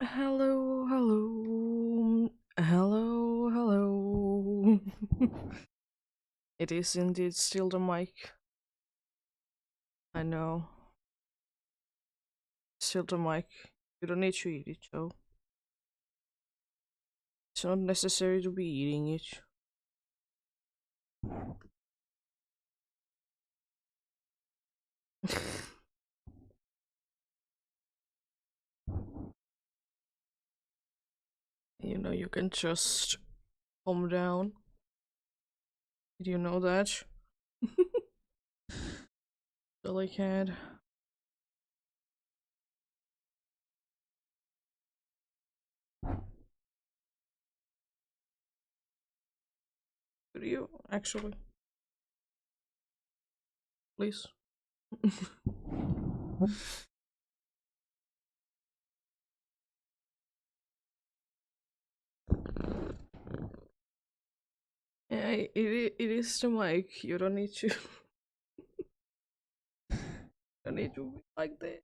Hello, hello, hello, hello. It is indeed still the mic. I know. Still the mic. You don't need to eat it, Joe. It's not necessary to be eating it. You can just calm down. Did you know that? Silly cat. Could you actually? Please. Yeah, it is the mic. You don't need to. Don't need to be like that.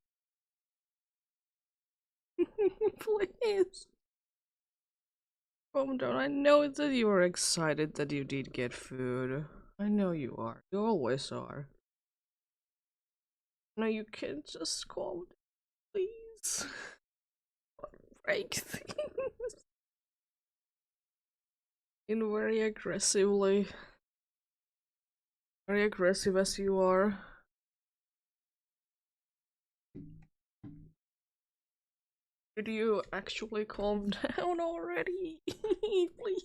Please. Calm down. I know that you are excited that you did get food. I know you are. You always are. No, you can't just calm down, please. Break things. In very aggressive as you are. Could you actually calm down already? Please.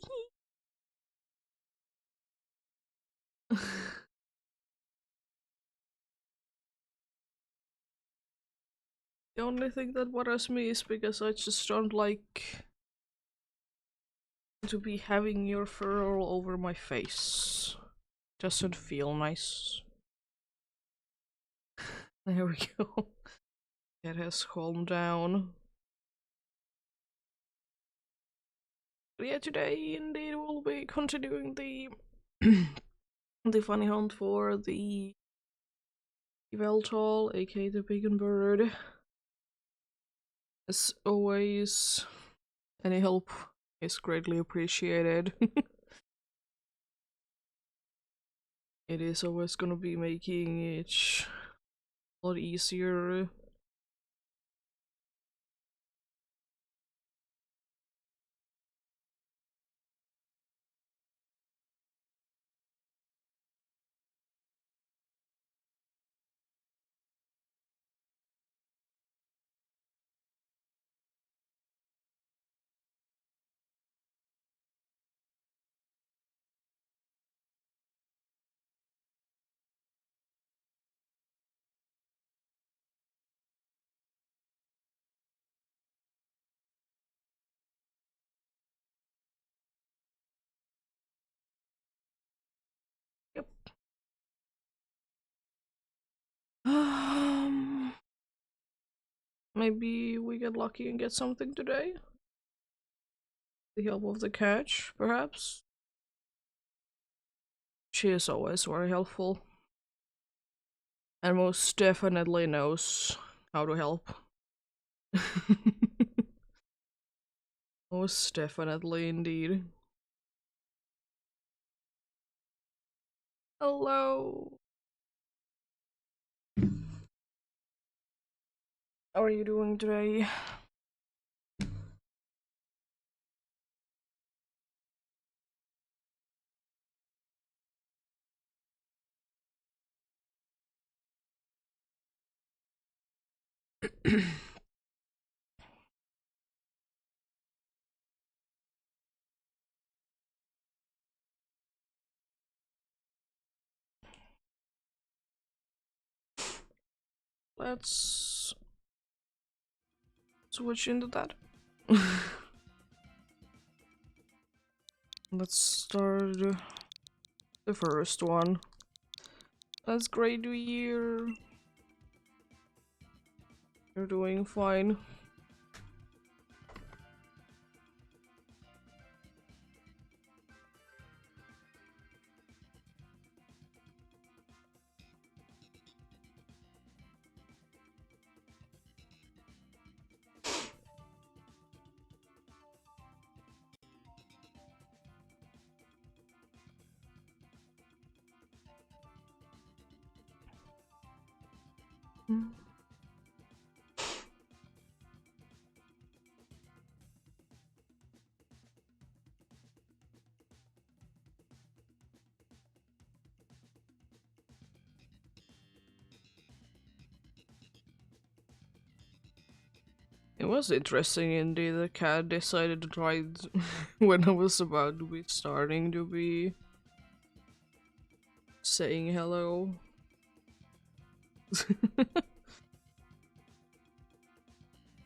The only thing that bothers me is because I just don't like to be having your fur all over my face. Doesn't feel nice. There we go. It has calmed down. But yeah, today indeed we'll be continuing the the funny hunt for the Veltal, aka the Bacon Bird. As always, any help is greatly appreciated. It is always gonna be making it a lot easier. Yep. Maybe we get lucky and get something today. The help of the catch, perhaps. She is always very helpful. And most definitely knows how to help. Most definitely indeed. Hello. How are you doing today? Let's switch into that. Let's start the first one. That's great to hear. You're doing fine. It was interesting indeed. The cat decided to try when I was about to be starting to be saying hello.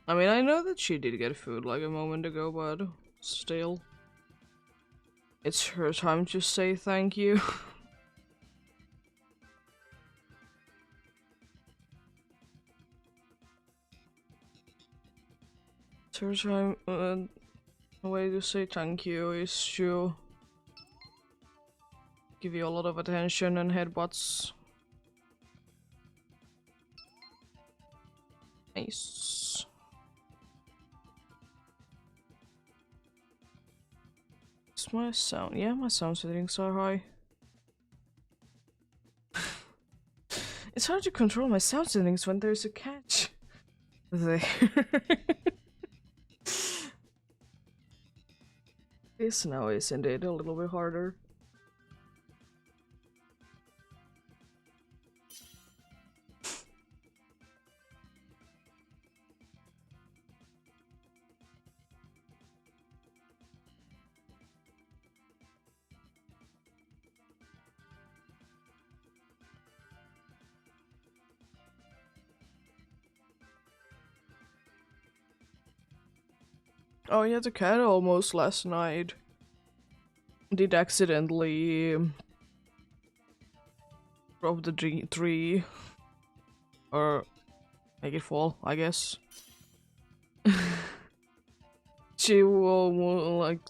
I mean, I know that she did get food like a moment ago, but still. It's her time to say thank you. It's her time. A way to say thank you is to give you a lot of attention and headbutts. Nice. Is my sound? Yeah, my sound settings are high. It's hard to control my sound settings when there's a catch there. This now is indeed a little bit harder. Oh yeah, the cat almost last night did accidentally drop the tree or make it fall, I guess. She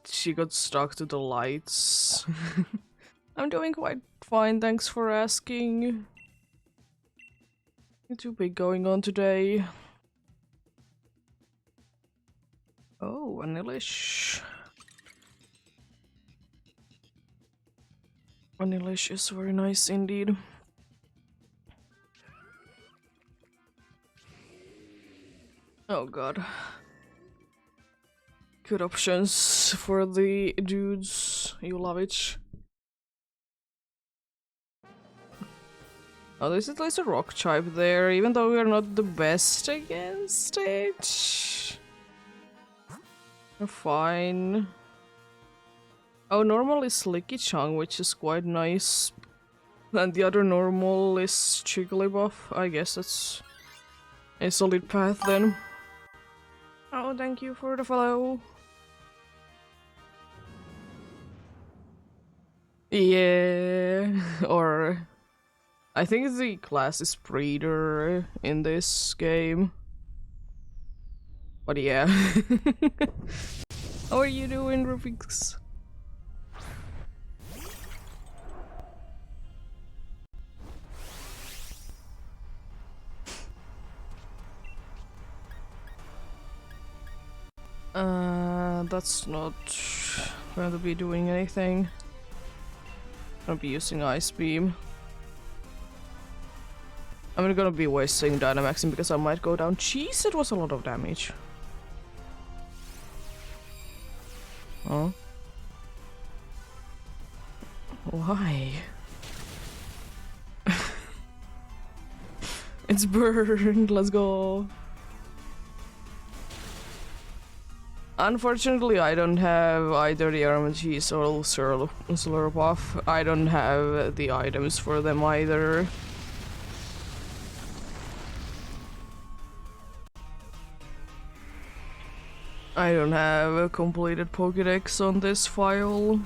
she got stuck to the lights. I'm doing quite fine, thanks for asking. Nothing too big going on today. Oh, vanillish. Vanillish is very nice indeed. Oh god. Good options for the dudes. You love it. Oh, there's at least a rock type there, even though we're not the best against it. We're fine. Oh, normal is Slicky Chung, which is quite nice. And the other normal is Jigglypuff. I guess that's a solid path then. Oh, thank you for the follow. Yeah, or I think the class is Breeder in this game. But yeah. How are you doing, Rubik's? That's not going to be doing anything. I'm gonna be using Ice Beam. I'm gonna be wasting Dynamaxing because I might go down. Jeez, it was a lot of damage. Oh. Why? It's burned, let's go. Unfortunately, I don't have either the RMGs or Slurpuff. I don't have the items for them either. I don't have a completed Pokédex on this file.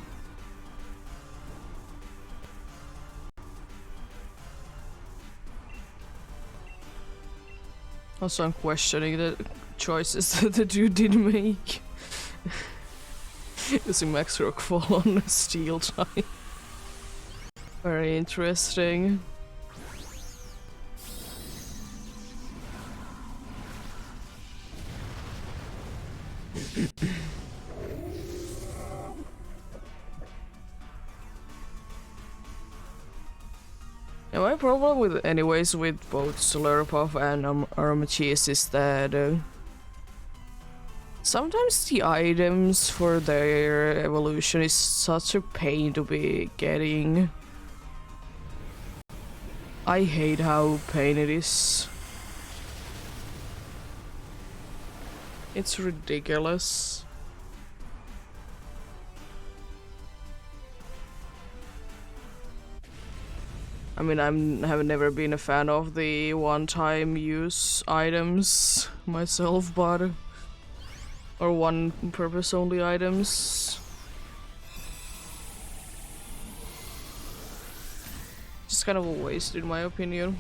Also, I'm questioning the choices that the dude did make. Using Max Rockfall on a steel type. Very interesting. Yeah, my problem with, anyways, with both Slurpuff and Armacheese is that sometimes the items for their evolution is such a pain to be getting. I hate how pain it is. It's ridiculous. I mean, have never been a fan of the one-time use items myself, but or one-purpose only items. Just kind of a waste, in my opinion.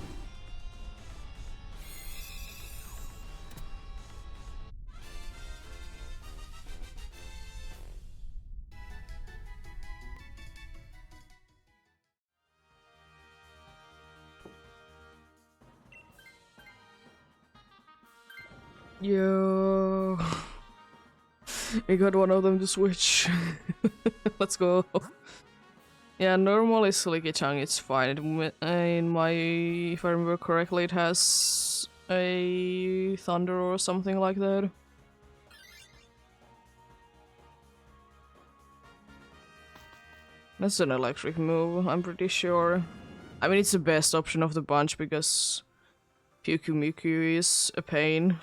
Yo, I got one of them to switch. Let's go. Yeah, normally Slicky-chan it's fine. In my, if I remember correctly, it has a thunder or something like that. That's an electric move, I'm pretty sure. I mean, it's the best option of the bunch because Pyukumuku is a pain.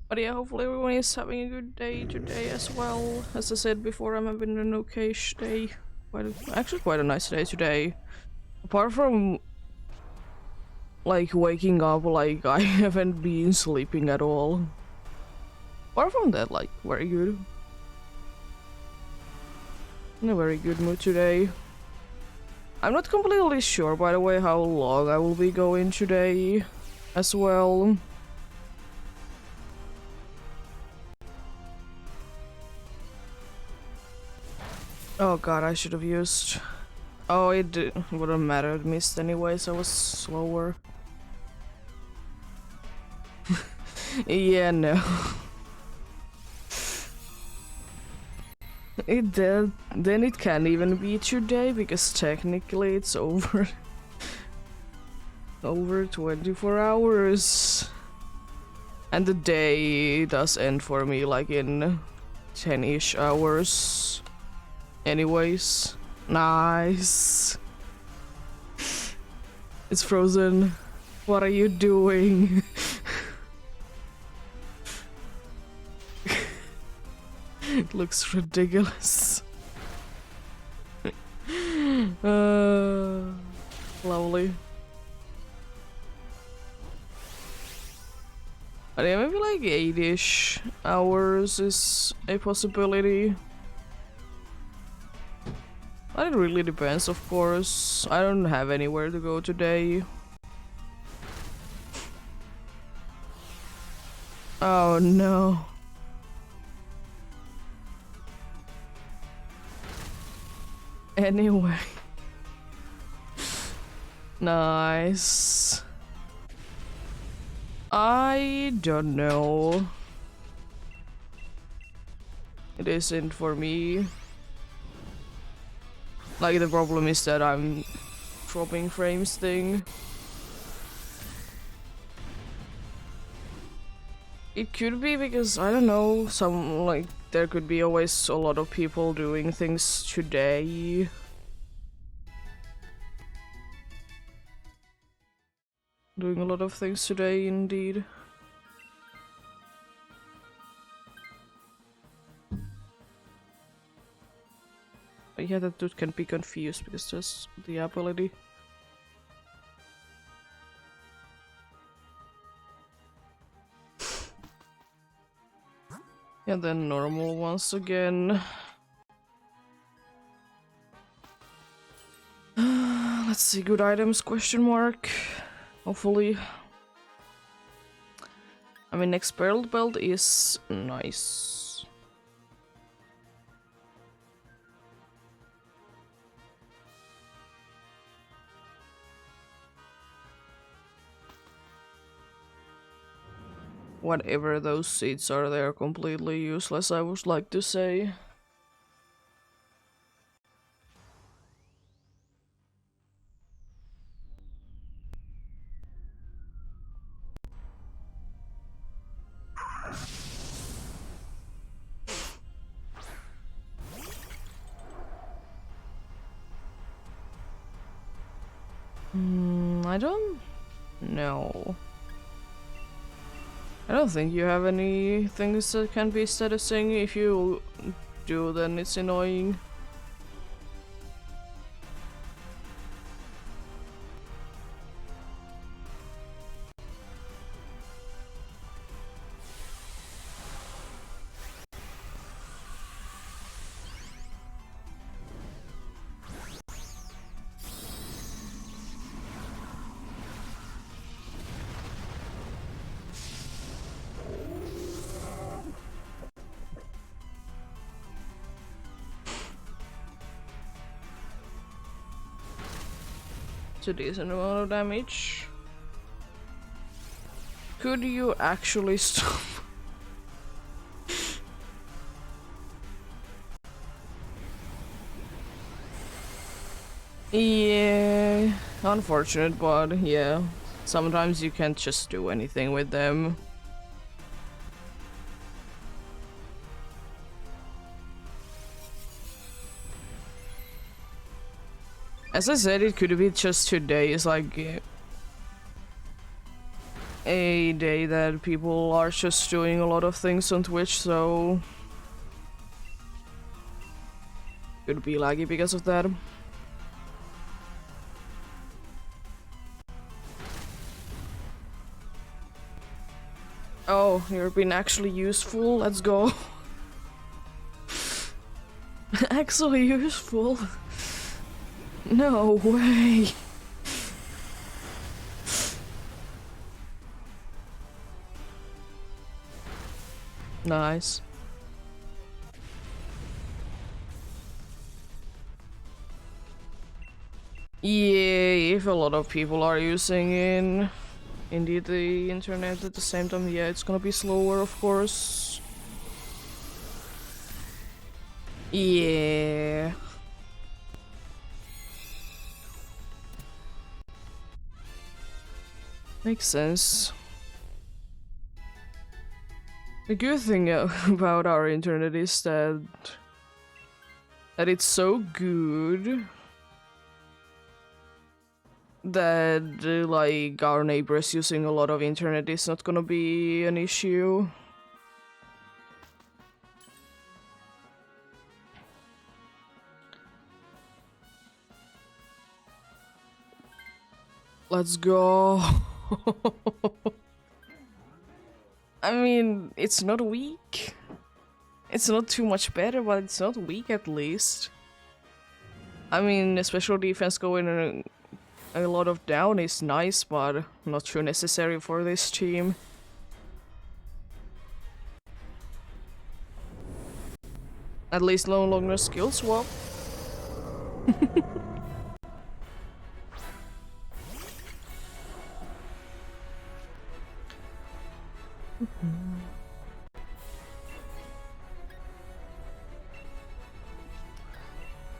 But yeah, hopefully everyone is having a good day today as well. As I said before, I'm having an okay-ish day. Actually quite a nice day today. Apart from like waking up, like I haven't been sleeping at all. Apart from that, like very good. In a very good mood today. I'm not completely sure, by the way, how long I will be going today as well. Oh god, I should have used... Oh, it wouldn't matter, it missed anyways, I was slower. Yeah, no. It did. Then it can't even be today, because technically it's over... over 24 hours. And the day does end for me, like in 10-ish hours. Anyways, nice. It's frozen. What are you doing? It looks ridiculous. Lovely. But yeah, maybe like 8-ish hours is a possibility. But it really depends, of course. I don't have anywhere to go today. Oh no. Anyway. Nice. I don't know. It isn't for me. Like, the problem is that I'm dropping frames thing. It could be because, I don't know, there could be always a lot of people doing things today. Doing a lot of things today, indeed. But yeah, that dude can be confused because that's the ability. And then normal once again. Let's see, good items, question mark. Hopefully. I mean, expelled belt is nice. Whatever those seeds are, they're completely useless, I would like to say. I don't know. I don't think you have any things that can be statusing. If you do, then it's annoying. A decent amount of damage. Could you actually stop? Yeah, unfortunate, but yeah, sometimes you can't just do anything with them. As I said, it could be just today. It's like a day that people are just doing a lot of things on Twitch, so could be laggy because of that. Oh, you're being actually useful. Let's go. Actually useful. No way. Nice. Yeah, if a lot of people are using indeed the internet at the same time, yeah, it's gonna be slower, of course. Yeah. Makes sense. The good thing about our internet is that it's so good that like our neighbors using a lot of internet is not gonna be an issue. Let's go. I mean, it's not weak. It's not too much better, but it's not weak at least. I mean, special defense going a lot of down is nice, but not too necessary for this team. At least no longer skill swap.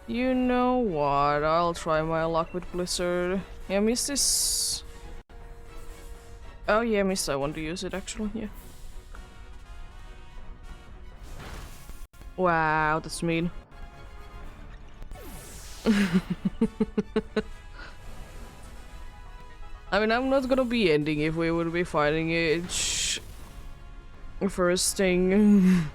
You know what? I'll try my luck with Blizzard. Yeah, Mist is... Oh yeah, Mist, I want to use it actually, yeah. Wow, that's mean. I mean, I'm not gonna be ending if we would be fighting it first thing.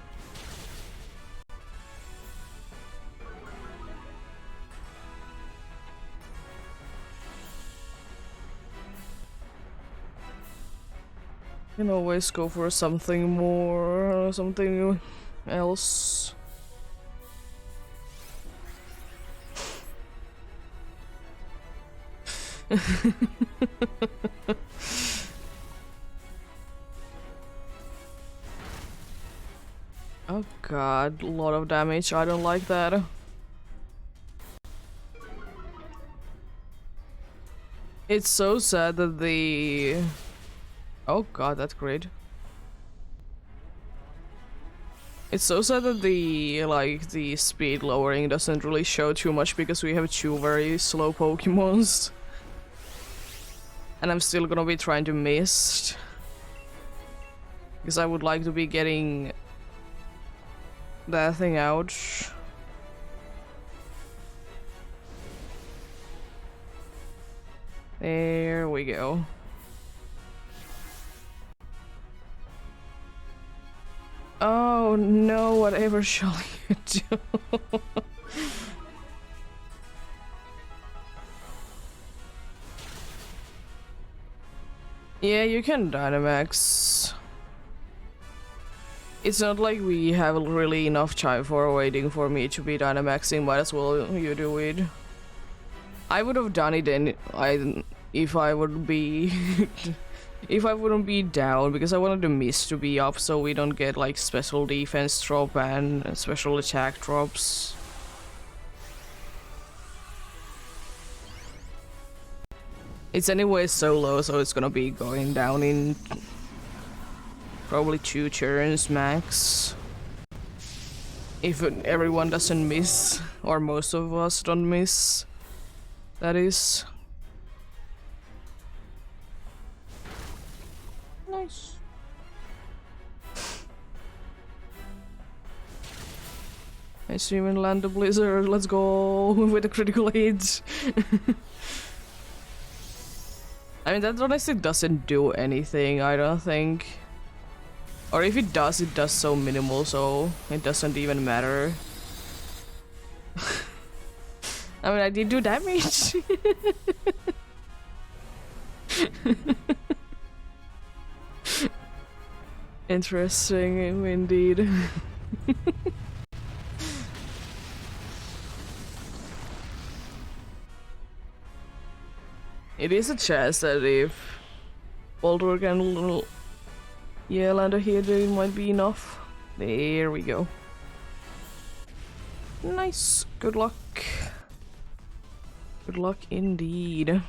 You can always go for something more, something else. Oh god, a lot of damage. I don't like that. It's so sad that the... Oh god, that's great. It's so sad that the speed lowering doesn't really show too much because we have two very slow Pokemons. And I'm still gonna be trying to Mist. Because I would like to be getting that thing out. There we go. Oh no, whatever shall you do? Yeah, you can Dynamax. It's not like we have really enough time for waiting for me to be Dynamaxing, might as well you do it. I would have done it if I would be if I wouldn't be down, because I wanted the miss to be up so we don't get like special defense drop and special attack drops. It's anyway so low, so it's gonna be going down in probably 2 turns max. If everyone doesn't miss, or most of us don't miss, that is. Nice. I even land a blizzard, let's go with a critical hit. I mean, that honestly doesn't do anything, I don't think. Or if it does so minimal, so it doesn't even matter. I mean, I did do damage. Interesting, indeed. It is a chance that if Boulder can land a hit, it might be enough. There we go. Nice. Good luck. Good luck indeed.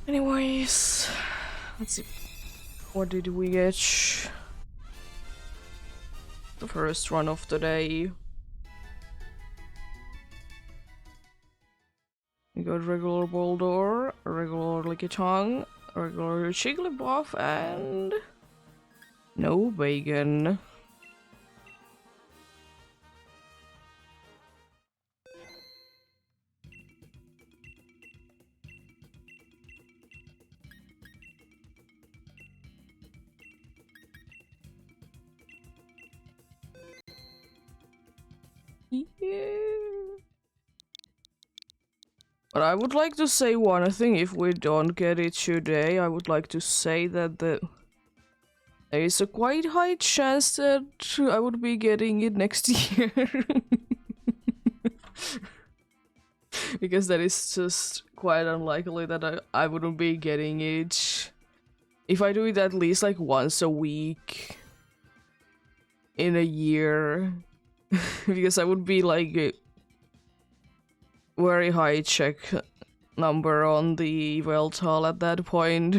Anyways, let's see. What did we get? The first run of the day. We got regular Boulder, regular Lickitung, regular Jigglypuff, and no bacon. Yeah. But I would like to say one thing. If we don't get it today, I would like to say that there is a quite high chance that I would be getting it next year. Because that is just quite unlikely that I wouldn't be getting it. If I do it at least like once a week in a year. Because I would be like a very high check number on the Veltal at that point.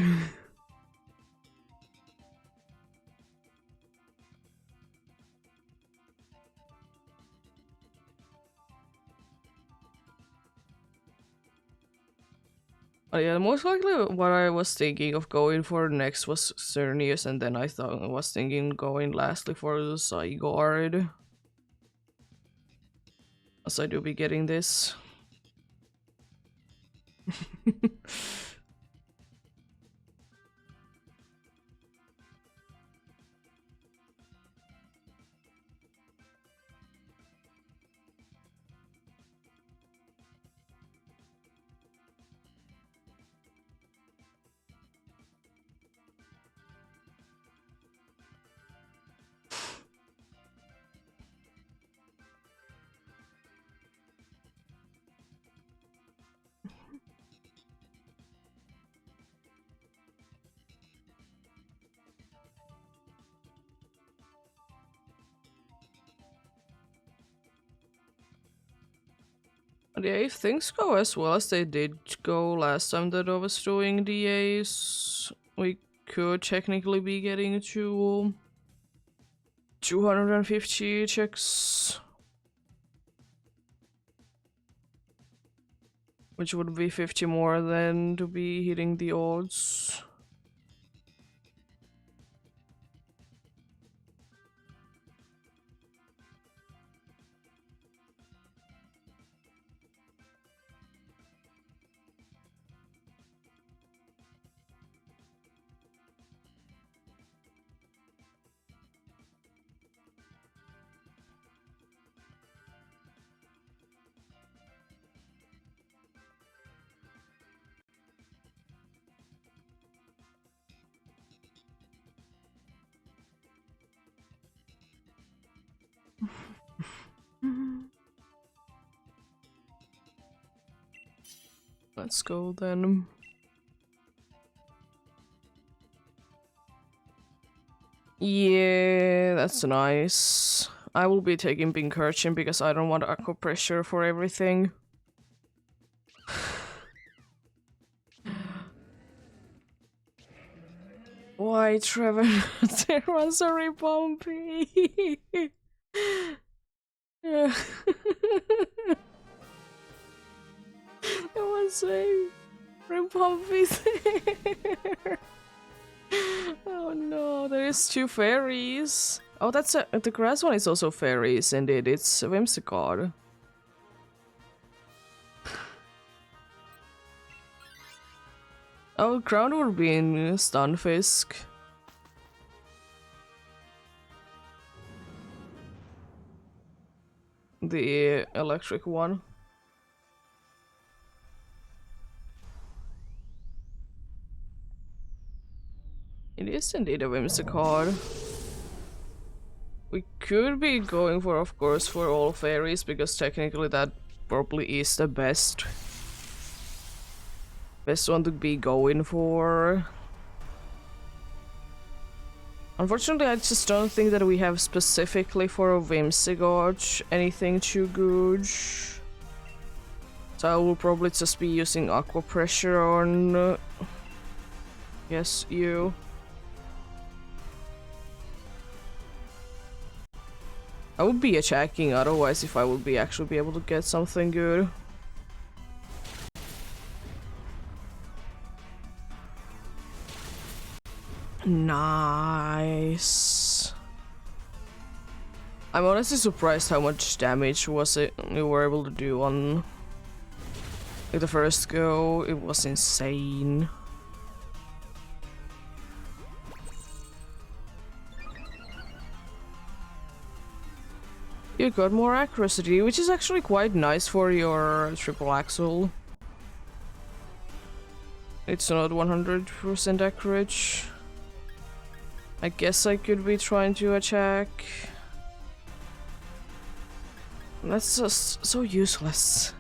Yeah, most likely what I was thinking of going for next was Cernius, and then I was thinking going lastly for the Zygarde. As I do be getting this. But yeah, if things go as well as they did go last time that I was doing DAs, we could technically be getting to 250 checks. Which would be 50 more than to be hitting the odds. Let's go then. Yeah, that's nice. I will be taking Pinkerton because I don't want aqua pressure for everything. Why, Trevor? There was a rebumpy. Yeah. There was a rebumpy there. Oh no, there's two fairies. Oh, that's the grass one is also fairies, indeed. It's Whimsicott. Oh, Crown would be in Stunfisk. The electric one. It is indeed a Whimsicott. We could be going for, of course, for all fairies, because technically that probably is the best one to be going for. Unfortunately, I just don't think that we have specifically for a Whimsicott anything too good. So I will probably just be using Aqua Pressure on... yes, you. I would be attacking otherwise if I would be actually be able to get something good. Nice. I'm honestly surprised how much damage was it you were able to do on like, the first go. It was insane. You got more accuracy, which is actually quite nice for your triple axle. It's not 100% accurate. I guess I could be trying to attack. That's just so useless.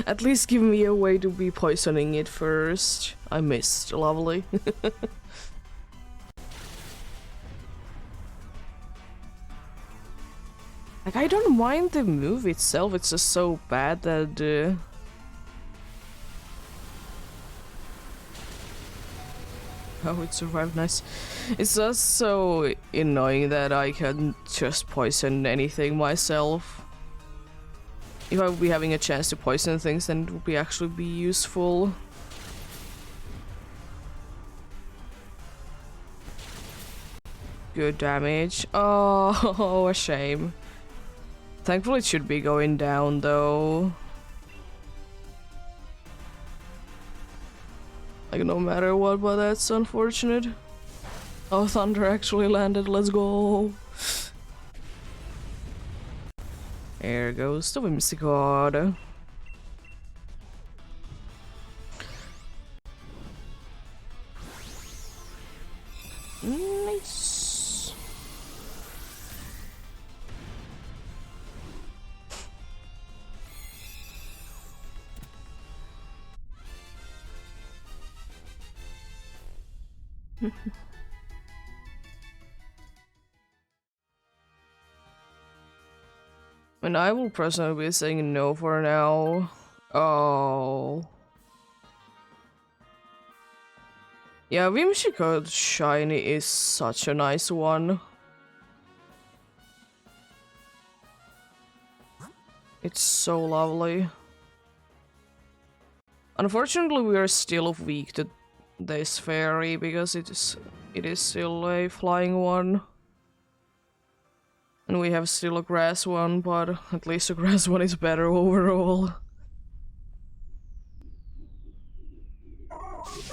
At least give me a way to be poisoning it first. I missed. Lovely. Like, I don't mind the move itself, it's just so bad that... Oh, it survived, nice. It's just so annoying that I can just poison anything myself. If I would be having a chance to poison things, then it would be actually be useful. Good damage. Oh, a shame. Thankfully it should be going down though. Like no matter what, but that's unfortunate. Oh, thunder actually landed, let's go. There goes the Whimsicott. Nice. And I will personally be saying no for now. Oh. Yeah, Whimsicott Shiny is such a nice one. It's so lovely. Unfortunately, we are still weak to this fairy because it is still a flying one. And we have still a grass one, but at least the grass one is better overall.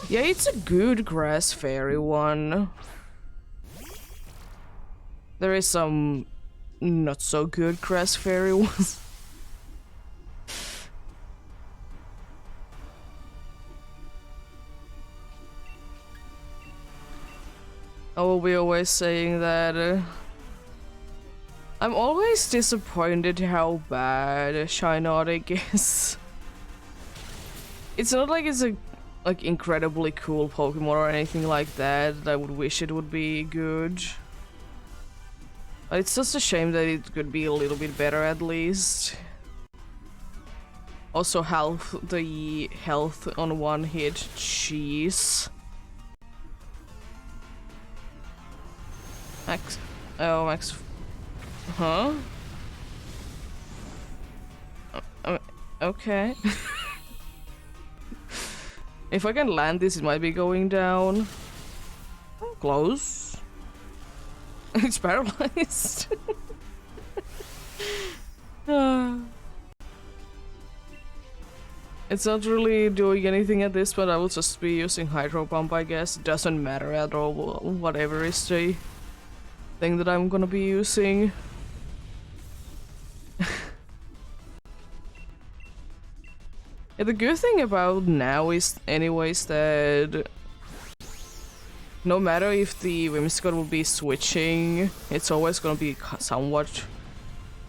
Yeah, it's a good grass fairy one. There is some not so good grass fairy ones. I will be always saying that I'm always disappointed how bad Shiinotic is. It's not like it's a incredibly cool Pokemon or anything like that. I would wish it would be good. But it's just a shame that it could be a little bit better at least. Also the health on one hit, jeez. Max, oh Max, huh? Okay. If I can land this, it might be going down. Close. It's paralyzed. It's not really doing anything at this, but I will just be using Hydro Pump, I guess. It doesn't matter at all, whatever is the thing that I'm gonna be using. Yeah, the good thing about now is anyways that no matter if the Whimsicott will be switching, it's always gonna be somewhat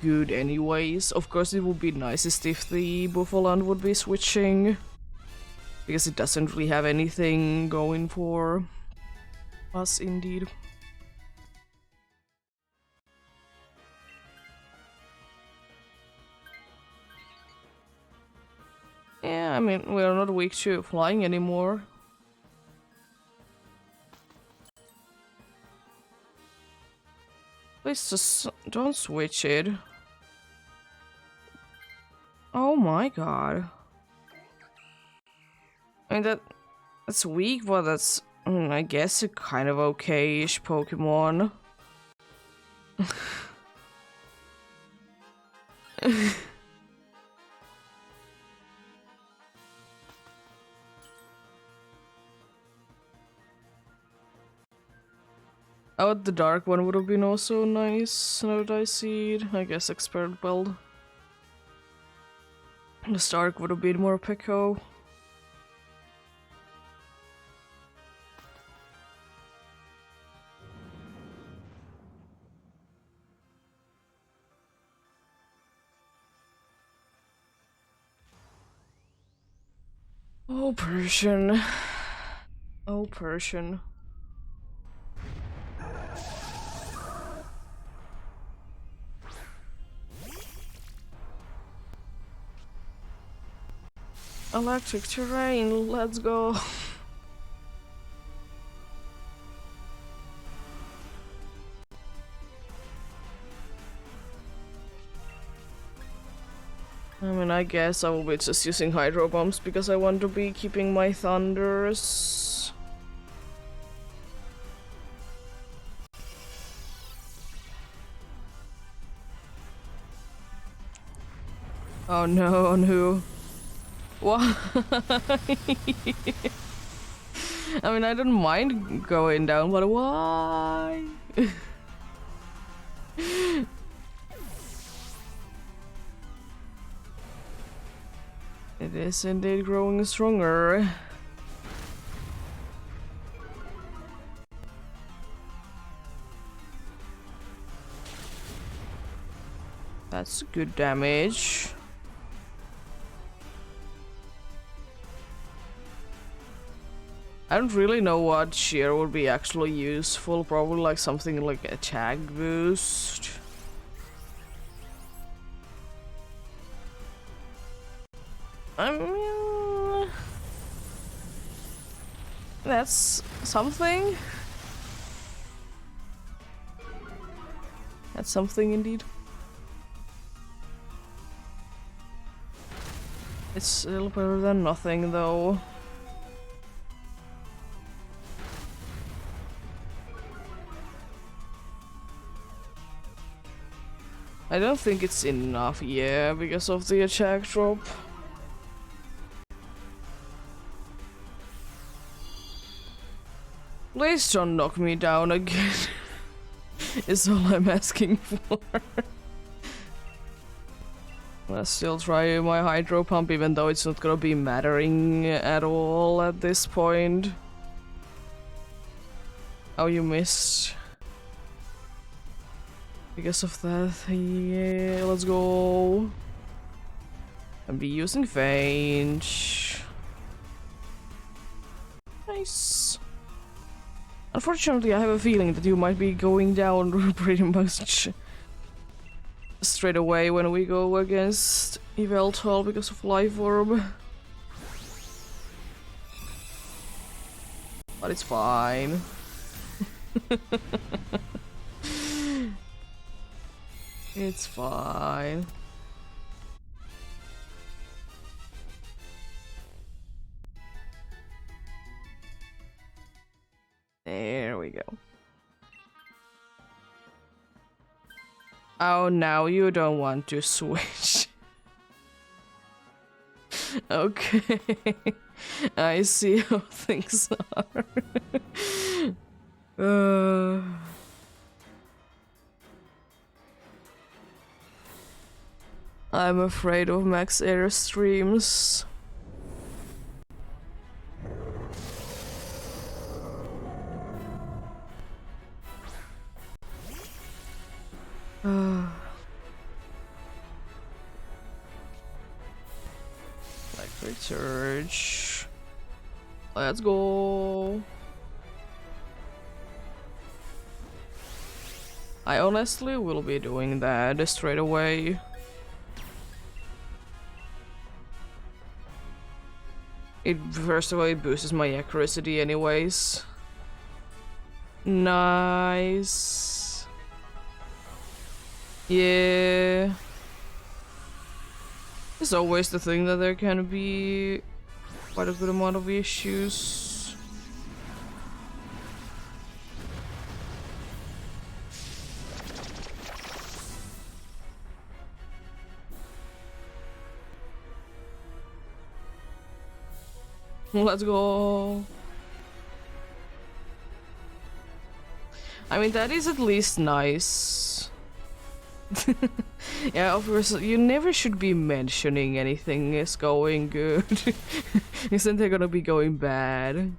good anyways. Of course it would be nicest if the Buffaloland would be switching, because it doesn't really have anything going for us indeed. Yeah, I mean, we are not weak to flying anymore. Please just don't switch it. Oh my god. I mean, that's weak, but that's, I guess, a kind of okay-ish Pokemon. Oh, the dark one would have been also nice, now that I see it. I guess expert build. The Stark would have been more Pico. Oh, Persian. Oh, Persian. Electric terrain, let's go. I mean, I guess I will be just using Hydro Bombs because I want to be keeping my Thunders. Oh no, on who? Why? I mean, I don't mind going down, but why? It is indeed growing stronger. That's good damage. I don't really know what shear would be actually useful. Probably like something like attack boost. I mean, That's something. That's something indeed. It's still better than nothing though. I don't think it's enough, yeah, because of the attack drop. Please don't knock me down again. Is all I'm asking for. I'll still try my hydro pump, even though it's not gonna be mattering at all at this point. Oh, you missed. Because of that, yeah, let's go. I'll be using Faint. Nice. Unfortunately, I have a feeling that you might be going down pretty much straight away when we go against Yveltal because of Life Orb. But it's fine. It's fine. There we go. Oh, now you don't want to switch. Okay. I see how things are. I'm afraid of max air streams. Electric Surge. Let's go. I honestly will be doing that straight away. First of all, it boosts my accuracy anyways. Nice. Yeah. It's always the thing that there can be quite a good amount of issues. Let's go. I mean, that is at least nice. Yeah, of course, you never should be mentioning anything is going good. Isn't they gonna be going bad?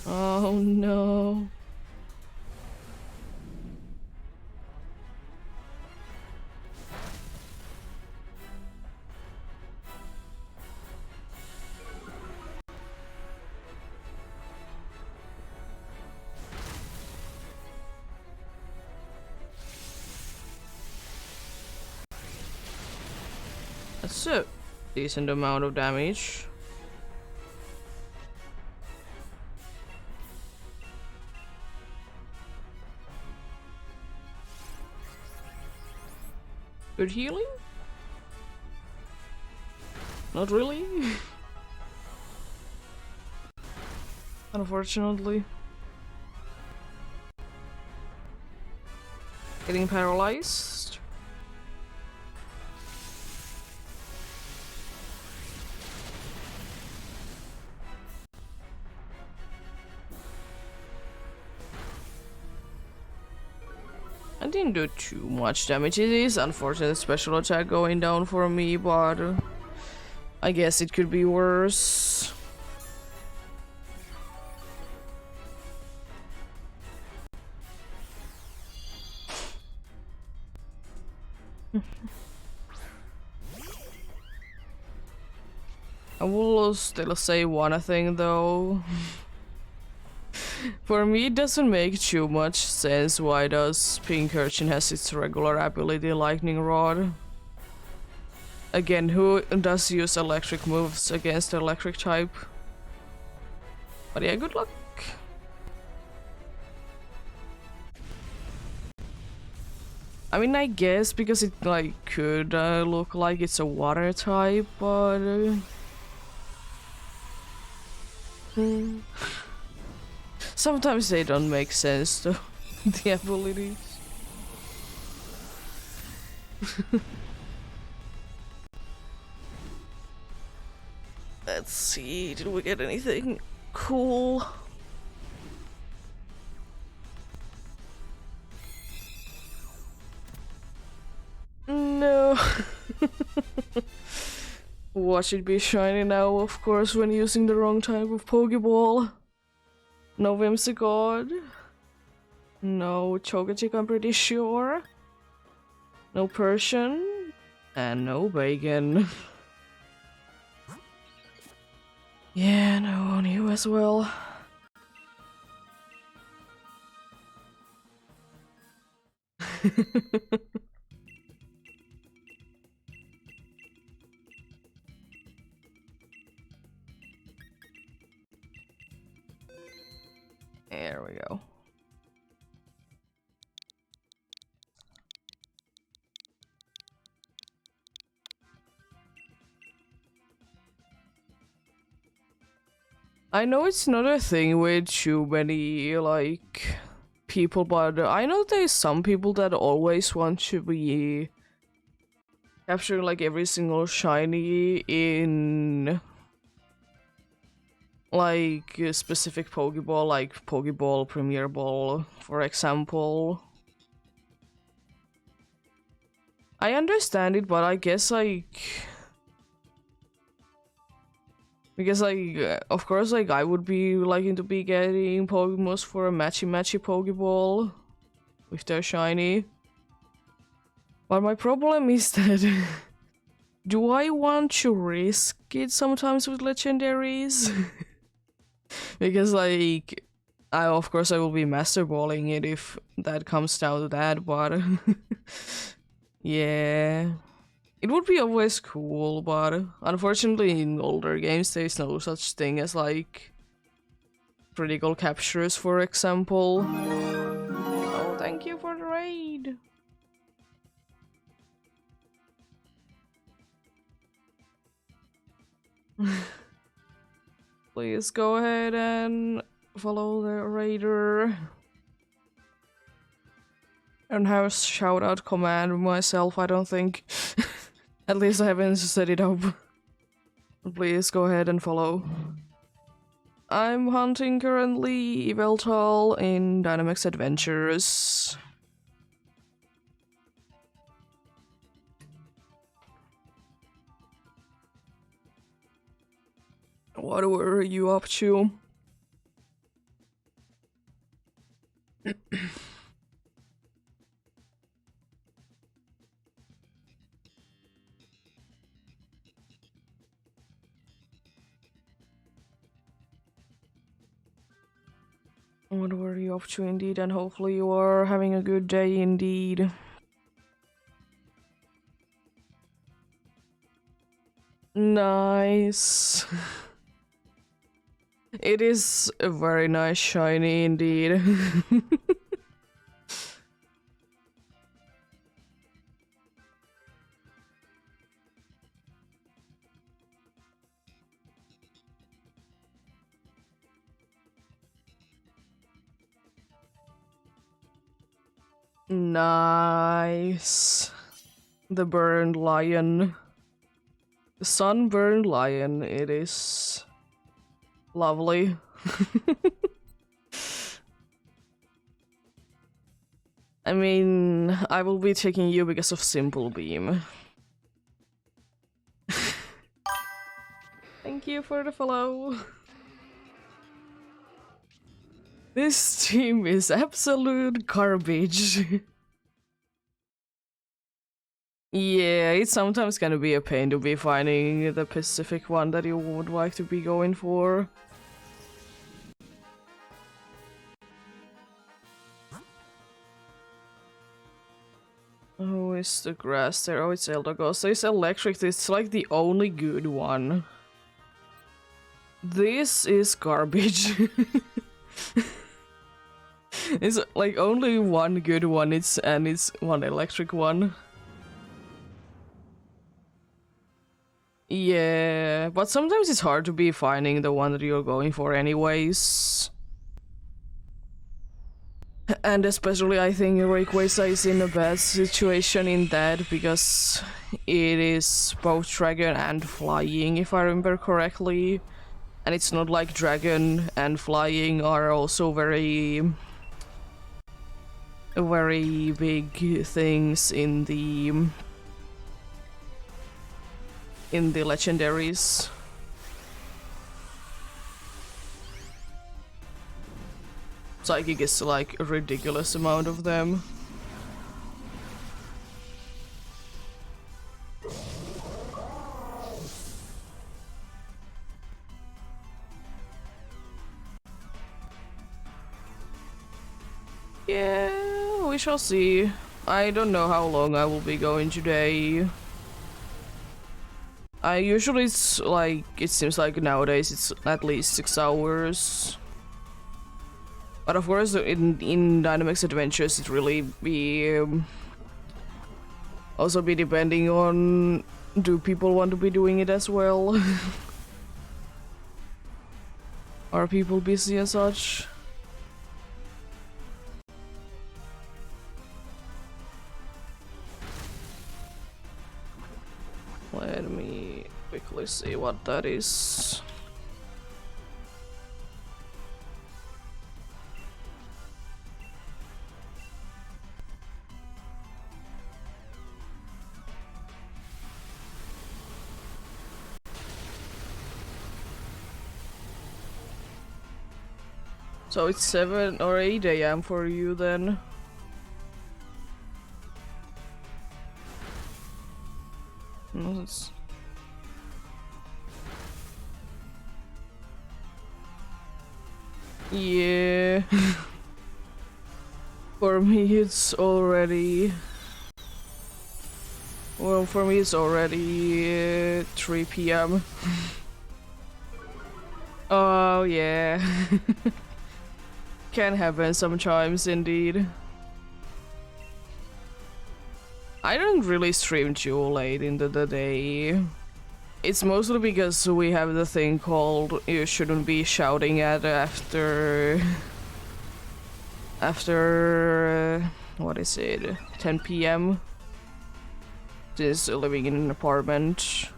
Oh no. That's a decent amount of damage. Good healing? Not really. Unfortunately. Getting paralyzed. I didn't do too much damage. It is unfortunate special attack going down for me, but I guess it could be worse. I will still say one thing though. For me, it doesn't make too much sense why does Pink Urchin has its regular ability Lightning Rod. Again, who does use electric moves against electric type? But yeah, good luck. I mean, I guess because it like could look like it's a water type, but sometimes they don't make sense though. The abilities. Let's see, did we get anything cool? No. Watch it be shiny now, of course, when using the wrong type of Pokeball. No Whimsicott. No Chocochick, I'm pretty sure. No Persian. And no Bacon. Yeah, no on you as well. There we go. I know it's not a thing with too many, like, people, but I know there's some people that always want to be capturing, like, every single shiny in, like, a specific Pokeball, like Pokeball, Premier Ball, for example. I understand it, but I guess, like... Because, like, of course, like, I would be liking to be getting Pokémons for a matchy Pokeball if they're shiny. But my problem is that do I want to risk it sometimes with legendaries? Because, like, of course I will be master balling it if that comes down to that, but yeah. It would be always cool, but unfortunately in older games there's no such thing as like critical captures, for example. Oh, thank you for the raid! Please go ahead and follow the raider. I don't have a shout out command myself, I don't think. At least I haven't set it up. Please go ahead and follow. I'm hunting currently Yveltal in Dynamax Adventures. What were you up to? What were you up to indeed, and hopefully you are having a good day indeed. Nice. It is a very nice shiny indeed. Nice. The burned lion. The sunburned lion, it is lovely. I mean, I will be taking you because of Simple Beam. Thank you for the follow. This team is absolute garbage. Yeah, it's sometimes gonna be a pain to be finding the specific one that you would like to be going for. Oh, is the grass there? Oh, it's Eldegoss. So it's electric. It's like the only good one. This is garbage. It's like only one good one. It's one electric one. Yeah, but sometimes it's hard to be finding the one that you're going for anyways. And especially I think Rayquaza is in a bad situation in that because it is both dragon and flying, if I remember correctly. And it's not like dragon and flying are also very big things in the legendaries. Psychic is like a ridiculous amount of them. Yeah, we shall see. I don't know how long I will be going today. I usually it's like, it seems like nowadays it's at least 6 hours. But of course in Dynamax Adventures it really be also be depending on do people want to be doing it as well. Are people busy and such? Let me quickly see what that is. So it's 7 or 8 AM for you then. No, it's... Yeah. For me it's already... Well, for me it's already 3 PM. Oh yeah. Can happen sometimes indeed. I don't really stream too late into the day. It's mostly because we have the thing called you shouldn't be shouting at after what is it, 10 PM. Just living in an apartment.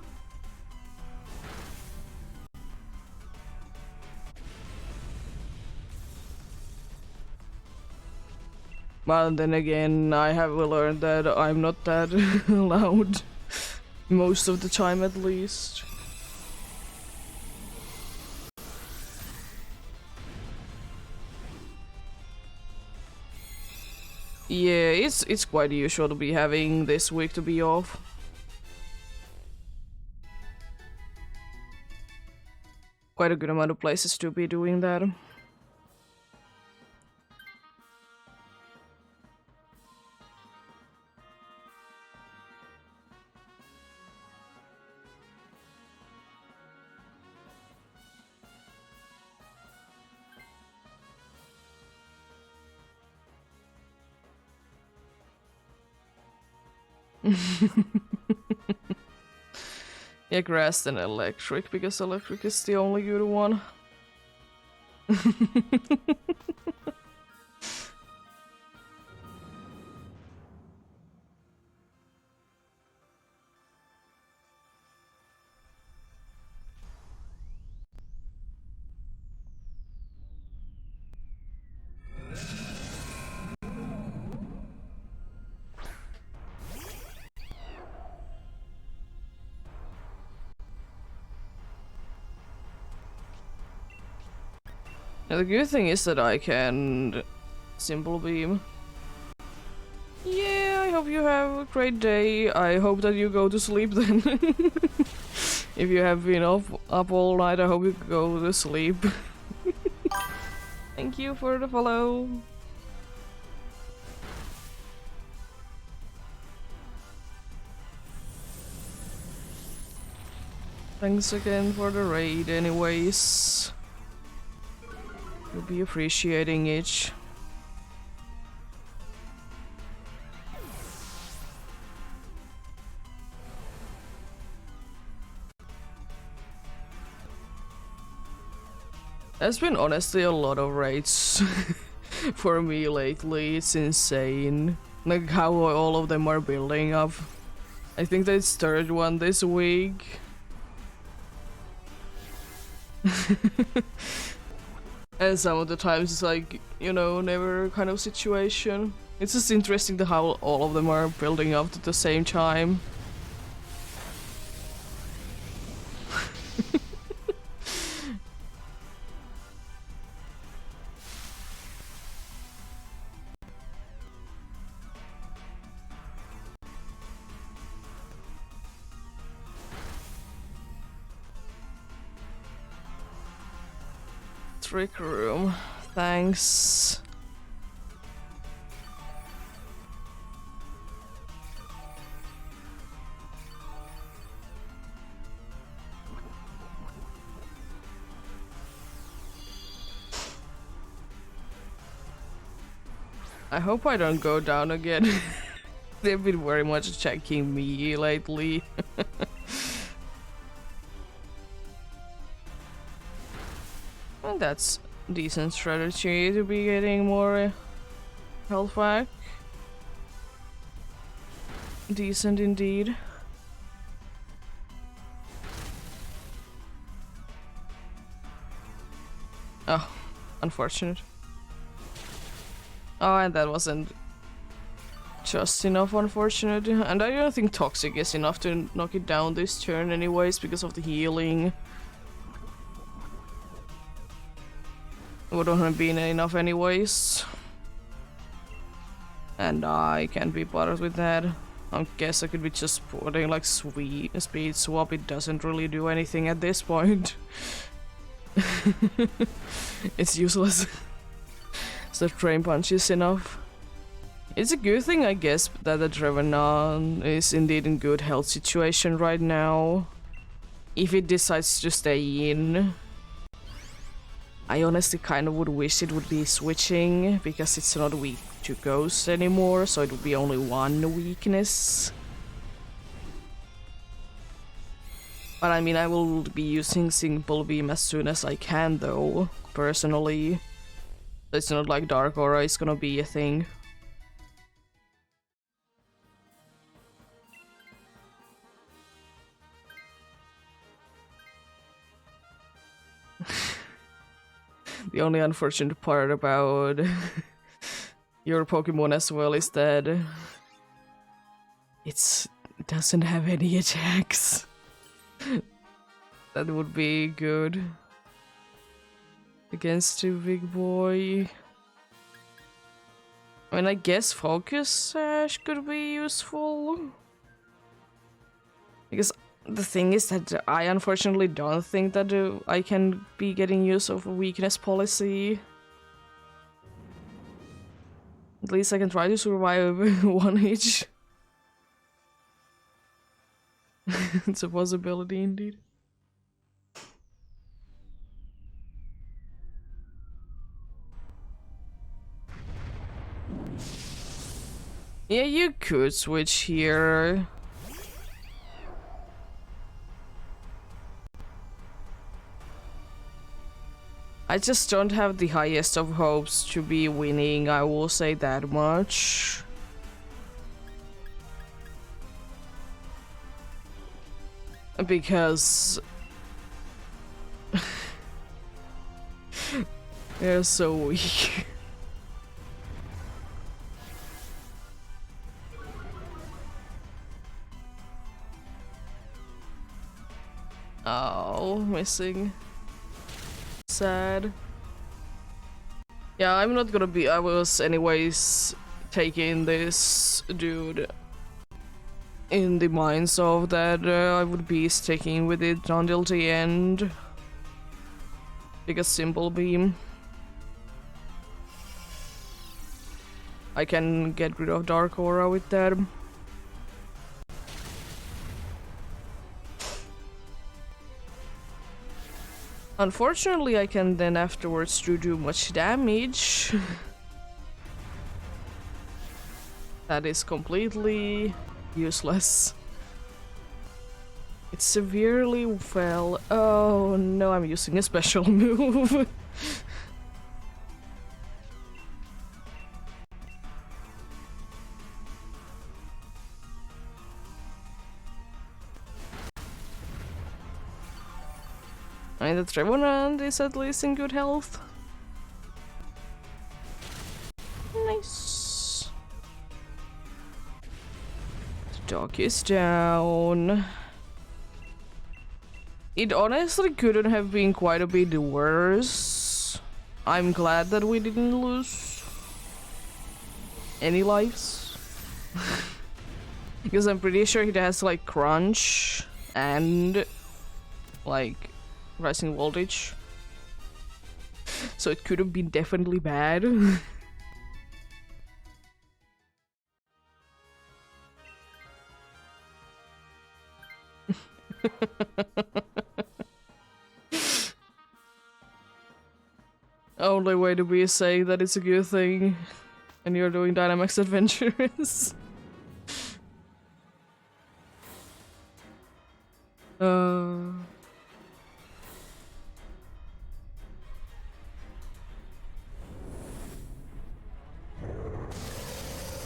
But then again, I have learned that I'm not that loud. Most of the time, at least. Yeah, it's quite usual to be having this week to be off. Quite a good amount of places to be doing that. Yeah, grass and electric, because electric is the only good one. Now, the good thing is that I can simple beam. Yeah, I hope you have a great day. I hope that you go to sleep then. If you have been up all night, I hope you go to sleep. Thank you for the follow. Thanks again for the raid anyways. You'll be appreciating it. There's been honestly a lot of raids for me lately. It's insane. Like how all of them are building up. I think there's third one this week. And some of the times it's like, you know, never kind of situation. It's just interesting how all of them are building up at the same time. Trick room. Thanks. I hope I don't go down again. They've been very much checking me lately. And that's decent strategy to be getting more health back. Decent indeed. Oh, unfortunate. Oh, and that wasn't just enough, unfortunate. And I don't think Toxic is enough to knock it down this turn anyways, because of the healing. Wouldn't have been enough anyways. And I can't be bothered with that. I guess I could be just putting like speed swap. It doesn't really do anything at this point. It's useless. So Drain Punch is enough. It's a good thing, I guess, that the Trevenant is indeed in good health situation right now. If it decides to stay in. I honestly kind of would wish it would be switching, because it's not weak to Ghost anymore, so it would be only one weakness. But I mean, I will be using Simple Beam as soon as I can though, personally. It's not like Dark Aura is gonna be a thing. The only unfortunate part about your Pokemon as well is that it doesn't have any attacks. That would be good against a big boy. I mean, I guess Focus Sash could be useful. Because the thing is that I unfortunately don't think that I can be getting use of a weakness policy. At least I can try to survive one each. It's a possibility indeed. Yeah, you could switch here. I just don't have the highest of hopes to be winning, I will say that much. Because they're so weak. Oh, missing. Sad. Yeah, I'm not gonna be. I was anyways taking this dude in the minds of that I would be sticking with it until the end. Because Simple Beam. I can get rid of Dark Aura with that. Unfortunately, I can then afterwards do much damage. That is completely useless. It severely fell. Oh no, I'm using a special move. I mean, the Trevenant is at least in good health. Nice. The dog is down. It honestly couldn't have been quite a bit worse. I'm glad that we didn't lose any lives. Because I'm pretty sure it has like crunch and like rising voltage. So it could have been definitely bad. Only way to be is saying that it's a good thing and you're doing Dynamax Adventures.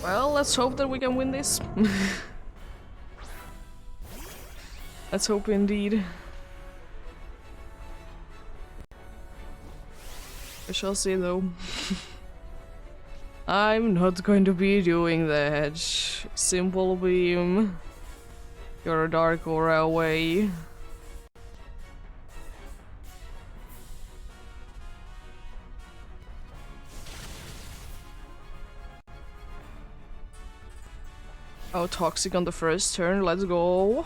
Well, let's hope that we can win this. Let's hope indeed. We shall see though. I'm not going to be doing that. Simple beam. You're a dark aura away. Oh, Toxic on the first turn, let's go.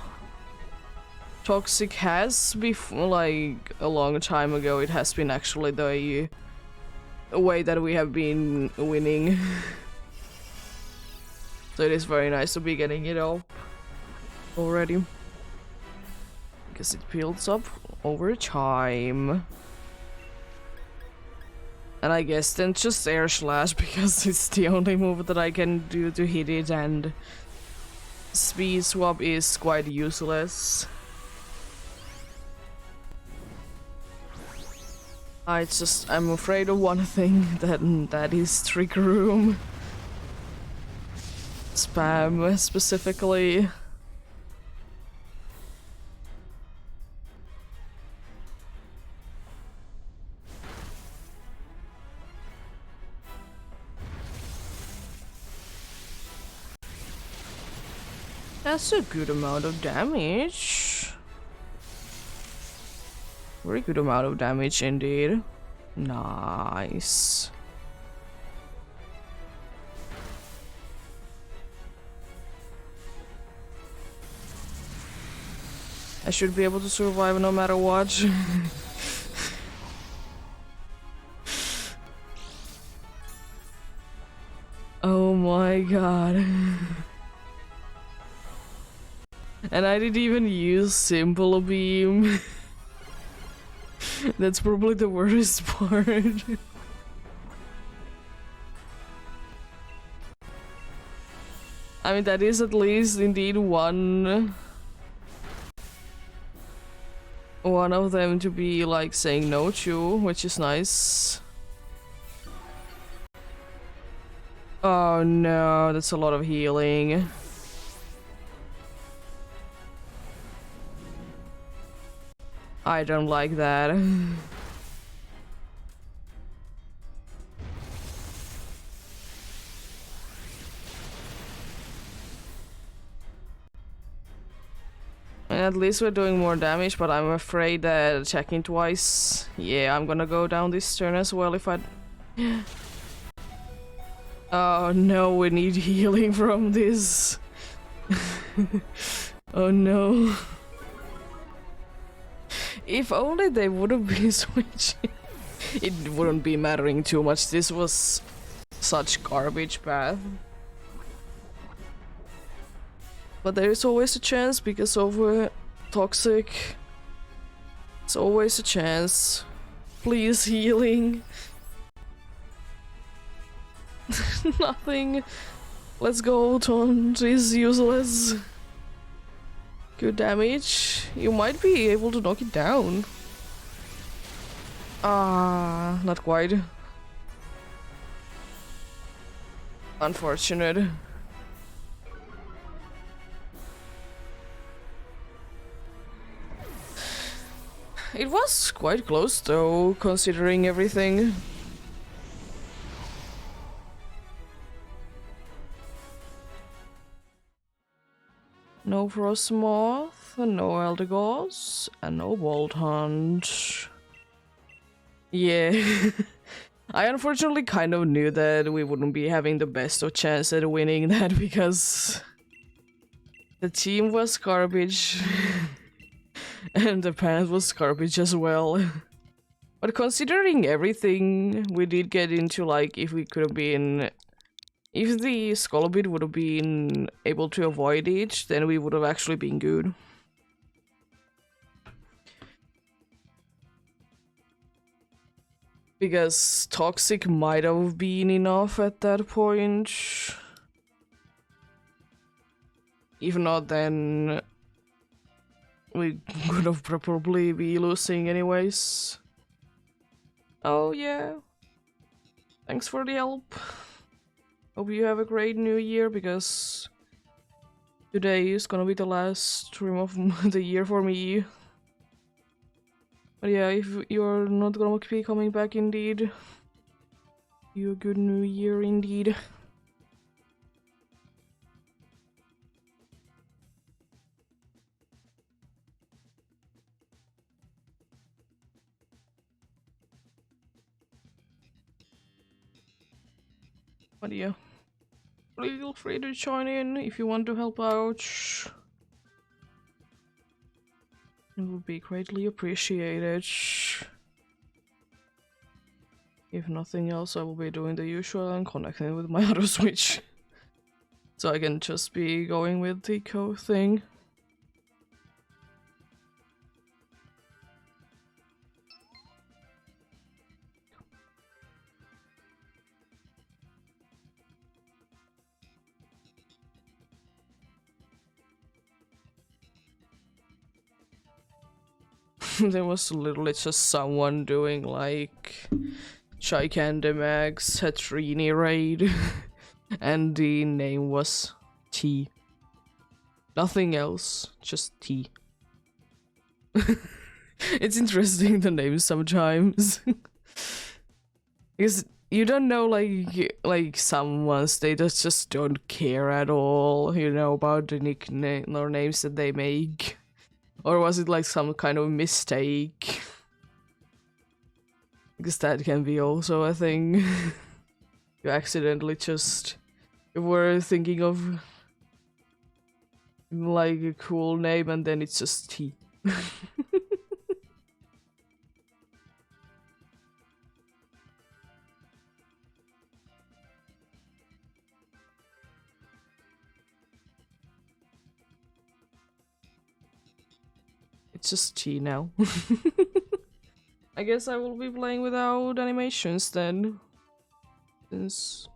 Toxic has before, like, a long time ago, it has been actually the way that we have been winning. So it is very nice to be getting it up already. Because it builds up over time. And I guess then just Air Slash because it's the only move that I can do to hit it, and Speed Swap is quite useless. I'm afraid of one thing, that is Trick Room. Spam, specifically. That's a good amount of damage. Very good amount of damage indeed. Nice. I should be able to survive no matter what. Oh my god. And I didn't even use Simple Beam. That's probably the worst part. I mean, that is at least indeed one of them to be like saying no to, which is nice. Oh no, that's a lot of healing. I don't like that. And at least we're doing more damage, but I'm afraid that attacking twice... Yeah, I'm gonna go down this turn as well if I... Oh no, we need healing from this. Oh no. If only they wouldn't be switching. It wouldn't be mattering too much. This was such garbage path. But there is always a chance because of Toxic. It's always a chance. Please, healing. Nothing. Let's go, Taunt is useless. Good damage. You might be able to knock it down. Ah, not quite. Unfortunate. It was quite close though, considering everything. No Frostmoth, no Eldegoss, and no Bolt Hunt. Yeah. I unfortunately kind of knew that we wouldn't be having the best of chance at winning that because the team was garbage and the path was garbage as well. But considering everything, we did get into like if we could have been... If the Scolobit would have been able to avoid it, then we would have actually been good. Because Toxic might have been enough at that point. If not, then we could have probably be losing anyways. Oh yeah. Thanks for the help. Hope you have a great new year, because today is gonna be the last stream of the year for me. But yeah, if you're not gonna be coming back indeed, you a good new year indeed. But yeah, feel free to join in if you want to help out. It would be greatly appreciated. If nothing else, I will be doing the usual and connecting with my other Switch. So I can just be going with the code thing. There was literally just someone doing like Gigantamax Hatrini raid and the name was T. Nothing else, just T. It's interesting, the names sometimes. Because you don't know, like someone's, they just don't care at all, you know, about the nickname or names that they make. Or was it like some kind of mistake? Because that can be also a thing. You accidentally just were thinking of like a cool name and then it's just T. It's just T now. I guess I will be playing without animations then. Since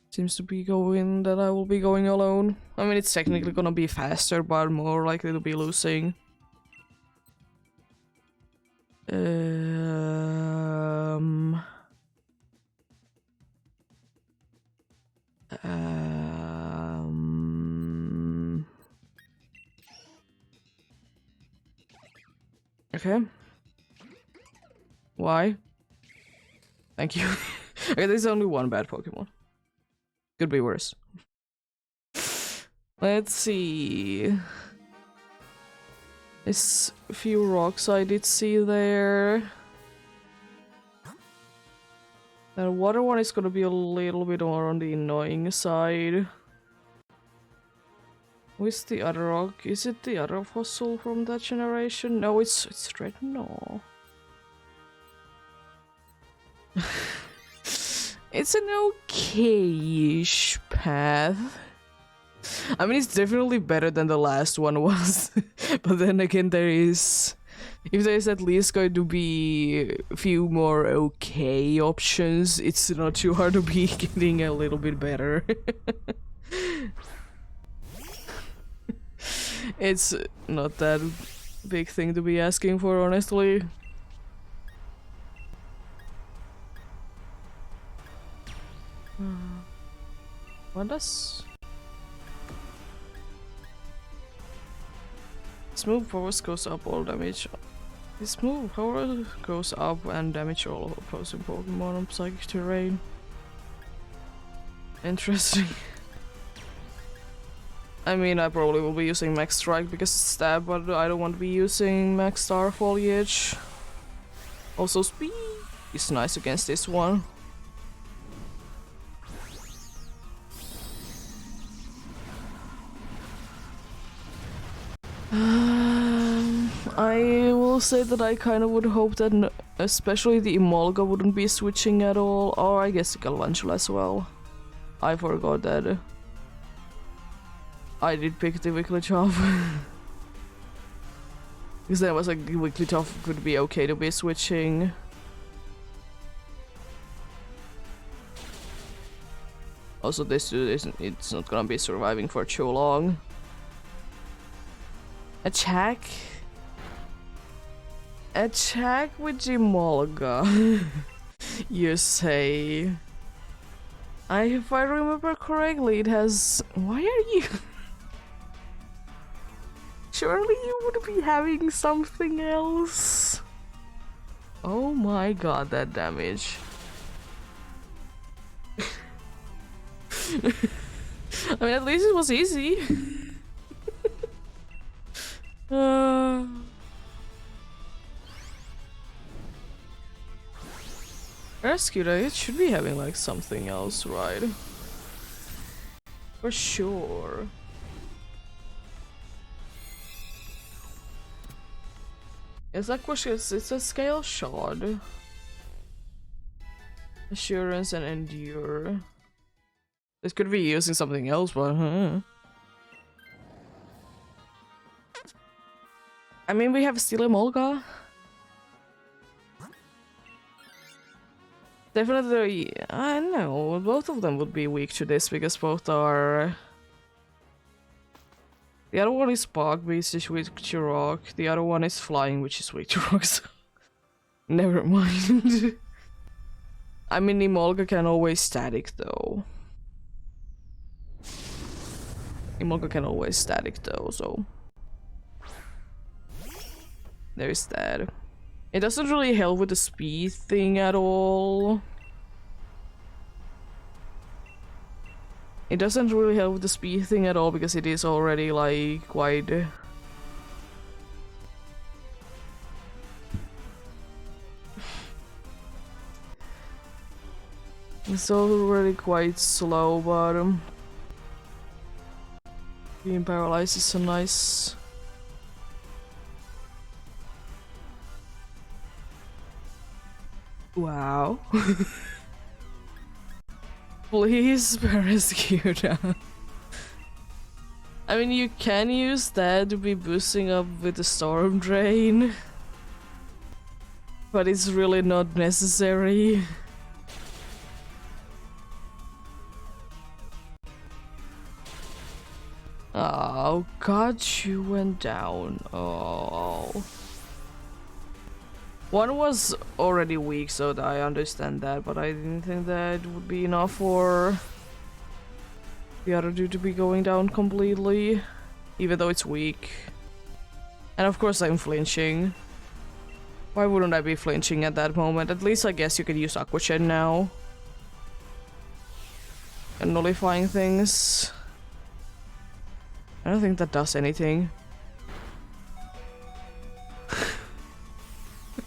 seems to be going that I will be going alone. I mean, it's technically gonna be faster, but more likely to be losing. Okay. Why? Thank you. Okay, there's only one bad Pokemon. Could be worse. Let's see. There's a few rocks I did see there. The water one is gonna be a little bit more on the annoying side. Where's the other rock? Is it the other fossil from that generation? No, it's Dreadnought. It's an okay-ish path. I mean, it's definitely better than the last one was. But then again, there is If there's at least going to be a few more okay options, it's not too hard to be getting a little bit better. It's not that big thing to be asking for, honestly. What does... This move power goes up all damage. This move power goes up and damage all opposing Pokemon on psychic terrain. Interesting. I mean, I probably will be using Max Strike because it's stab, but I don't want to be using Max Star Foliage. Also, speed is nice against this one. I will say that I kind of would hope that especially the Emolga wouldn't be switching at all, or I guess the Galvantula as well. I forgot that I did pick the Wigglytuff. Because then I was like, Wigglytuff could be okay to be switching. Also, this dude isn't, it's not gonna be surviving for too long. Attack? Attack with Emolga. You say. If I remember correctly, it has... Why are you... Surely you would be having something else? Oh my god, that damage. I mean, at least it was easy. Rescue, it should be having like something else, right? For sure. It's like it's a scale shard. Assurance and endure. This could be using something else, but I mean, we have Steel Emolga. Definitely, I know, both of them would be weak to this because both are... The other one is Spark Beast, which is weak to rock. The other one is Flying, which is weak to rock, so... Never mind. I mean, Emolga can always static though. Emolga can always static though, so... There's that. It doesn't really help with the speed thing at all. It doesn't really help with the speed thing at all because it is already like quite... It's already quite slow, but being paralyzed is so nice. Wow. Please rescue that. I mean, you can use that to be boosting up with the Storm Drain, but it's really not necessary. Oh god, you went down. Oh. One was already weak, so I understand that, but I didn't think that would be enough for the other dude to be going down completely, even though it's weak. And of course I'm flinching. Why wouldn't I be flinching at that moment? At least I guess you could use Aqua Chen now. And nullifying things. I don't think that does anything.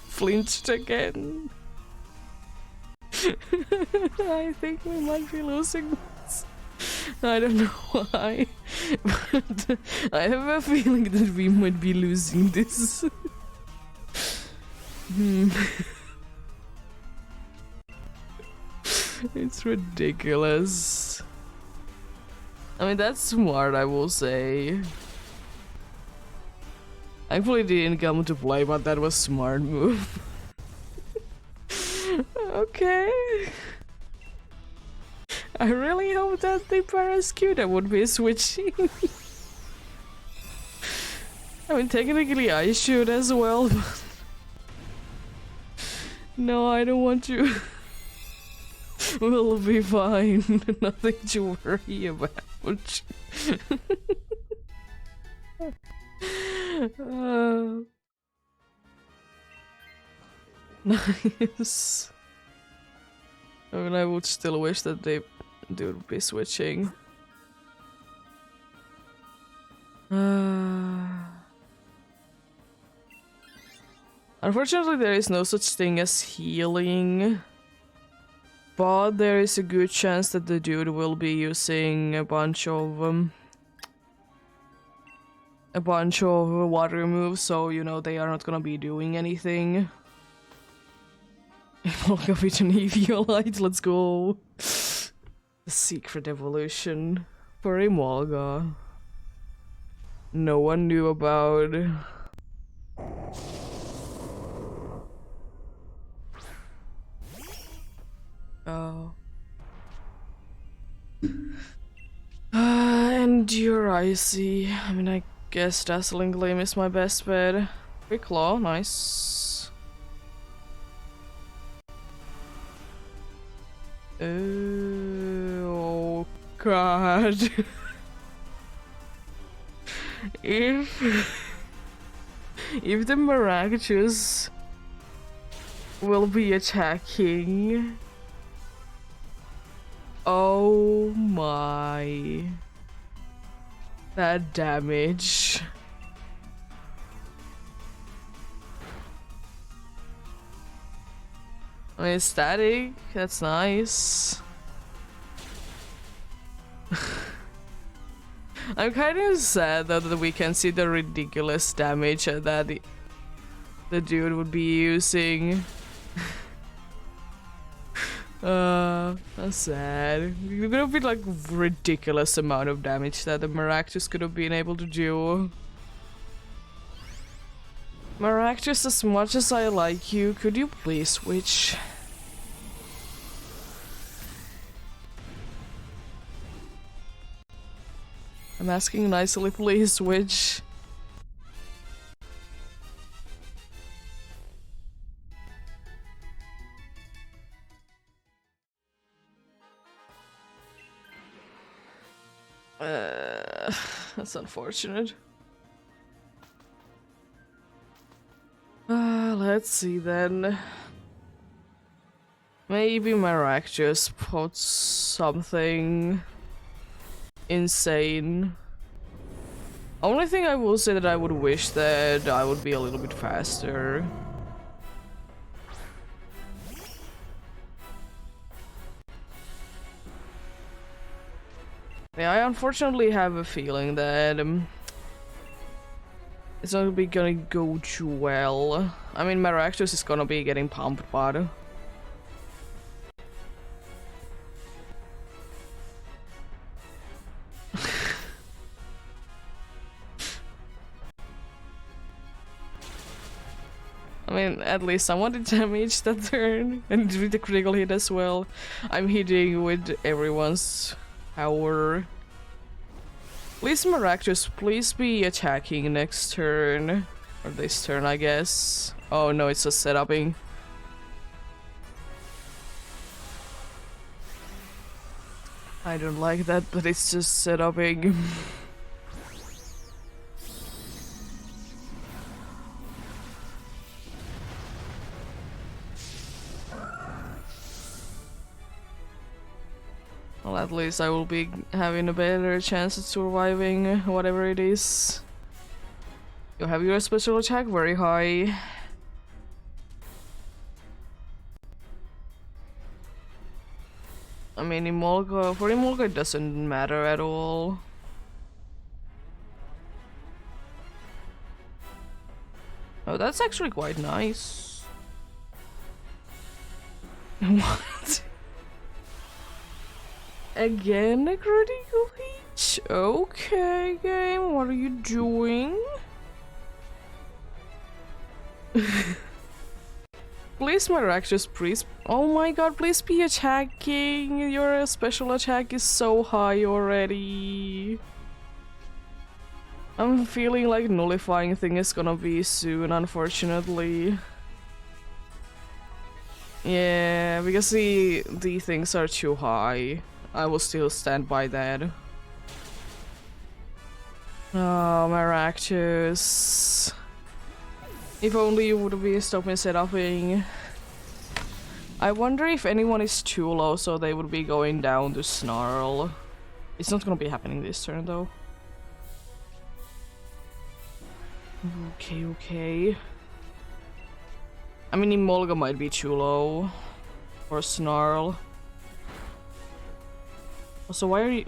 Flinched again. I think we might be losing this. I don't know why, but I have a feeling that we might be losing this. It's ridiculous. I mean, that's smart, I will say. Thankfully it didn't come to play, but that was smart move. Okay. I really hope that the Parascuda would be switching. I mean, technically I should as well, but... No, I don't want to. We'll be fine. Nothing to worry about. Nice. I mean, I would still wish that they would be switching. Unfortunately, there is no such thing as healing. But there is a good chance that the dude will be using a bunch of water moves, so you know they are not gonna be doing anything. Imolga with an Eviolite, let's go. The secret evolution for Imolga. No one knew about. Oh. Endure icy. I mean, I guess Dazzling Gleam is my best bet. Quick Claw, nice. Oh god. If the Miraculous will be attacking. Oh my. That damage. I mean, static, that's nice. I'm kind of sad though that we can see the ridiculous damage that the dude would be using. That's sad. It would have been like ridiculous amount of damage that the Maractus could have been able to do. Maractus, as much as I like you, could you please switch? I'm asking nicely, please switch. That's unfortunate. Let's see then. Maybe Marak just puts something insane. Only thing I will say that I would wish that I would be a little bit faster. Yeah, I unfortunately have a feeling that it's not gonna go too well. I mean, Maractus is gonna be getting pumped, but I mean, at least someone did damage that turn, and with the critical hit as well. I'm hitting with everyone's power. Please, Maractus, please be attacking next turn. Or this turn, I guess. Oh no, it's just setuping. I don't like that, but it's just setuping. Well, at least I will be having a better chance at surviving whatever it is. You have your special attack very high. I mean, for Imolga it doesn't matter at all. Oh, that's actually quite nice. What? Again a critical hit? Okay, game, what are you doing? Please, my Rakshas, please. Oh my god, please be attacking. Your special attack is so high already. I'm feeling like nullifying thing is gonna be soon, unfortunately. Yeah, because the things are too high. I will still stand by that. Oh, my Rakshas. If only you would be stopping setuping. I wonder if anyone is too low so they would be going down to Snarl. It's not gonna be happening this turn though. Okay. I mean, Imolga might be too low. Or Snarl. Also, why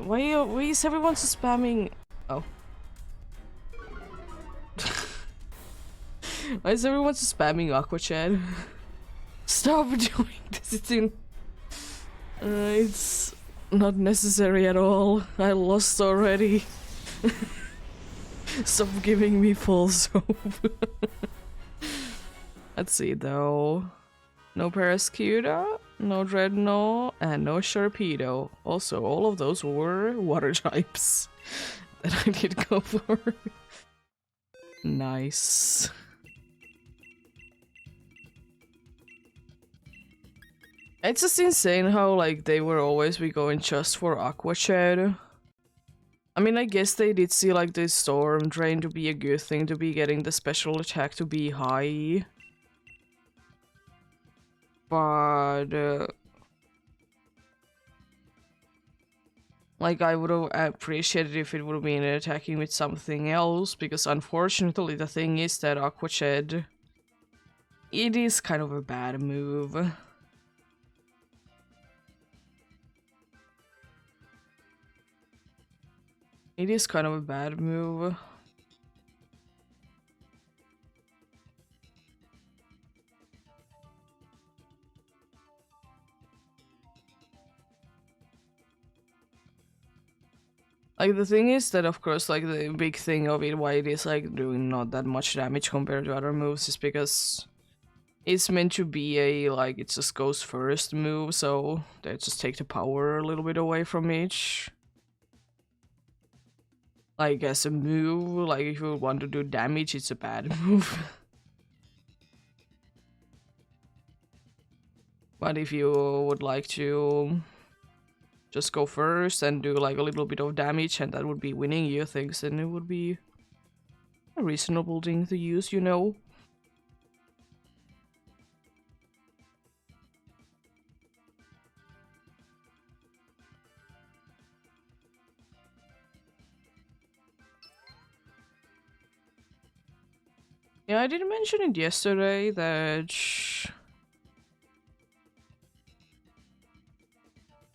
is everyone so spamming? Oh. Why is everyone so spamming Aqua Chat? Stop doing this, it's not necessary at all. I lost already. Stop giving me false hope. Let's see though. No Parascuda, no Dreadnought, and no Sharpedo. Also, all of those were water types that I did go for. Nice. It's just insane how, like, they were always be going just for Aqua Chat. I mean, I guess they did see, like, the Storm Drain to be a good thing, to be getting the special attack to be high. But, like, I would have appreciated if it would have been attacking with something else, because unfortunately the thing is that Aqua Chat, it is kind of a bad move. It is kind of a bad move. Like, the thing is that, of course, like, the big thing of it, why it is, like, doing not that much damage compared to other moves is because it's meant to be a, like, it just goes first move, so they just take the power a little bit away from each. Like, as a move, like, if you want to do damage, it's a bad move. But if you would like to just go first and do, like, a little bit of damage, and that would be winning you things, then it would be a reasonable thing to use, you know? Yeah, I did mention it yesterday that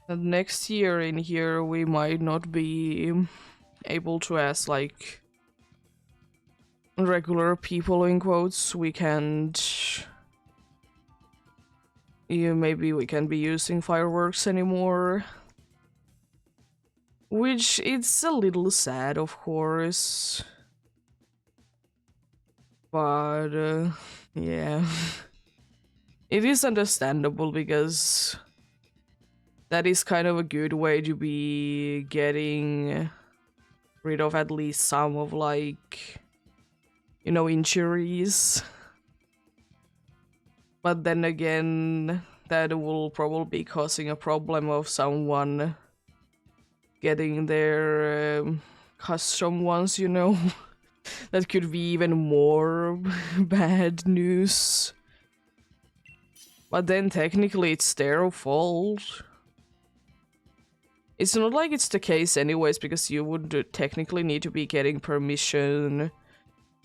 next year in here we might not be able to ask, like, regular people in quotes. We can't. Yeah, maybe we can't be using fireworks anymore. Which it's a little sad, of course. But yeah. It is understandable because that is kind of a good way to be getting rid of at least some of, like, you know, injuries. But then again, that will probably be causing a problem of someone getting their custom ones, you know. That could be even more bad news. But then technically it's their fault. It's not like it's the case anyways, because you would technically need to be getting permission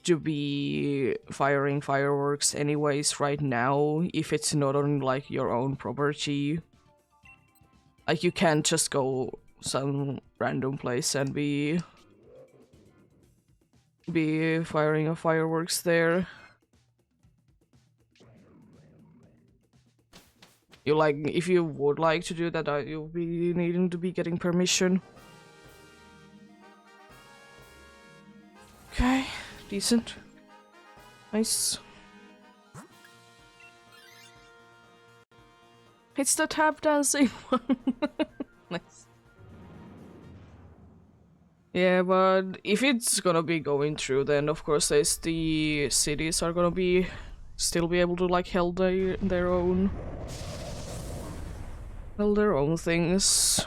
to be firing fireworks anyways right now, if it's not on, like, your own property. Like, you can't just go some random place and be firing a fireworks there. You, like, if you would like to do that, you'll be needing to be getting permission. Okay, decent. Nice. It's the tap dancing one. Nice. Yeah, but if it's gonna be going through, then of course there's the cities are gonna be still be able to like hold their own things.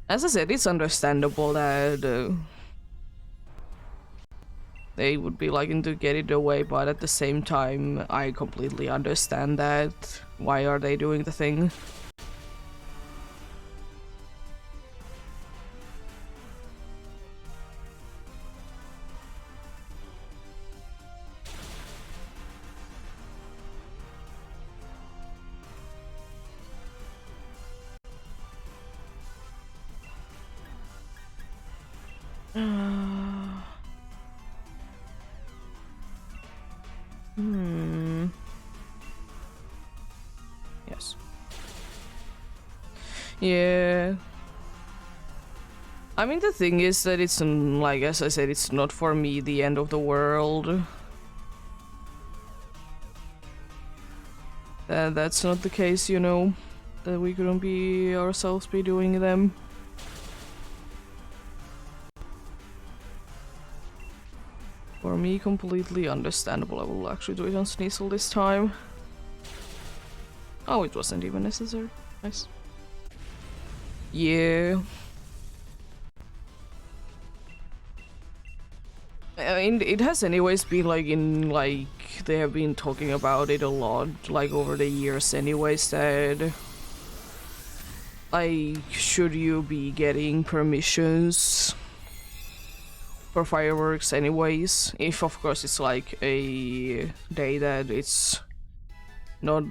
As I said, it's understandable that they would be liking to get it away, but at the same time, I completely understand that. Why are they doing the thing? Yes. Yeah. I mean, the thing is that it's, like, as I said, it's not for me the end of the world. That's not the case, you know, that we couldn't be ourselves be doing them. For me, completely understandable. I will actually do it on Sneasel this time. Oh, it wasn't even necessary. Nice. Yeah. I mean, it has anyways been like they have been talking about it a lot, like over the years anyways, that like, should you be getting permissions for fireworks anyways, if of course it's like a day that it's not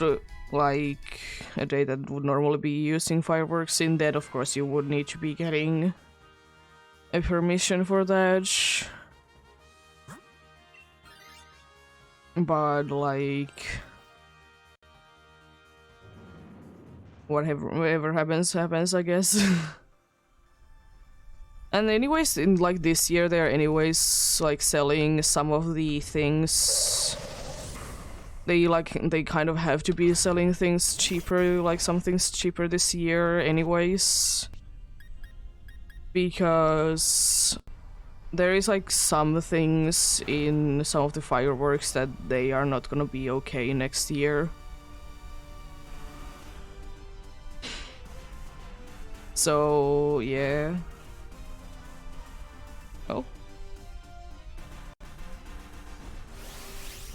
like a day that would normally be using fireworks in, that of course you would need to be getting a permission for that. But like, whatever happens, I guess. And anyways, in like this year, they're anyways like selling some of the things. They kind of have to be selling things cheaper, like some things cheaper this year anyways. Because there is like some things in some of the fireworks that they are not gonna be okay next year. So, yeah. Oh.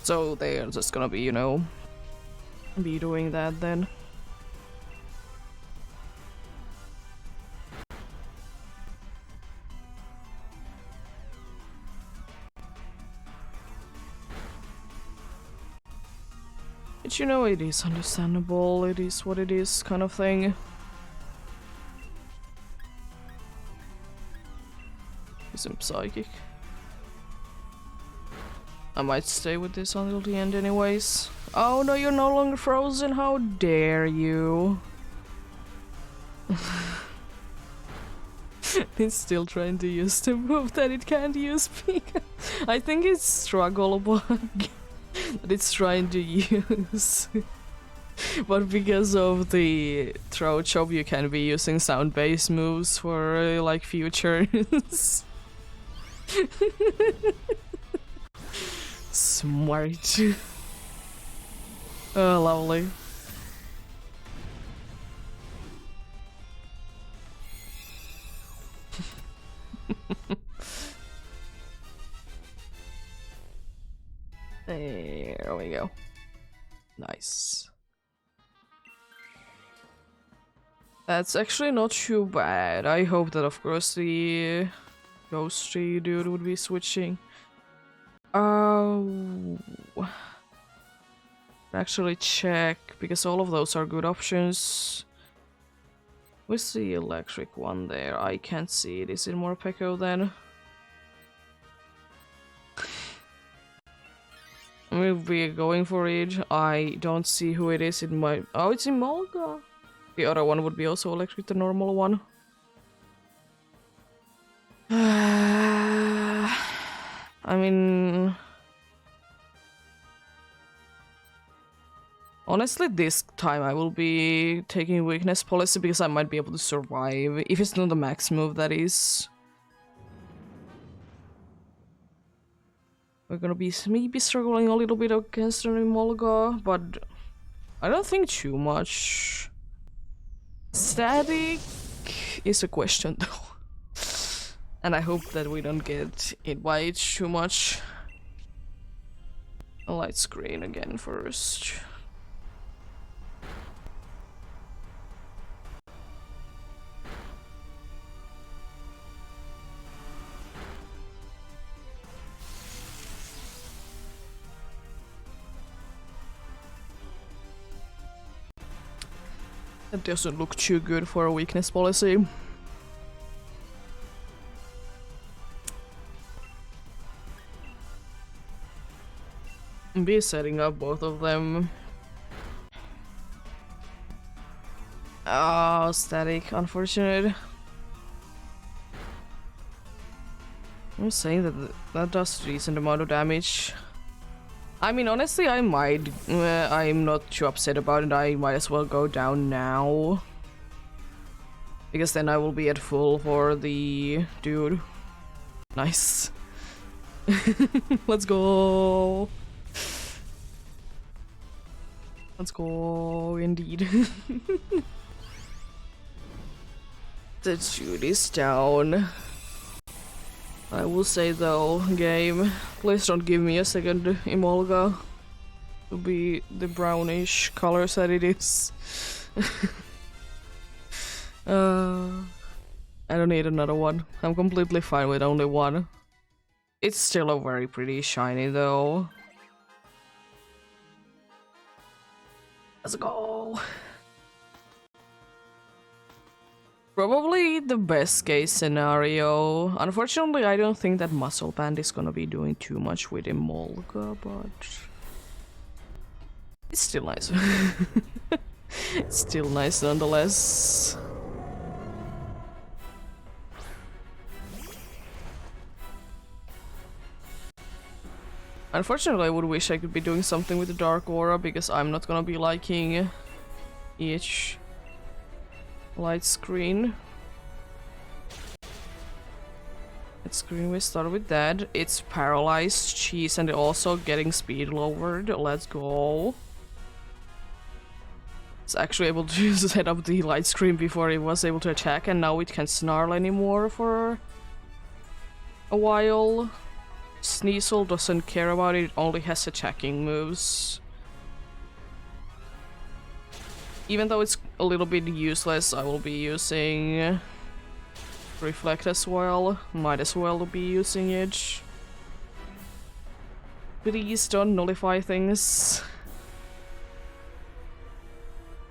So they are just gonna be, you know, be doing that then. But you know, it is understandable, it is what it is kind of thing. Isn't psychic. I might stay with this until the end anyways. Oh no, you're no longer frozen, how dare you. It's still trying to use the move that it can't use because I think it's struggle bug that it's trying to use. But because of the throw chop, you can be using sound-based moves for like few turns. Smart. Oh, lovely. There we go. Nice. That's actually not too bad. I hope that, of course, the ghost tree dude would be switching. Oh. Actually check, because all of those are good options. Where's the electric one there? I can't see it. Is it Morpeko then? We'll be going for it. I don't see who it is. It might. Oh, it's in Molga. The other one would be also electric, the normal one. I mean, Honestly, this time I will be taking weakness policy because I might be able to survive. If it's not the max move, that is. We're gonna be maybe struggling a little bit against Molga, but I don't think too much. Static is a question though. And I hope that we don't get hit by it too much. A light screen again first. That doesn't look too good for a weakness policy. Be setting up both of them. Oh, static, unfortunate. I'm saying that that does a decent amount of damage. I mean, honestly, I might. I'm not too upset about it. I might as well go down now. Because then I will be at full for the dude. Nice. Let's go. Let's go, indeed. The dude is down. I will say though, game, please don't give me a second Emolga to be the brownish colors that it is. I don't need another one. I'm completely fine with only one. It's still a very pretty shiny though. Let's go. Probably the best case scenario. Unfortunately, I don't think that Muscle Band is gonna be doing too much with Emolga, but it's still nice. It's still nice nonetheless. Unfortunately, I would wish I could be doing something with the Dark Aura because I'm not gonna be liking each light screen. Light screen, we start with that. It's paralyzed cheese and also getting speed lowered. Let's go. It's actually able to set up the light screen before it was able to attack, and now it can't snarl anymore for a while. Sneasel doesn't care about it, it only has attacking moves. Even though it's a little bit useless, I will be using Reflect as well. Might as well be using it. Please don't nullify things.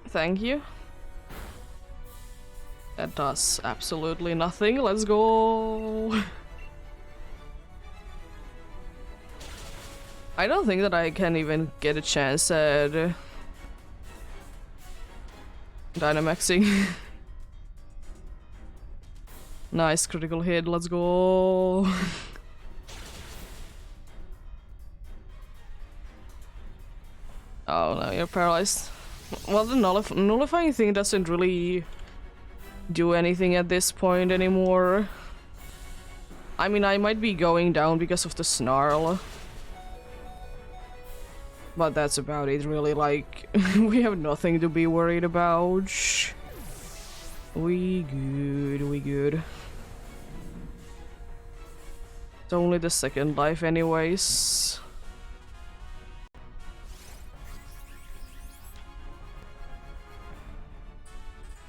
Thank you. That does absolutely nothing. Let's go. I don't think that I can even get a chance at Dynamaxing. Nice critical hit, let's go. Oh no, you're paralyzed. Well, the nullifying thing doesn't really do anything at this point anymore. I mean, I might be going down because of the snarl. But that's about it, really. Like, we have nothing to be worried about. We good, we good. It's only the second life anyways.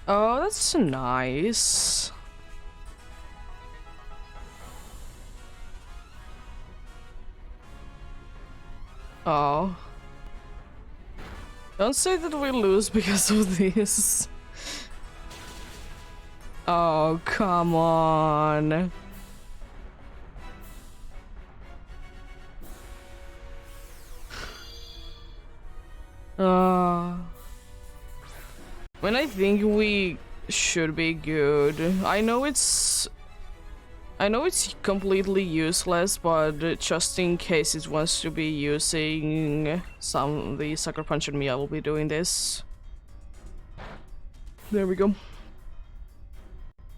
Oh, that's nice. Oh. Don't say that we lose because of this. Oh, come on. When I think we should be good. I know it's I know it's completely useless, but just in case it wants to be using the Sucker Punch on me, I will be doing this. There we go.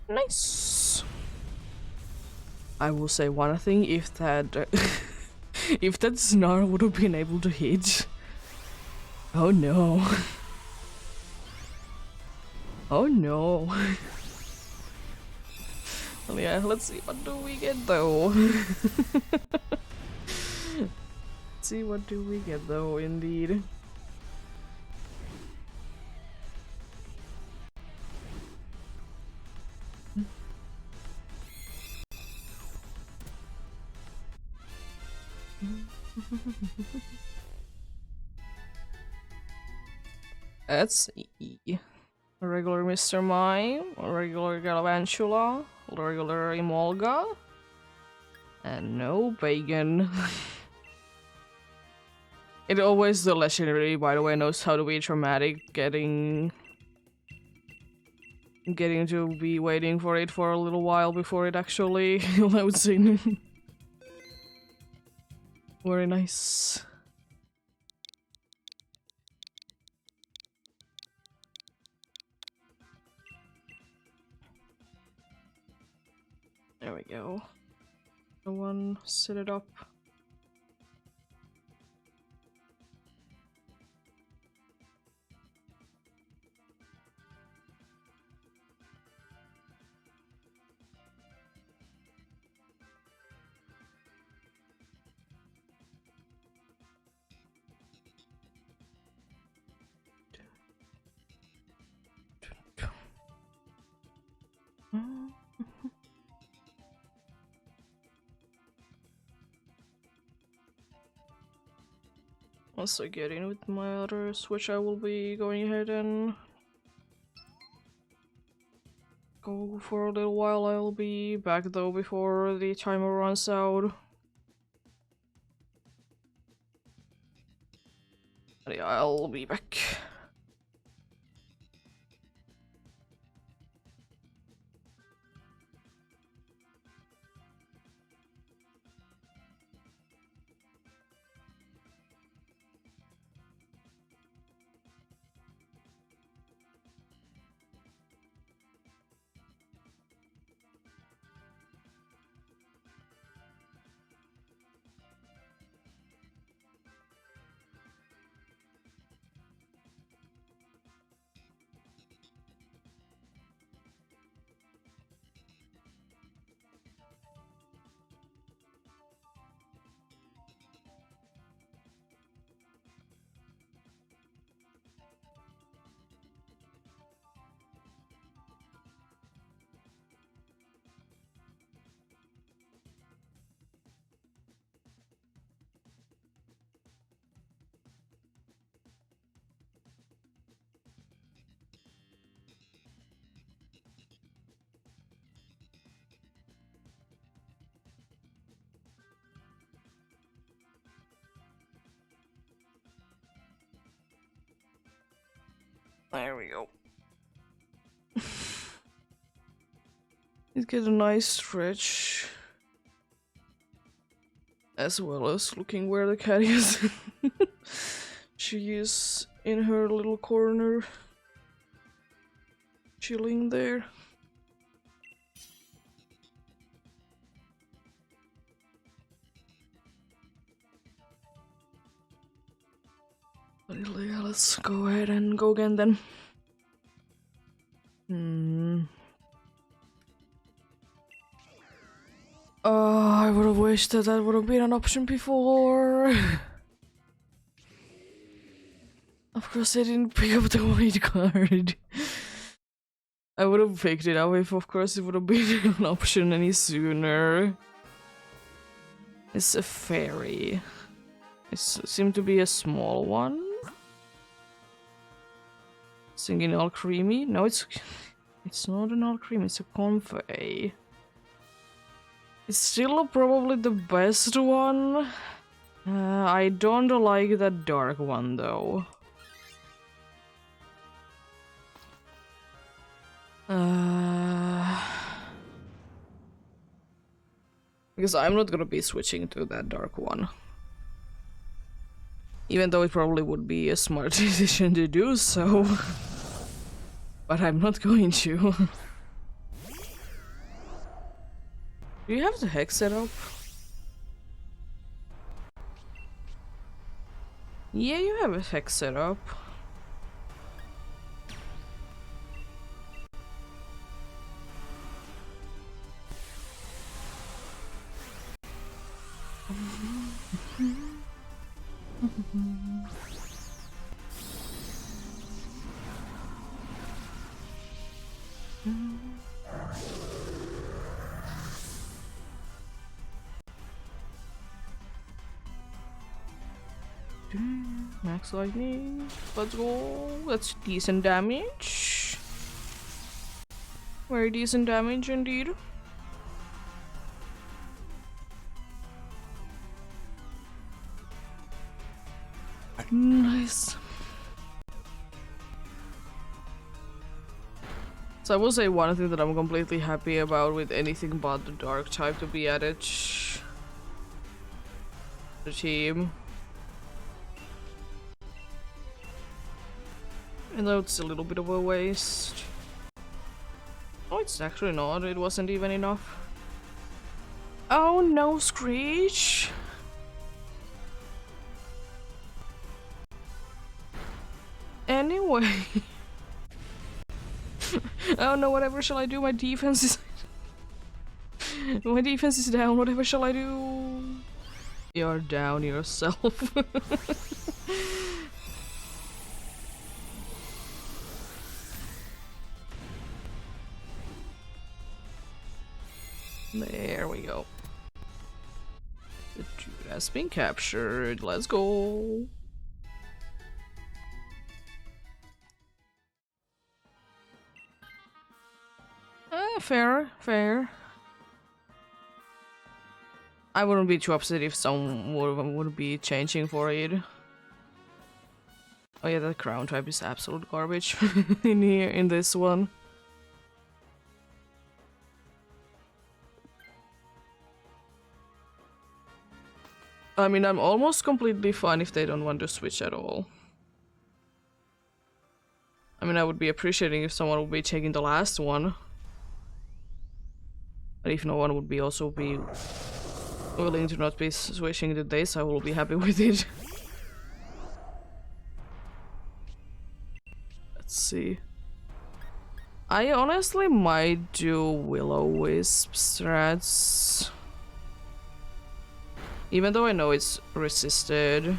Nice. I will say one thing, if that if that Snarl would have been able to hit. Oh no. Oh no. Well, yeah, let's see what do we get though. Let's see what do we get though, indeed. Let's see. A regular Mr. Mime, a regular Galvantula, a regular Emolga, and no bacon. It always the legendary, by the way, knows how to be dramatic, getting to be waiting for it for a little while before it actually loads in. Very nice. There we go. The one set it up. Once I get in with my other switch, I will be going ahead and go for a little while. I'll be back though before the timer runs out. But yeah, I'll be back. There we go. It gets a nice stretch. As well as looking where the cat is. She is in her little corner. Chilling there. Yeah, let's go ahead and go again then. Oh, I would have wished that that would have been an option before. Of course I didn't pick up the white card. I would have picked it up if of course it would have been an option any sooner. It's a fairy. It seemed to be a small one. Singing all creamy? No, it's not an all creamy, it's a convey. It's still probably the best one. I don't like that dark one though. Because I'm not gonna be switching to that dark one. Even though it probably would be a smart decision to do so. But I'm not going to. Do you have the hex set up? Yeah, you have a hex set up. Max lightning. Let's go. That's decent damage. Very decent damage indeed. Nice. So I will say one thing that I'm completely happy about with anything but the dark type to be added to the team. And though it's a little bit of a waste. Oh, it's actually not. It wasn't even enough. Oh no, Screech! Anyway. Oh no, whatever shall I do? My defense is... My defense is down. Whatever shall I do? You're down yourself. There we go. The dude has been captured. Let's go. Fair, fair. I wouldn't be too upset if someone would be changing for it. Oh yeah, that crown type is absolute garbage in here, in this one. I mean, I'm almost completely fine if they don't want to switch at all. I mean, I would be appreciating if someone would be taking the last one. But if no one would be also be willing to not be switching to this, I will be happy with it. Let's see. I honestly might do Will-O-Wisp strats. Even though I know it's resisted.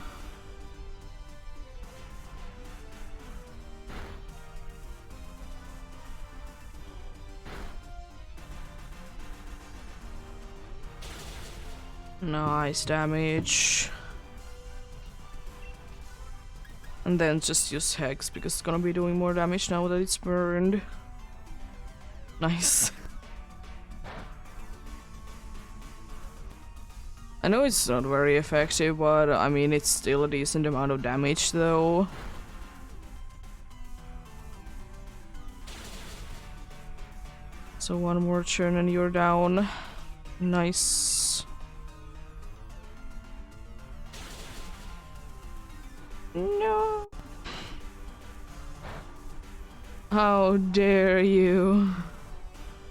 Nice damage. And then just use Hex because it's gonna be doing more damage now that it's burned. Nice. I know it's not very effective, but I mean it's still a decent amount of damage though. So one more turn and you're down. Nice. No. How dare you?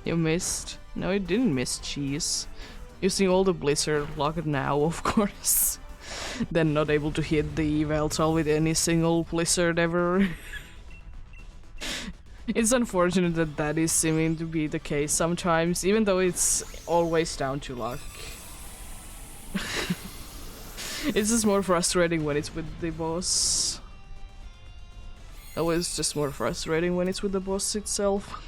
You missed. No, you didn't miss, cheese. Using all the blizzard luck now, of course. Then not able to hit the Veltal with any single blizzard ever. It's unfortunate that that is seeming to be the case sometimes, even though it's always down to luck. It's just more frustrating when it's with the boss. Always just more frustrating when it's with the boss itself.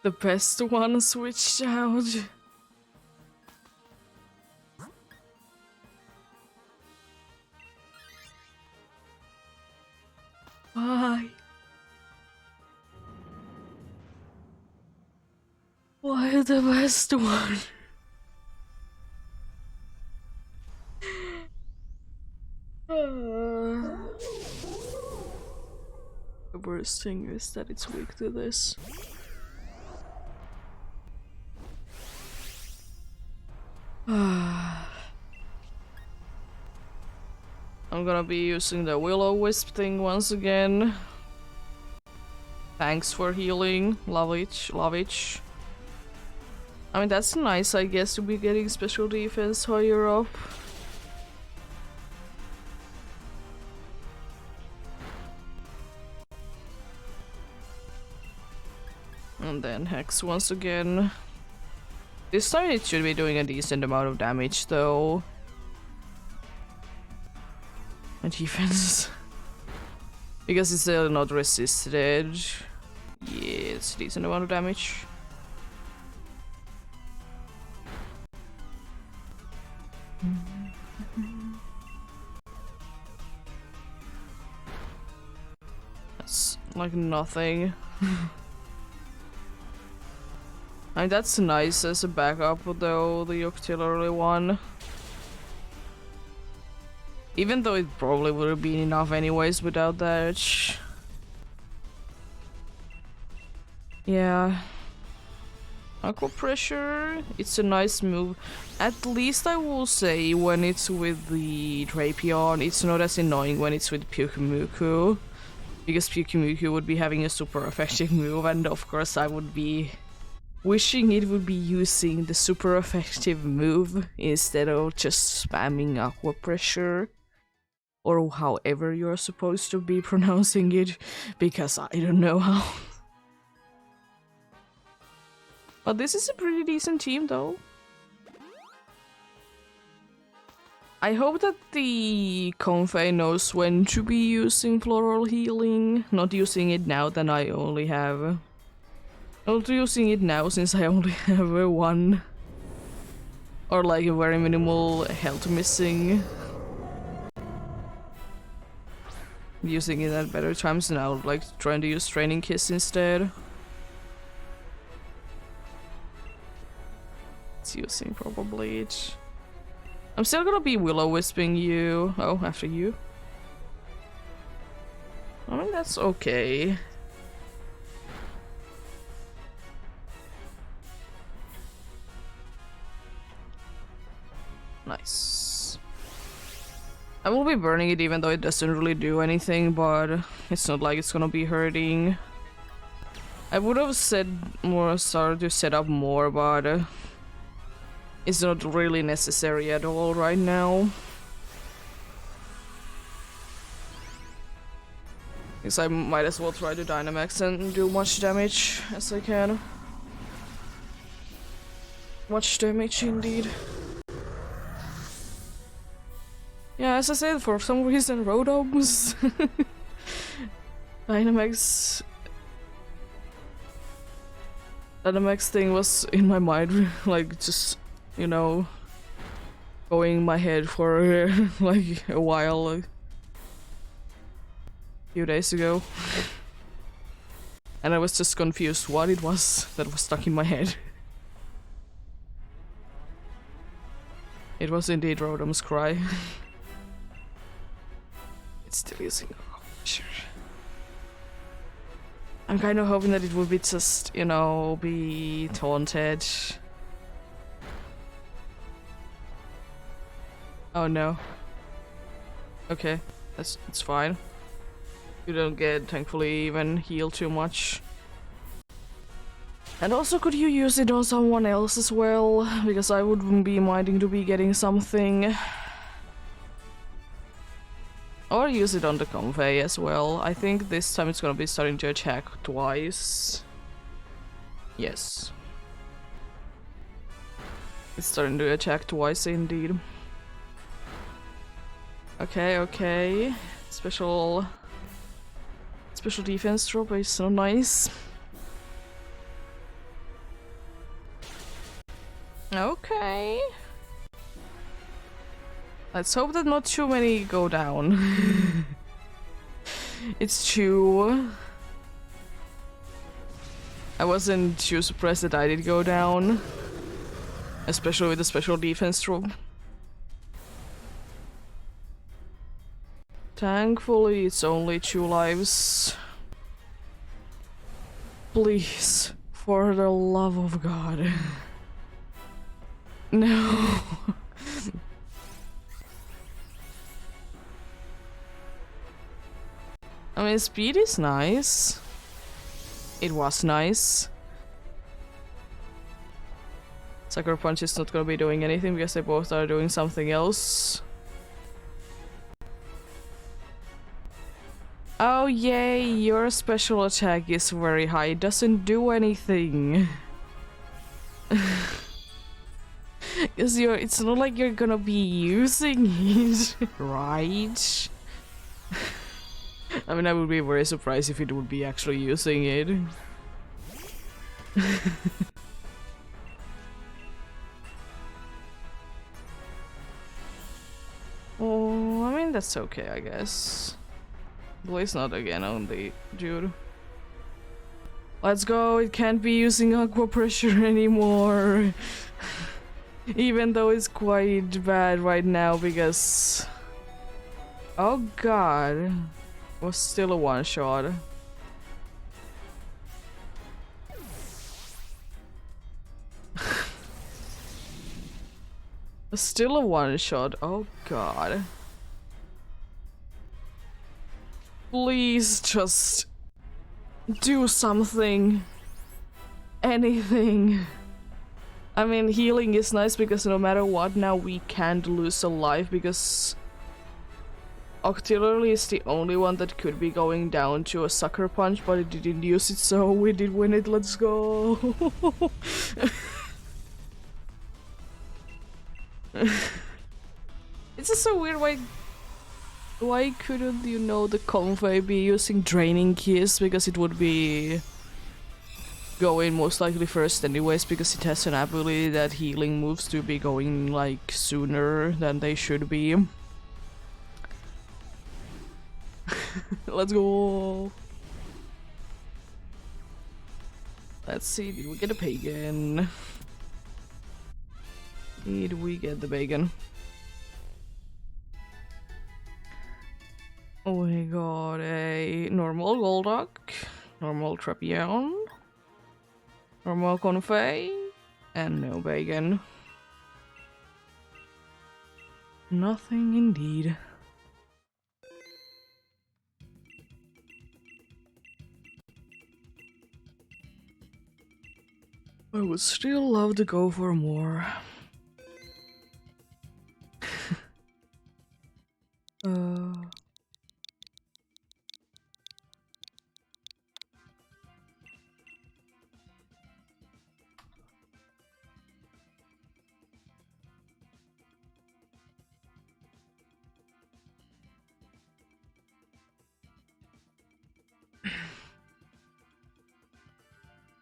The best one switched out. Why? Why the best one? worst thing is that it's weak to this. I'm gonna be using the Will-O-Wisp thing once again. Thanks for healing, love it, love it. I mean, that's nice, I guess, to be getting special defense higher up. And then Hex once again. This time it should be doing a decent amount of damage though. And defense. Because it's still not resisted. Yeah, it's a decent amount of damage. That's like nothing. I mean, that's nice as a backup though, the auxiliary one. Even though it probably would have been enough anyways without that. Yeah. Aqua Pressure, it's a nice move. At least I will say when it's with the Drapion, it's not as annoying when it's with Pyukumuku. Because Pyukumuku would be having a super effective move, and of course I would be wishing it would be using the super effective move instead of just spamming Aqua Pressure. Or however you're supposed to be pronouncing it, because I don't know how. But this is a pretty decent team though. I hope that the Confei knows when to be using Floral Healing, not using it now that I only have... Not using it now since I only have one. Or like a very minimal health missing. Using it at better times now, like trying to use Training Kiss instead. It's using probably it. I'm still gonna be Will-O-Wisping you. Oh, after you. I mean, that's okay. Nice. I will be burning it even though it doesn't really do anything, but it's not like it's gonna be hurting. I would have said more, started to set up more, but it's not really necessary at all right now. Because I might as well try to Dynamax and do much damage as I can. Much damage indeed. Yeah, as I said, for some reason Rotoms Dynamax thing was in my mind, like just, you know, going in my head for like a while, a few days ago. And I was just confused what it was that was stuck in my head. It was indeed Rotom's cry. It's still using sure. I'm kind of hoping that it will be just, you know, be taunted. Oh no. Okay, it's fine. You don't get, thankfully, even heal too much. And also, could you use it on someone else as well? Because I wouldn't be minding to be getting something. Or use it on the Confei as well. I think this time it's gonna be starting to attack twice. Yes. It's starting to attack twice indeed. Okay, okay. Special defense drop is so nice. Okay. Let's hope that not too many go down. It's true. I wasn't too surprised that I did go down. Especially with the special defense drop. Thankfully, it's only 2 lives. Please, for the love of God. No. I mean, speed is nice. It was nice. Sucker Punch is not gonna be doing anything because they both are doing something else. Oh yay, your special attack is very high. It doesn't do anything. Because it's not like you're gonna be using it, right? I mean, I would be very surprised if it would be actually using it. Oh, I mean, that's okay, I guess. Please not again on the dude. Let's go, it can't be using aqua pressure anymore. Even though it's quite bad right now because... Oh god. Was still a one shot. Still a one shot. Oh god. Please just do something. Anything. I mean, healing is nice because no matter what, now we can't lose a life because Octillery is the only one that could be going down to a Sucker Punch, but it didn't use it, so we did win it. Let's go. It's just so weird. Why couldn't, you know, the Convey be using Draining Kiss? Because it would be going most likely first anyways, because it has an ability that healing moves to be going like sooner than they should be. Let's go. Let's see, did we get a pagan? Did we get the bacon? We got a normal Golduck, normal Trapeon, normal Confey, and no bacon. Nothing indeed. I would still love to go for more.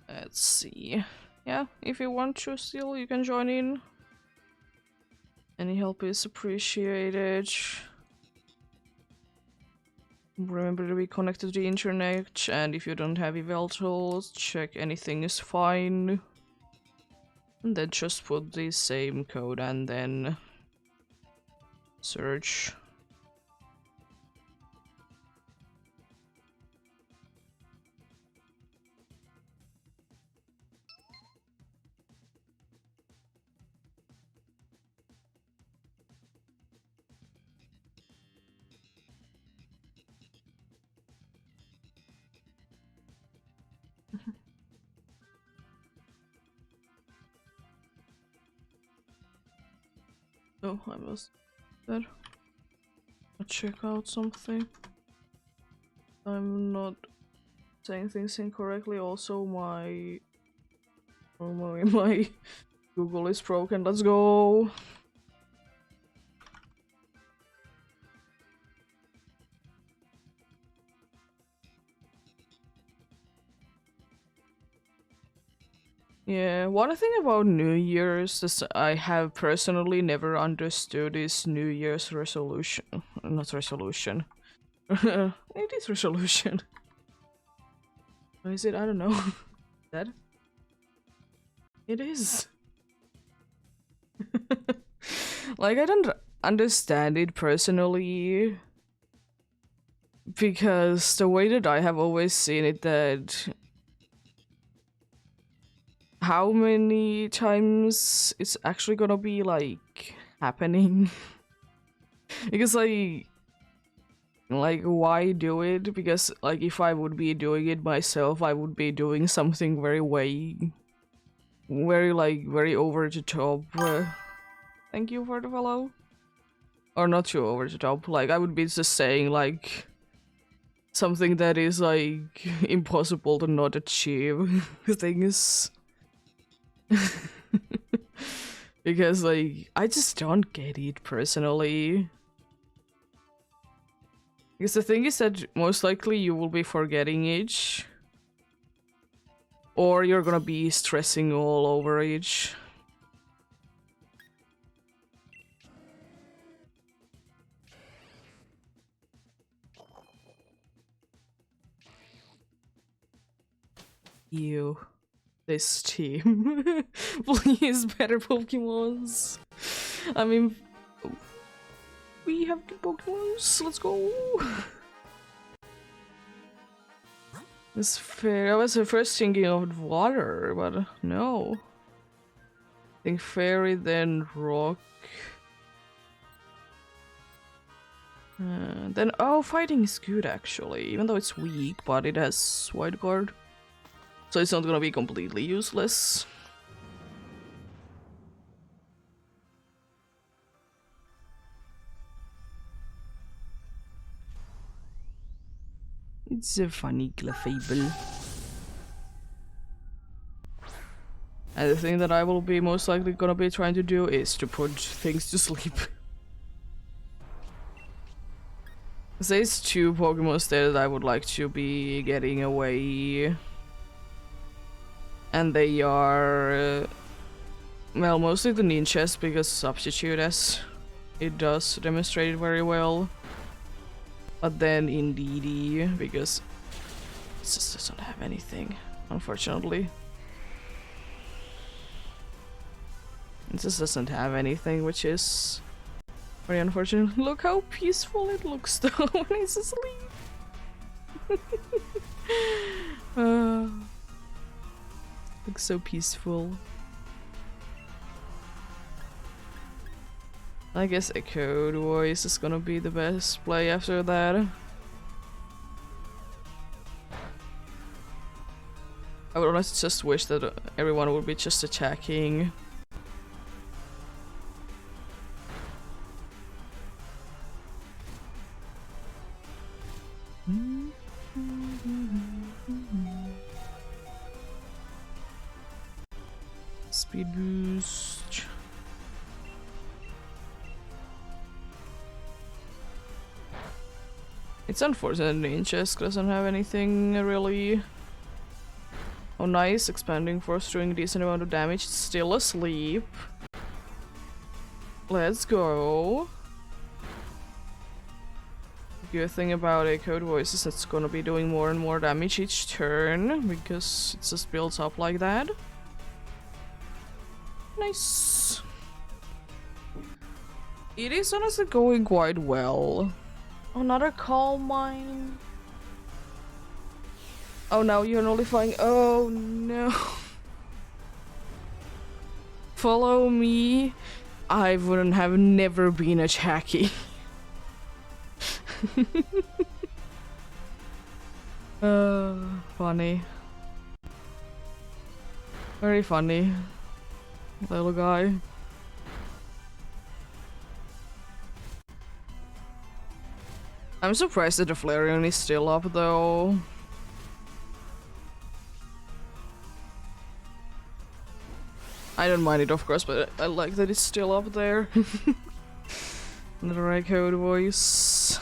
Let's see. Yeah, if you want to still, you can join in. Any help is appreciated. Remember to be connected to the internet, and if you don't have eval tools, check anything is fine. And then just put the same code and then search. Oh, I must there. Check out something. I'm not saying things incorrectly. Also, my Google is broken. Let's go. Yeah, one thing about New Year's is I have personally never understood is New Year's resolution. Not resolution. It is resolution. Or is it? I don't know. That? It is. Like, I don't understand it personally. Because the way that I have always seen it, that how many times it's actually gonna be like happening. Because like why do it? Because like if I would be doing it myself, I would be doing something very vague, very over the top. Thank you for the follow. Or not too over the top. Like I would be just saying like something that is like impossible to not achieve things. Because like I just don't get it personally. Because the thing is that most likely you will be forgetting each, or you're gonna be stressing all over each. You. This team. Please, better Pokemons. I mean, we have good Pokemons. Let's go. It's fair. I was first thinking of water, but no. I think fairy, then rock. Then, oh, fighting is good actually, even though it's weak, but it has White Guard. So it's not gonna be completely useless. It's a funny Clefable. And the thing that I will be most likely gonna be trying to do is to put things to sleep. There's 2 Pokemon there that I would like to be getting away. And they are, well, mostly the Ninjas, because Substitute, as it does demonstrate it very well. But then Indeedee, because it just doesn't have anything, unfortunately. It just doesn't have anything, which is very unfortunate. Look how peaceful it looks though when he's asleep. Looks so peaceful. I guess Echo Voice is gonna be the best play after that. I would honestly just wish that everyone would be just attacking. Speed boost. It's unfortunate Ninjas doesn't have anything really. Oh nice, expanding force doing a decent amount of damage. It's still asleep. Let's go. The good thing about a Code Voice is it's gonna be doing more and more damage each turn because it just builds up like that. Nice. It is honestly going quite well. Another Calm Mind. Oh no, you're nullifying. Oh no. Follow me. I wouldn't have never been attacking. Funny. Very funny. Little guy. I'm surprised that the Flareon is still up though. I don't mind it of course, but I like that it's still up there. Another Echo Voice.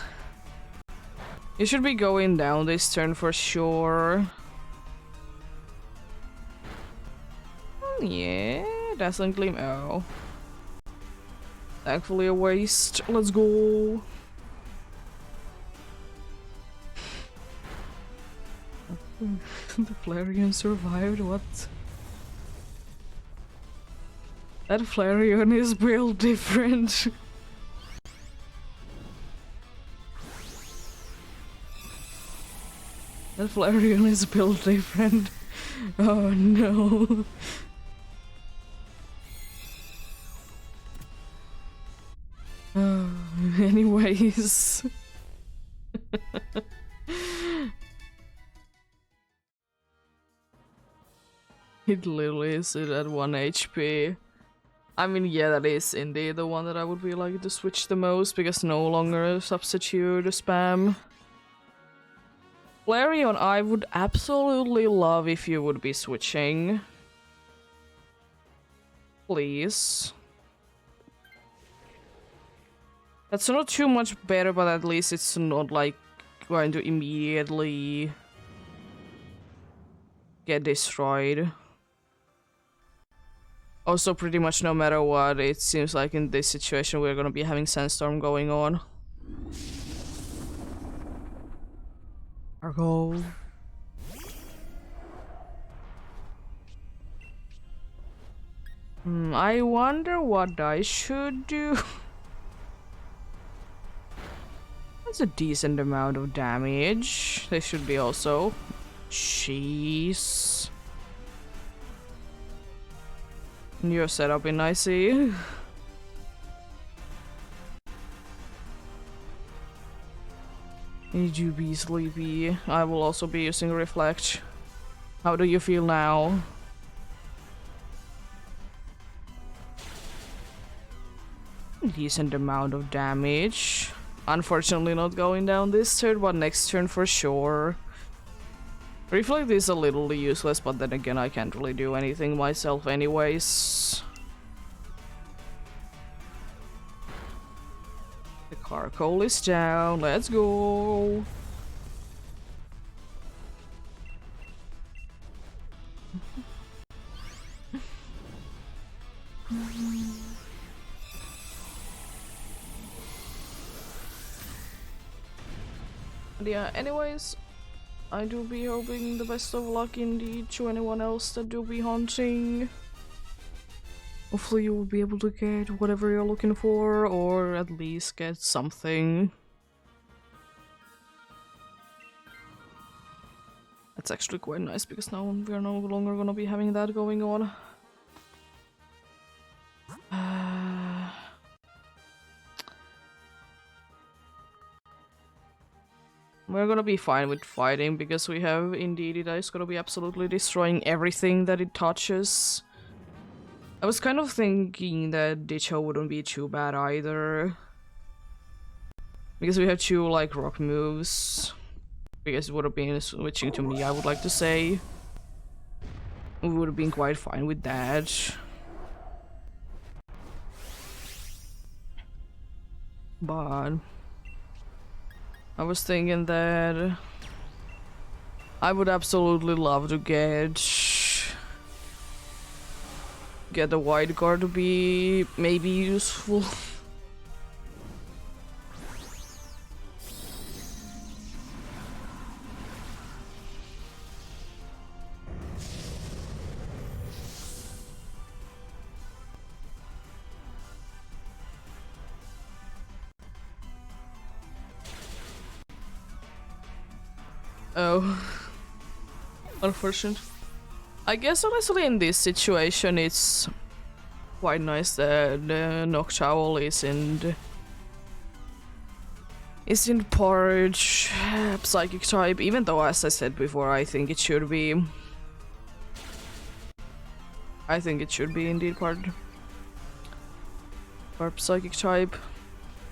You should be going down this turn for sure. Yeah, Dazzling Gleam. Oh. Thankfully a waste. Let's go. The Flareon survived? What? That Flareon is built different. That Flareon is built different. Oh no. is. It literally is at 1 HP. I mean, yeah, that is indeed the one that I would be like to switch the most, because no longer substitute spam. Flareon, I would absolutely love if you would be switching. Please. That's not too much better, but at least it's not like going to immediately get destroyed. Also, pretty much no matter what, it seems like in this situation we're gonna be having Sandstorm going on. Argo. I wonder what I should do. That's a decent amount of damage. They should be also. Jeez. Your setup in I see. Need you be sleepy. I will also be using Reflect. How do you feel now? Decent amount of damage. Unfortunately not going down this turn, but next turn for sure. Reflect is a little useless, but then again I can't really do anything myself anyways. The Carcoal is down, let's go! Yeah, anyways, I do be hoping the best of luck indeed to anyone else that do be hunting. Hopefully you will be able to get whatever you're looking for, or at least get something. That's actually quite nice, because now we're no longer gonna be having that going on. We're gonna be fine with fighting, because we have Indeedee that is gonna be absolutely destroying everything that it touches. I was kind of thinking that Ditcho wouldn't be too bad either. Because we have two, like, rock moves. Because it would have been switching to me, I would like to say. We would have been quite fine with that. But I was thinking that I would absolutely love to get the white card to be maybe useful. Oh, unfortunate. I guess honestly in this situation it's quite nice that the Noctowl isn't part psychic type, even though as I said before I think it should be. I think it should be indeed part psychic type.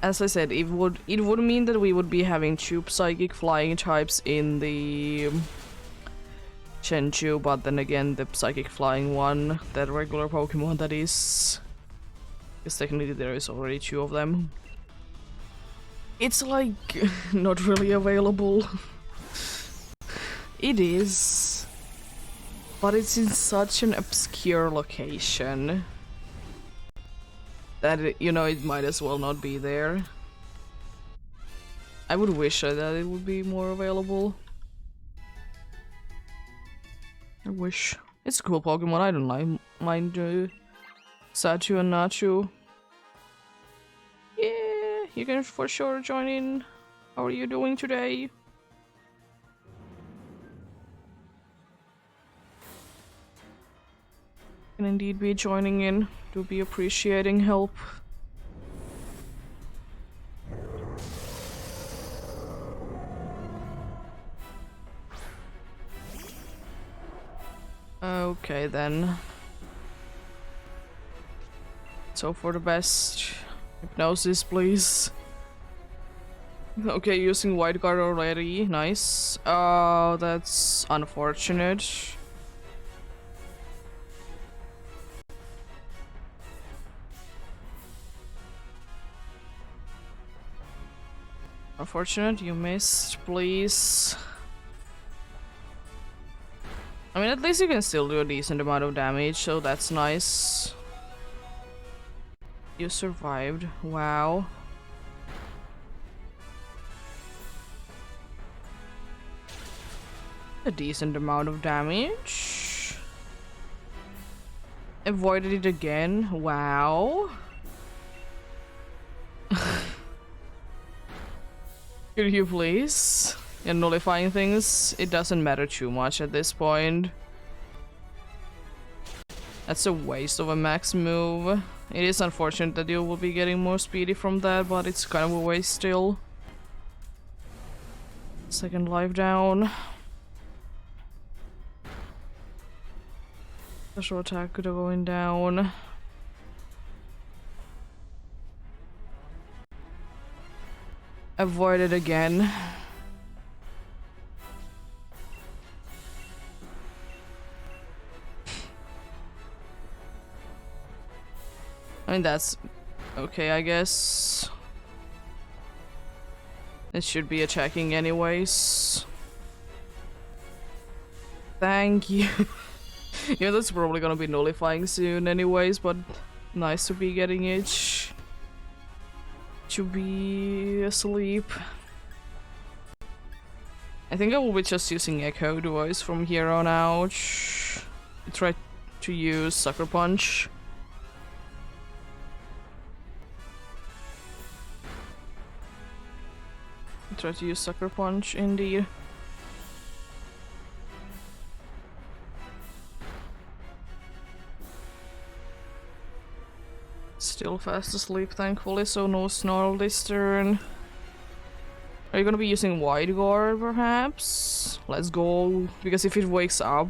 As I said, it would mean that we would be having two psychic flying types in the Chenchu, but then again the psychic flying one, that regular Pokemon that is, because technically there is already two of them. It's like not really available. It is, but it's in such an obscure location that it, you know, it might as well not be there. I would wish that it would be more available. I wish. It's a cool Pokemon, I don't mind Satu and Nachu. Yeah, you can for sure join in. How are you doing today? Can indeed be joining in. Do be appreciating help. Okay then. So for the best. Hypnosis, please. Okay, using white guard already. Nice. Oh, that's unfortunate. Unfortunate, you missed, please. I mean, at least you can still do a decent amount of damage, so that's nice. You survived. Wow. A decent amount of damage. Avoided it again. Wow. Could you please? You're nullifying things. It doesn't matter too much at this point. That's a waste of a max move. It is unfortunate that you will be getting more speedy from that, but it's kind of a waste still. Second life down. Special attack could have going down. Avoid it again. I mean, that's okay, I guess. It should be attacking anyways. Thank you. Yeah, that's probably gonna be nullifying soon anyways, but nice to be getting it. To be asleep. I think I will be just using Echo Voice from here on out. Try to use Sucker Punch. Try to use Sucker Punch, indeed. Still fast asleep, thankfully, so no snarl this turn. Are you gonna be using Wide Guard, perhaps? Let's go, because if it wakes up,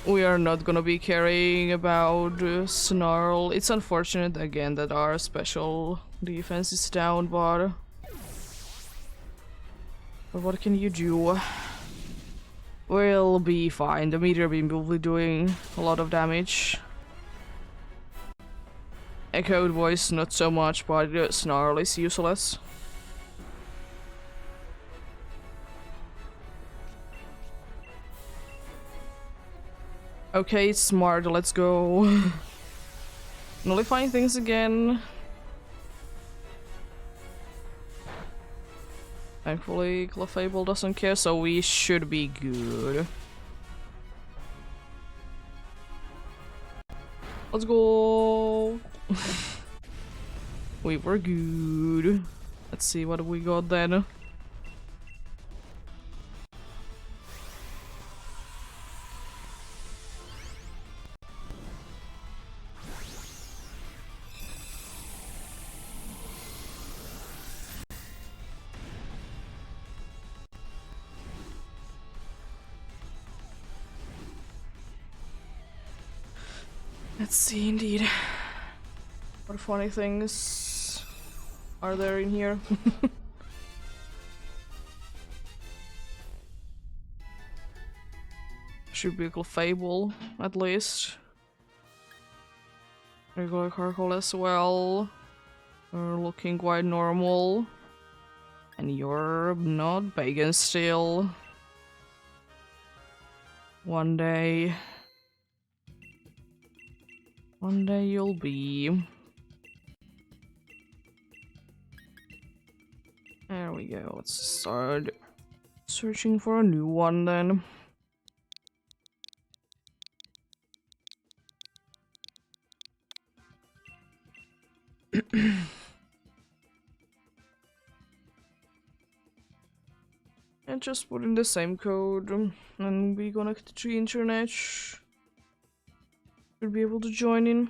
we are not gonna be caring about snarl. It's unfortunate, again, that our special defense is down, but what can you do? We'll be fine. The Meteor Beam will be doing a lot of damage. Echoed Voice, not so much, but Snarl is useless. Okay, smart, let's go. Nullifying things again. Thankfully, Clefable doesn't care, so we should be good. Let's go! We were good. Let's see what we got then. Let's see, indeed. What funny things are there in here? Should be a Clefable, at least. Regular Carkle as well. You're looking quite normal. And you're not pagan still. One day you'll be. There we go, let's start searching for a new one then. And just put in the same code and we connect to the internet. Should be able to join in.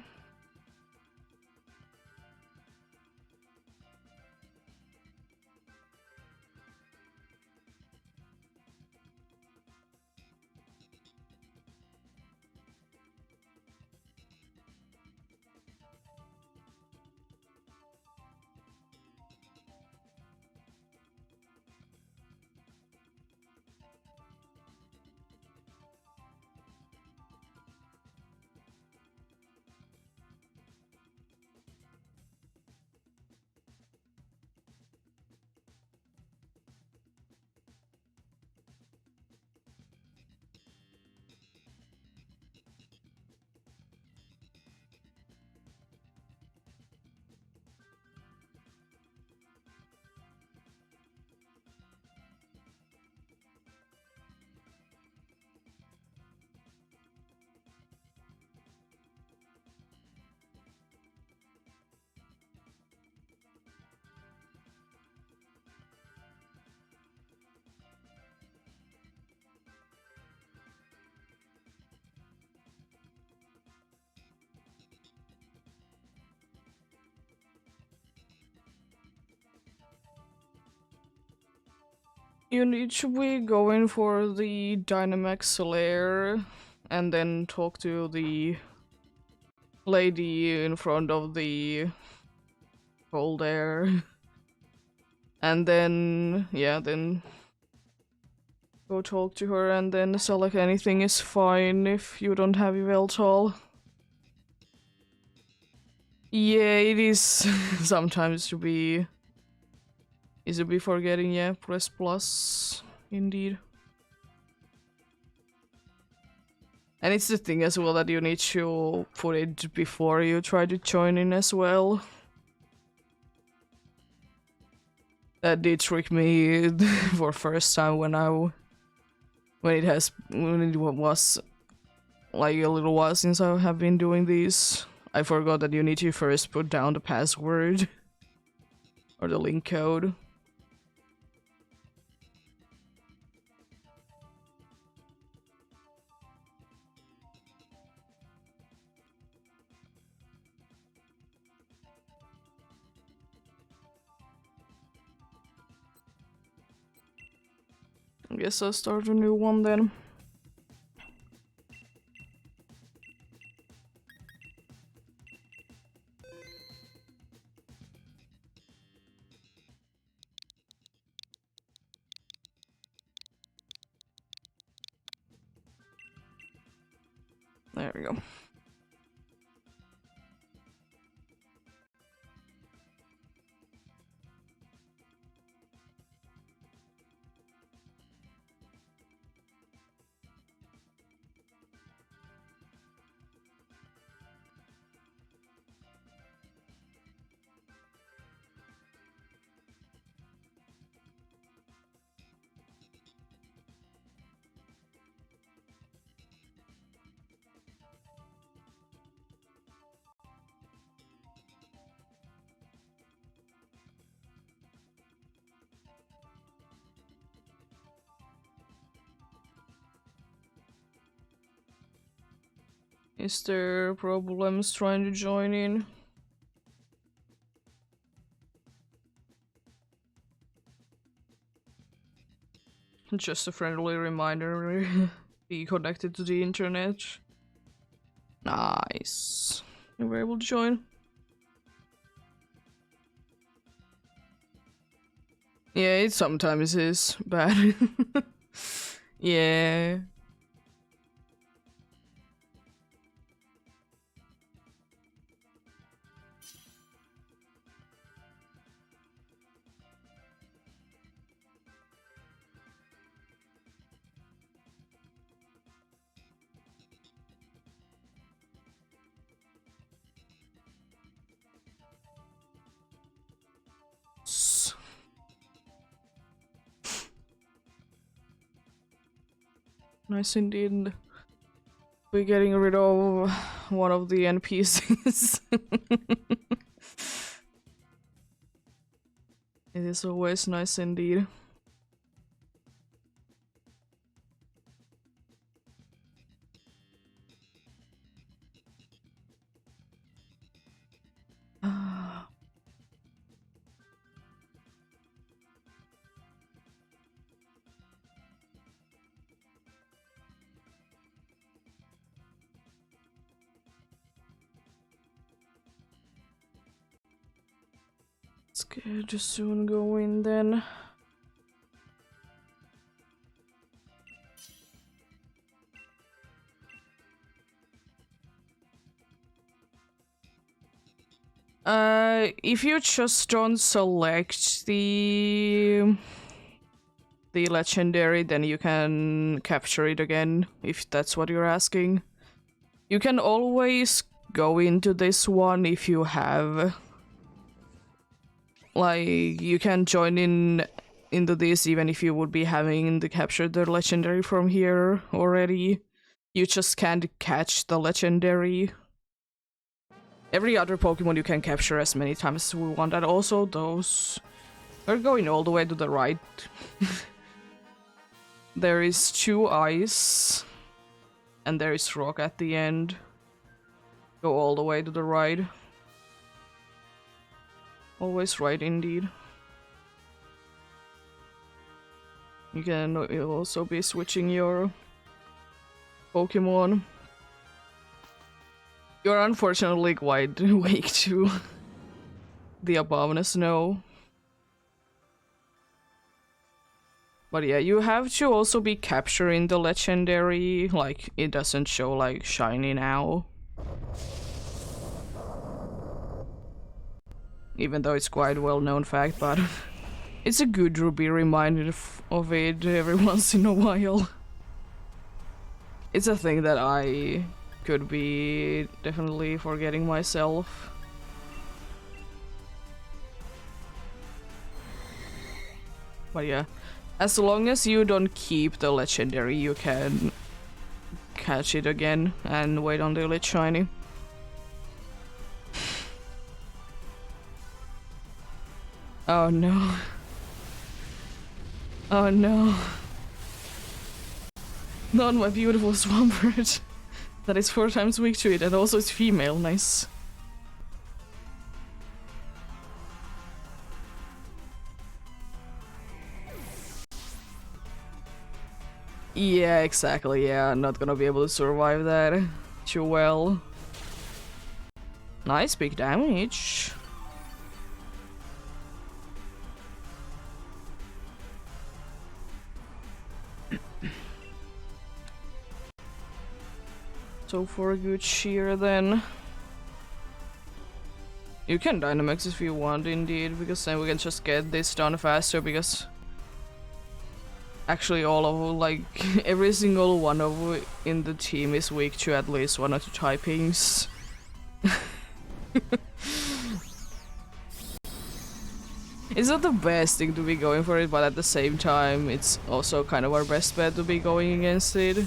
You need to be going for the Dynamax lair and then talk to the lady in front of the cold air. And then, yeah, then go talk to her and then select anything is fine if you don't have Yveltal. Yeah, it is sometimes to be easy to be forgetting, yeah, press plus, indeed. And it's the thing as well that you need to put it before you try to join in as well. That did trick me for first time when it was like a little while since I have been doing these. I forgot that you need to first put down the password or the link code. I guess I'll start a new one then. There we go. Is there problems trying to join in? Just a friendly reminder, be connected to the internet. Nice. You were able to join? Yeah, it sometimes is bad. Yeah. Nice indeed. We're getting rid of one of the NPCs. It is always nice indeed. Let's get to soon go in then. If you just don't select the legendary, then you can capture it again, if that's what you're asking. You can always go into this one if you have... Like, you can join into this even if you would be having the capture the legendary from here already. You just can't catch the legendary. Every other Pokemon you can capture as many times as we want, and also those are going all the way to the right. There is 2 ice, and there is rock at the end. Go all the way to the right. Always right indeed. You can also be switching your Pokemon. You're unfortunately quite weak to the Abominous Snow. But yeah, you have to also be capturing the legendary, like, it doesn't show, like, shiny now. Even though it's quite a well-known fact, but it's a good to be reminded of it every once in a while. It's a thing that I could be definitely forgetting myself. But yeah. As long as you don't keep the legendary, you can catch it again and wait until it's shiny. Oh no. Oh no. Not my beautiful Swampert. That is 4 times weak to it, and also it's female, nice. Yeah, exactly, yeah, I'm not gonna be able to survive that too well. Nice big damage. So for a good shear then. You can Dynamax if you want indeed, because then we can just get this done faster, because actually all of, like, every single one of in the team is weak to at least 1 or 2 typings. It's not the best thing to be going for it, but at the same time it's also kind of our best bet to be going against it.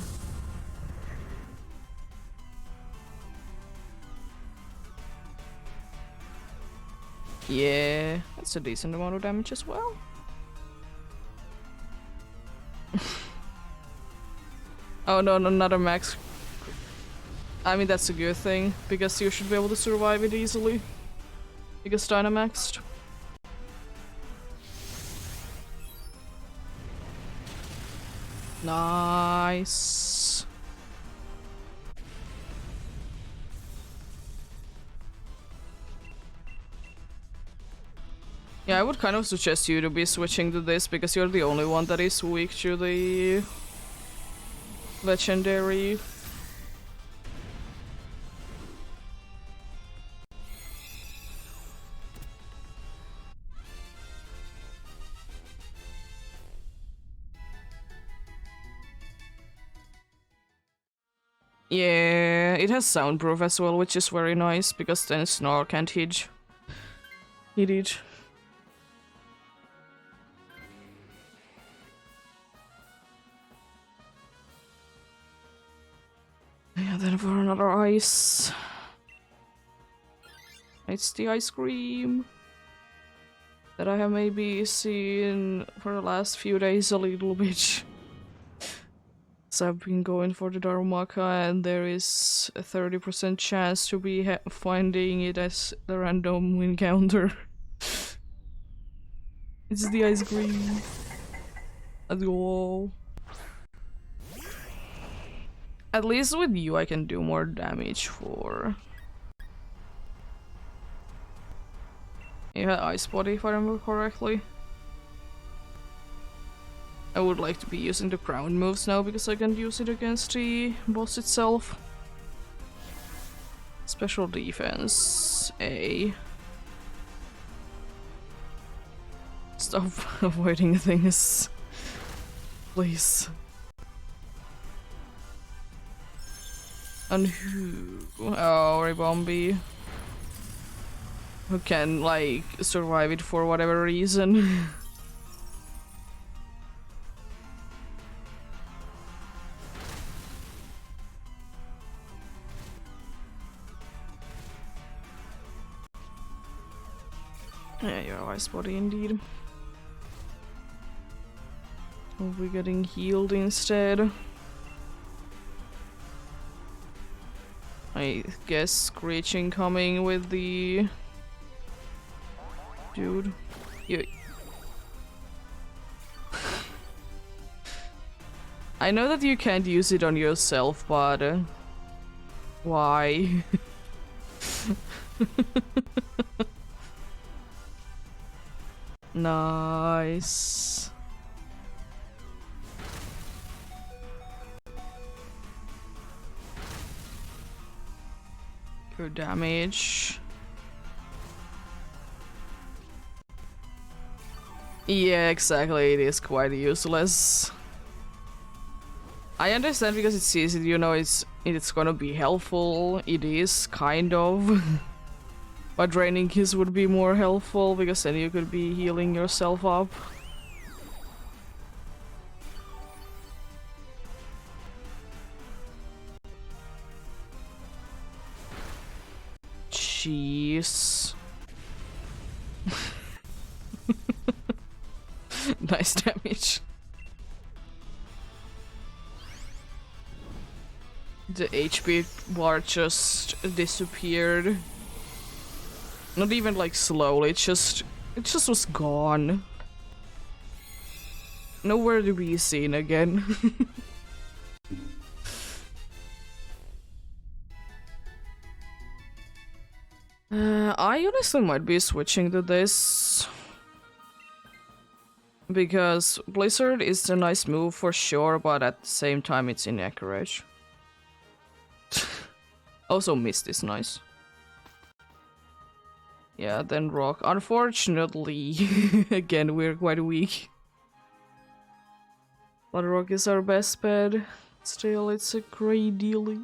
Yeah, that's a decent amount of damage as well. Oh no, another max. I mean, that's a good thing, because you should be able to survive it easily. Because Dynamaxed. Nice. Yeah, I would kind of suggest you to be switching to this, because you're the only one that is weak to the legendary. Yeah, it has soundproof as well, which is very nice, because then Snarl can't hit it. Yeah, then for another ice. It's the ice cream that I have maybe seen for the last few days a little bit. So I've been going for the Darumaka, and there is a 30% chance to be finding it as the random encounter. It's the ice cream. Let's go. At least with you I can do more damage for... Yeah, Ice Body if I remember correctly. I would like to be using the ground moves now, because I can use it against the boss itself. Special defense, A. Stop avoiding things. Please. And who? Oh, Ribombi. Who can, like, survive it for whatever reason. Yeah, you're Ice Body indeed. We'll be getting healed instead. I guess Screeching coming with the... Dude. You... I know that you can't use it on yourself, but why? Nice. Good damage. Yeah, exactly. It is quite useless. I understand because it sees it, you know, it's gonna be helpful. It is kind of. But draining his would be more helpful because then you could be healing yourself up. Jeez. Nice damage. The HP bar just disappeared. Not even like slowly, it just was gone. Nowhere to be seen again. I honestly might be switching to this. Because Blizzard is a nice move for sure, but at the same time it's inaccurate. Also Mist is nice. Yeah, then Rock. Unfortunately, again, we're quite weak. But Rock is our best bet. Still, it's a great deal.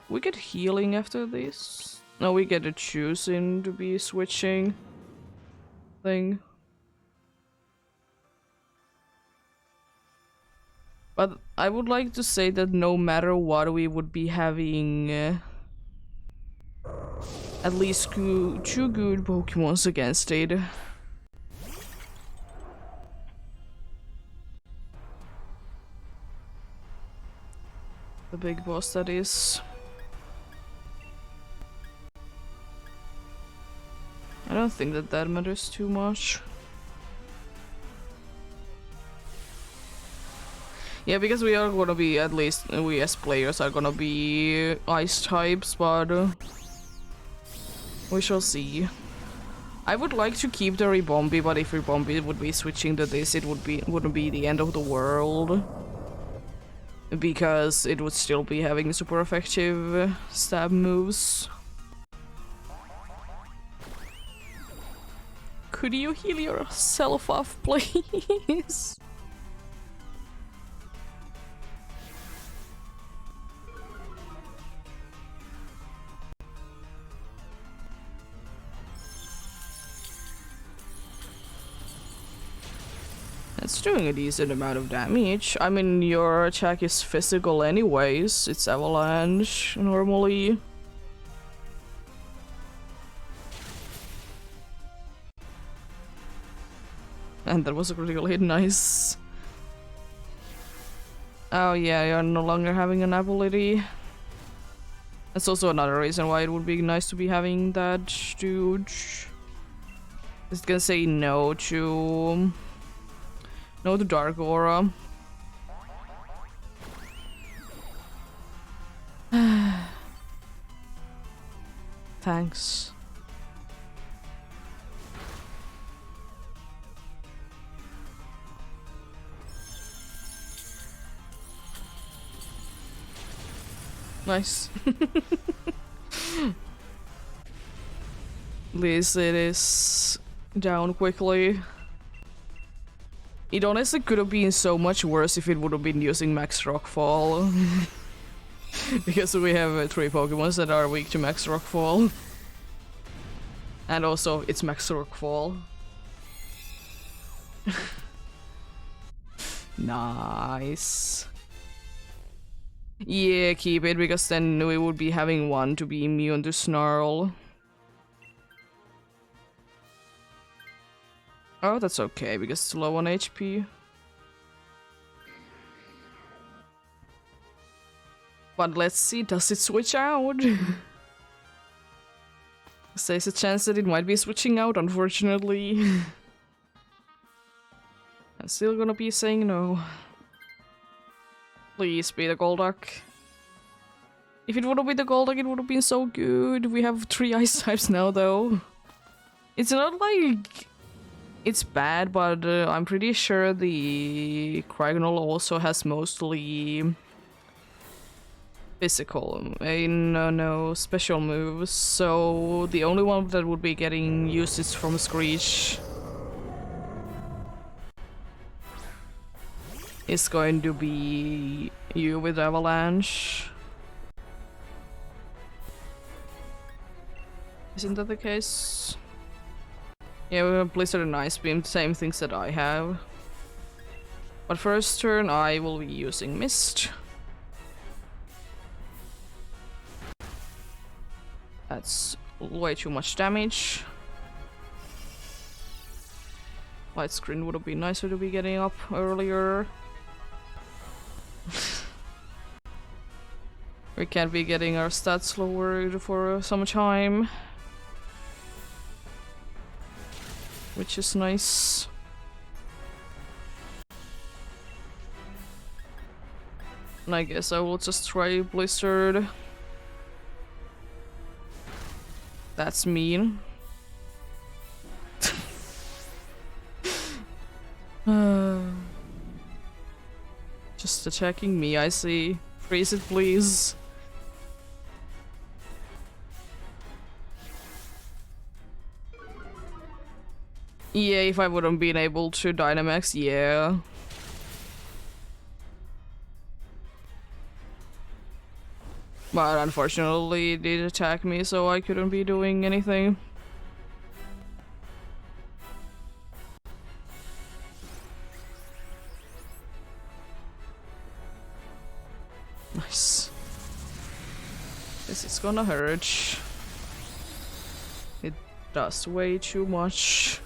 We get healing after this. No, we get a choosing to be switching thing. But I would like to say that no matter what, we would be having at least two good Pokemons against it. The big boss, that is. I don't think that matters too much. Yeah, because we are gonna be, at least we as players are gonna be ice types, but we shall see. I would like to keep the Ribombee, but if Ribombee would be switching to this, it wouldn't be the end of the world. Because it would still be having super effective stab moves. Could you heal yourself off, please? It's doing a decent amount of damage. I mean, your attack is physical anyways. It's avalanche normally. And that was really nice. Oh yeah, you're no longer having an ability. That's also another reason why it would be nice to be having that dude. Just gonna say no to Dark Aura. Thanks. Nice. At least it is down quickly. It honestly could have been so much worse if it would have been using Max Rockfall. Because we have 3 Pokemons that are weak to Max Rockfall. And also, it's Max Rockfall. Nice. Yeah, keep it, because then we would be having one to be immune to Snarl. Oh, that's okay, because it's low on HP. But let's see, does it switch out? There's a chance that it might be switching out, unfortunately. I'm still gonna be saying no. Please be the Golduck. If it would have been the Golduck, it would have been so good. We have 3 ice types now, though. It's not like it's bad, but I'm pretty sure the Cryogonal also has mostly physical, no special moves. So the only one that would be getting used is from Screech. Is going to be you with Avalanche. Isn't that the case? Yeah, we have Blizzard and Ice Beam, same things that I have. But first turn I will be using Mist. That's way too much damage. Light screen would have been nicer to be getting up earlier. We can't be getting our stats lowered for some time. Which is nice. And I guess I will just try Blizzard. That's mean. Just attacking me, I see. Freeze it, please. Yeah, if I wouldn't been able to Dynamax, yeah. But unfortunately it did attack me, so I couldn't be doing anything. Nice. This is gonna hurt. It does way too much.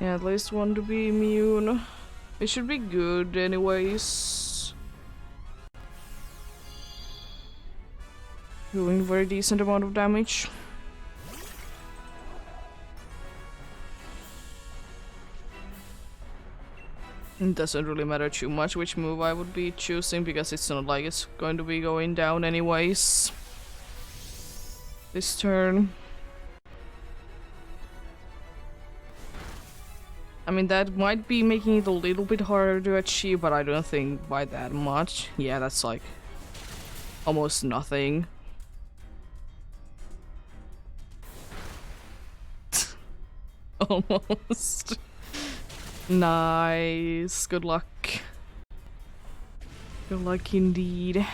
Yeah, at least one to be immune. It should be good anyways. Doing very decent amount of damage. It doesn't really matter too much which move I would be choosing because it's not like it's going to be going down anyways. This turn. I mean, that might be making it a little bit harder to achieve, but I don't think by that much. Yeah, that's like almost nothing. Almost. Nice. Good luck. Good luck indeed.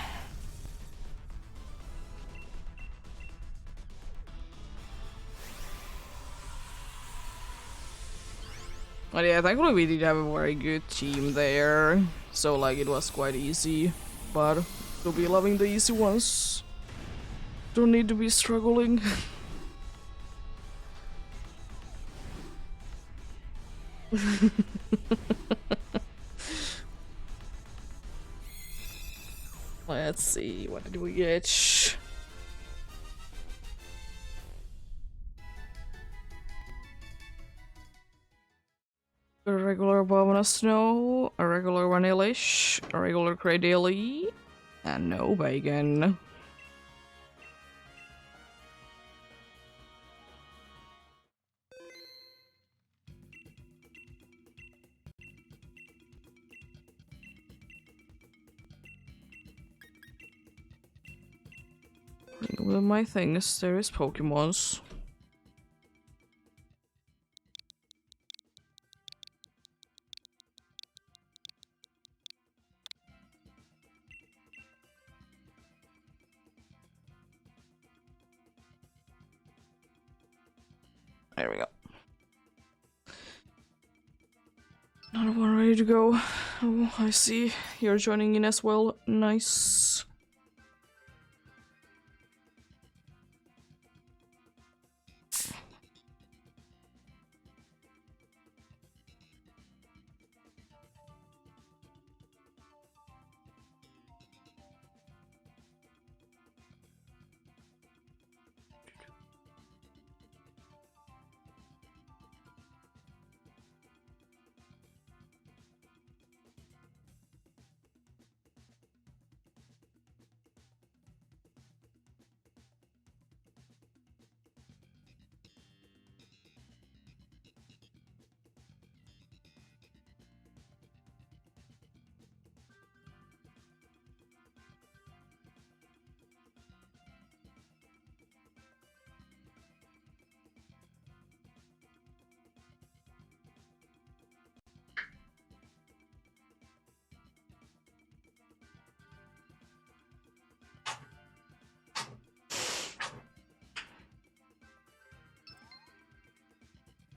But yeah, thankfully we did have a very good team there. So like it was quite easy. But we'll be loving the easy ones. Don't need to be struggling. Let's see, what did we get? A regular Bobana Snow, a regular Vanillish, a regular Cradily, and no bacon. With my things, there is Pokemons. There we go. Another one ready to go. Oh, I see. You're joining in as well. Nice.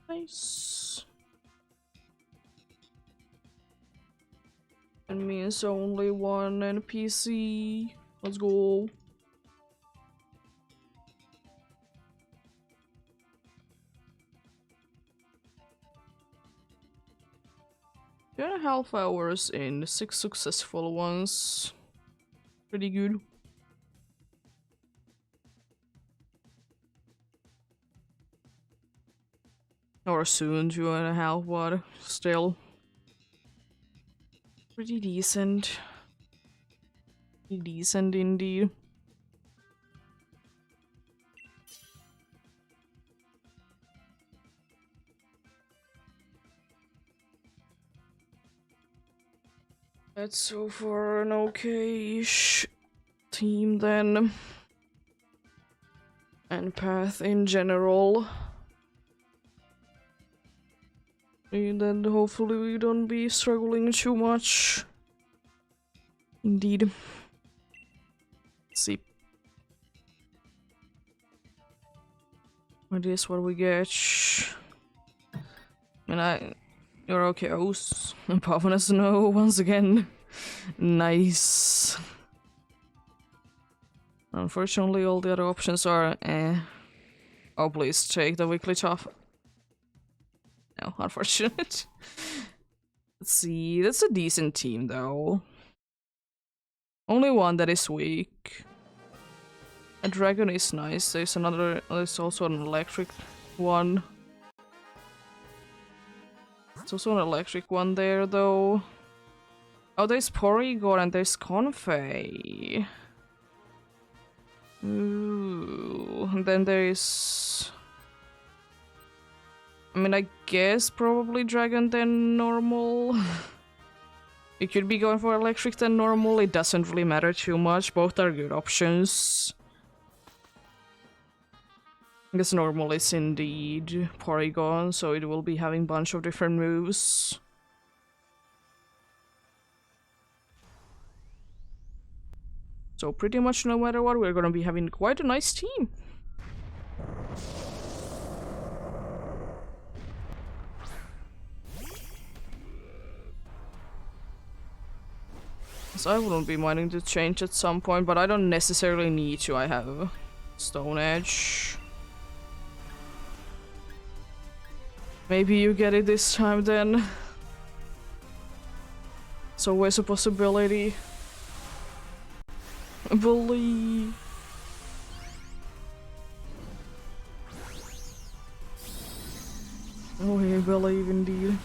Nice. It means only one NPC. Let's go. 2.5 hours in 6 successful ones. Pretty good. Or soon 2.5, but still. Pretty decent. Pretty decent indeed. That's so far an okay-ish team then. And path in general. And then hopefully we don't be struggling too much. Indeed. Let's see. It is what we get. And you're okay, Os. Pavana Snow once again. Nice. Unfortunately, all the other options are Oh, please take the weekly top. No, unfortunate. Let's see. That's a decent team, though. Only one that is weak. A dragon is nice. There's also an electric one. There's also an electric one there, though. Oh, there's Porygon and there's Confey. Ooh, and then there's... I mean, I guess probably Dragon then Normal. You could be going for Electric then Normal, it doesn't really matter too much, both are good options. I guess Normal is indeed Porygon, so it will be having a bunch of different moves. So pretty much no matter what, we're gonna be having quite a nice team. So I wouldn't be minding to change at some point, but I don't necessarily need to. I have Stone Edge. Maybe you get it this time then. It's always a possibility. Believe. Oh, yeah, believe indeed.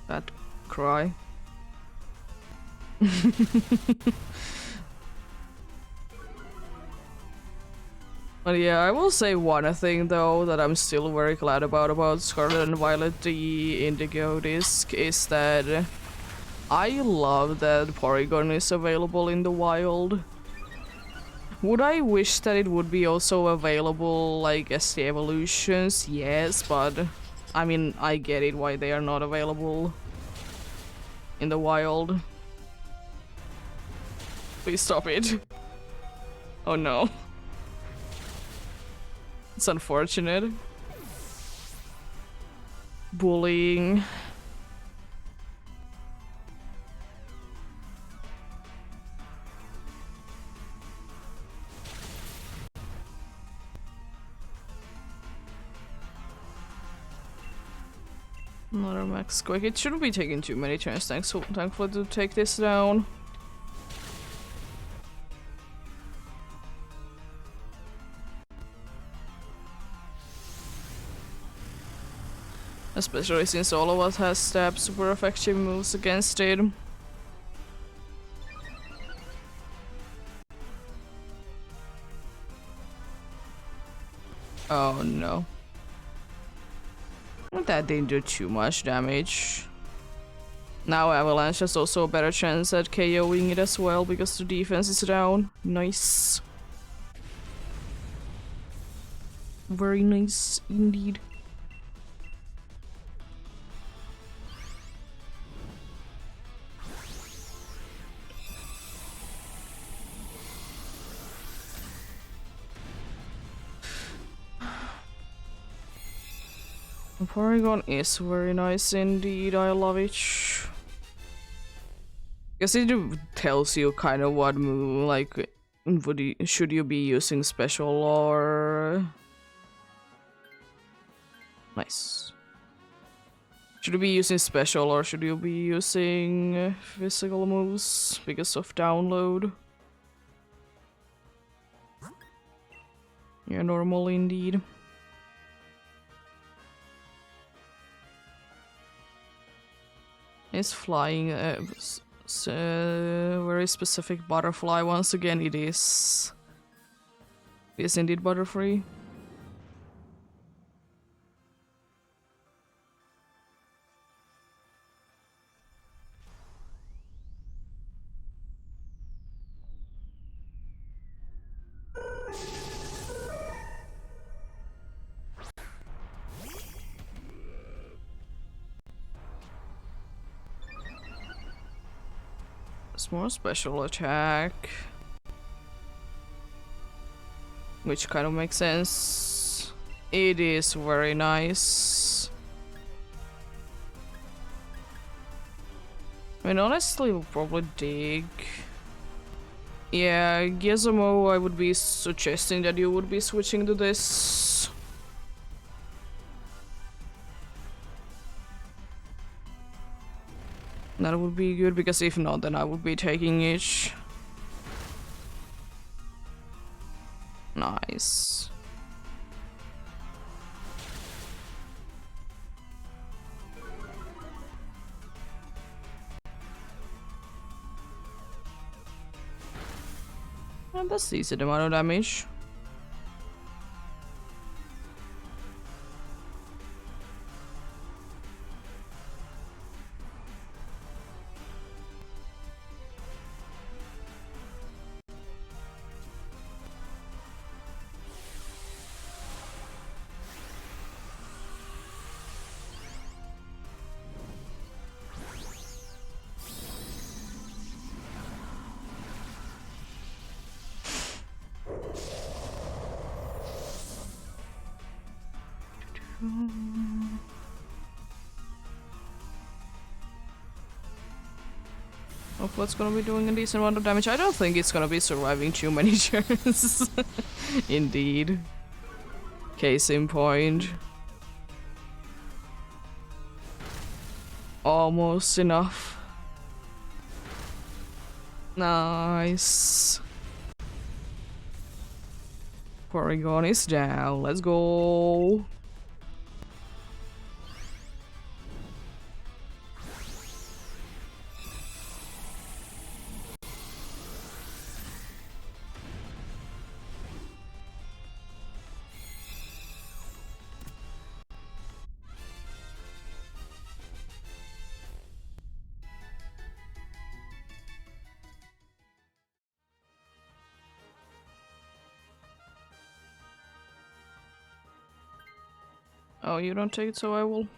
That cry. But yeah, I will say one thing though that I'm still very glad about Scarlet and Violet the Indigo disc is that I love that Porygon is available in the wild. Would I wish that it would be also available like as the evolutions? Yes, but I mean, I get it why they are not available in the wild. Please stop it. Oh no. It's unfortunate. Bullying. Another max quick. It shouldn't be taking too many turns. Thankfully to take this down. Especially since all of us has stab super effective moves against it. Oh no. That didn't do too much damage. Now Avalanche has also a better chance at KOing it as well because the defense is down. Nice. Very nice indeed. Porygon is very nice indeed, I love it. Guess it tells you kind of what move, like, should you be using special or... Nice. Should you be using special or should you be using physical moves because of download? Yeah, normal indeed. It's flying, very specific butterfly. Once again, it is. It is indeed butterfree. It's more special attack. Which kind of makes sense. It is very nice. I mean, honestly, we'll probably dig. Yeah, Gizmo, I would be suggesting that you would be switching to this. That would be good, because if not, then I would be taking it. Nice. And that's decent amount of damage. Hopefully it's gonna be doing a decent amount of damage. I don't think it's gonna be surviving too many turns. Indeed. Case in point. Almost enough. Nice. Porygon is down. Let's go. Oh, you don't take it, so I will.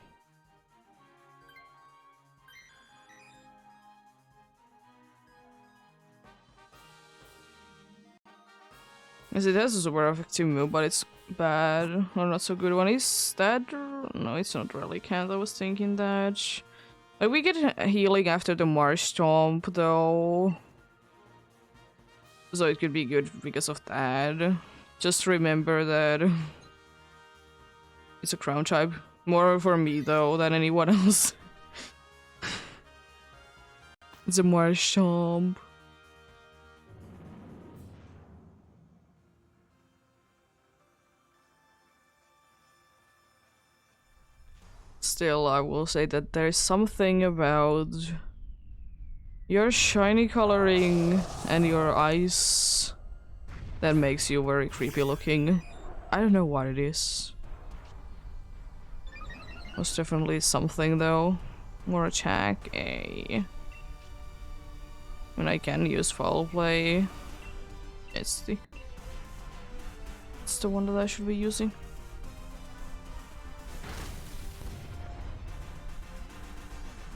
Yes, it has a super effective move, but it's bad or not so good one. Is that? No, it's not really. Can't. I was thinking that. Like, we get healing after the Marsh Stomp, though. So it could be good because of that. Just remember that it's a crown type. More for me, though, than anyone else. It's a Marsh Stomp. Still, I will say that there's something about your shiny coloring and your eyes that makes you very creepy looking. I don't know what it is. Most definitely something though. More attack, I mean, I can use foul play. It's the one that I should be using.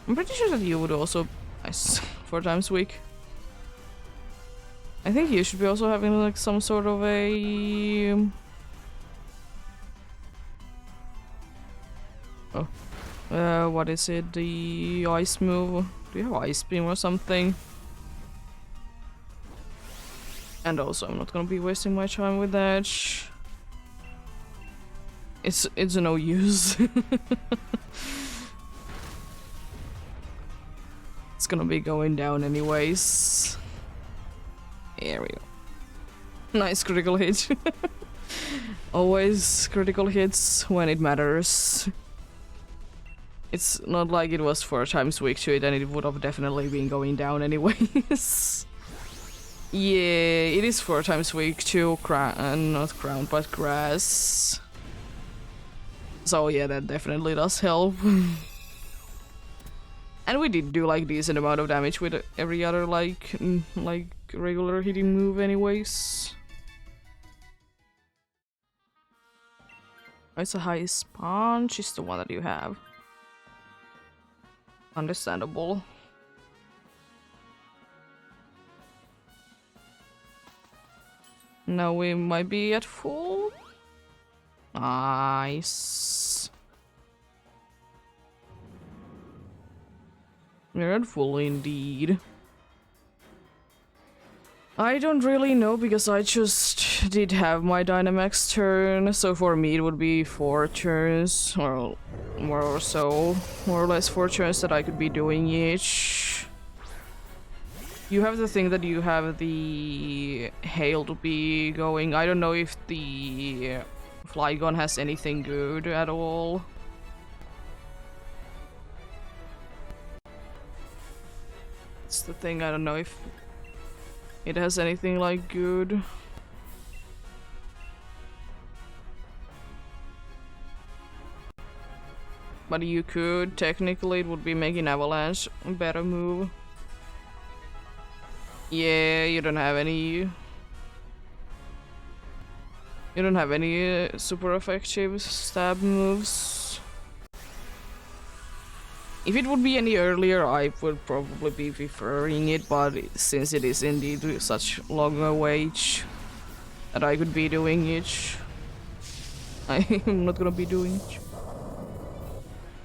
I'm pretty sure that you would also... Nice. 4 times weak. I think you should be also having like some sort of a... What is it? The ice move? Do you have ice beam or something? And also, I'm not gonna be wasting my time with that. It's no use. It's gonna be going down anyways. There we go. Nice critical hit. Always critical hits when it matters. It's not like it was 4 times weak to it and it would have definitely been going down anyways. Yeah, it is 4 times weak to not crown, but grass. So yeah, that definitely does help. And we did do like decent amount of damage with every other like regular hitting move anyways. It's a highest punch is the one that you have. Understandable. Now we might be at full. Nice. We're at full indeed. I don't really know because I just did have my Dynamax turn, so for me it would be 4 turns or more or so, more or less 4 turns that I could be doing each. You have the thing that you have the hail to be going. I don't know if the Flygon has anything good at all. It's the thing, I don't know if it has anything like good. But you could, technically it would be making Avalanche a better move. Yeah, you don't have any... You don't have any super effective stab moves. If it would be any earlier, I would probably be preferring it, but since it is indeed such long a wait that I could be doing it, I'm not gonna be doing it.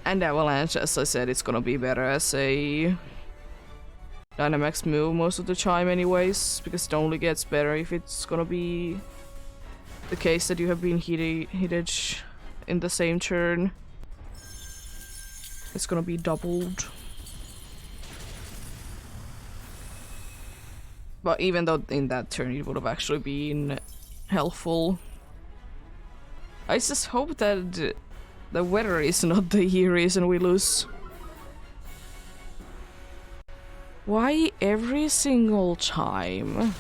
And Avalanche, as I said, it's gonna be better as a Dynamax move most of the time anyways, because it only gets better if it's gonna be the case that you have been hit in the same turn. It's gonna be doubled. But even though in that turn it would have actually been helpful. I just hope that the weather is not the reason we lose. Why every single time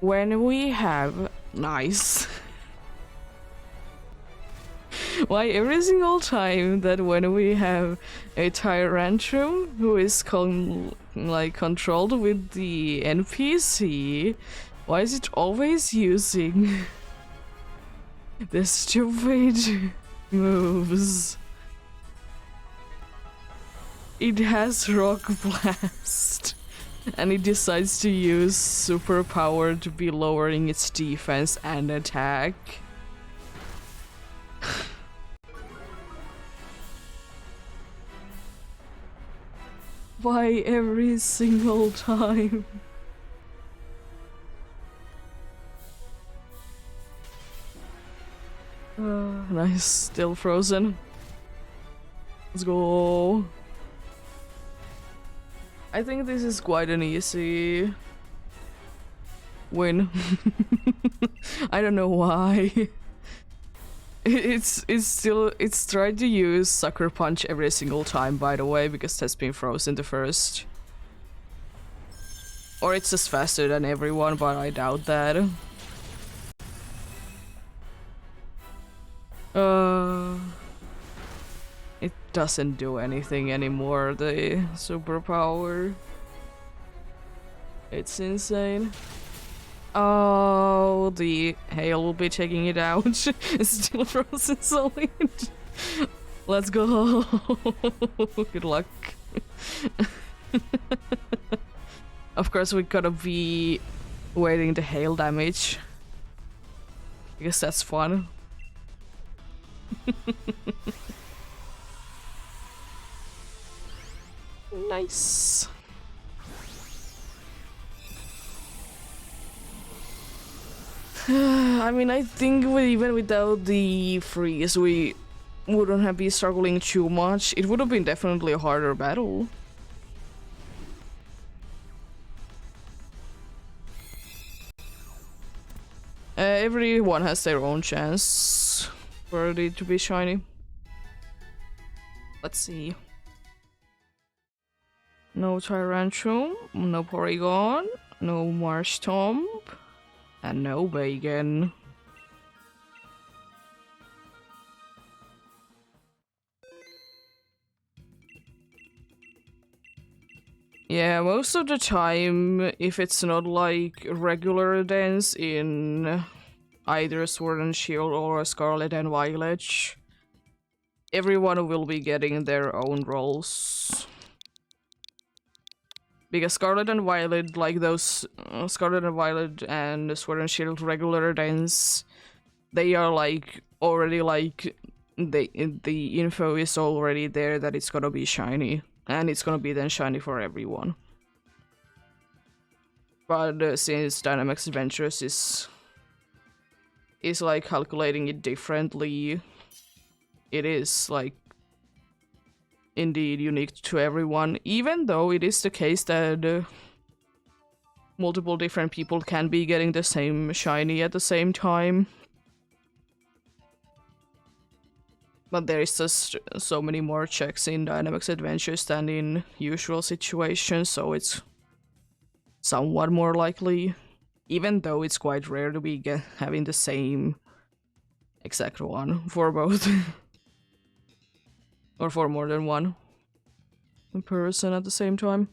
when we have... Nice. Why every single time that when we have a Tyrantrum who is controlled with the NPC, why is it always using the stupid moves? It has Rock Blast and it decides to use superpower to be lowering its defense and attack. Why every single time? Nice, still frozen. Let's go. I think this is quite an easy win. I don't know why. It's tried to use Sucker Punch every single time, by the way, because that's been frozen the first. Or it's just faster than everyone, but I doubt that. It doesn't do anything anymore, the superpower. It's insane. Oh, the hail will be taking it out. It's still frozen solid. Let's go. Good luck. Of course, we gotta be waiting the hail damage, because that's fun. Nice. I mean, I think even without the freeze, we wouldn't have been struggling too much. It would have been definitely a harder battle. Everyone has their own chance for it to be shiny. Let's see. No Tyrantrum, no Porygon, no Marshtomp, and no Bacon. Yeah, most of the time, if it's not like regular dance in either Sword and Shield or Scarlet and Violet, everyone will be getting their own roles. Because Scarlet and Violet, like those Scarlet and Violet and Sword and Shield regular dance, they are like already like the info is already there that it's gonna be shiny, and it's gonna be then shiny for everyone. But since Dynamax Adventures is like calculating it differently, it is like indeed unique to everyone, even though it is the case that multiple different people can be getting the same shiny at the same time. But there is just so many more checks in Dynamax Adventures than in usual situations, so it's somewhat more likely, even though it's quite rare to be having the same exact one for both. Or for more than one person at the same time.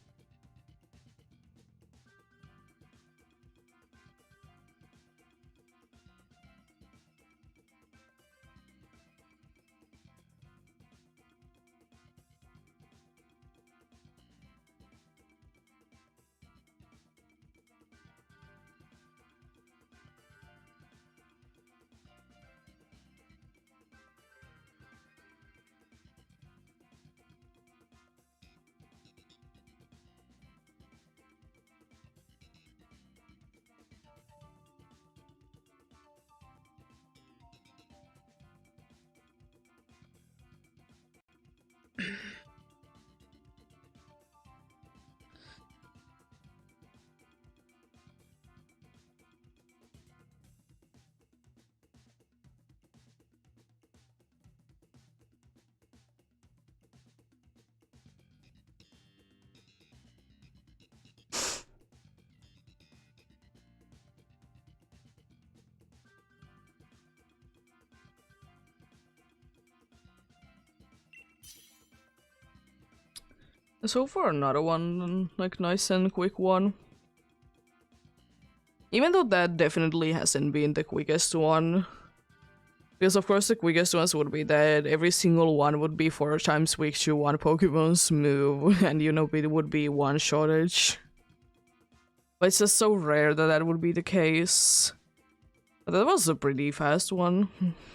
So far, another one, like nice and quick one. Even though that definitely hasn't been the quickest one. Because of course the quickest ones would be that every single one would be 4 times weak to one Pokemon's move, and you know it would be one shortage. But it's just so rare that that would be the case. But that was a pretty fast one,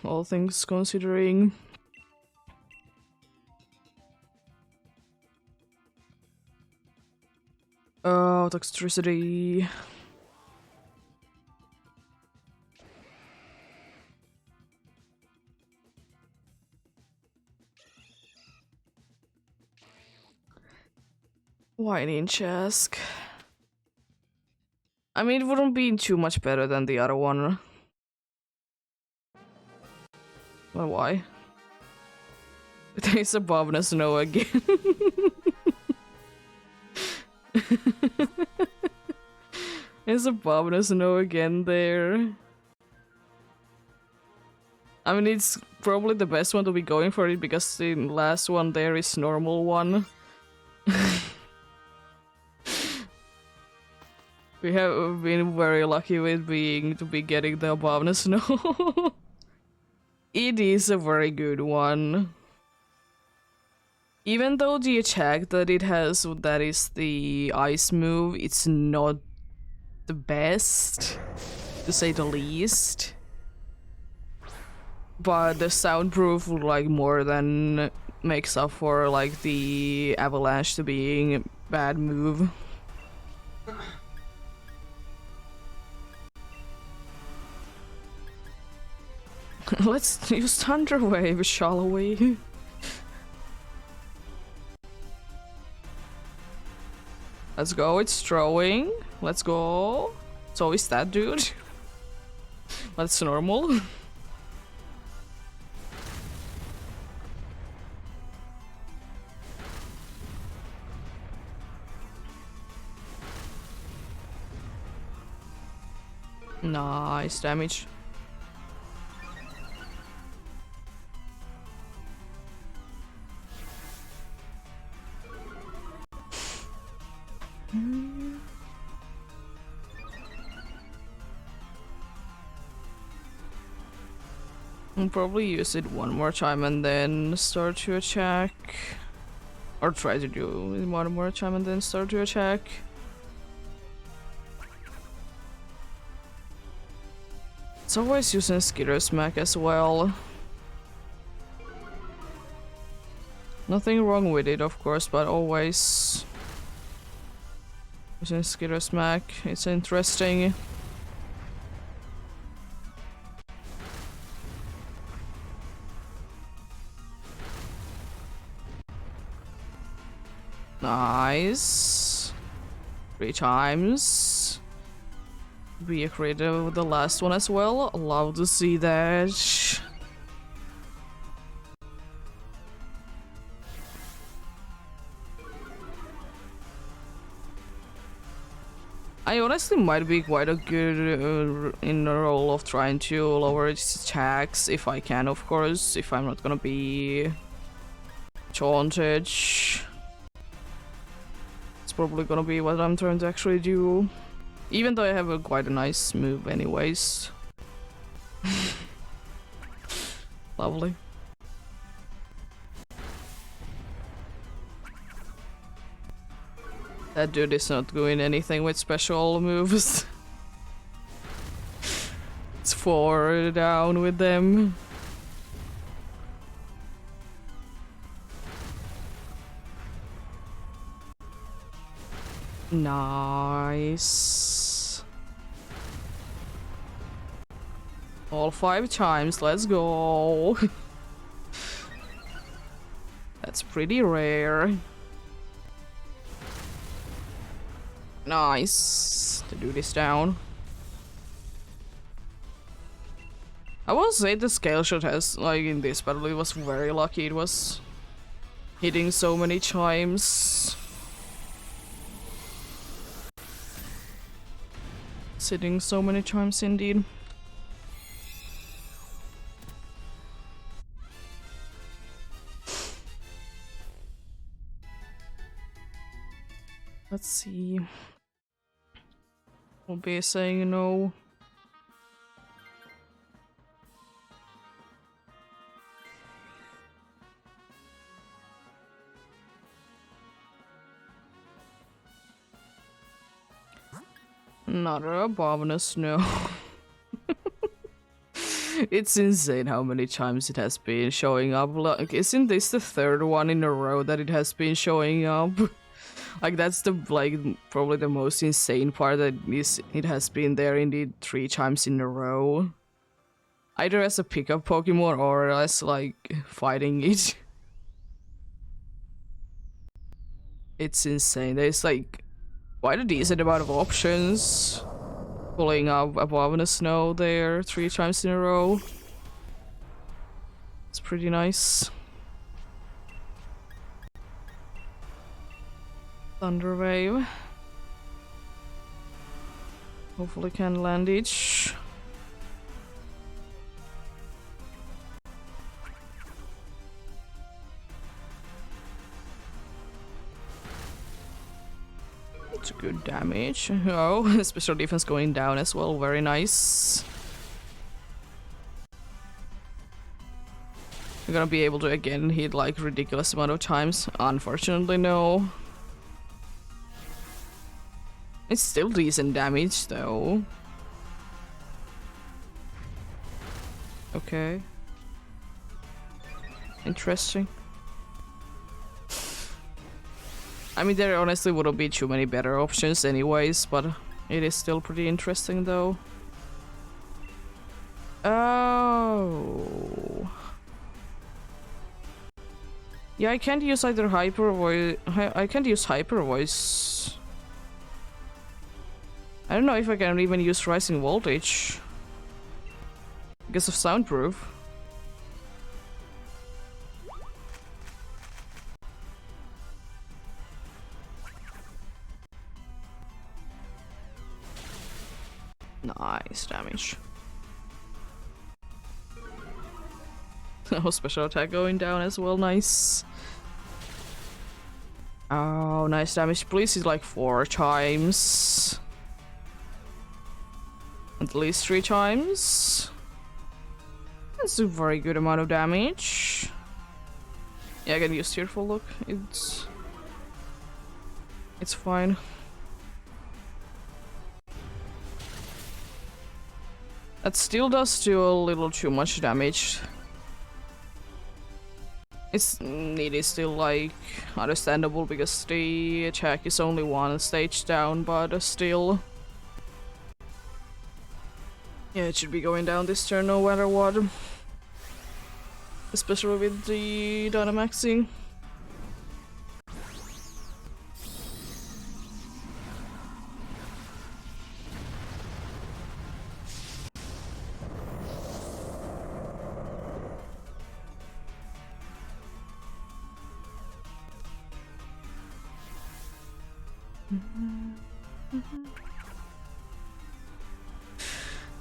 all things considering. Oh, toxicity. Whining Chask. I mean, it wouldn't be too much better than the other one. But why? It's above the snow again. It's above the snow again there. I mean, it's probably the best one to be going for it because the last one there is normal one. We have been very lucky with to be getting the above the snow. It is a very good one. Even though the attack that it has, that is the ice move, it's not the best, to say the least. but the soundproof like more than makes up for like the avalanche to being a bad move. Let's use Thunder Wave, shall we? Let's go, it's throwing. Let's go. So is that dude? That's normal. Nice damage. I'll probably use it one more time and then start to attack. Or try to do it one more time and then start to attack. It's always using Skitter Smack as well. Nothing wrong with it, of course, but always using Skitter Smack. It's interesting. Nice. 3 times. Be creative with the last one as well. Love to see that. I honestly might be quite a good in the role of trying to lower its attacks if I can, of course, if I'm not gonna be taunted. It's probably gonna be what I'm trying to actually do. Even though I have a quite a nice move anyways. Lovely. That dude is not doing anything with special moves. It's 4 down with them. Nice. All 5 times, let's go. That's pretty rare. Nice. To do this down. I will say the scale shot has, like in this battle, it was very lucky. It was hitting so many times. Hitting so many times indeed. Let's see. We'll be saying no. Not a abominous no. It's insane how many times it has been showing up. Like, isn't this the 3rd one in a row that it has been showing up? Like, that's the, like, probably the most insane part, that is, it has been there indeed 3 times in a row. Either as a pickup Pokemon or as, like, fighting it. It's insane. There's, like, quite a decent amount of options. Pulling up above in the snow there 3 times in a row. It's pretty nice. Thunder Wave. Hopefully can land each. It's a good damage. Oh, special defense going down as well. Very nice. We're gonna be able to again hit like ridiculous amount of times. Unfortunately, no. It's still decent damage though. Okay. Interesting. I mean, there honestly wouldn't be too many better options anyways, but it is still pretty interesting though. Oh. Yeah, I can't use either hyper voice. I can't use hyper voice. I don't know if I can even use rising voltage because of soundproof. Nice damage. Oh, special attack going down as well, nice. Oh, nice damage. Please, is like 4 times. At least 3 times. That's a very good amount of damage. Yeah, I can use Tearful Look. It's fine. That still does do a little too much damage. It is still like understandable because the attack is only 1 stage down, but still. Yeah, it should be going down this turn no matter what. Especially with the Dynamaxing.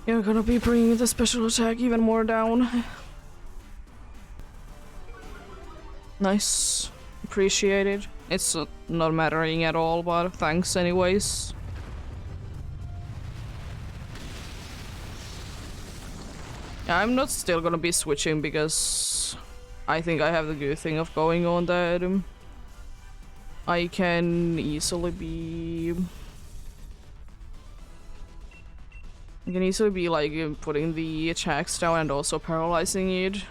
You're gonna be bringing the special attack even more down. Nice. Appreciated. It's not mattering at all, but thanks anyways. Yeah, I'm not still gonna be switching because I think I have the good thing of going on that I can easily be... I can easily be like putting the attacks down and also paralyzing it.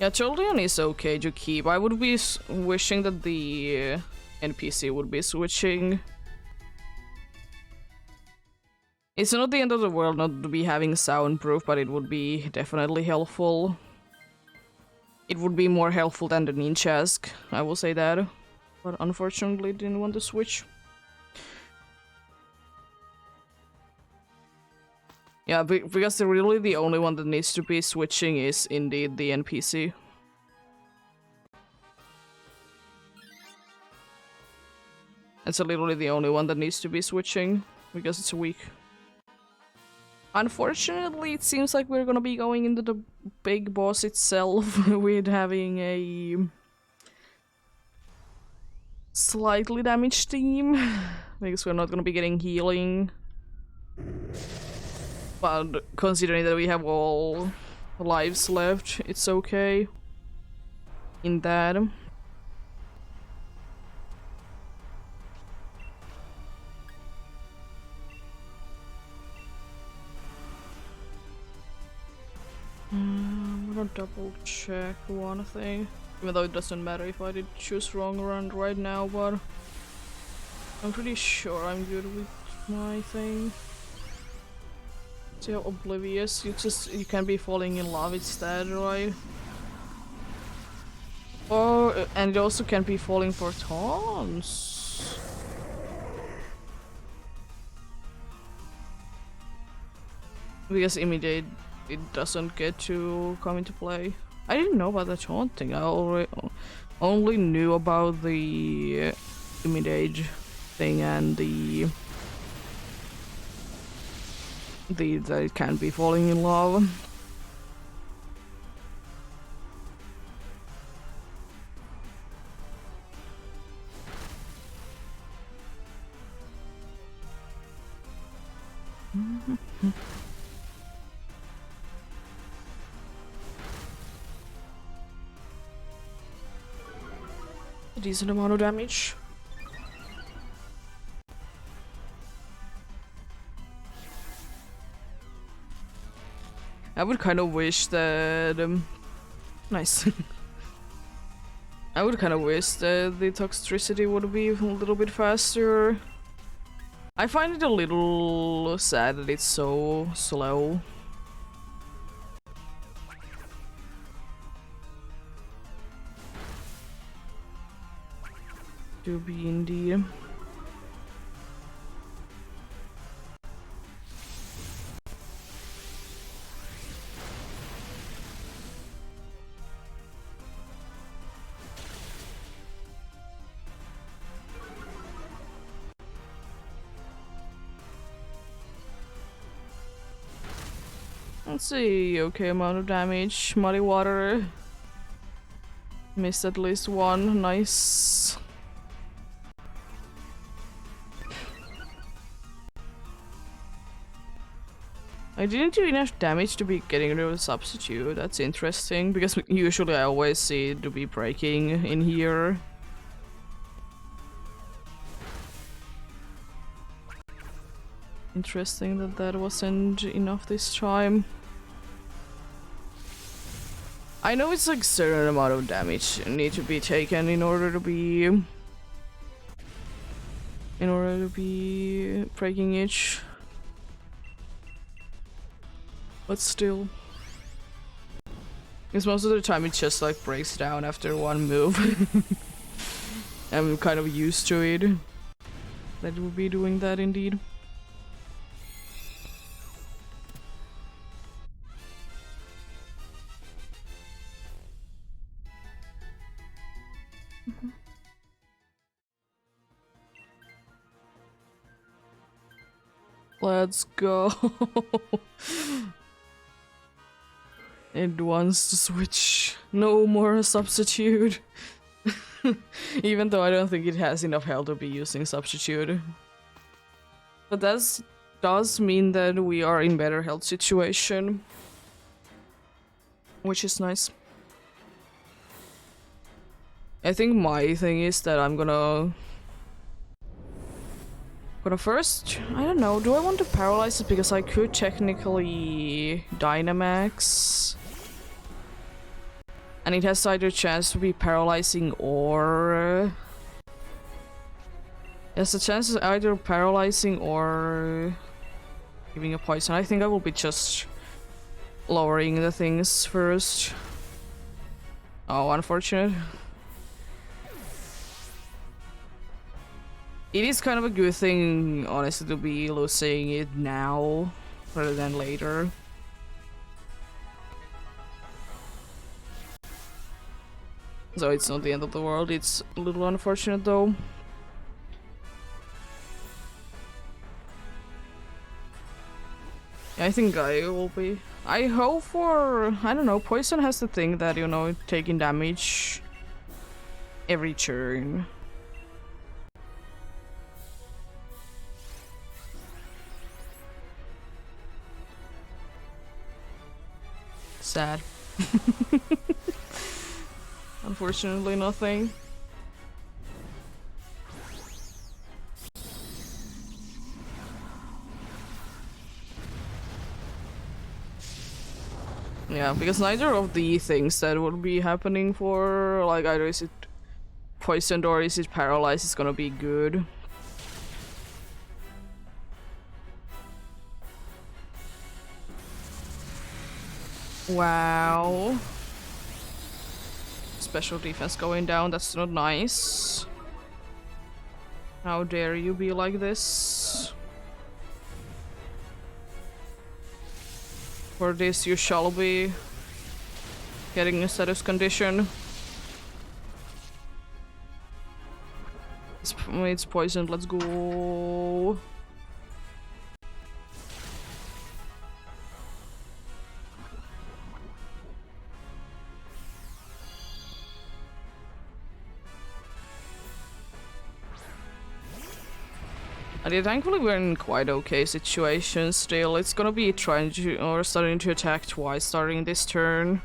Yeah, Jolteon is okay to keep. I would be wishing that the NPC would be switching. It's not the end of the world not to be having soundproof, but it would be definitely helpful. It would be more helpful than the Ninjask, I will say that. But unfortunately didn't want to switch. Yeah, because really the only one that needs to be switching is indeed the NPC. It's literally the only one that needs to be switching, because it's weak. Unfortunately, it seems like we're gonna be going into the big boss itself with having a slightly damaged team, because we're not gonna be getting healing. But considering that we have all lives left, it's okay in that. I'm gonna double check one thing, even though it doesn't matter if I did choose wrong run right now, but I'm pretty sure I'm good with my thing. See how oblivious, you can be falling in love instead, right? Oh, and it also can be falling for taunts. Because immediate it doesn't get to come into play. I didn't know about the taunting. I only knew about the immediate thing and that it can be falling in love. A decent amount of damage. I would kind of wish that... nice. I would kind of wish that the toxicity would be a little bit faster. I find it a little sad that it's so slow. To be indeed. Let's see, okay amount of damage. Muddy water. Missed at least one, nice. I didn't do enough damage to be getting rid of the substitute, that's interesting, because usually I always see it to be breaking in here. Interesting that that wasn't enough this time. I know it's like certain amount of damage need to be taken in order to be breaking each. But still. Because most of the time it just like breaks down after one move. I'm kind of used to it. That would be doing that indeed. Let's go. It wants to switch. No more substitute. Even though I don't think it has enough health to be using substitute. But that does mean that we are in better health situation. Which is nice. I think my thing is that I'm gonna first, I don't know, do I want to paralyze it? Because I could technically Dynamax. And it has either chance to be paralyzing or... There's a chance of either paralyzing or giving a poison. I think I will be just lowering the things first. Oh, unfortunate. It is kind of a good thing, honestly, to be losing it now rather than later. So it's not the end of the world, it's a little unfortunate though. I think I will be... I hope for... I don't know, poison has the thing that, you know, taking damage every turn. Sad. Unfortunately, nothing. Yeah, because neither of the things that would be happening for, like, either is it poisoned or is it paralyzed is gonna be good. Wow. Special defense going down, that's not nice. How dare you be like this? For this you shall be getting a status condition. It's poisoned, let's go. Thankfully we're in quite okay situation still. It's gonna be trying to, or starting to attack twice starting this turn.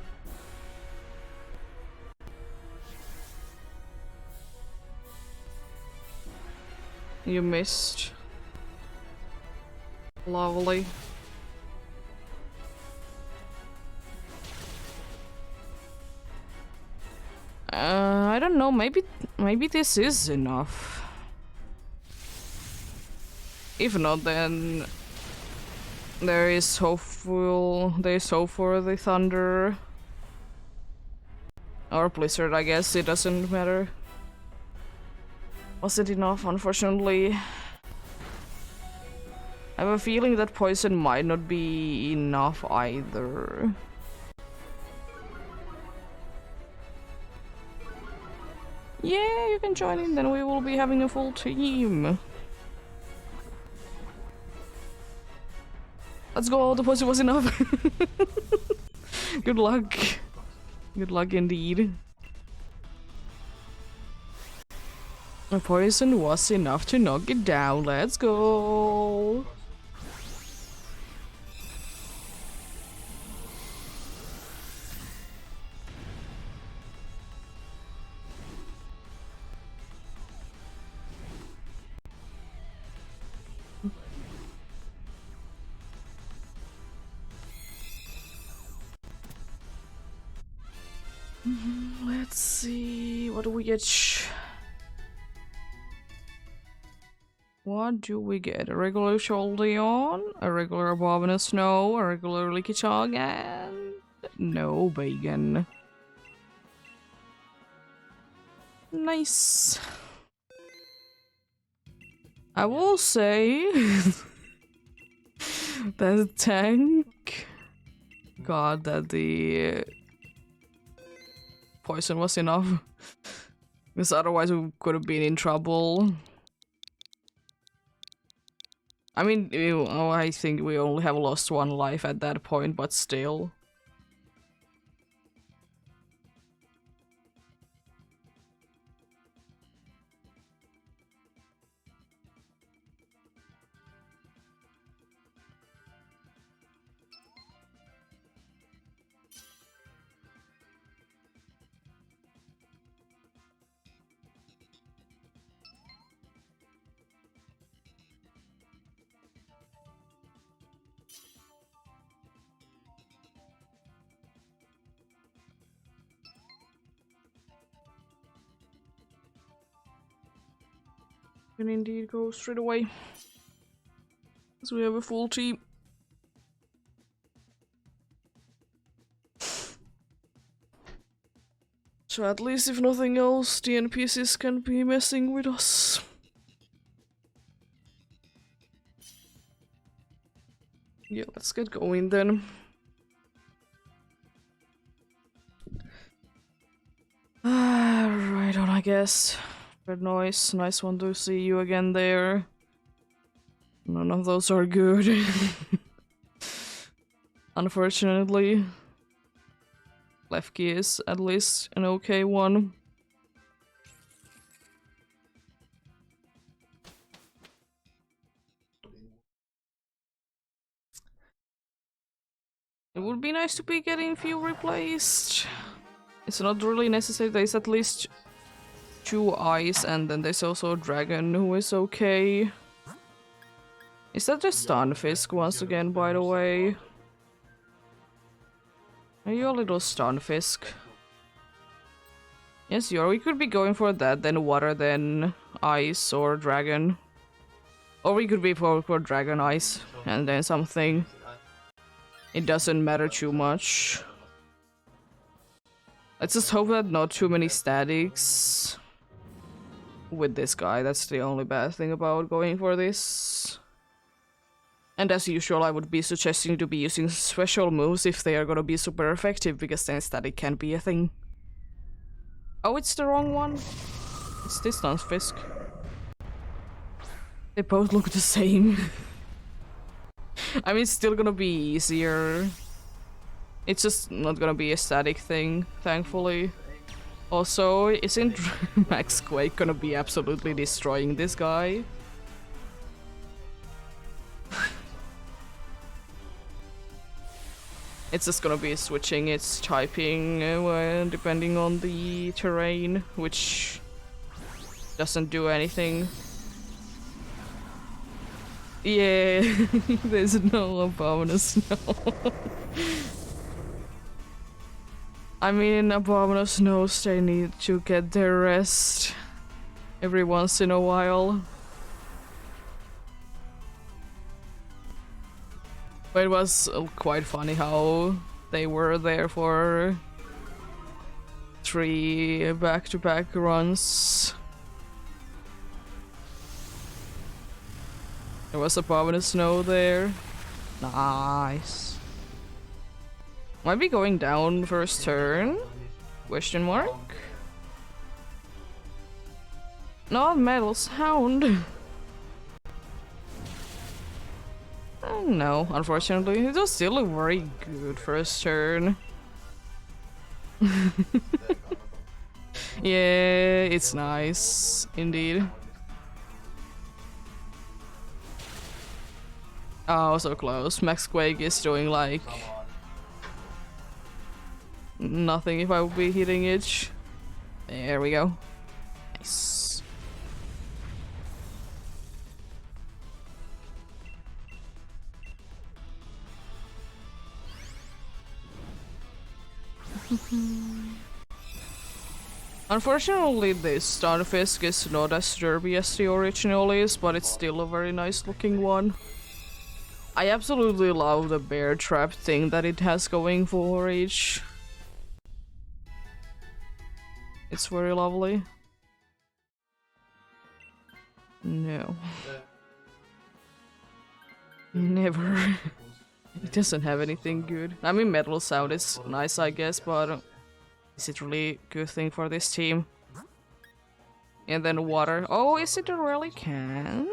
You missed. Lovely. don't know, maybe this is enough. If not, then there is hope for the Thunder. Or Blizzard, I guess, it doesn't matter. Was it enough, unfortunately? I have a feeling that poison might not be enough either. Yeah, you can join in, then we will be having a full team. Let's go, the poison was enough. Good luck. Good luck indeed. The poison was enough to knock it down, let's go. Let's see, what do we get? What do we get? A regular Sholdeon, a regular Abominous Snow, a regular Leaky Chog, and no bacon. Nice. I will say that the tank got that the poison was enough. Because otherwise we could have been in trouble. I mean, I think we only have lost one life at that point, but still. Can indeed go straight away. Because we have a full team. So at least if nothing else, the NPCs can be messing with us. Yeah, let's get going then. Right on, I guess. Red Noise, nice one to see you again there. None of those are good. Unfortunately. Left key is at least an okay one. It would be nice to be getting few replaced. It's not really necessary, there's at least 2 eyes, and then there's also a dragon who is okay. Is that just Stunfisk once again, by the way? Are you a little Stunfisk? Yes, you are. We could be going for that, then water, then ice, or dragon. Or we could be for dragon ice, and then something. It doesn't matter too much. Let's just hope that not too many statics with this guy. That's the only bad thing about going for this. And as usual, I would be suggesting to be using special moves if they are gonna be super effective, because then static can be a thing. Oh, it's the wrong one. It's this Stunfisk. They both look the same. I mean, it's still gonna be easier. It's just not gonna be a static thing, thankfully. Also, isn't Max Quake gonna be absolutely destroying this guy? It's just gonna be switching its typing depending on the terrain, which doesn't do anything. Yeah, there's no Abominous Snow. I mean, Abominus knows they need to get their rest every once in a while. But it was quite funny how they were there for 3 back-to-back runs. There was Abominus Snow there. Nice. Might be going down first turn? Question mark? Not Metal's Hound. No, unfortunately. It was still a very good first turn. Yeah, it's nice, indeed. Oh, so close. Max Quake is doing like nothing if I would be hitting it. There we go. Nice. Unfortunately, this Stunfisk is not as derby as the original is, but it's still a very nice looking one. I absolutely love the bear trap thing that it has going for each. It's very lovely. No. Never. It doesn't have anything good. I mean, Metal Sound is nice, I guess, but is it really a good thing for this team? And then water. Oh, is it a really can?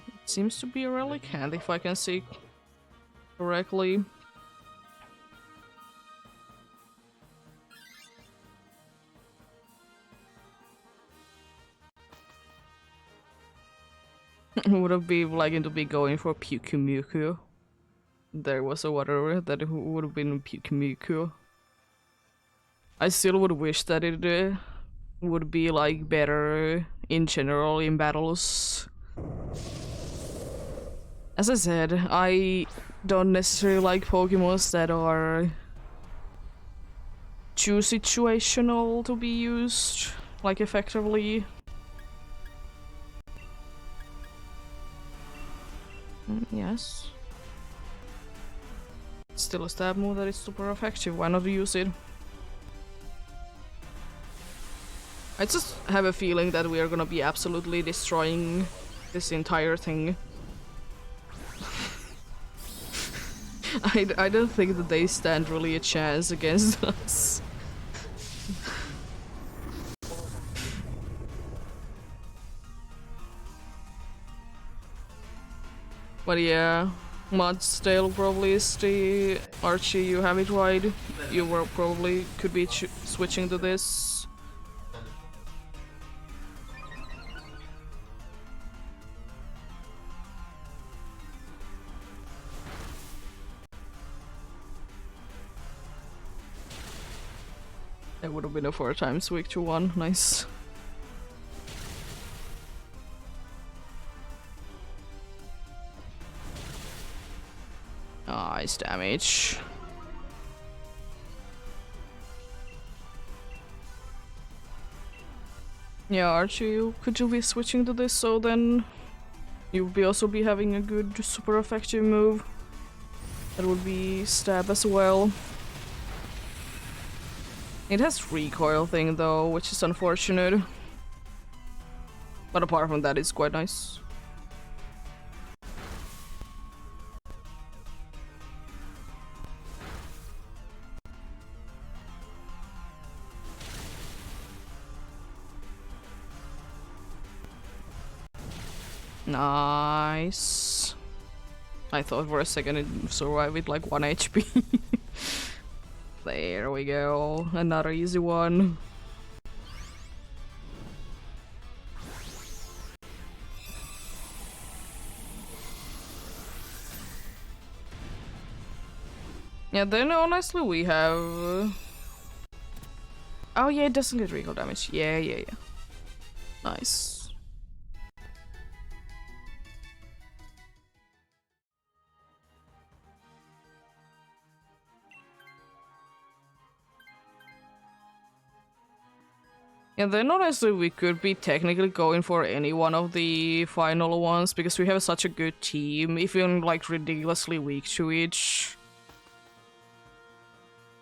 It seems to be a really can, if I can see correctly. Would have been liking to be going for Pyukumuku. There was a water that would have been Pyukumuku. I still would wish that it would be like better in general in battles. As I said, I don't necessarily like Pokemons that are too situational to be used, like effectively. Yes. It's still a stab move that is super effective, why not use it? I just have a feeling that we are gonna be absolutely destroying this entire thing. I don't think that they stand really a chance against us. But yeah, Mudsdale probably is the Archie, you have it right. You were probably could be switching to this. That would have been a 4-time switch to 1, nice. Nice damage. Yeah, Archie, could you be switching to this so then you'll also be having a good super effective move? That would be stab as well. It has recoil thing though, which is unfortunate. But apart from that, it's quite nice. Nice. I thought for a second it survived with like 1 HP. There we go. Another easy one. Yeah, then honestly we have... Oh yeah, it doesn't get recoil damage. Yeah. Nice. And then honestly, we could be technically going for any one of the final ones because we have such a good team, even like ridiculously weak to each.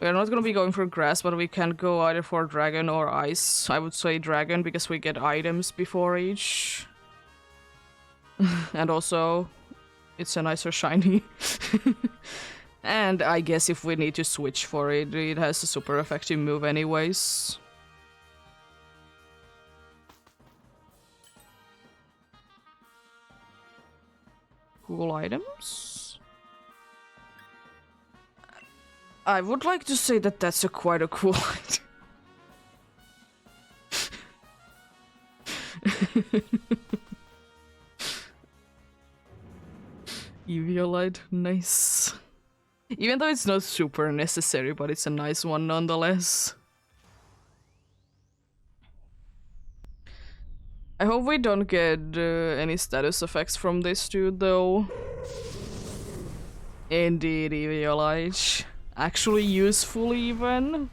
We're not gonna be going for grass, but we can go either for dragon or ice. I would say dragon because we get items before each. And also, it's a nicer shiny. And I guess if we need to switch for it, it has a super effective move anyways. Cool items? I would like to say that that's quite a cool item. Eviolite, nice. Even though it's not super necessary, but it's a nice one nonetheless. I hope we don't get any status effects from this dude, though. Indeed, Eviolite. Actually useful, even.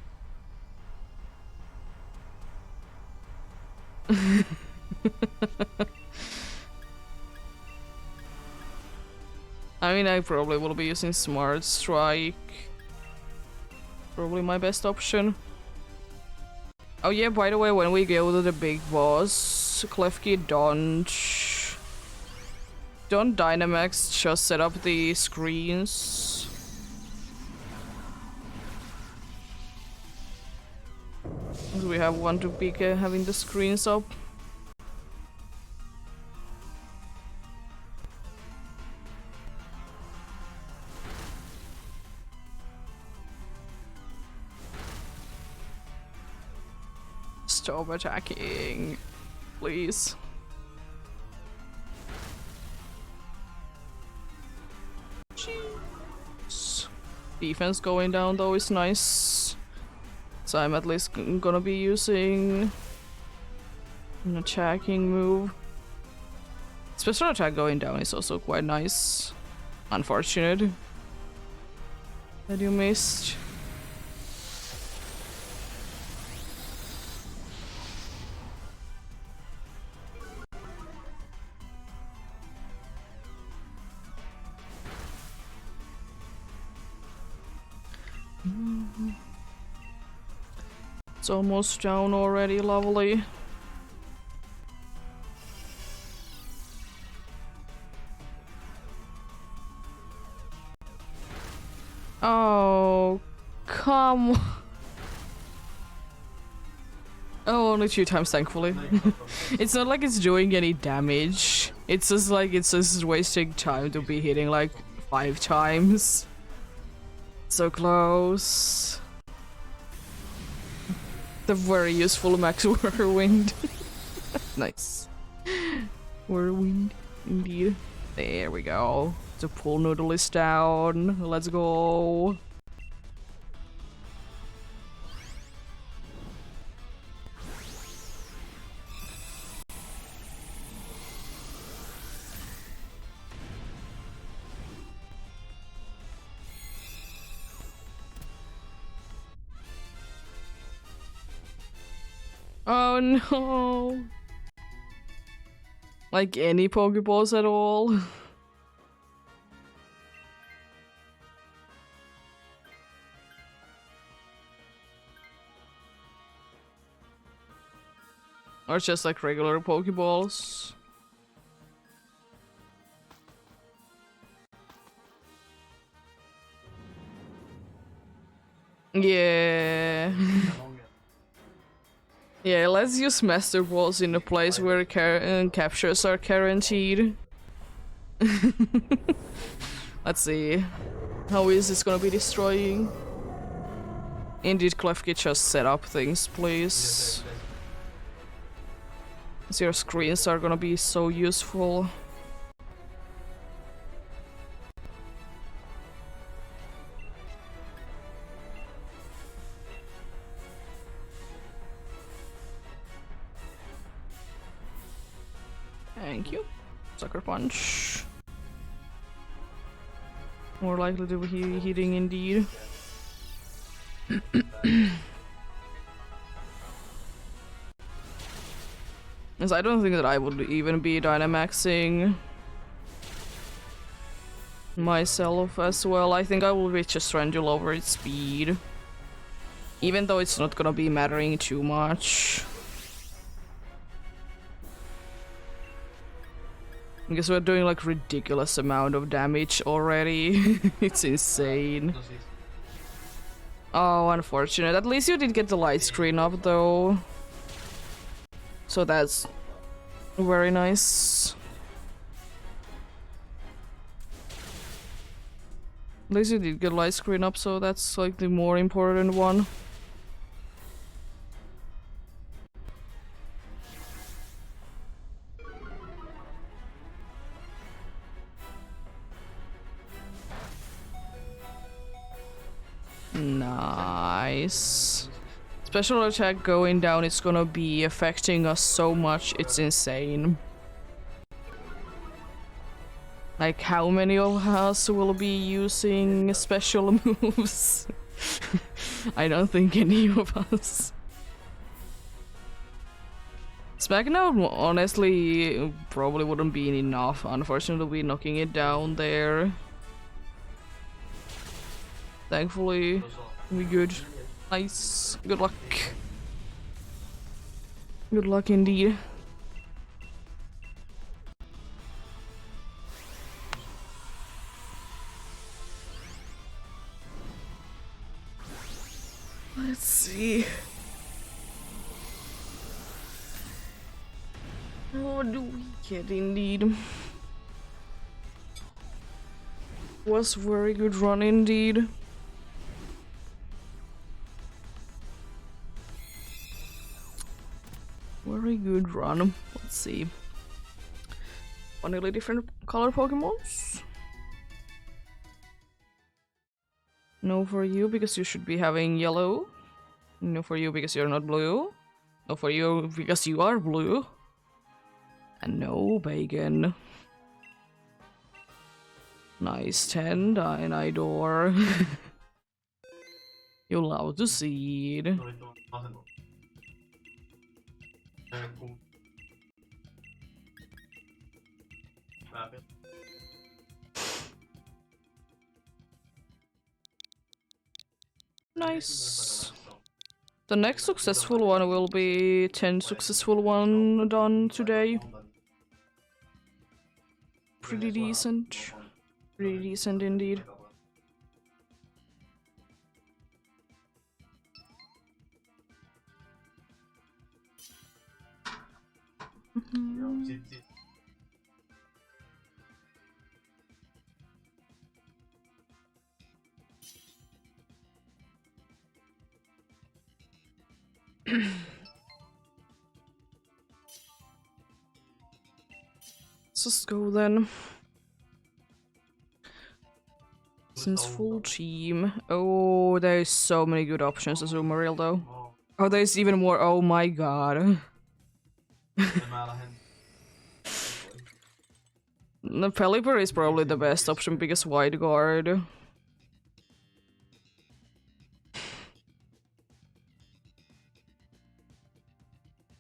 I mean, I probably will be using Smart Strike. Probably my best option. Oh yeah, by the way, when we go to the big boss, Klefki, don't Dynamax, just set up the screens. We have one to be having the screens up. Stop attacking, please. Jeez. Defense going down though is nice. So I'm at least gonna be using an attacking move. Special attack going down is also quite nice. Unfortunate that you missed. It's almost down already, lovely. Oh, come on. Oh, only 2 times, thankfully. It's not like it's doing any damage. It's just like it's just wasting time to be hitting like 5 times. So close. The very useful Max Whirlwind. Nice. Whirlwind, indeed. There we go. The pool noodle is down. Let's go. Oh no! Like any Pokeballs at all? Or just like regular Pokeballs? Yeah. Yeah, let's use Master Balls in a place where captures are guaranteed. Let's see. How is this gonna be destroying? Indeed, Klefki, just set up things, please. Your screens are gonna be so useful. Thank you. Sucker Punch. More likely to be hitting indeed. Because I don't think that I would even be Dynamaxing myself as well. I think I will be just trying to lower its speed. Even though it's not gonna be mattering too much. Because we're doing like ridiculous amount of damage already. It's insane. Oh, unfortunate. At least you did get the light screen up though. So that's very nice. At least you did get light screen up, so that's like the more important one. Nice. Special attack going down is gonna be affecting us so much, it's insane. Like, how many of us will be using special moves? I don't think any of us. Smackdown honestly probably wouldn't be enough, unfortunately, knocking it down there. Thankfully, we good. Nice. Good luck. Good luck indeed. Let's see. What do we get indeed? Was very good run indeed. Very good run. Let's see. Finally different color Pokemons. No for you because you should be having yellow. No for you because you're not blue. No for you because you are blue. And no bacon. Nice 10, Dynidor. You love to see it. Nice. The next successful one will be 10 successful one done today. Pretty decent. Pretty decent indeed. Let's just go then. Since full team. Oh, there's so many good options as Azumarill though. Oh, there's even more. Oh my god. The Pelipper is probably the best option because Wide Guard.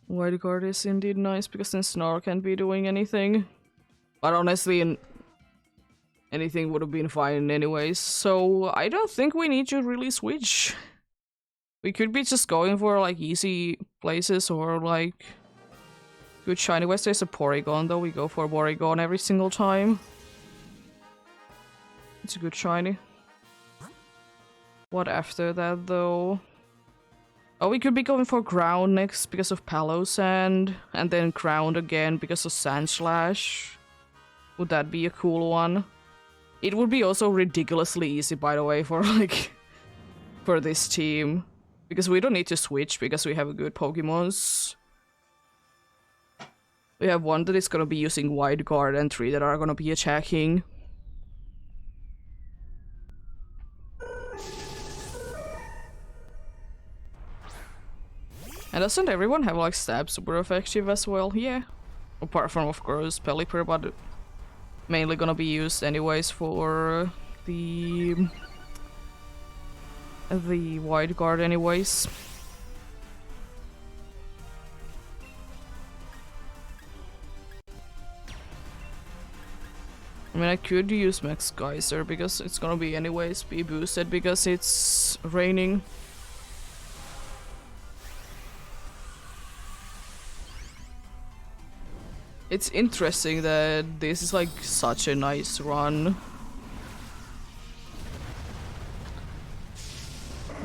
Wide Guard is indeed nice because then Snarl can't be doing anything. But honestly, anything would have been fine anyways. So I don't think we need to really switch. We could be just going for like easy places or like good shiny. West there's a Porygon though. We go for Porygon every single time. It's a good shiny. What after that though? Oh, we could be going for Ground next because of Palossand, and then Ground again because of Sandslash. Would that be a cool one? It would be also ridiculously easy, by the way, for like for this team. Because we don't need to switch because we have good Pokemons. We have one that is gonna be using Wide Guard and 3 that are gonna be attacking. And doesn't everyone have like stab super effective as well? Yeah. Apart from of course Pelipper, but mainly gonna be used anyways for the Wide Guard anyways. I mean, I could use Max Geyser because it's gonna be anyways be boosted because it's raining. It's interesting that this is like such a nice run.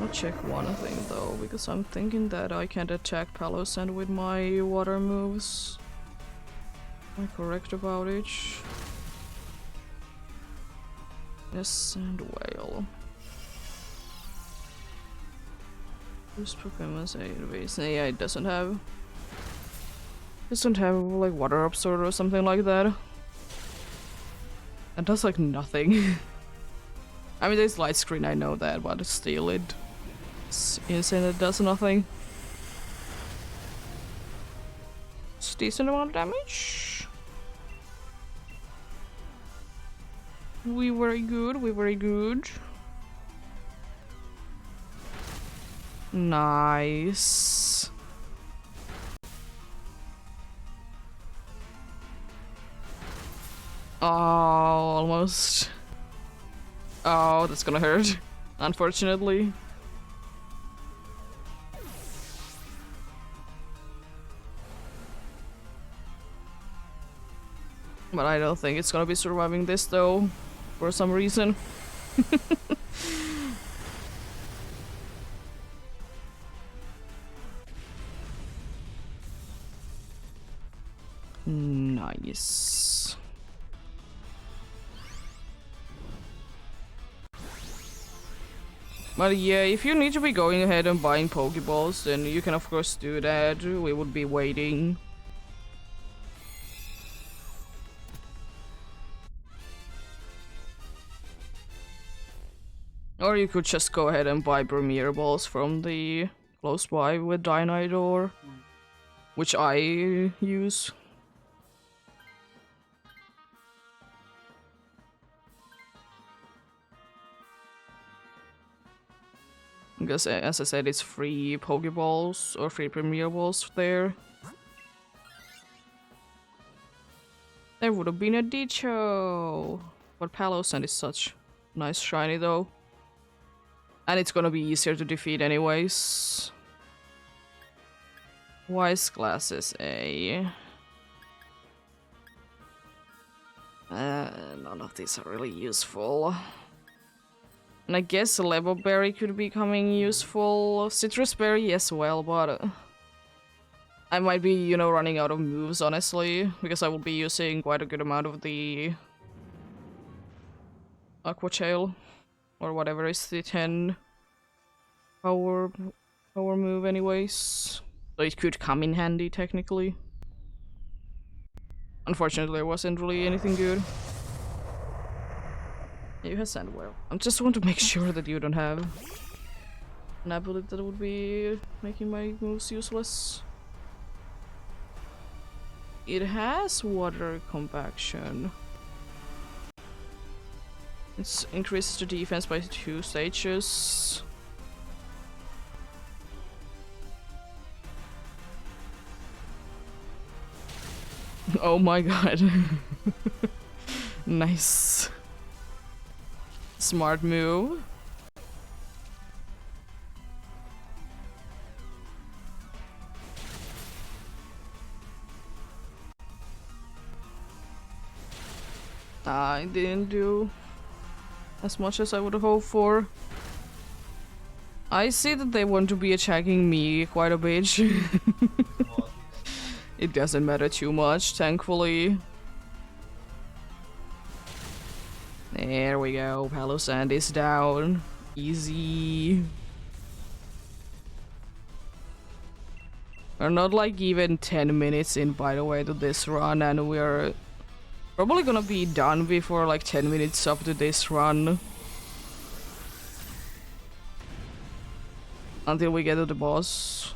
I'll check one thing though, because I'm thinking that I can't attack Palosand with my water moves. Am I correct about it? Yes, and whale. This Pokemon say yeah, it doesn't have like water absorb or something like that. It does like nothing. I mean, there's light screen, I know that, but still it's insane it does nothing. It's decent amount of damage. We very good, we very good. Nice. Oh, almost. Oh, that's gonna hurt, unfortunately. But I don't think it's gonna be surviving this though, for some reason. Nice. But yeah, if you need to be going ahead and buying Pokeballs, then you can of course do that. We would be waiting. Or you could just go ahead and buy Premier Balls from the close by with Dynidor, which I use. Because as I said, it's free Pokeballs or free Premier Balls there. There would have been a Dicho! But Palosand is such nice shiny though. And it's gonna be easier to defeat anyways. Wise Glasses A. None of these are really useful. And I guess a Lebo Berry could be coming useful. Citrus Berry as well, but I might be, you know, running out of moves, honestly, because I will be using quite a good amount of the Aqua Tail, or whatever is the 10 power move anyways. So it could come in handy, technically. Unfortunately, there wasn't really anything good. You have Sandwell. I just want to make sure that you don't have an ability that would be making my moves useless. It has water compaction. It increases the defense by 2 stages. Oh my god. Nice. Smart move. I didn't do as much as I would have hoped for. I see that they want to be attacking me quite a bit. It doesn't matter too much, thankfully. There we go, Palosand is down. Easy. We're not like even 10 minutes in, by the way, to this run, and we're probably gonna be done before like 10 minutes up to this run. Until we get to the boss.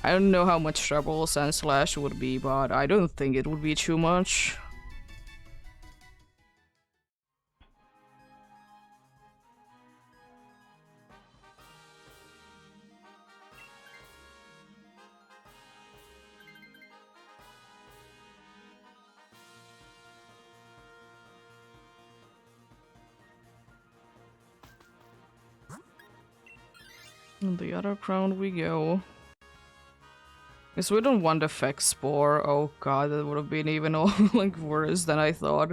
I don't know how much trouble Sandslash would be, but I don't think it would be too much. On the other ground we go. Because we don't want Effect Spore. Oh god, that would have been even all like worse than I thought.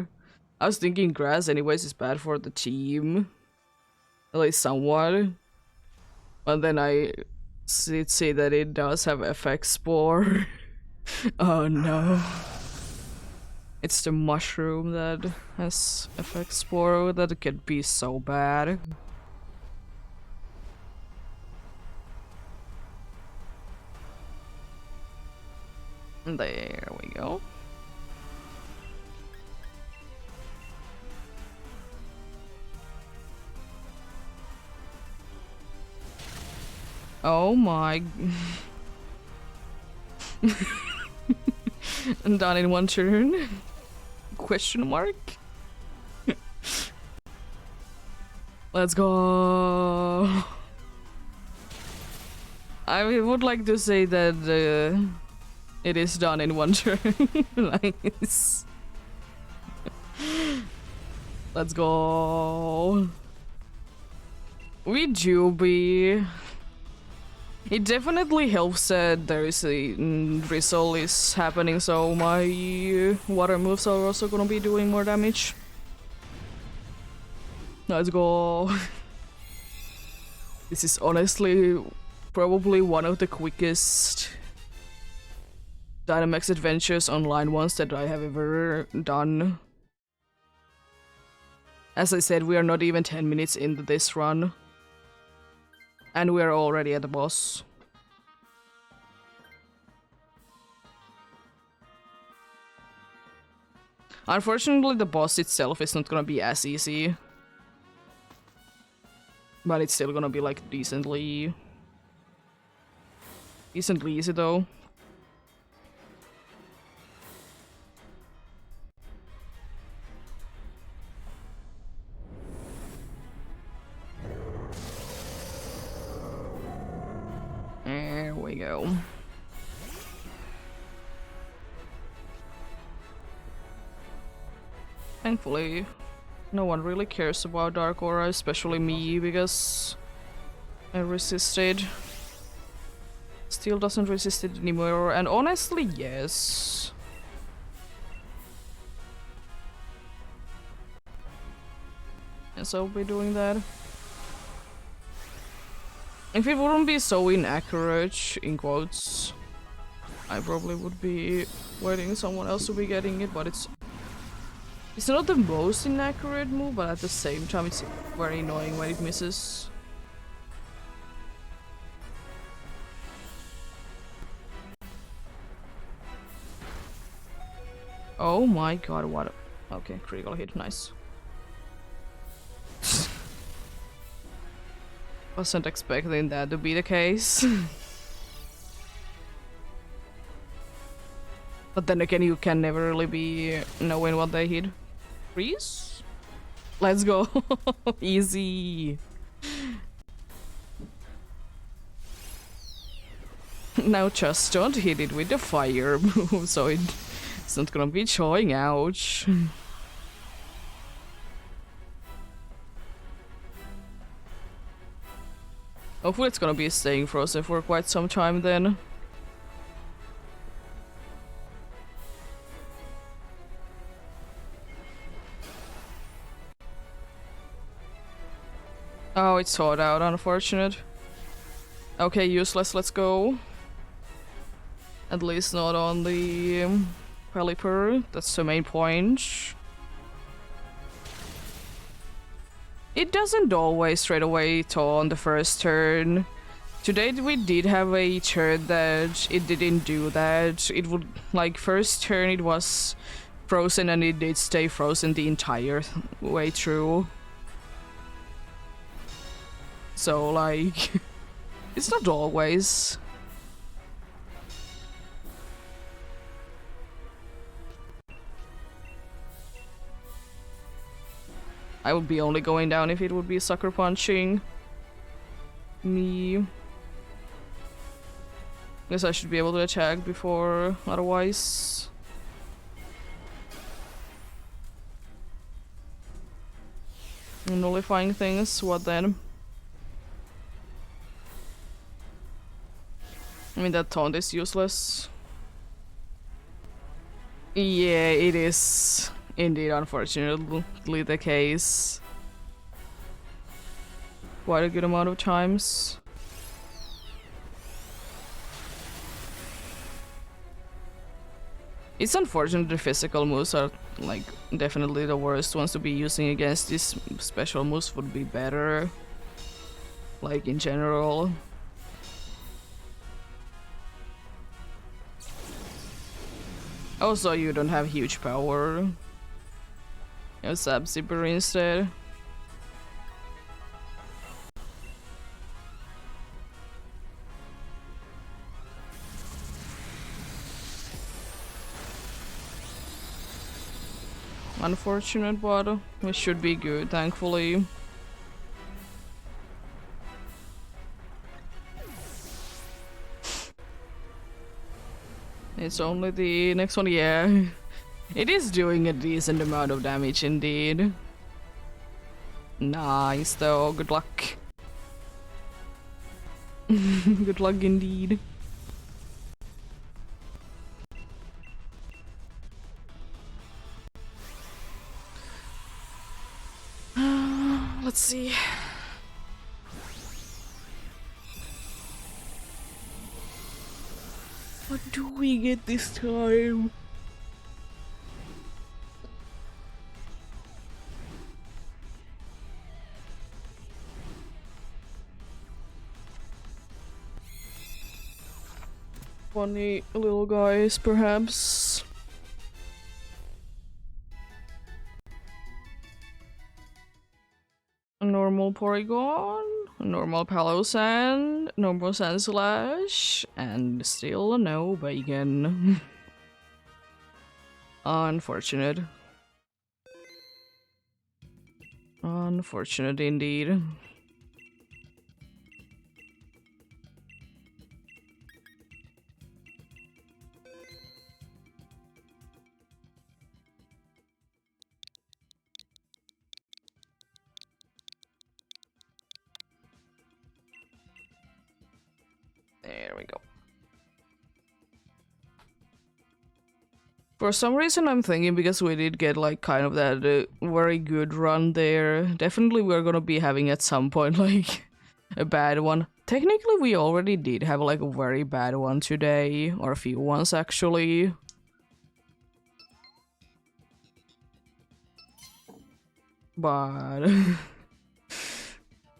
I was thinking grass anyways is bad for the team. At least somewhat. But then I did see that it does have Effect Spore. Oh no. It's the mushroom that has Effect Spore that could be so bad. There we go. Oh my. And done in one turn? Question mark? Let's go. I would like to say that it is done in one turn. Nice. Let's go. We Juby. It definitely helps that there is a drizzle is happening, so my water moves are also gonna be doing more damage. Let's go. This is honestly probably one of the quickest Dynamax Adventures online ones that I have ever done. As I said, we are not even 10 minutes into this run. And we're already at the boss. Unfortunately, the boss itself is not gonna be as easy. But it's still gonna be like decently easy though. There we go. Thankfully, no one really cares about Dark Aura, especially me, because I resisted. Still doesn't resist it anymore, and honestly, yes. Yes, I'll be doing that. If it wouldn't be so inaccurate, in quotes, I probably would be waiting someone else to be getting it, but it's not the most inaccurate move, but at the same time it's very annoying when it misses. Oh my god, what a... Okay, critical hit, nice. Wasn't expecting that to be the case. But then again, you can never really be knowing what they hit. Freeze? Let's go. Easy. Now just don't hit it with the fire move, so it's not gonna be showing. Ouch. Hopefully it's gonna be staying frozen for quite some time then. Oh, it's thawed out, unfortunate. Okay, useless, let's go. At least not on the Pelipper, that's the main point. It doesn't always straight away thaw on the first turn. Today we did have a turn that it didn't do that. It would, like, first turn it was frozen and it did stay frozen the entire way through. So, like, it's not always. I would be only going down if it would be sucker punching me. Guess I should be able to attack before otherwise. Nullifying things, what then? I mean, that taunt is useless. Yeah, it is indeed, unfortunately, the case. Quite a good amount of times. It's unfortunate the physical moves are, like, definitely the worst ones to be using against. These special moves would be better. Like, in general. Also, you don't have huge power. You have Sab Zipper instead. Unfortunate, but it should be good, thankfully. It's only the next one, yeah. It is doing a decent amount of damage indeed. Nice though, good luck. Good luck indeed. Let's see. What do we get this time? Funny little guys, perhaps. A normal Porygon, a normal Palossand, normal Sandslash, and still no bacon. Unfortunate. Unfortunate indeed. There we go. For some reason I'm thinking, because we did get like kind of that very good run there, definitely we're gonna be having at some point like a bad one. Technically we already did have like a very bad one today, or a few ones actually. But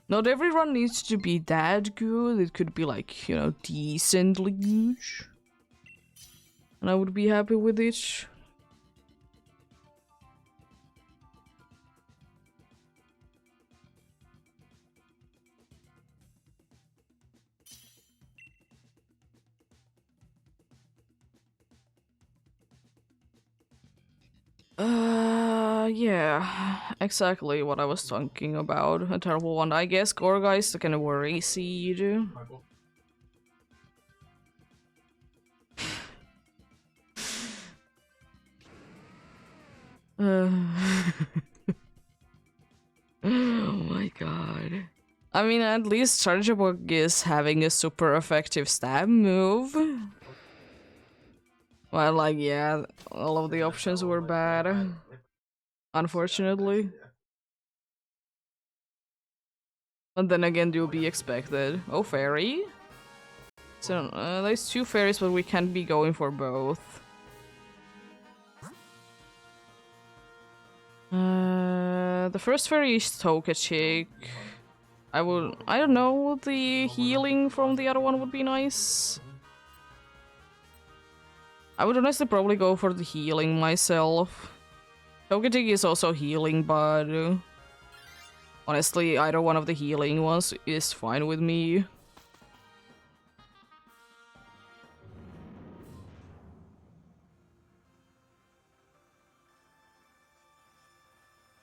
not every run needs to be that good. It could be like, you know, decently good. And I would be happy with it. Yeah, exactly what I was talking about. A terrible one. I guess Gorga is the kind of worry seed. Oh my god. I mean, at least Chargeabug is having a super effective stab move. Well, like, yeah, all of the options were bad. Unfortunately. But then again, do be expected. Oh, fairy? So, there's two fairies, but we can't be going for both. The first fairy is Togechick. I don't know, the healing from the other one would be nice. I would honestly probably go for the healing myself. Togetic is also healing, but honestly, either one of the healing ones is fine with me.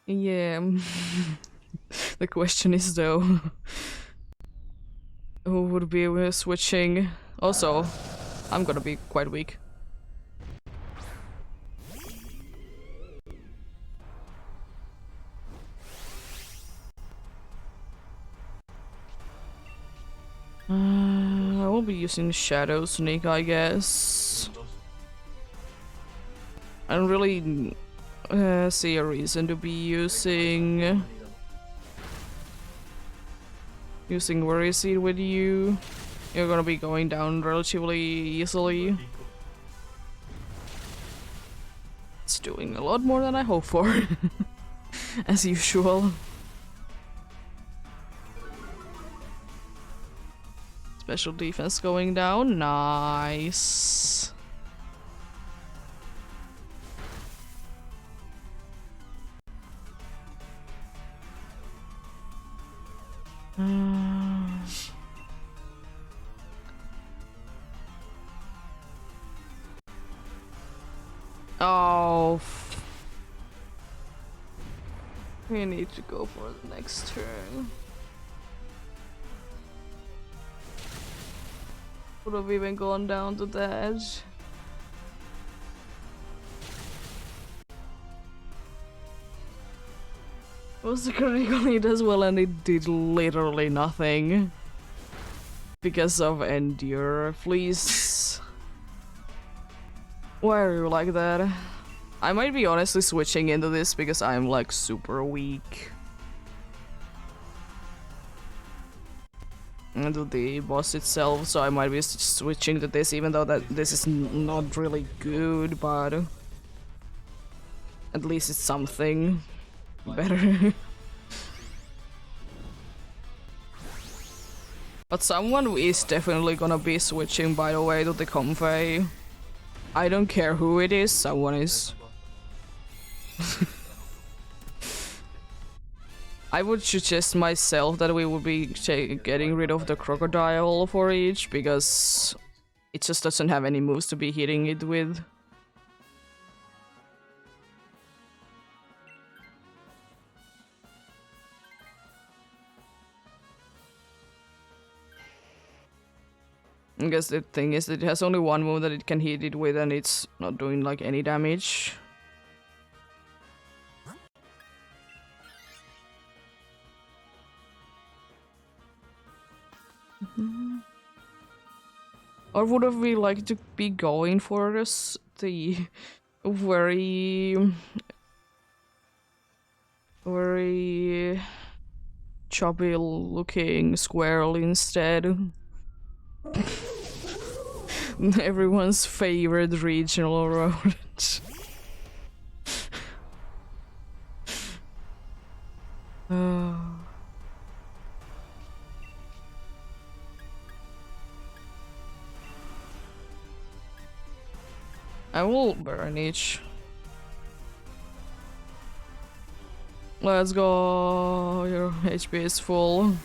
Yeah. The question is though, who would be switching? Also, I'm gonna be quite weak. I will be using Shadow Sneak, I guess. I don't really see a reason to be using Worry Seed with you. You're gonna be going down relatively easily. It's doing a lot more than I hoped for, as usual. Special defense going down, nice. Oh, we need to go for the next turn. Would have even gone down to the edge. It was the critical hit as well, and it did literally nothing. Because of Endure, please. Why are you like that? I might be honestly switching into this because I'm like super weak. Into the boss itself, so I might be switching to this, even though that this is not really good, but at least it's something better. But someone is definitely gonna be switching, by the way, to the Comfey. I don't care who it is, someone is. I would suggest myself that we would be getting rid of the crocodile for each, because it just doesn't have any moves to be hitting it with. I guess the thing is that it has only one move that it can hit it with, and it's not doing like any damage. Or would we like to be going for this, the very chubby looking squirrel instead? Everyone's favorite regional rodent. I will burn each. Let's go. Your HP is full.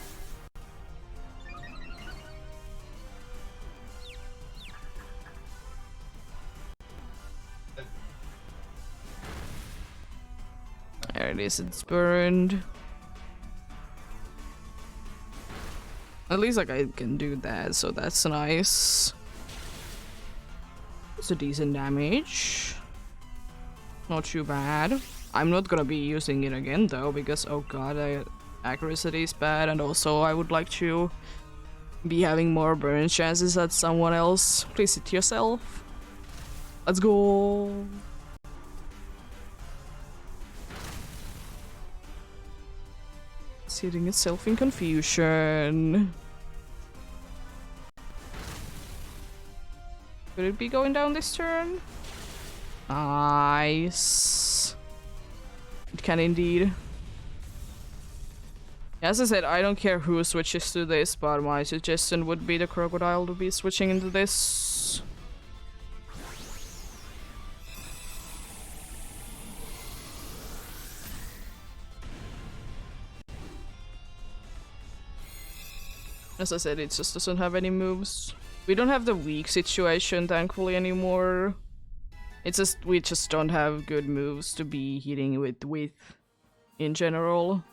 There it is, it's burned. At least like I can do that, so that's nice. It's a decent damage. Not too bad. I'm not gonna be using it again though, because oh god, accuracy is bad, and also I would like to be having more burn chances at someone else. Please hit yourself. Let's go. It's hitting itself in confusion. Could it be going down this turn? Nice. It can indeed. As I said, I don't care who switches to this, but my suggestion would be the crocodile to be switching into this. As I said, it just doesn't have any moves. We don't have the weak situation, thankfully, anymore. It's just, we just don't have good moves to be hitting with in general.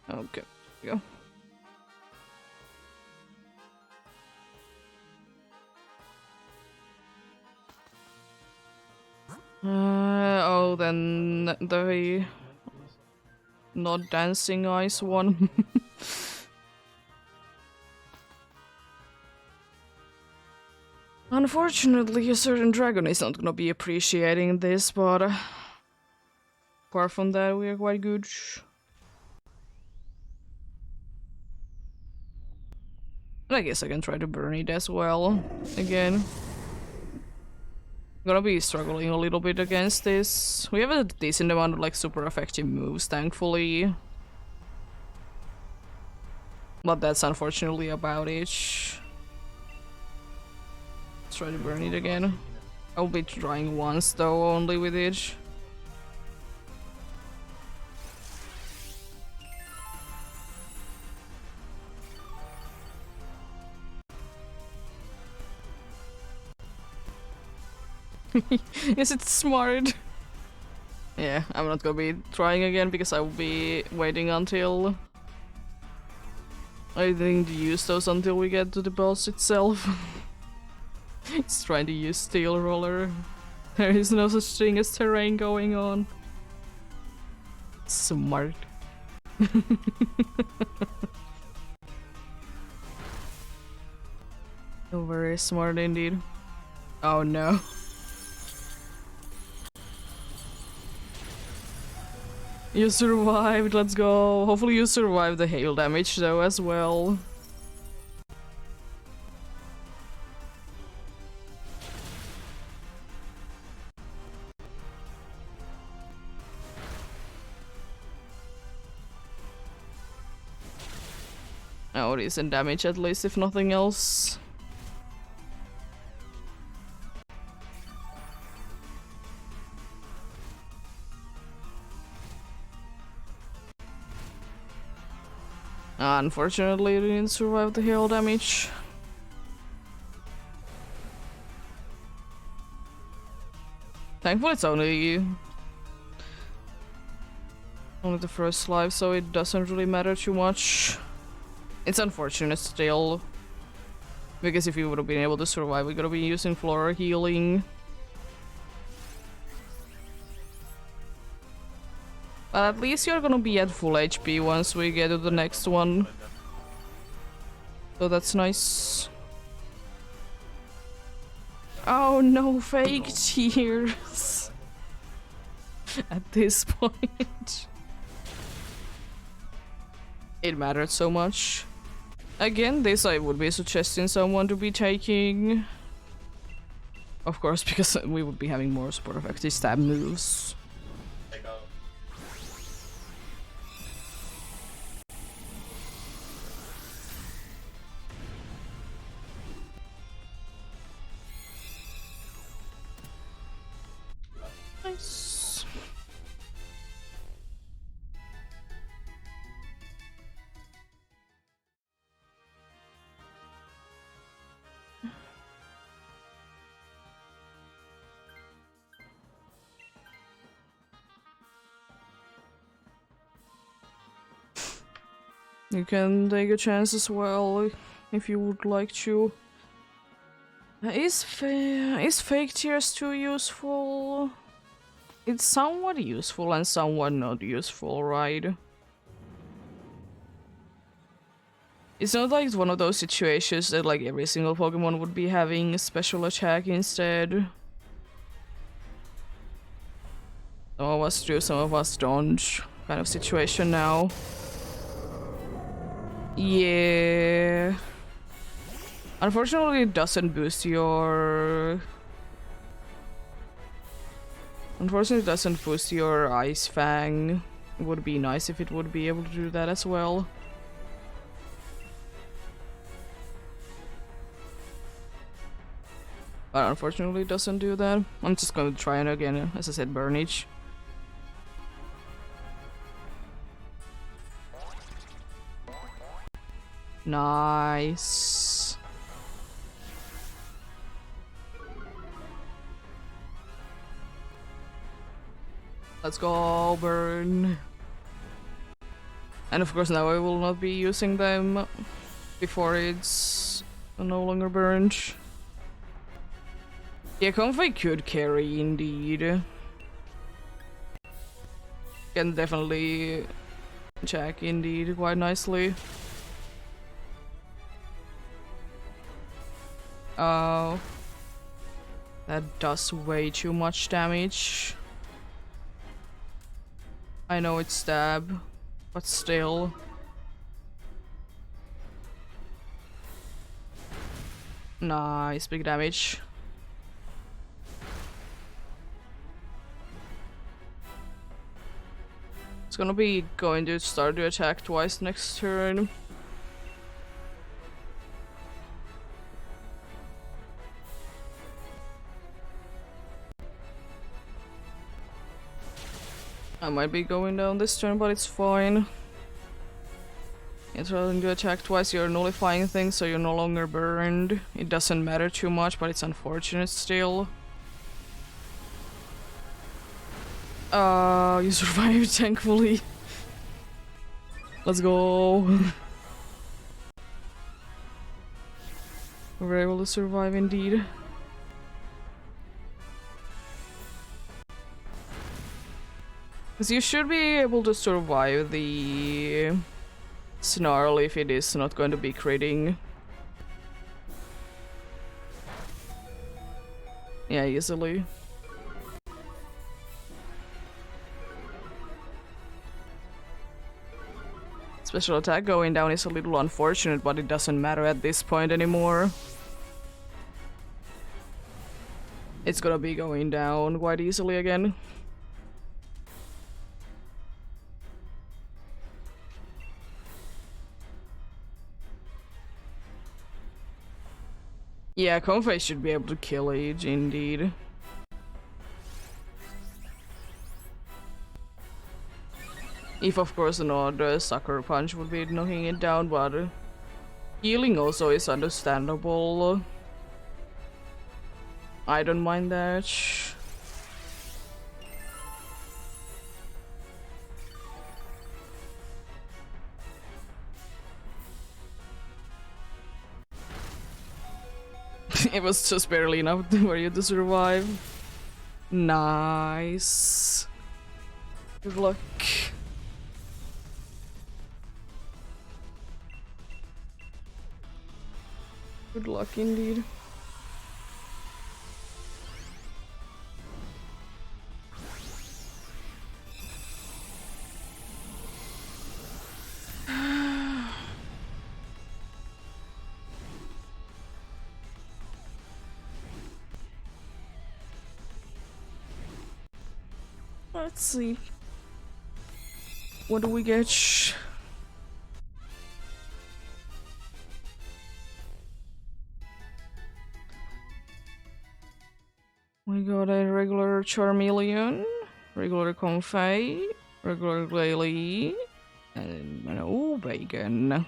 Okay, here we go. Oh, then the not dancing ice one. Unfortunately, a certain dragon is not gonna be appreciating this, but apart from that, we are quite good. And I guess I can try to burn it as well. Again. Gonna be struggling a little bit against this. We have a decent amount of like super effective moves, thankfully. But that's unfortunately about it. Let's try to burn it again. I'll be trying once though, only with it. Yes, it's smart. Yeah, I'm not gonna be trying again because I will be waiting until I didn't use those until we get to the boss itself. It's trying to use Steel Roller. There is no such thing as terrain going on. Smart. Oh, very smart indeed. Oh no. You survived, let's go. Hopefully you survived the hail damage though as well. Oh, decent damage at least, if nothing else. Unfortunately, it didn't survive the hail damage. Thankfully, it's only the first life, so it doesn't really matter too much. It's unfortunate still, because if we would have been able to survive, we're gonna be using Flora healing. But at least you're gonna be at full HP once we get to the next one. So that's nice. Oh no, fake tears. At this point. It mattered so much. Again, this I would be suggesting someone to be taking. Of course, because we would be having more super effective stab moves. Nice. You can take a chance as well if you would like to. Is fake tears too useful? It's somewhat useful and somewhat not useful, right? It's not like it's one of those situations that like every single Pokemon would be having a special attack instead. Some of us do, some of us don't. Kind of situation now. Yeah. Unfortunately, it doesn't boost your... Unfortunately, it doesn't boost your Ice Fang. It would be nice if it would be able to do that as well. But unfortunately, it doesn't do that. I'm just going to try it again, as I said, Burnage. Nice. Let's go, burn. And of course now I will not be using them before it's no longer burned. Yeah, Comfy could carry indeed. Can definitely check indeed quite nicely. Oh, that does way too much damage. I know it's stab, but still. Nice, big damage. It's gonna be going to start to attack twice next turn. I might be going down this turn, but it's fine. It's trying to attack twice, you're nullifying things, so you're no longer burned. It doesn't matter too much, but it's unfortunate still. You survived, thankfully. Let's go. We were able to survive indeed. Because you should be able to survive the snarl if it is not going to be critting. Yeah, easily. Special attack going down is a little unfortunate, but it doesn't matter at this point anymore. It's gonna be going down quite easily again. Yeah, Confe should be able to kill it, indeed. If of course not, the sucker punch would be knocking it down, but healing also is understandable. I don't mind that. It was just barely enough for you to survive. Nice. Good luck. Good luck indeed. Let's see. What do we get? We got a regular Charmeleon, regular Confey, regular Glalie, and no bacon.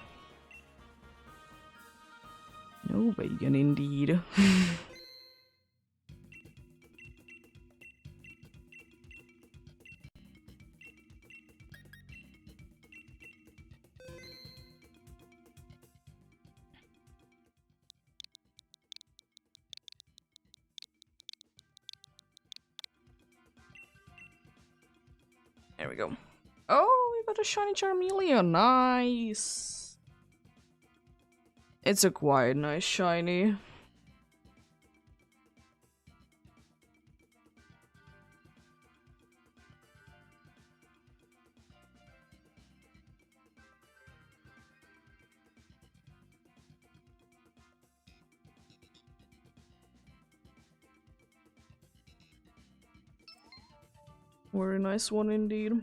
No bacon indeed. There we go. Oh, we got a shiny Charmeleon. Nice. It's a quite nice shiny. Very nice one indeed.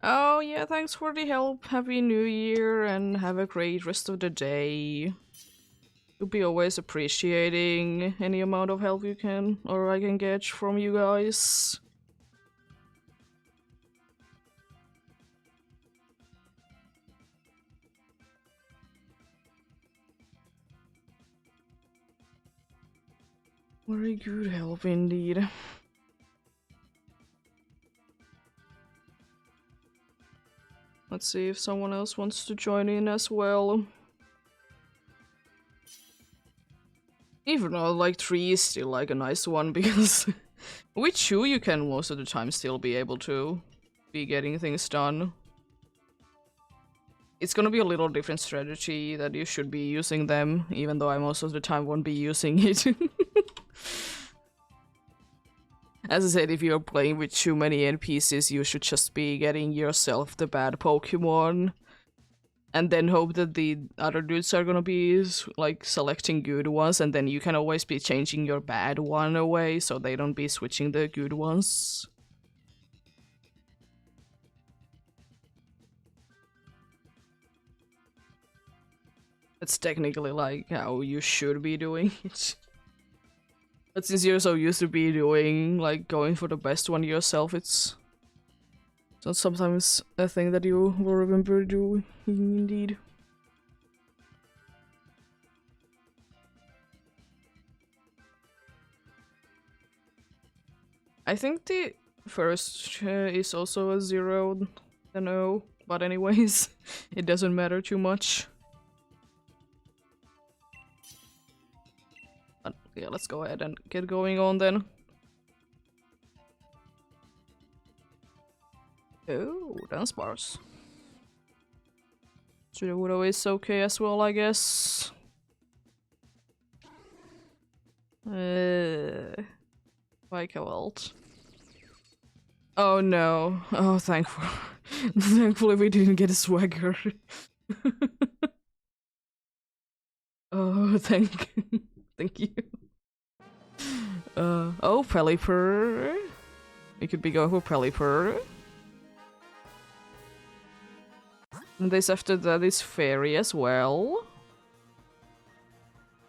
Oh yeah, thanks for the help. Happy New Year and have a great rest of the day. You'll be always appreciating any amount of help you can or I can get from you guys. Very good help indeed. Let's see if someone else wants to join in as well. Even though like 3 is still like a nice one because with 2 you can most of the time still be able to be getting things done. It's gonna be a little different strategy that you should be using them, even though I most of the time won't be using it. As I said, if you're playing with too many NPCs, you should just be getting yourself the bad Pokemon. And then hope that the other dudes are gonna be like selecting good ones, and then you can always be changing your bad one away so they don't be switching the good ones. It's technically like how you should be doing it. But since you're so used to be doing, like, going for the best one yourself, it's not sometimes a thing that you will remember doing, indeed. I think the first is also a 0 and O, but anyways, it doesn't matter too much. But yeah, let's go ahead and get going on then. Oh, dance bars. Sudowoodo is okay as well, I guess. Ult. Oh no. Oh, thankfully we didn't get a swagger. Oh, thank you. Oh, Pelipper. We could be going for Pelipper. And this after that is Fairy as well.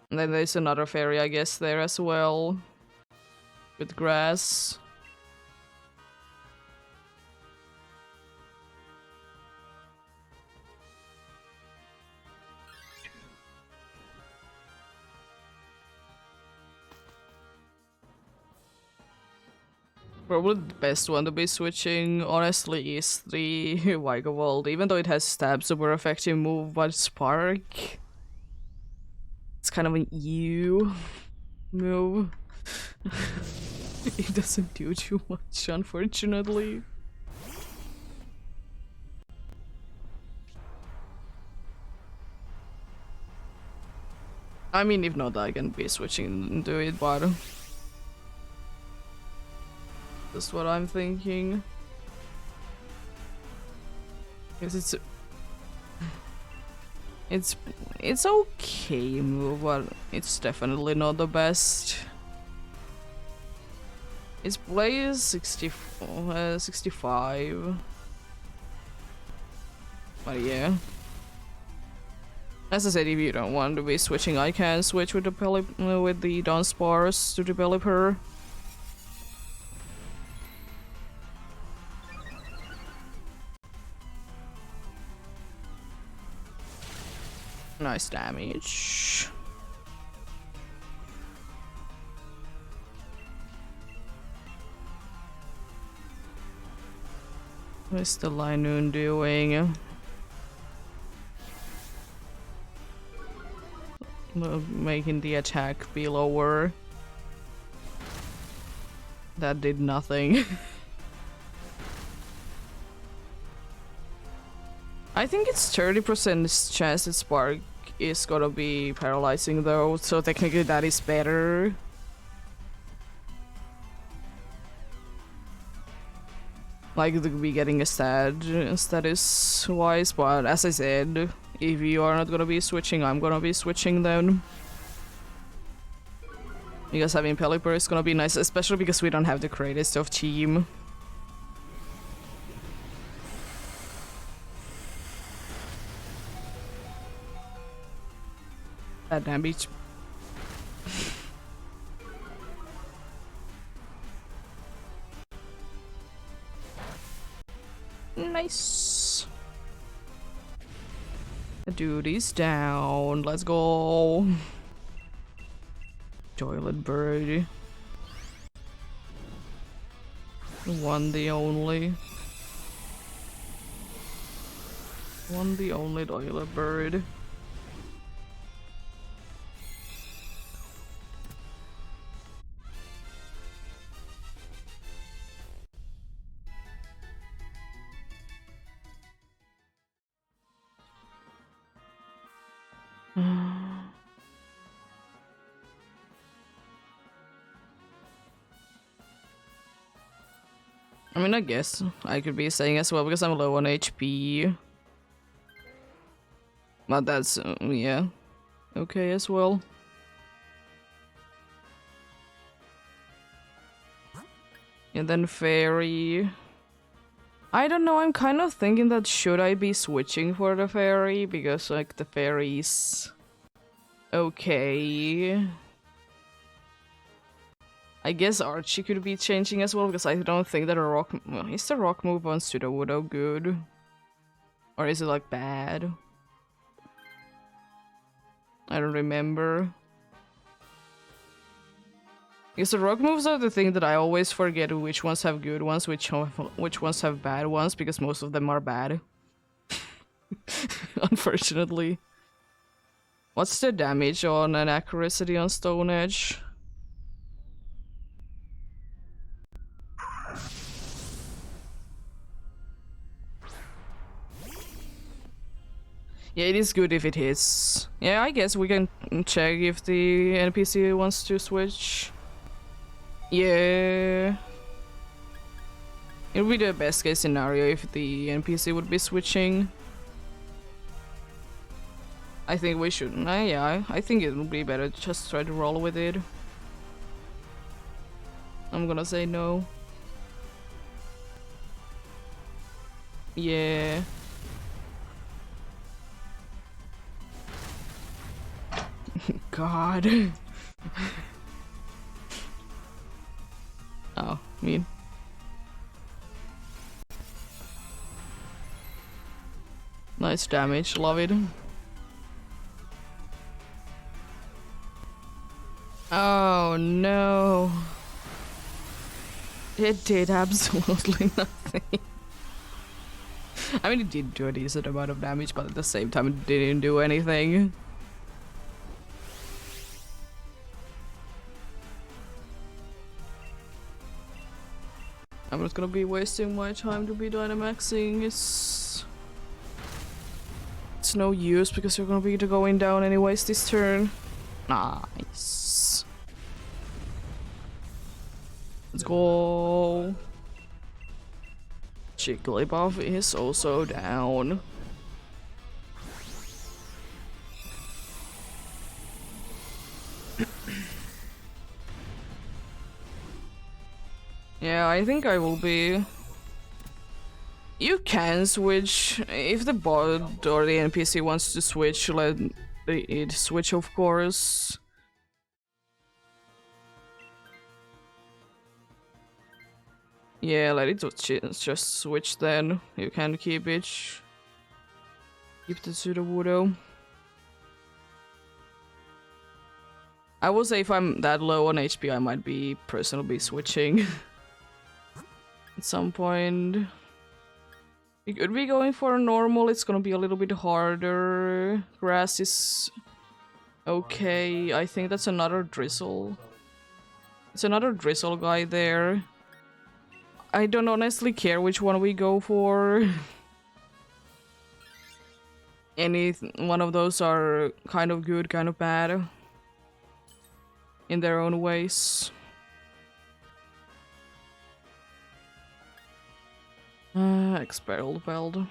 And then there's another Fairy, I guess, there as well. With grass. Probably the best one to be switching, honestly, is the Vigavolt, even though it has stab, super effective move, but Spark... It's kind of an EU move. It doesn't do too much, unfortunately. I mean, if not, I can be switching into it, but... That's what I'm thinking. Because it's okay move, but it's definitely not the best. Its play is 65. But yeah. As I said, if you don't want to be switching, I can switch with the Dunsparce to the Pelipper. Nice damage. What's the Linoon doing? Making the attack be lower. That did nothing. I think it's 30% chance that Spark is gonna be paralyzing though, so technically that is better. Like to be getting a status wise, but as I said, if you are not gonna be switching, I'm gonna be switching then. Because having Pelipper is gonna be nice, especially because we don't have the greatest of team. That damage. Nice. The dude is down. Let's go. Toilet bird. The one, the only. One, the only loyal bird. I mean, I guess I could be saying as well because I'm low on HP. But that's, yeah, okay as well. And then fairy. I don't know, I'm kind of thinking that should I be switching for the fairy? Because, like, the fairy's okay. I guess Archie could be changing as well, because I don't think that a rock... Well, is the rock move on Pseudo-Widow good? Or is it, like, bad? I don't remember. Because the rock moves are the thing that I always forget which ones have good ones, which ones have bad ones, because most of them are bad. Unfortunately. What's the damage on an accuracy on Stone Edge? Yeah, it is good if it hits. Yeah, I guess we can check if the NPC wants to switch. Yeah. It would be the best case scenario if the NPC would be switching. I think we should. Yeah, I think it would be better to just try to roll with it. I'm gonna say no. Yeah. God. Oh, mean. Nice damage, love it. Oh no. It did absolutely nothing. I mean, it did do a decent amount of damage, but at the same time, it didn't do anything. I'm not gonna be wasting my time to be Dynamaxing. It's no use because you're gonna be going down anyways this turn. Nice. Let's go. Jigglypuff is also down. Yeah, I think I will be. You can switch if the bot or the NPC wants to switch. Let it switch, of course. Yeah, let it just switch then. You can keep it. Keep the Pseudo-Widow. I will say if I'm that low on HP, I might be personally switching. At some point. We could be going for a normal, it's gonna be a little bit harder. Grass is okay. I think that's another Drizzle. It's another Drizzle guy there. I don't honestly care which one we go for. Any one of those are kind of good, kind of bad. In their own ways. Expelled Beld.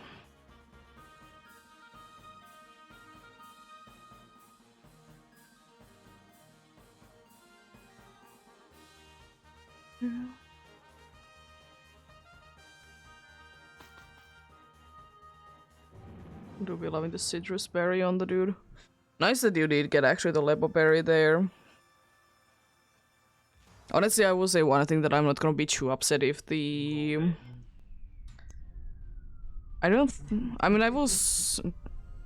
Do be loving the citrus berry on the dude. Nice that you did get actually the Lepo berry there. Honestly, I will say one thing that I'm not gonna be too upset if the... I mean, I will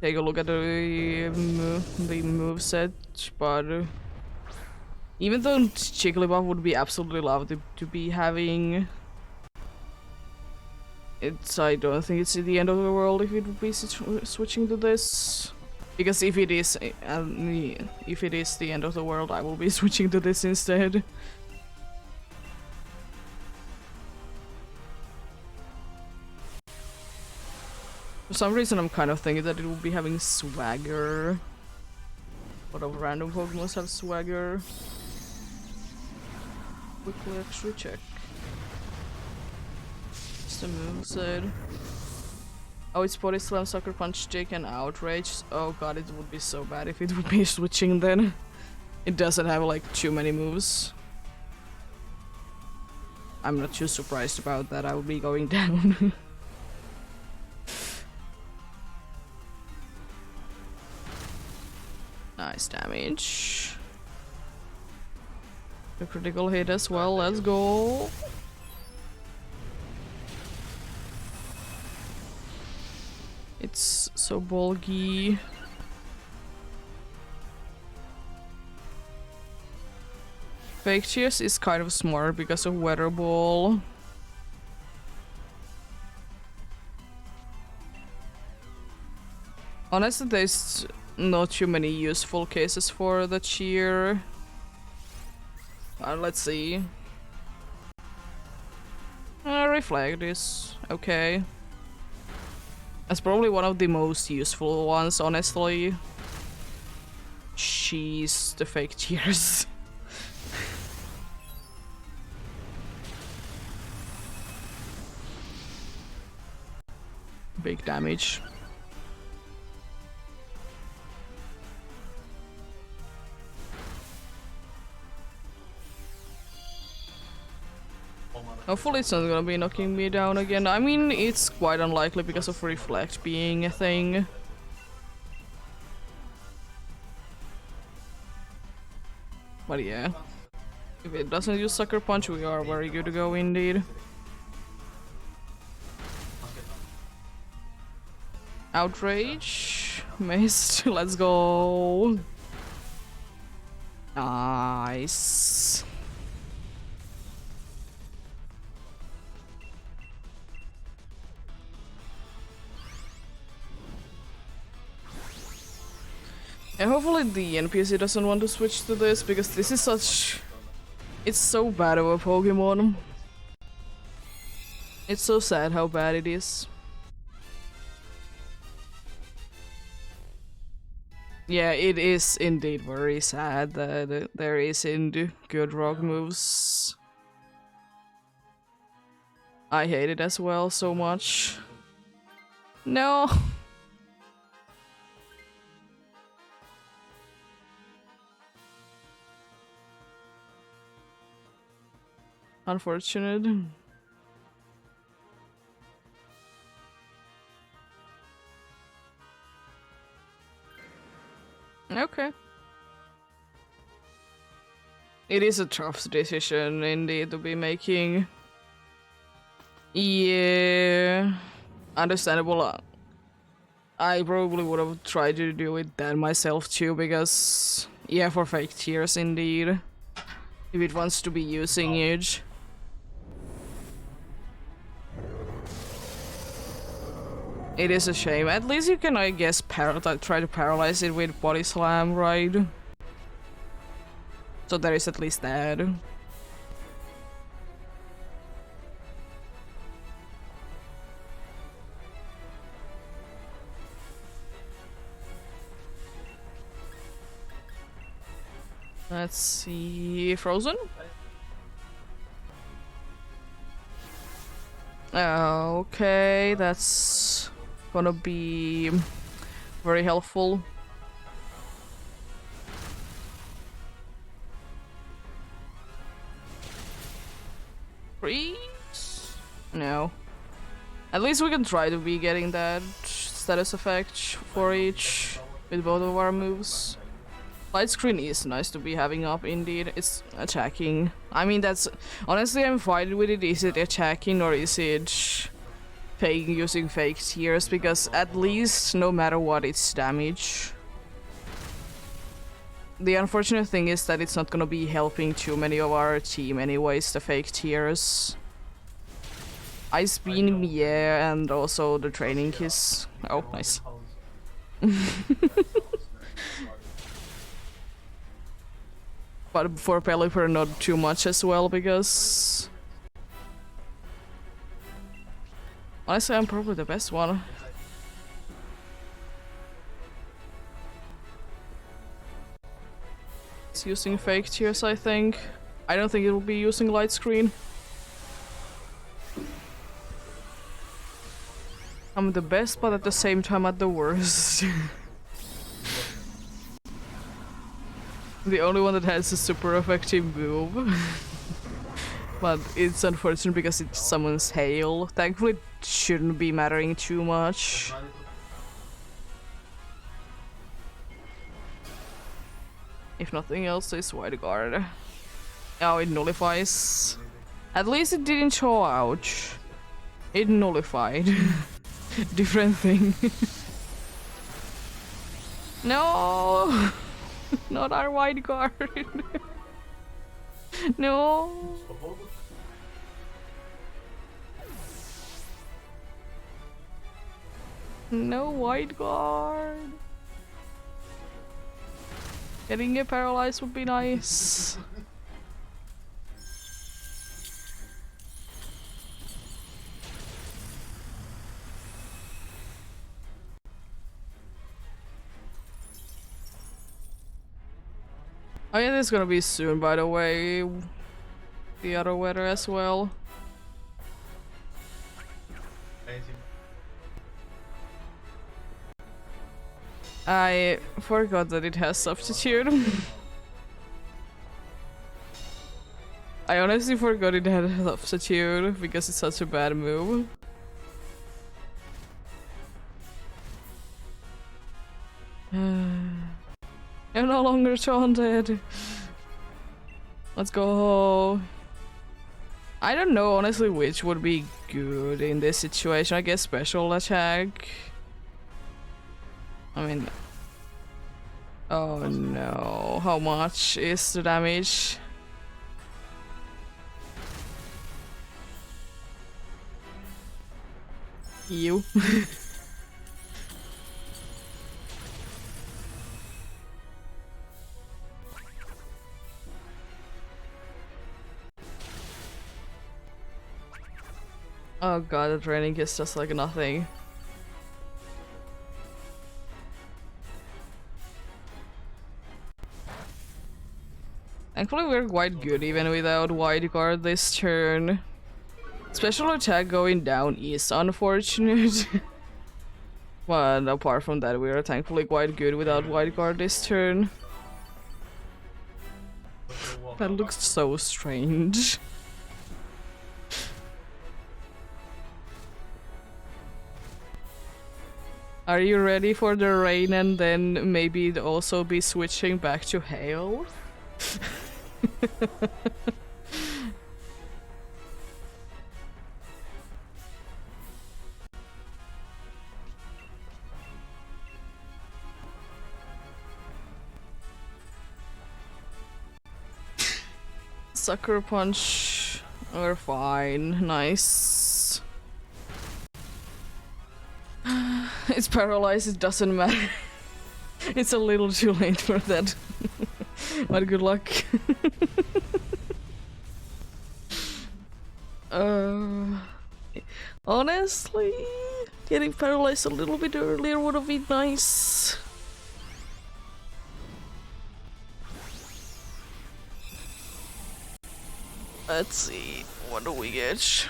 take a look at the moveset, but even though Jigglypuff would be absolutely loved to be having I don't think it's the end of the world if it would be switching to this. Because if it is the end of the world, I will be switching to this instead. For some reason, I'm kind of thinking that it will be having swagger. A lot of random Pokemon have swagger. Quickly actually check. What's the moveset? Oh, it's Body Slam, Sucker Punch, Jake, and Outrage. Oh god, it would be so bad if it would be switching then. It doesn't have like too many moves. I'm not too surprised about that, I will be going down. Nice damage. A critical hit as well, let's go. It's so bulky. Fake Cheers is kind of smart because of Weather Ball. Honestly, there's not too many useful cases for the cheer. Let's see. Reflect is okay. That's probably one of the most useful ones, honestly. Jeez, the fake tears. Big damage. Hopefully it's not gonna be knocking me down again. I mean, it's quite unlikely because of Reflect being a thing. But yeah. If it doesn't use Sucker Punch, we are very good to go indeed. Outrage. Missed. Let's go. Nice. And hopefully the NPC doesn't want to switch to this, because this is such... It's so bad of a Pokemon. It's so sad how bad it is. Yeah, it is indeed very sad that there isn't good rock moves. I hate it as well so much. No! Unfortunate. Okay. It is a tough decision indeed to be making. Yeah. Understandable. I probably would have tried to do it then myself too, because... Yeah, for fake tears indeed. If it wants to be using it. It is a shame. At least you can, I guess, try to paralyze it with Body Slam, right? So there is at least that. Let's see... Frozen? Okay, that's gonna be very helpful. Freeze? No. At least we can try to be getting that status effect for each with both of our moves. Light screen is nice to be having up indeed. It's attacking. I mean, that's... Honestly, I'm fine with it. Is it attacking or is it using fake tears? Because at least, no matter what, it's damage. The unfortunate thing is that it's not gonna be helping too many of our team anyways, the fake tears. Ice Beam, yeah, and also the training kiss. Oh, nice. But for Pelipper, not too much as well, because honestly, I'm probably the best one. It's using fake tears, I think. I don't think it will be using light screen. I'm the best, but at the same time at the worst. The only one that has a super effective move. But it's unfortunate because it summons hail. Thankfully it shouldn't be mattering too much. If nothing else, it's Wide Guard. Oh, it nullifies. At least it didn't show ouch. It nullified. Different thing. No! Not our Wide Guard. No. No Wide Guard. Getting it paralyzed would be nice. Oh yeah, this is gonna be soon, by the way. The other weather as well. I forgot that it has substitute. I honestly forgot it had substitute because it's such a bad move. I'm no longer taunted. Let's go. I don't know honestly which would be good in this situation. I guess special attack. I mean... Oh no. How much is the damage? You. Oh god, the training is just like nothing. Thankfully we're quite good even without Wide Guard this turn. Special attack going down is unfortunate. But apart from that, we are thankfully quite good without Wide Guard this turn. That looks so strange. Are you ready for the rain and then maybe also be switching back to hail? Sucker punch. We're fine. Nice. It's paralyzed, it doesn't matter. It's a little too late for that. But good luck. Honestly, getting paralyzed a little bit earlier would have been nice. Let's see, what do we get?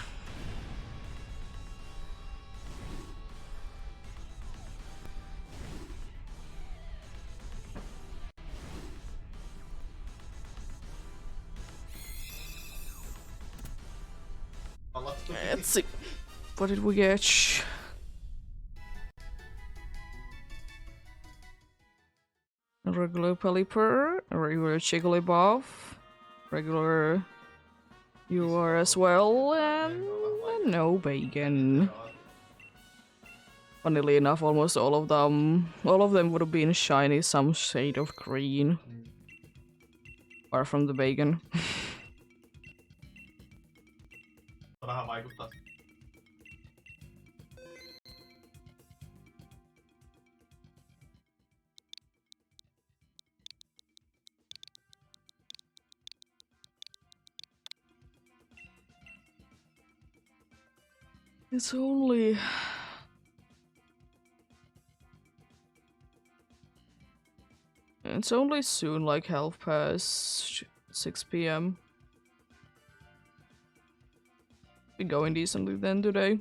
Let's see. What did we get? A regular Pelipper, a regular Jigglypuff, regular you are as well, and no bacon. Funnily enough, almost all of them would have been shiny, some shade of green. Apart from the bacon. It's only... It's only soon, like half past 6 p.m. Be going decently then today.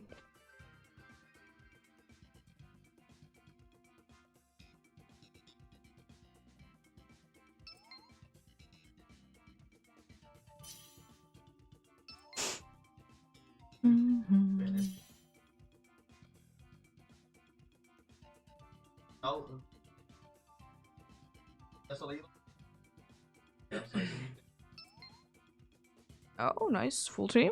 Oh, nice. Full team.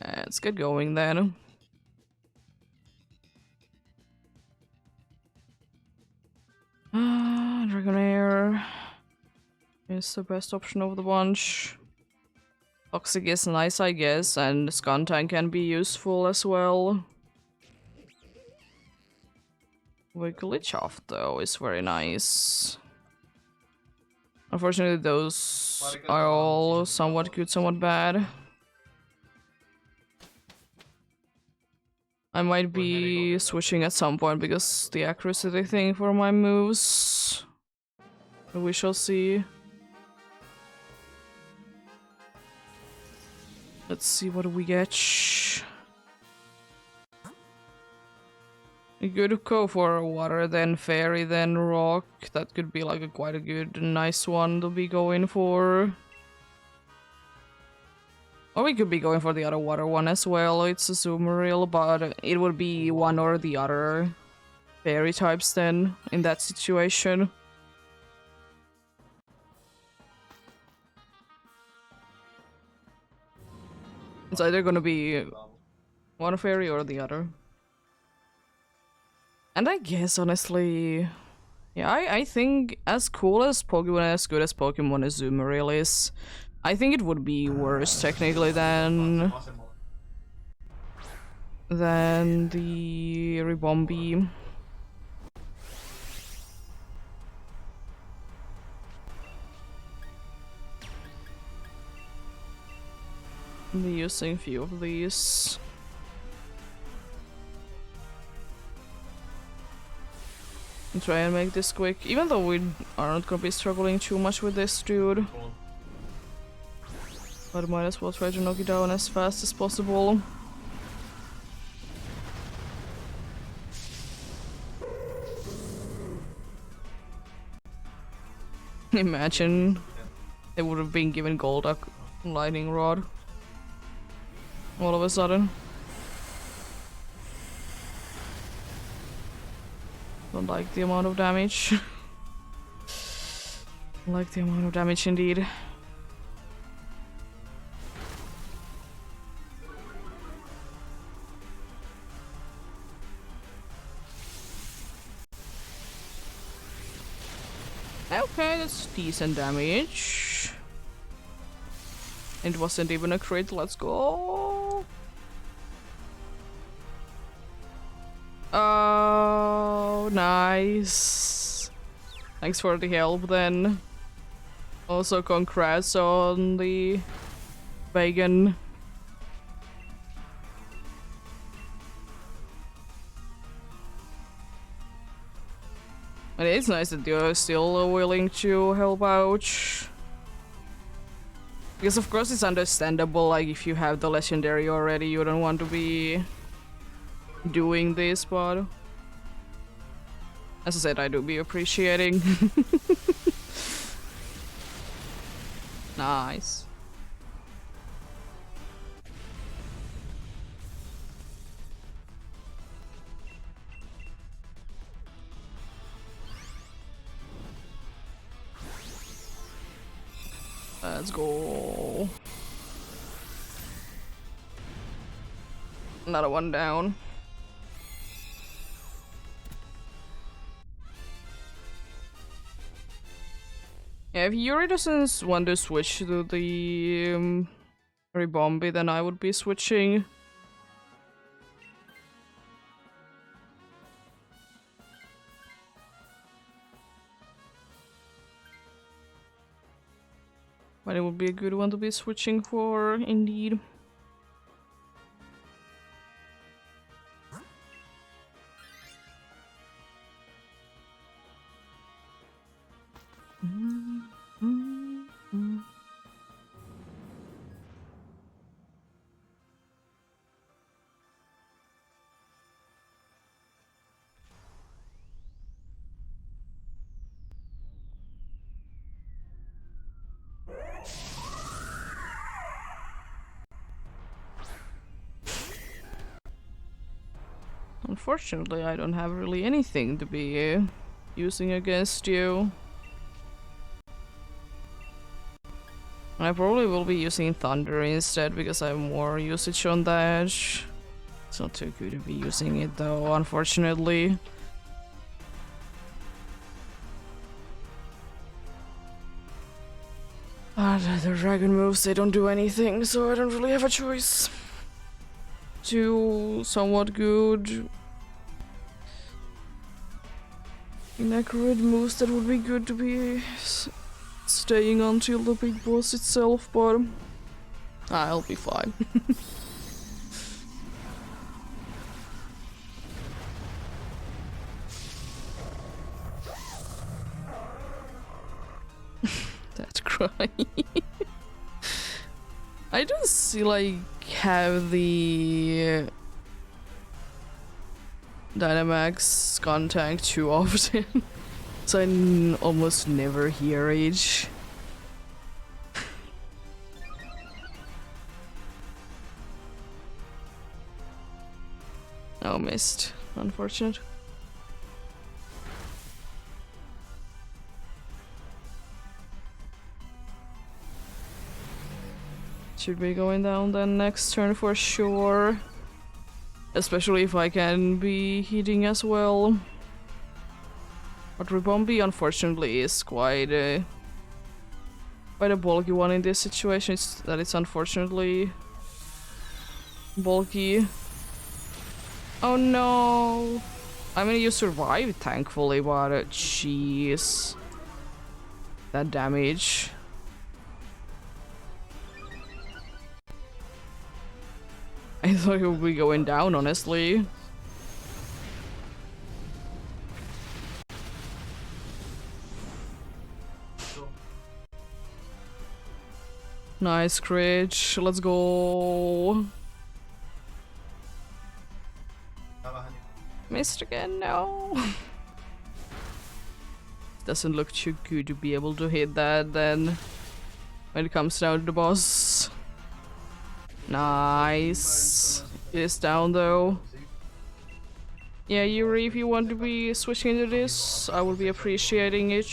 Let's get going then. Dragonair is the best option of the bunch. Toxic is nice, I guess, and Skuntank can be useful as well. Wigglytuff, though, is very nice. Unfortunately, those are all somewhat good, somewhat bad. I might be switching at some point because the accuracy thing for my moves. We shall see. Let's see what we get. You could go for water, then fairy, then rock. That could be like quite a good, nice one to be going for. Or we could be going for the other water one as well. It's a Zoomeril, but it would be one or the other fairy types then in that situation. It's either gonna be one fairy or the other. And I guess, honestly, yeah, I think as cool as Pokemon, as good as Pokemon as Zoomeril is, I think it would be worse technically than the Ribombee. I'm using a few of these. And try and make this quick, even though we are not gonna be struggling too much with this dude. But might as well try to knock it down as fast as possible. Imagine they would have been given Golduck Lightning Rod all of a sudden. Don't like the amount of damage. Don't like the amount of damage indeed. Okay, that's decent damage. It wasn't even a crit, let's go. Oh, nice. Thanks for the help then. Also congrats on the bacon. And it's nice that you're still willing to help out. Because of course it's understandable, like if you have the legendary already, you don't want to be doing this, but as I said, I do be appreciating. Nice. Let's go. Another one down. Yeah, if Yuri doesn't want to switch to the Ribombee, then I would be switching. But it would be a good one to be switching for, indeed. Unfortunately, I don't have really anything to be using against you. I probably will be using Thunder instead because I have more usage on that. It's not too good to be using it though, unfortunately. But the dragon moves, they don't do anything, so I don't really have a choice. Do somewhat good inaccurate moves that would be good to be staying until the big boss itself, but I'll be fine. That cry. I don't see like have the Dynamax gun tank too often, so I almost never hear it. Oh, missed. Unfortunate. Should be going down then next turn for sure. Especially if I can be hitting as well. But Ribombi unfortunately is quite a bulky one in this situation. It's unfortunately bulky. Oh no! I mean, you survived thankfully, but jeez. That damage. I thought it would be going down, honestly. Nice crit. Let's go. Missed again, no. Doesn't look too good to be able to hit that then when it comes down to the boss. Nice. It is down though. Yeah, Yuri, if you want to be switching into this, I would be appreciating it.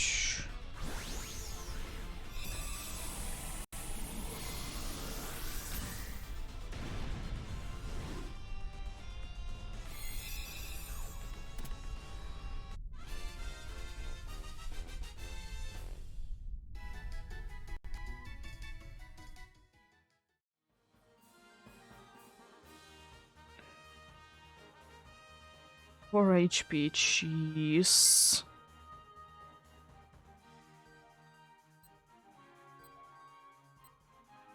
For HP, cheese.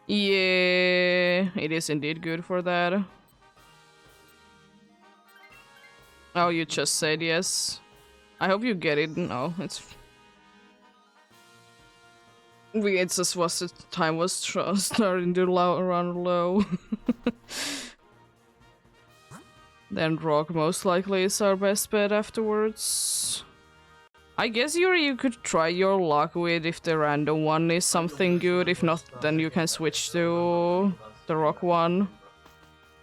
Yeah, it is indeed good for that. Oh, you just said yes. I hope you get it. No, it's just was the time was starting to run low. Then Rock most likely is our best bet afterwards. I guess you could try your luck with if the random one is something good. If not, then you can switch to the Rock one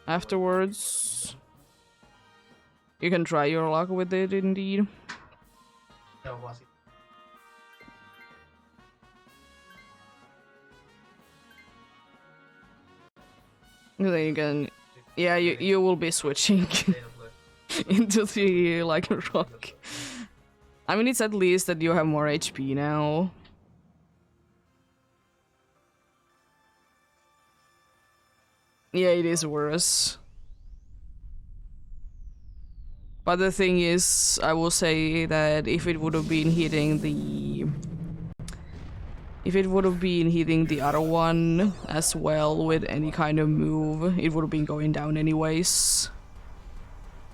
afterwards. You can try your luck with it, indeed. Then you can... Yeah, you will be switching into the like Rock. I mean, it's at least that you have more HP now. Yeah, it is worse. But the thing is, I will say that if it would have been hitting the If it would have been hitting the other one as well with any kind of move, it would have been going down anyways.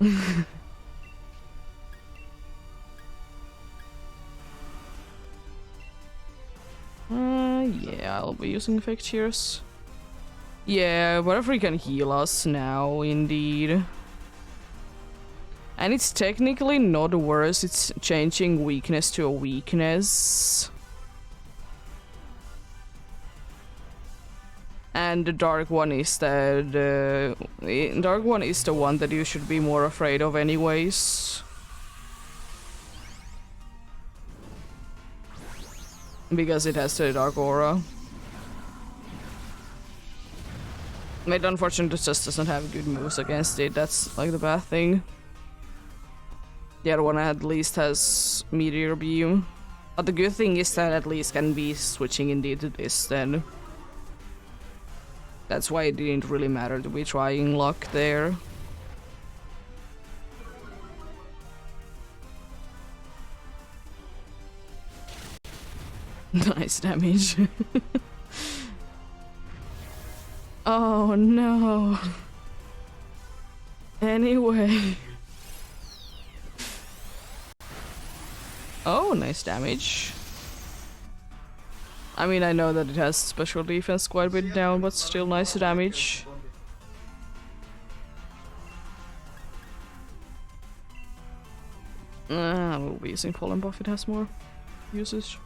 Yeah, I'll be using Fake Tears. Yeah, whatever can heal us now, indeed. And it's technically not worse, it's changing weakness to a weakness. And the dark one is the dark one is the one that you should be more afraid of anyways. Because it has the dark aura. It unfortunately just doesn't have good moves against it, that's like the bad thing. The other one at least has Meteor Beam. But the good thing is that at least can be switching indeed to this then. That's why it didn't really matter to be trying luck there. Nice damage. Oh no. Anyway. Oh, nice damage. I mean, I know that it has special defense quite a bit down, but still nice damage. We'll be using Pollen Buff, it has more usage.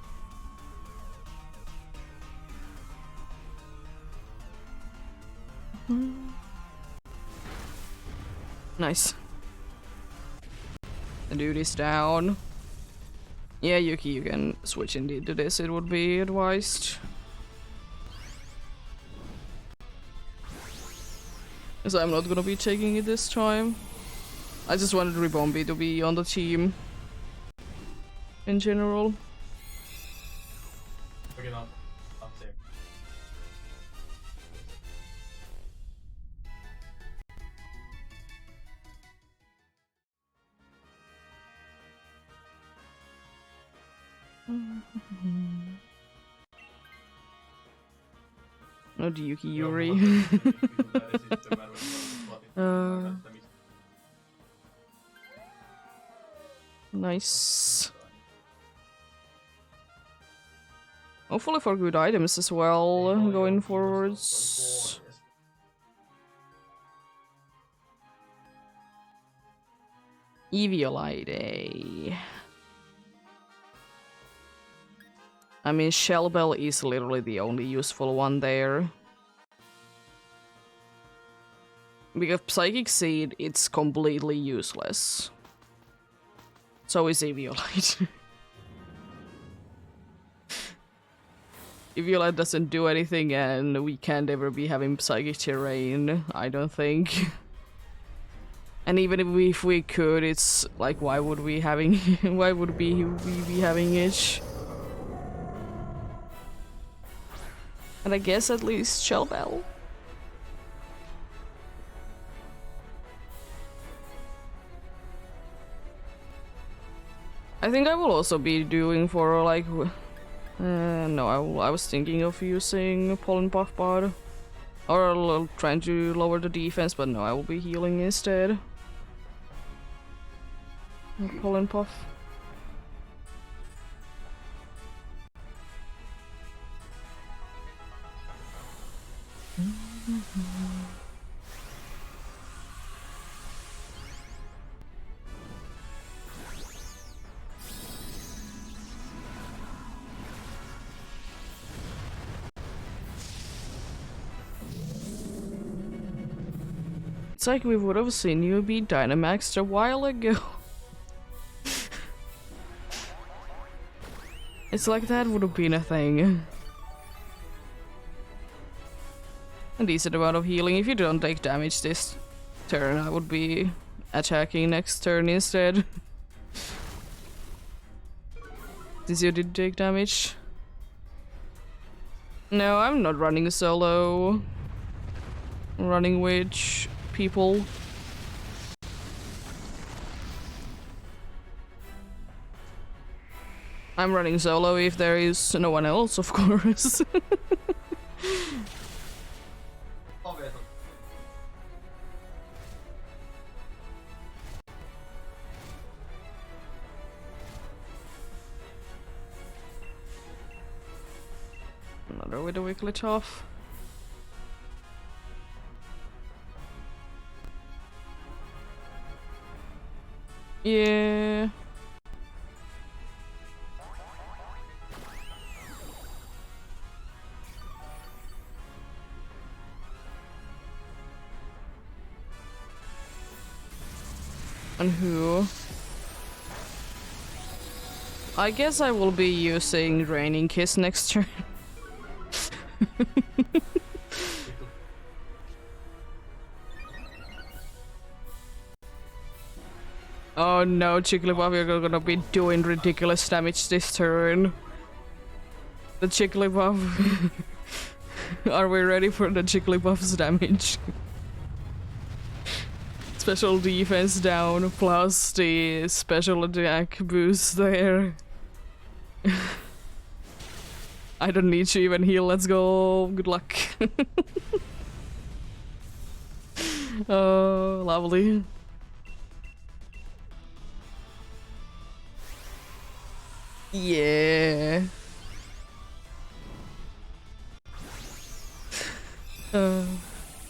Nice. The dude is down. Yeah, Yuki, you can switch indeed to this, it would be advised. Because I'm not gonna be taking it this time. I just wanted Ribombi to be on the team. In general. Okay, now I'm safe. No Yuki Yuri. Nice. Hopefully for good items as well, going forwards. Eviolite. I mean, Shell Bell is literally the only useful one there. Because Psychic Seed, it's completely useless. So is Eviolite. Eviolite doesn't do anything and we can't ever be having Psychic Terrain, I don't think. And even if we could, it's like, why would we having why would we be having it? And I guess at least Shell Bell. I think I will also be doing for like... no, I was thinking of using Pollen Puff Pod. Or trying to lower the defense, but no, I will be healing instead. Pollen Puff. It's like we would have seen you be Dynamaxed a while ago. It's like that would have been a thing. A decent amount of healing. If you don't take damage this turn, I would be attacking next turn instead. Since you did take damage. No, I'm not running solo. I'm running with people. I'm running solo if there is no one else, of course. Another with a weak glitch off. Yeah. And who? I guess I will be using Raining Kiss next turn. Oh no, Jigglypuff, you're gonna be doing ridiculous damage this turn. The Jigglypuff. Are we ready for the Jigglypuff's damage? Special defense down plus the special attack boost there. I don't need to even heal, let's go. Good luck. Oh, lovely. Yeah.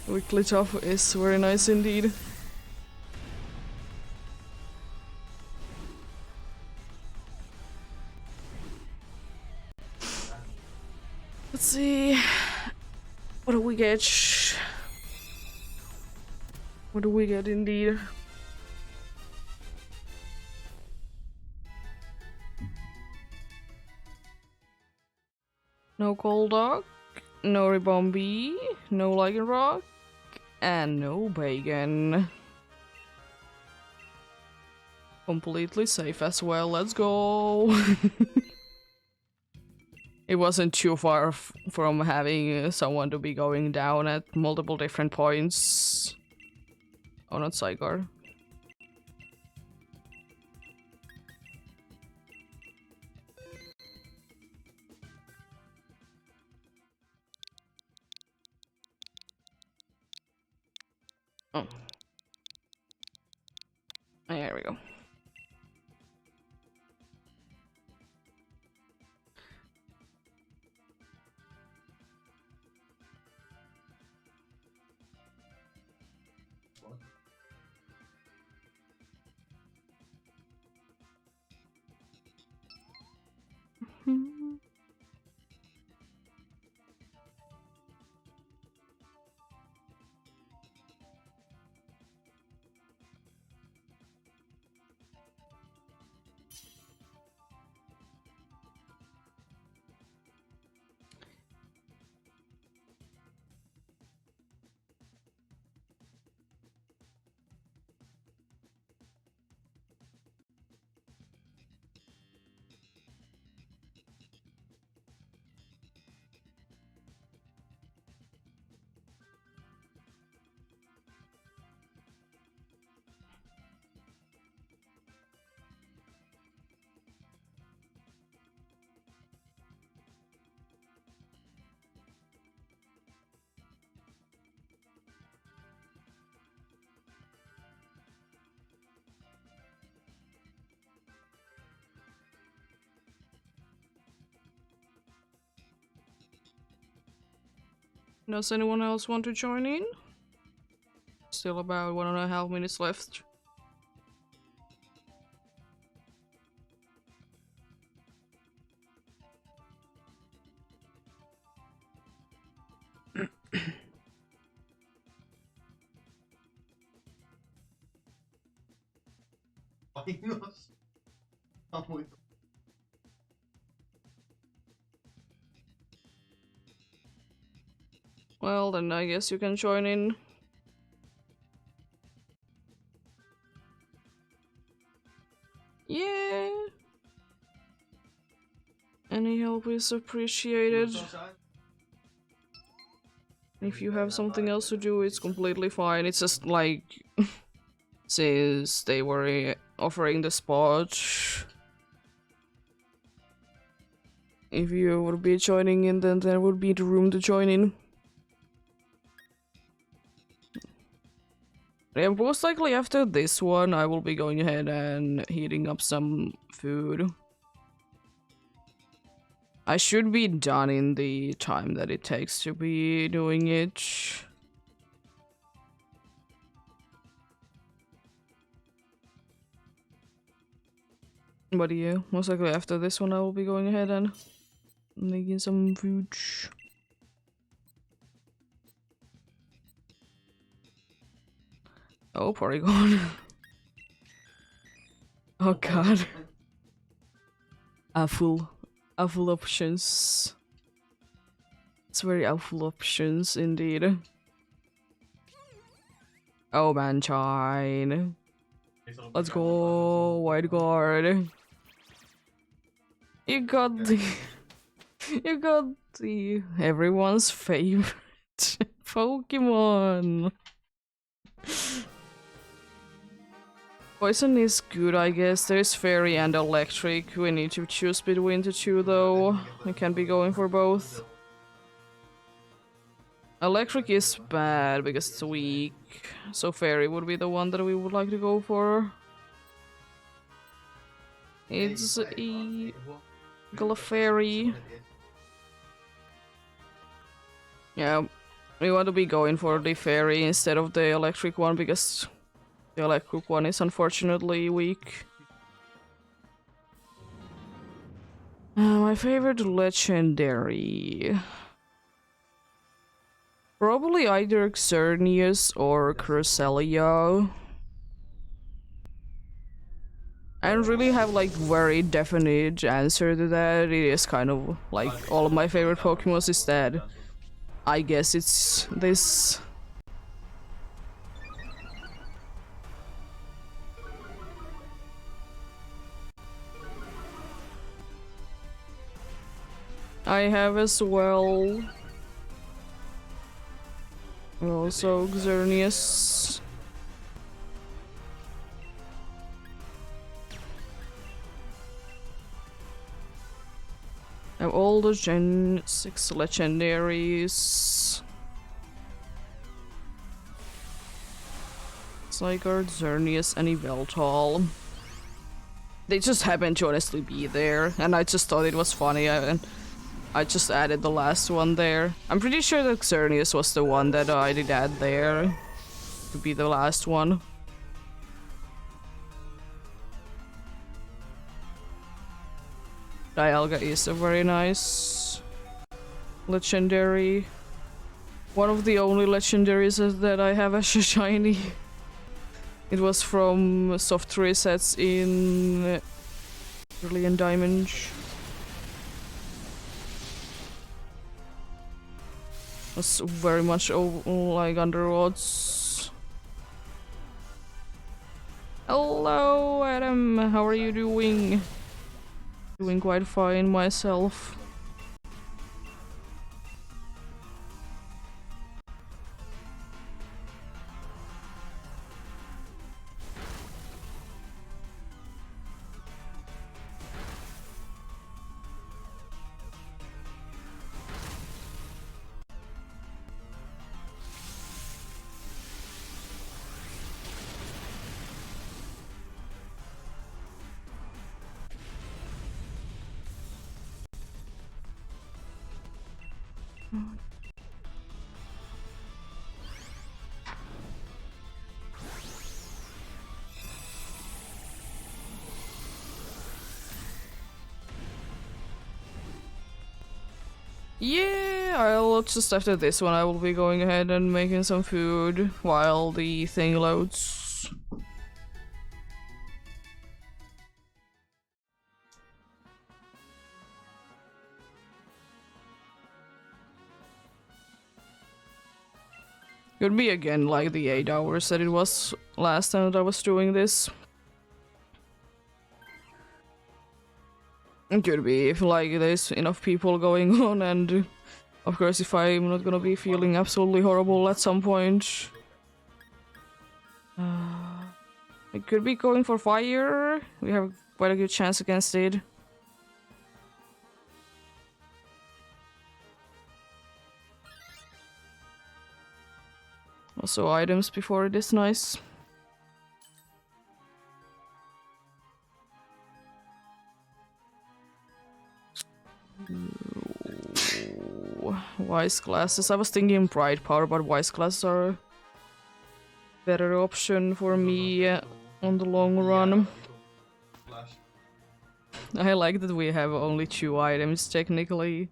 Weak glitch off is very nice indeed. Let's see. What do we get? What do we get indeed? No Golduck, no Ribombee, no Lycanroc, and no Bacon. Completely safe as well, let's go! It wasn't too far from having someone to be going down at multiple different points. Oh, not Zygar. Oh. There we go. Does anyone else want to join in? Still about 1.5 minutes left. Well, then I guess you can join in. Yeah. Any help is appreciated. If you have something else to do, it's completely fine. It's just like, since they were offering the spot, If you would be joining in, then there would be the room to join in. Yeah, most likely after this one, I will be going ahead and heating up some food. I should be done in the time that it takes to be doing it. But yeah, most likely after this one I will be going ahead and making some food. Oh, Porygon. Oh god. Awful options. It's very awful options indeed. Oh, Manchine. Let's go, White Guard. You got the you got the everyone's favorite Pokemon. Poison is good, I guess. There's Fairy and Electric. We need to choose between the two, though. I can't be going for both. Electric is bad because it's weak, so Fairy would be the one that we would like to go for. It's a Clefairy. Yeah, we want to be going for the Fairy instead of the Electric one because the Electric one is unfortunately weak. My favorite legendary. Probably either Xerneas or Cresselia. I don't really have like very definite answer to that. It is kind of like all of my favorite Pokemon is that. I guess it's this. I have as well. Also Xerneas. I have all the Gen 6 legendaries. Zygarde, Xerneas, and Yveltal. They just happen to honestly be there, and I just thought it was funny, and I just added the last one there. I'm pretty sure that Xerneas was the one that I did add there to be the last one. Dialga is a very nice legendary. One of the only legendaries that I have as a shiny. It was from soft resets in Brilliant Diamond. Was very much like under odds. Hello, Adam. How are you doing? Doing quite fine myself. Yeah, I'll just after this one I will be going ahead and making some food while the thing loads. Could be again like the 8 hours that it was last time that I was doing this. It could be if like there's enough people going on, and of course if I'm not gonna be feeling absolutely horrible at some point. It could be going for fire. We have quite a good chance against it. Also items before it is nice. Wise glasses. I was thinking bright power, but wise glasses are a better option for me on the long run. I like that we have only 2 items technically.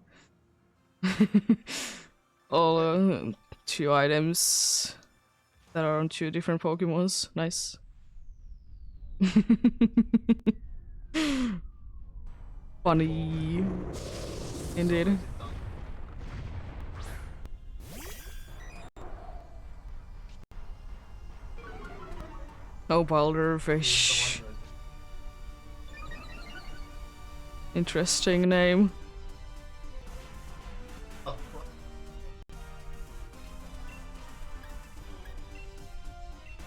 All 2 items that are on 2 different Pokemons. Nice. Funny. Indeed. No Boulderfish. Interesting name.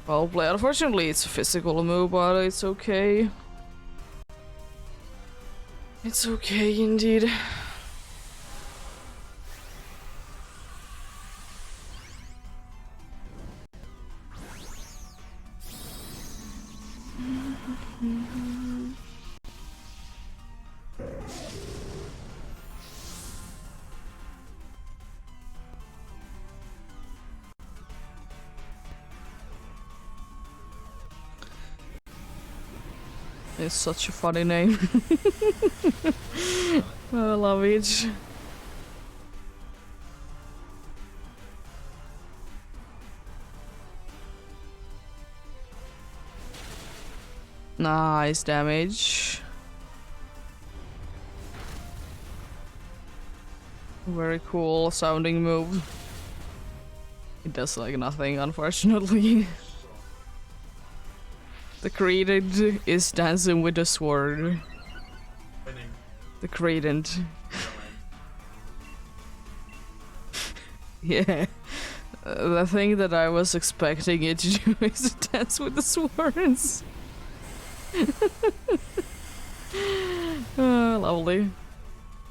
Well played. Unfortunately, it's a physical move, but it's okay. It's okay indeed. It's such a funny name. I love it. Nice damage. Very cool sounding move. It does like nothing, unfortunately. The Credent is dancing with the sword. The Credent. Yeah. The thing that I was expecting it to do is to dance with the swords. Lovely.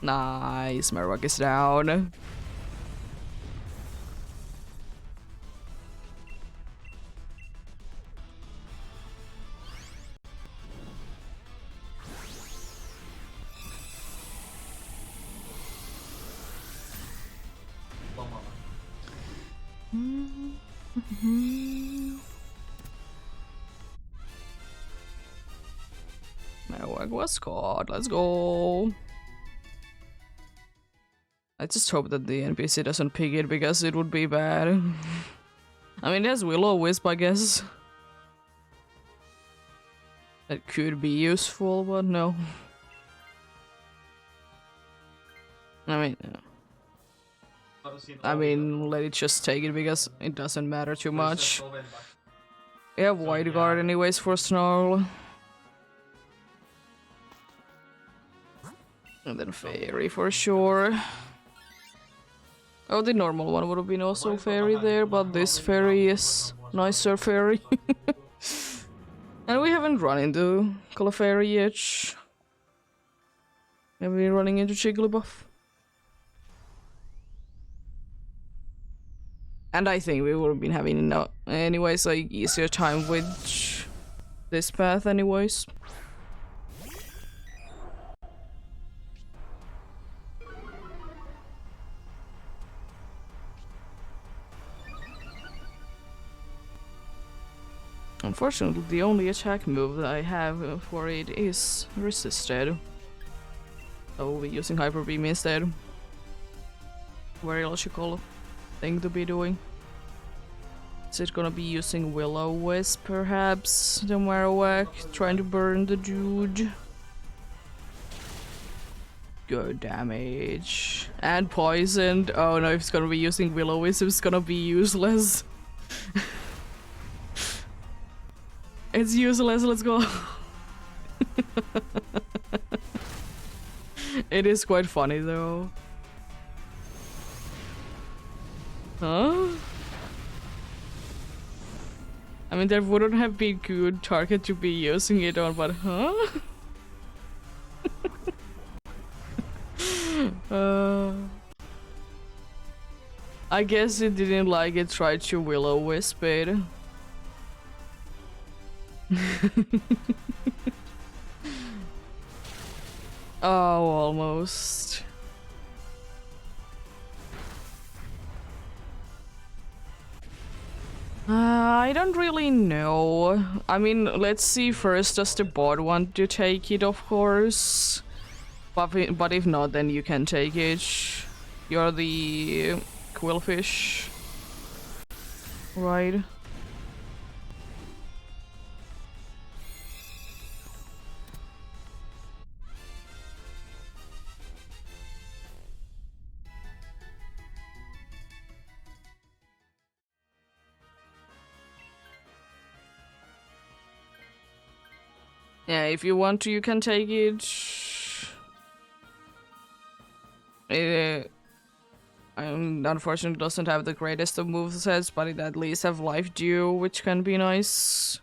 Nice, Marowak is down. Marowak was caught. Let's go. I just hope that the NPC doesn't pick it because it would be bad. I mean, there's Will-O-Wisp, I guess. That could be useful, but no. I mean, let it just take it because it doesn't matter too much. We have White Guard anyways for Snarl. And then Fairy for sure. Oh, the normal one would have been also Fairy there, but this Fairy is nicer Fairy. And we haven't run into Clefairy yet. Have we been running into Jigglypuff? And I think we would have been having anyways like easier time with this path anyways. Unfortunately, the only attack move that I have for it is resisted. So we'll be using Hyper Beam instead. Very logical thing to be doing. Is it gonna be using Will-O-Wisp perhaps? The Marowak trying to burn the dude. Good damage. And poisoned. Oh no, if it's gonna be using Will-O-Wisp, it's gonna be useless. It's useless, let's go. It is quite funny though. Huh? I mean, that wouldn't have been good target to be using it on, but huh? I guess it didn't like it, tried to will-o-wisp it. Oh, almost. I don't really know. I mean, let's see first, does the bot want to take it, of course. But if not, then you can take it. You're the quillfish. Right. Yeah, if you want to, you can take it. Unfortunately, doesn't have the greatest of movesets, but it at least have life dew, which can be nice.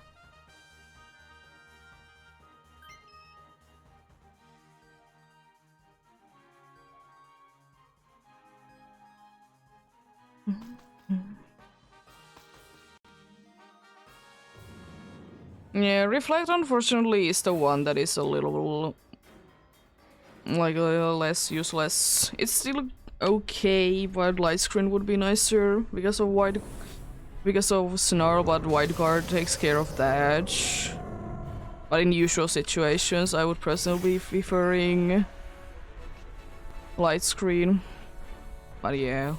Yeah, Reflect unfortunately is the one that is a little like a little less useless. It's still okay, but Light Screen would be nicer because of Snarl, but White Guard takes care of that. But in usual situations, I would personally be preferring Light Screen. But yeah.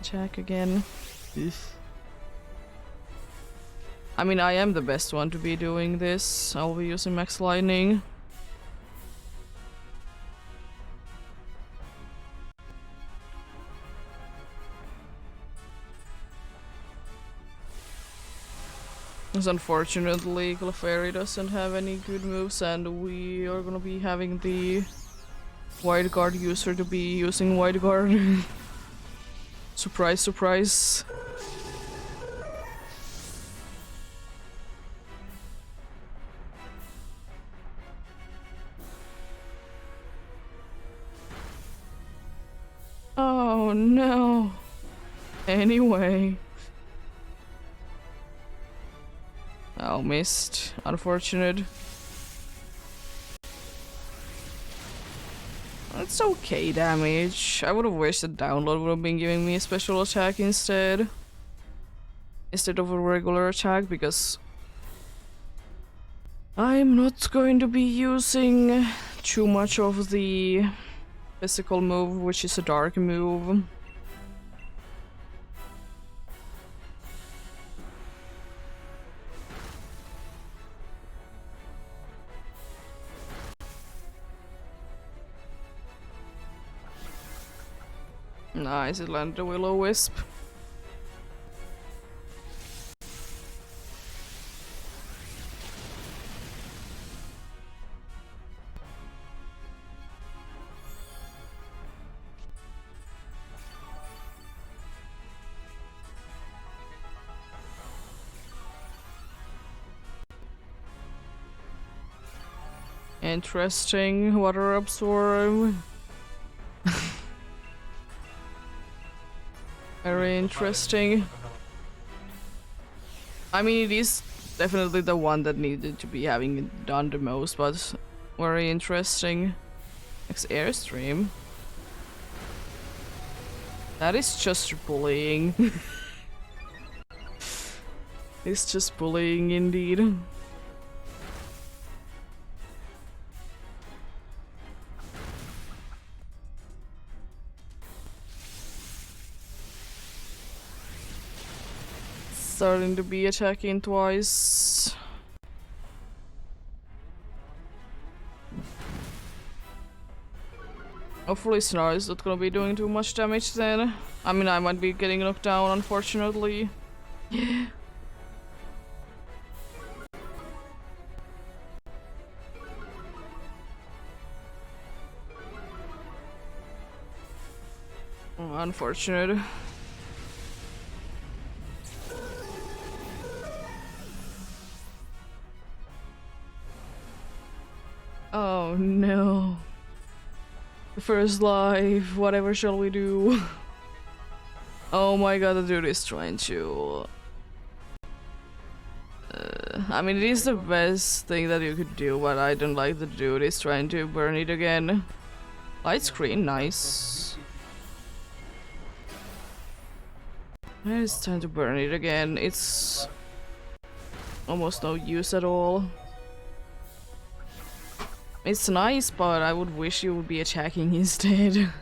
Check again. I mean, I am the best one to be doing this. I'll be using Max Lightning. Because unfortunately, Clefairy doesn't have any good moves, and we are gonna be having the White Guard user to be using White Guard. Surprise, surprise. Oh no. Anyway. Oh, missed. Unfortunate. It's okay damage. I would have wished the download would have been giving me a special attack instead of a regular attack, because I'm not going to be using too much of the physical move, which is a dark move. Nice, it landed a will-o-wisp. Interesting. Water absorb. Very interesting. I mean, it is definitely the one that needed to be having it done the most, but very interesting. Next airstream. That is just bullying. It's just bullying indeed. Starting to be attacking twice. Hopefully Snar is not gonna be doing too much damage then. I mean, I might be getting knocked down, unfortunately. Yeah. Oh, unfortunate. Oh no. The First life, whatever shall we do? Oh my god, the dude is trying to... I mean, it is the best thing that you could do, but I don't like the dude is trying to burn it again. Light screen, nice. It's time to burn it again. It's almost no use at all. It's nice, but I would wish you would be attacking instead.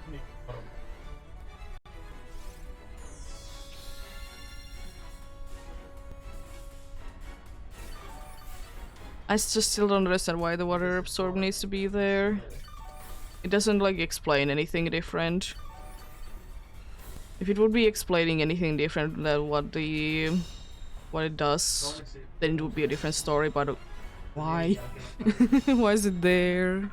I just still don't understand why the water absorb needs to be there. It doesn't like explain anything different. If it would be explaining anything different than what it does, then it would be a different story, but why? Why is it there?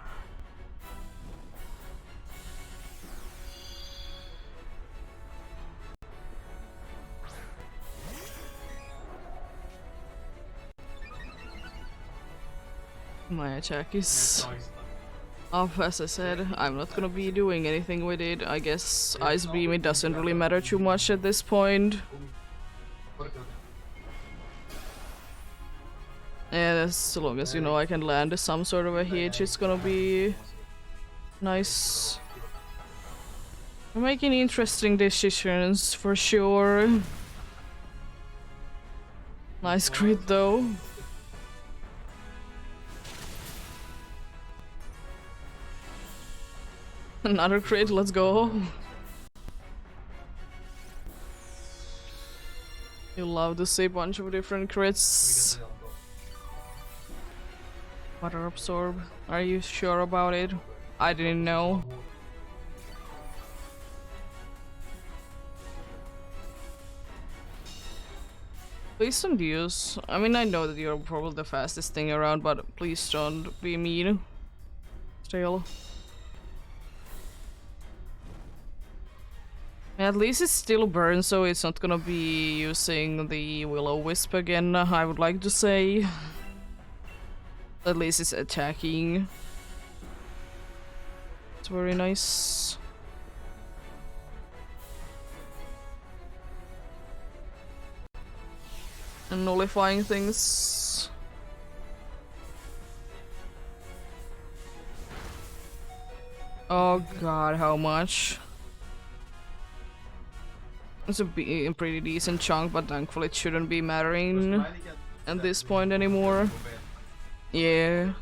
My attack is off, as I said. I'm not gonna be doing anything with it. I guess Ice Beam, it doesn't really matter too much at this point. Yeah, as long as, you know, I can land some sort of a hit, it's gonna be nice. I'm making interesting decisions, for sure. Nice crit, though. Another crit, let's go. You love to see a bunch of different crits. Water absorb. Are you sure about it? I didn't know. Please don't use. I mean, I know that you're probably the fastest thing around, but please don't be mean. Still. At least it still burns, so it's not gonna be using the Will-O-Wisp again, I would like to say. At least it's attacking. It's very nice. And nullifying things. Oh god, how much? It's a pretty decent chunk, but thankfully it shouldn't be mattering at this point anymore. Yeah.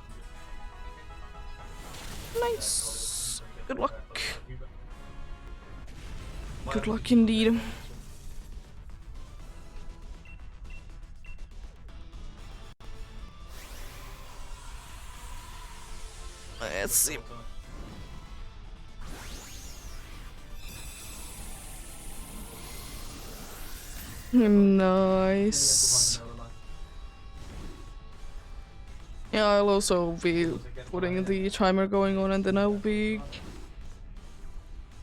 Nice. Good luck. Good luck indeed. Let's see. Nice. Yeah, I'll also be putting the timer going on, and then I'll be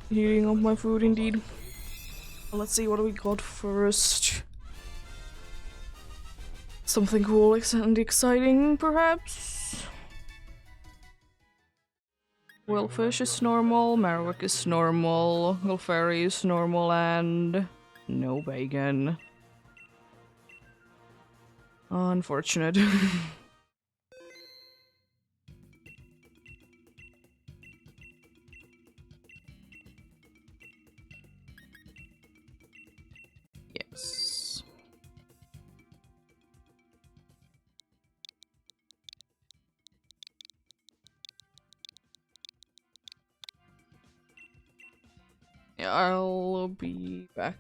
heating up my food indeed. Let's see what we got first. Something cool and exciting, perhaps? Wellfish is normal, Marowak is normal, Gulfari is normal, and no bacon. Unfortunate. Yes. Yeah, I'll be back.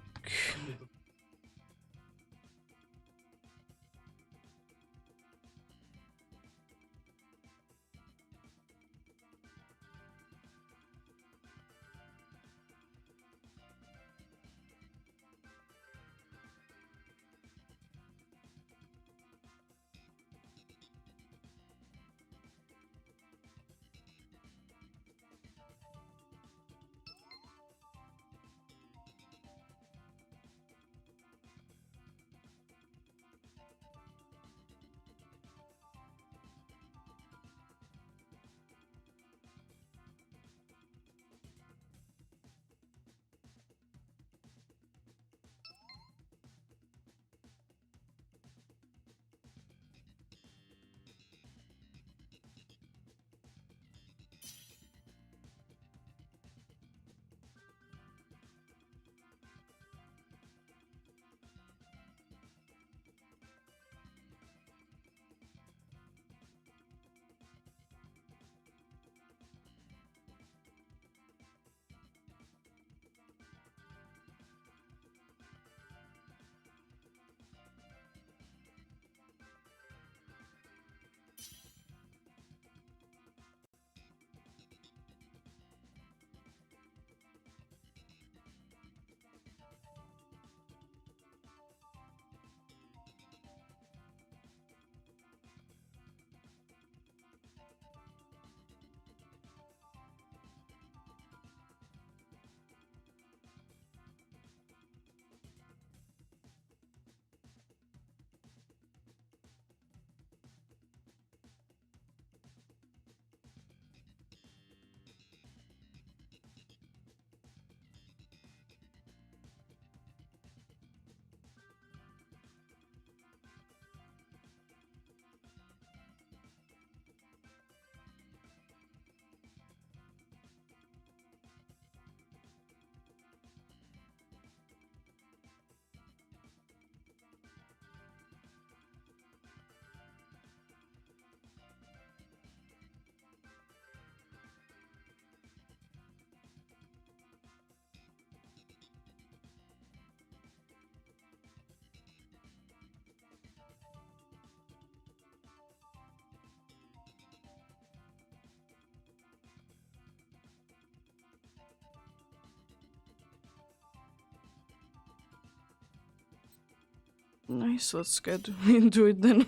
Nice, let's get into it then.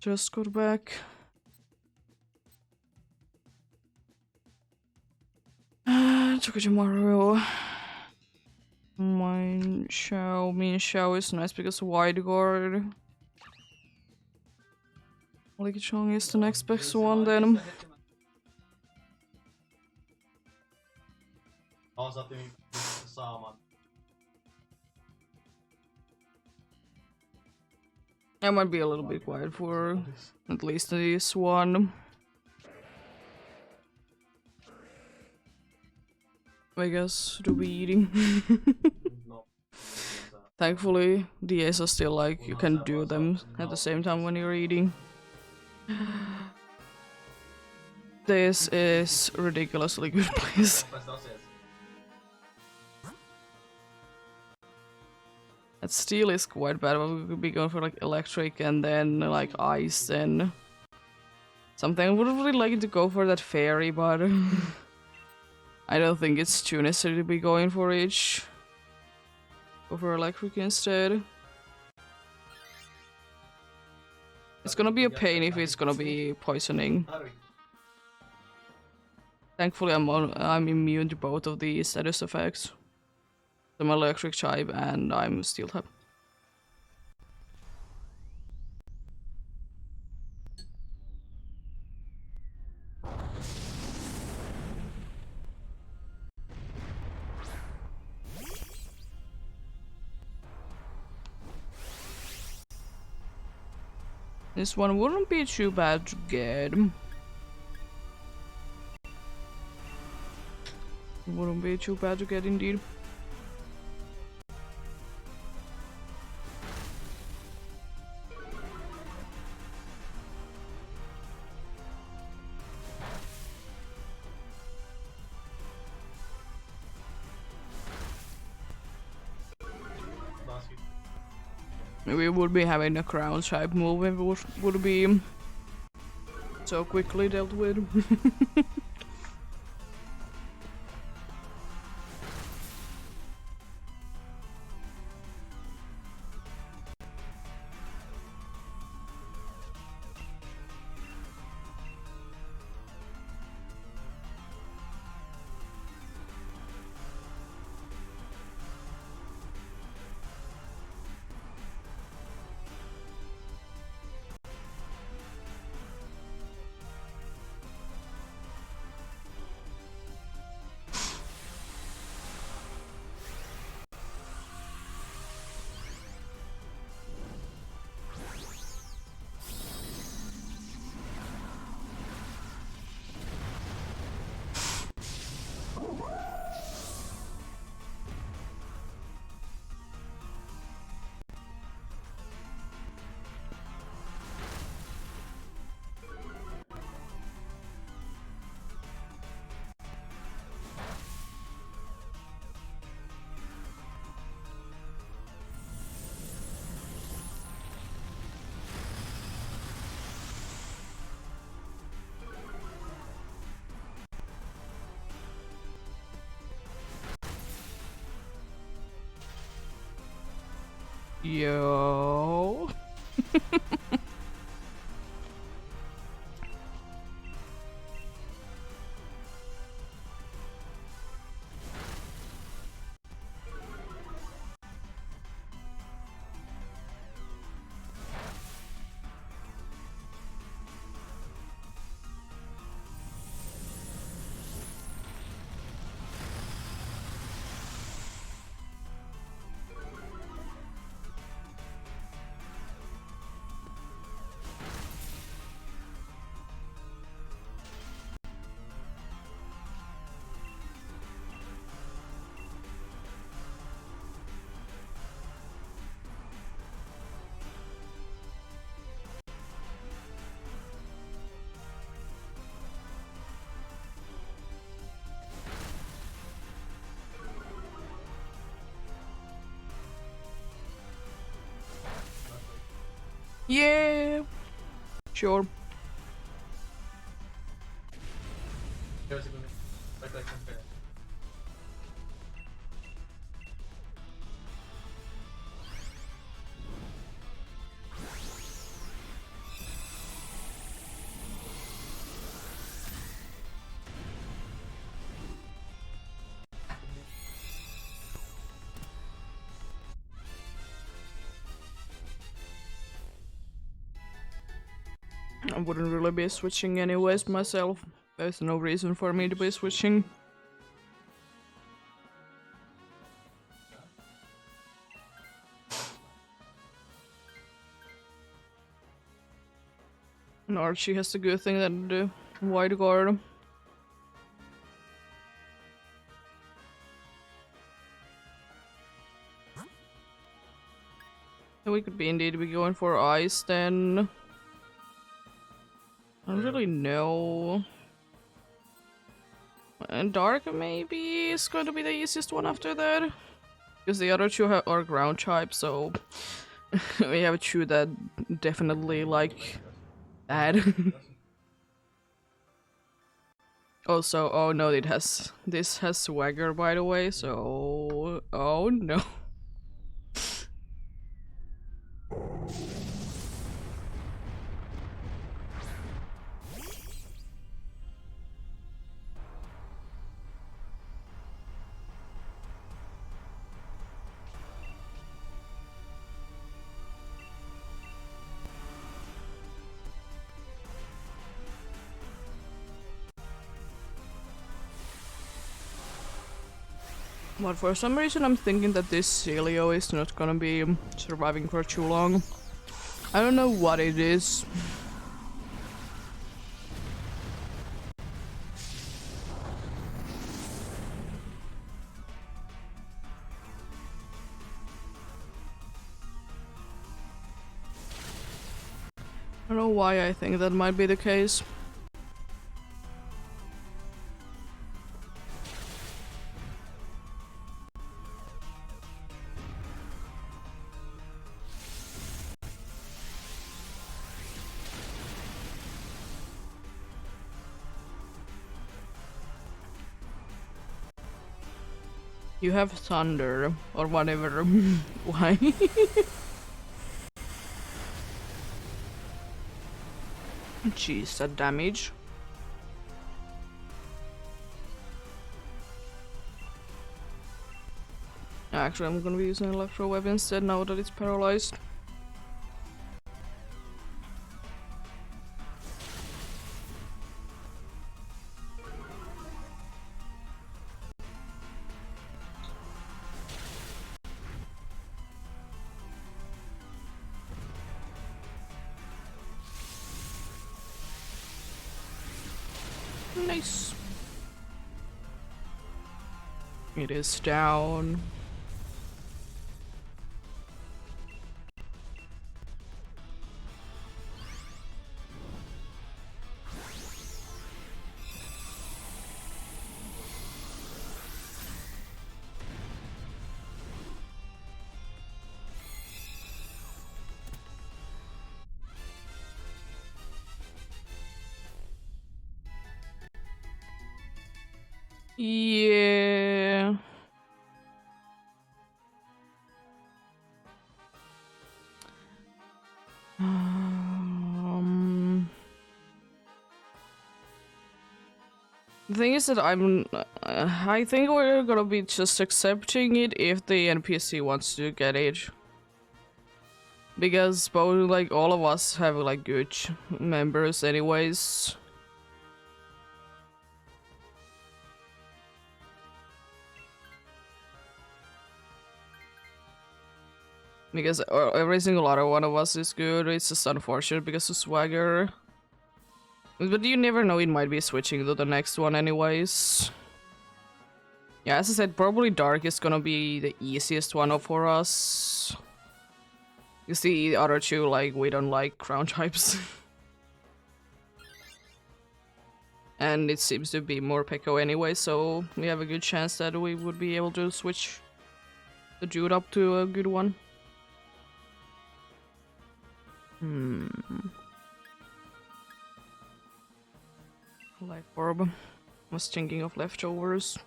Just got back. Tomorrow. Mine Xiao, Min Xiao is nice because wide guard. Licky Chong is the next best one then. I might be a little bit quiet for at least this one. I guess to be eating. Thankfully, DAs are still like, you can do them at the same time when you're eating. This is ridiculously good place. That steel is quite bad, but we could be going for like electric and then like ice and something. I would really like to go for that fairy, but I don't think it's too necessary to be going for each. Go for electric instead. It's gonna be a pain if it's gonna be poisoning. Thankfully, I'm immune to both of these status effects. I'm electric type and I'm steel type. This one wouldn't be too bad to get. Wouldn't be too bad to get indeed. We would be having a crown type move if it would be so quickly dealt with. Yo. Yeah. Sure. I wouldn't really be switching anyways myself. There's no reason for me to be switching. And Archie has the good thing that the white guard. So we could be indeed be going for ice then. I don't really know. And dark maybe is going to be the easiest one after that. Because the other two are ground types, so we have two that definitely like that. Also, oh no, this has swagger by the way, so oh no. But for some reason I'm thinking that this Celio is not gonna be surviving for too long. I don't know what it is. I don't know why I think that might be the case. You have thunder, or whatever. Why? Jeez, that damage. Actually, I'm gonna be using electro web instead now that it's paralyzed. Nice. It is down. Yeah. The thing is that I think we're gonna be just accepting it if the NPC wants to get it. Because both, like, all of us have, like, good members anyways. Because every single other one of us is good, it's just unfortunate because of swagger. But you never know, it might be switching to the next one anyways. Yeah, as I said, probably Dark is gonna be the easiest one for us. You see, the other two, like, we don't like crown types. And it seems to be more Pekko anyway, so we have a good chance that we would be able to switch the dude up to a good one. Life orb. Was thinking of leftovers.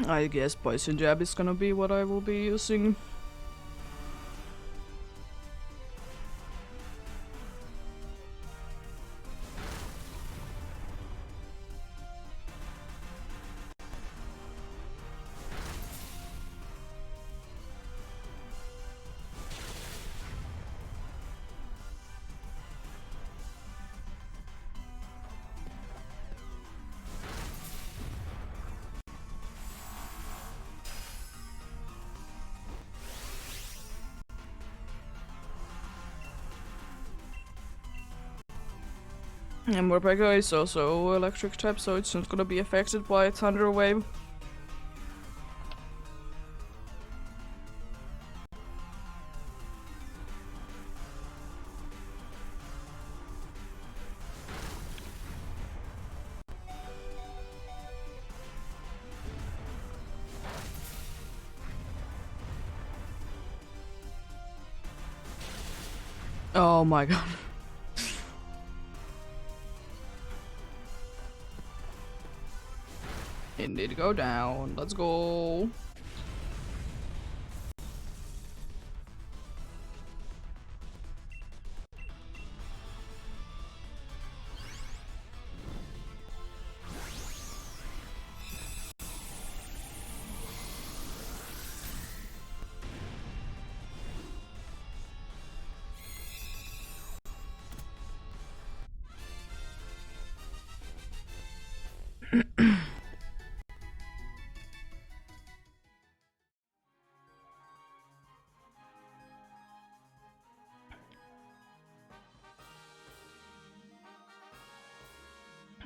I guess poison jab is gonna be what I will be using. And Morpeko is also electric type, so it's not gonna be affected by Thunder Wave. Oh my god. It did go down. Let's go.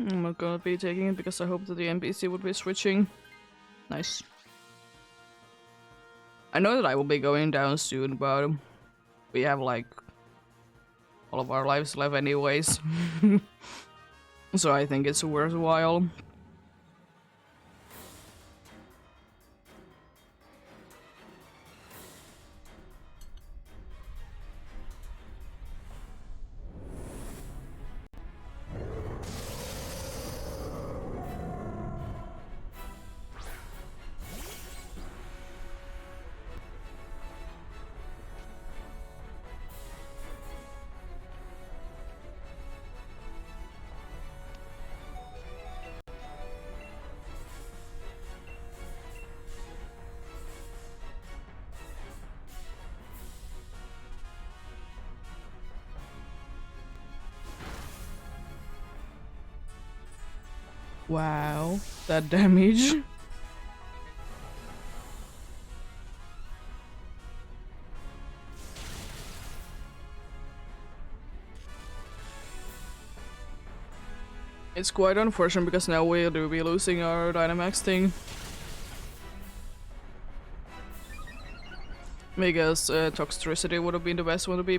I'm not gonna be taking it because I hope that the NPC would be switching. Nice. I know that I will be going down soon, but we have like all of our lives left anyways. So I think it's worthwhile. Wow, that damage. It's quite unfortunate because now we'll be losing our Dynamax thing. Because Toxtricity would have been the best one to be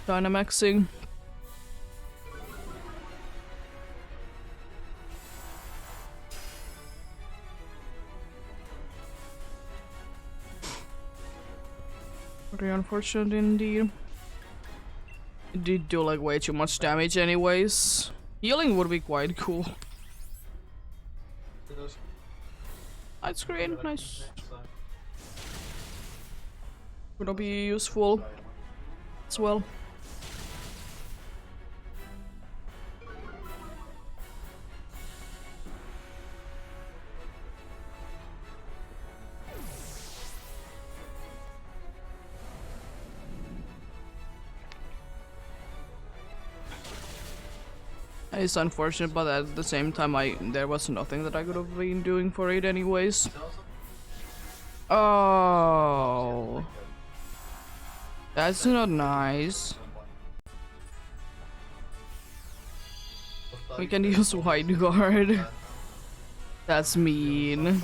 Dynamaxing. Very unfortunate indeed. It did do like way too much damage anyways. Healing would be quite cool. Light screen, nice. Would be useful as well. It's unfortunate, but at the same time, there was nothing that I could have been doing for it anyways. Oh, that's not nice. We can use White Guard. That's mean.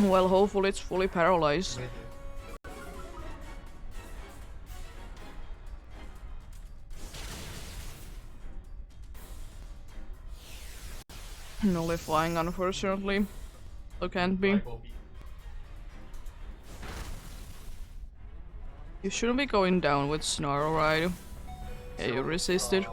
Well, hopefully it's fully paralyzed. Only flying, unfortunately. So can't be. You shouldn't be going down with Snarl, right? Yeah, you resisted.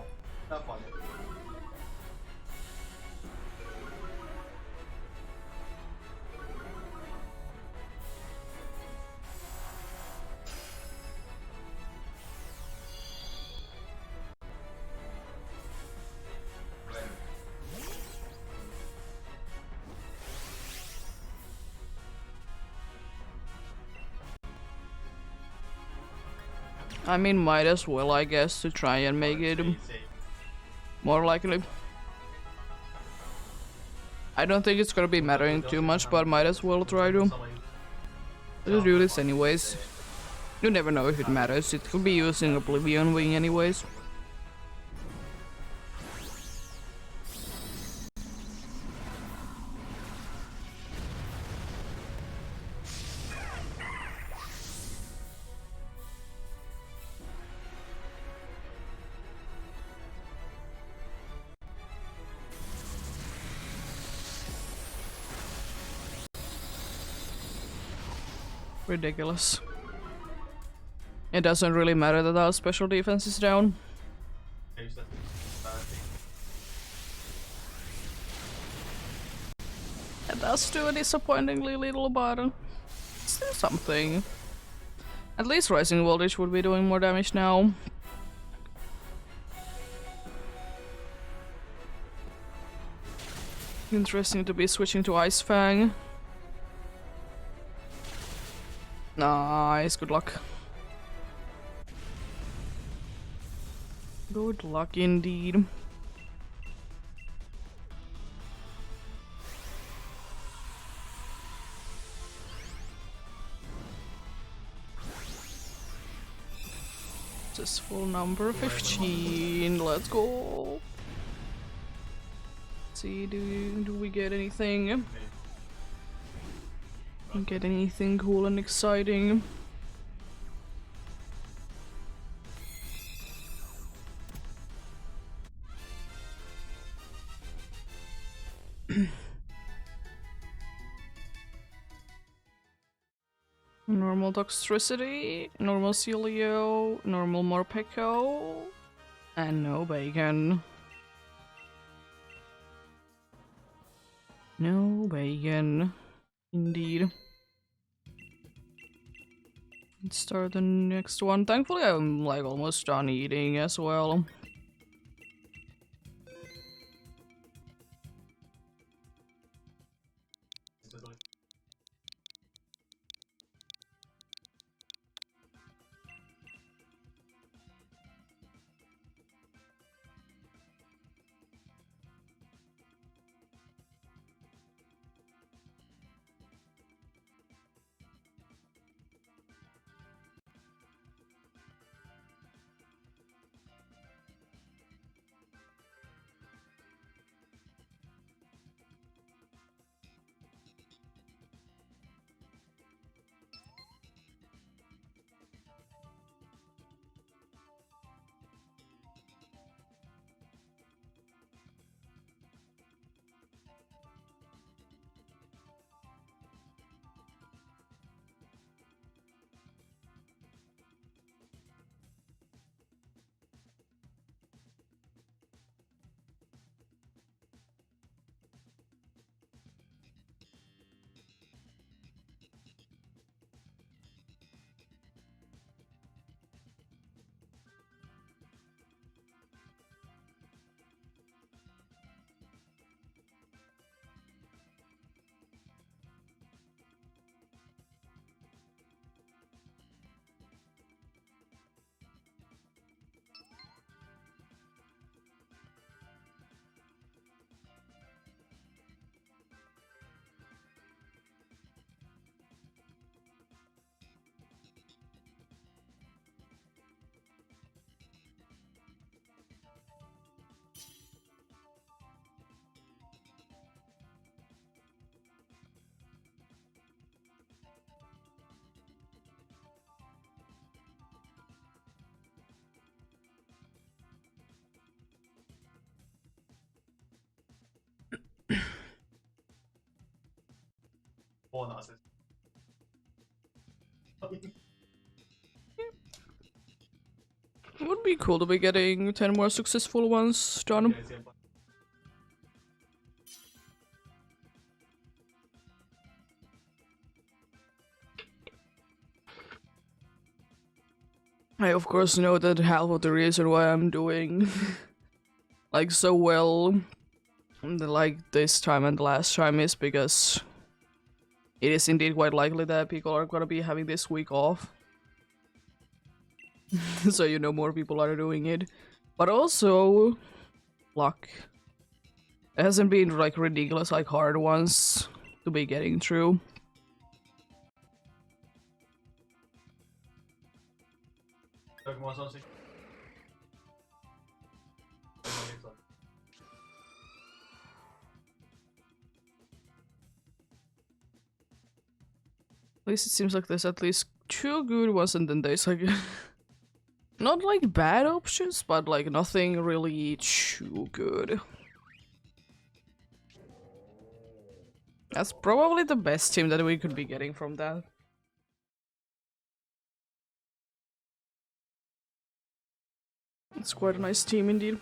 I mean, might as well, I guess, to try and make it more likely. I don't think it's gonna be mattering too much, but might as well try to do this anyways. You never know if it matters. It could be using Oblivion Wing anyways. Ridiculous. It doesn't really matter that our special defense is down. It does do a disappointingly little, but still something. At least Rising Voltage would be doing more damage now. Interesting to be switching to Ice Fang. Nice, good luck. Good luck indeed. Successful number 15. Let's go. Let's see, do we get anything? Get anything cool and exciting? Normal Toxtricity, normal Celio, normal Morpeko, and no bacon. No bacon. Indeed. Let's start the next one. Thankfully I'm like almost done eating as well. It would be cool to be getting 10 more successful ones done. I of course know that half of the reason why I'm doing like so well like this time and the last time is because it is indeed quite likely that people are gonna be having this week off. So you know more people are doing it. But also luck. It hasn't been like ridiculous like hard ones to be getting through. At least it seems like there's at least 2 good ones and then there's like not like bad options, but like nothing really too good. That's probably the best team that we could be getting from that. It's quite a nice team indeed.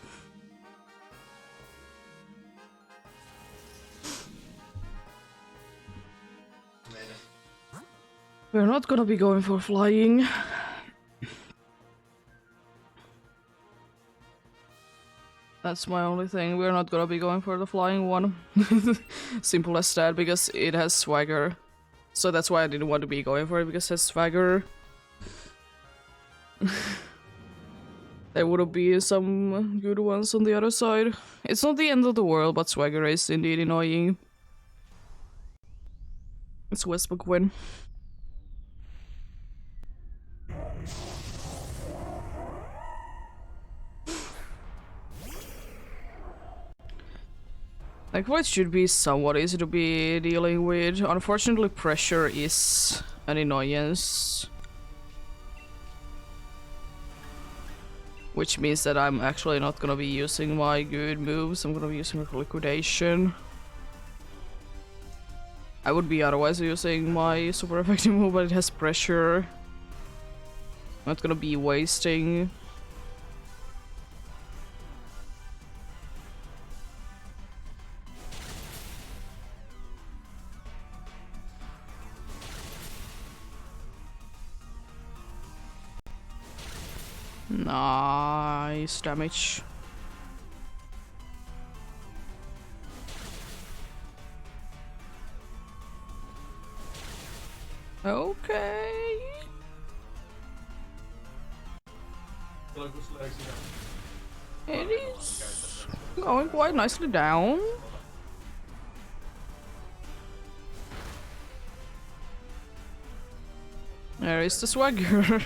We're not gonna be going for flying. That's my only thing. We're not gonna be going for the flying one. Simple as that, because it has swagger. So that's why I didn't want to be going for it, because it has swagger. There would be some good ones on the other side. It's not the end of the world, but swagger is indeed annoying. It's Westbrook win. Like, what should be somewhat easy to be dealing with. Unfortunately, pressure is an annoyance. Which means that I'm actually not gonna be using my good moves, I'm gonna be using liquidation. I would be otherwise using my super effective move, but it has pressure. I'm not gonna be wasting. Nice damage. Okay. It is going quite nicely down. There is the swagger.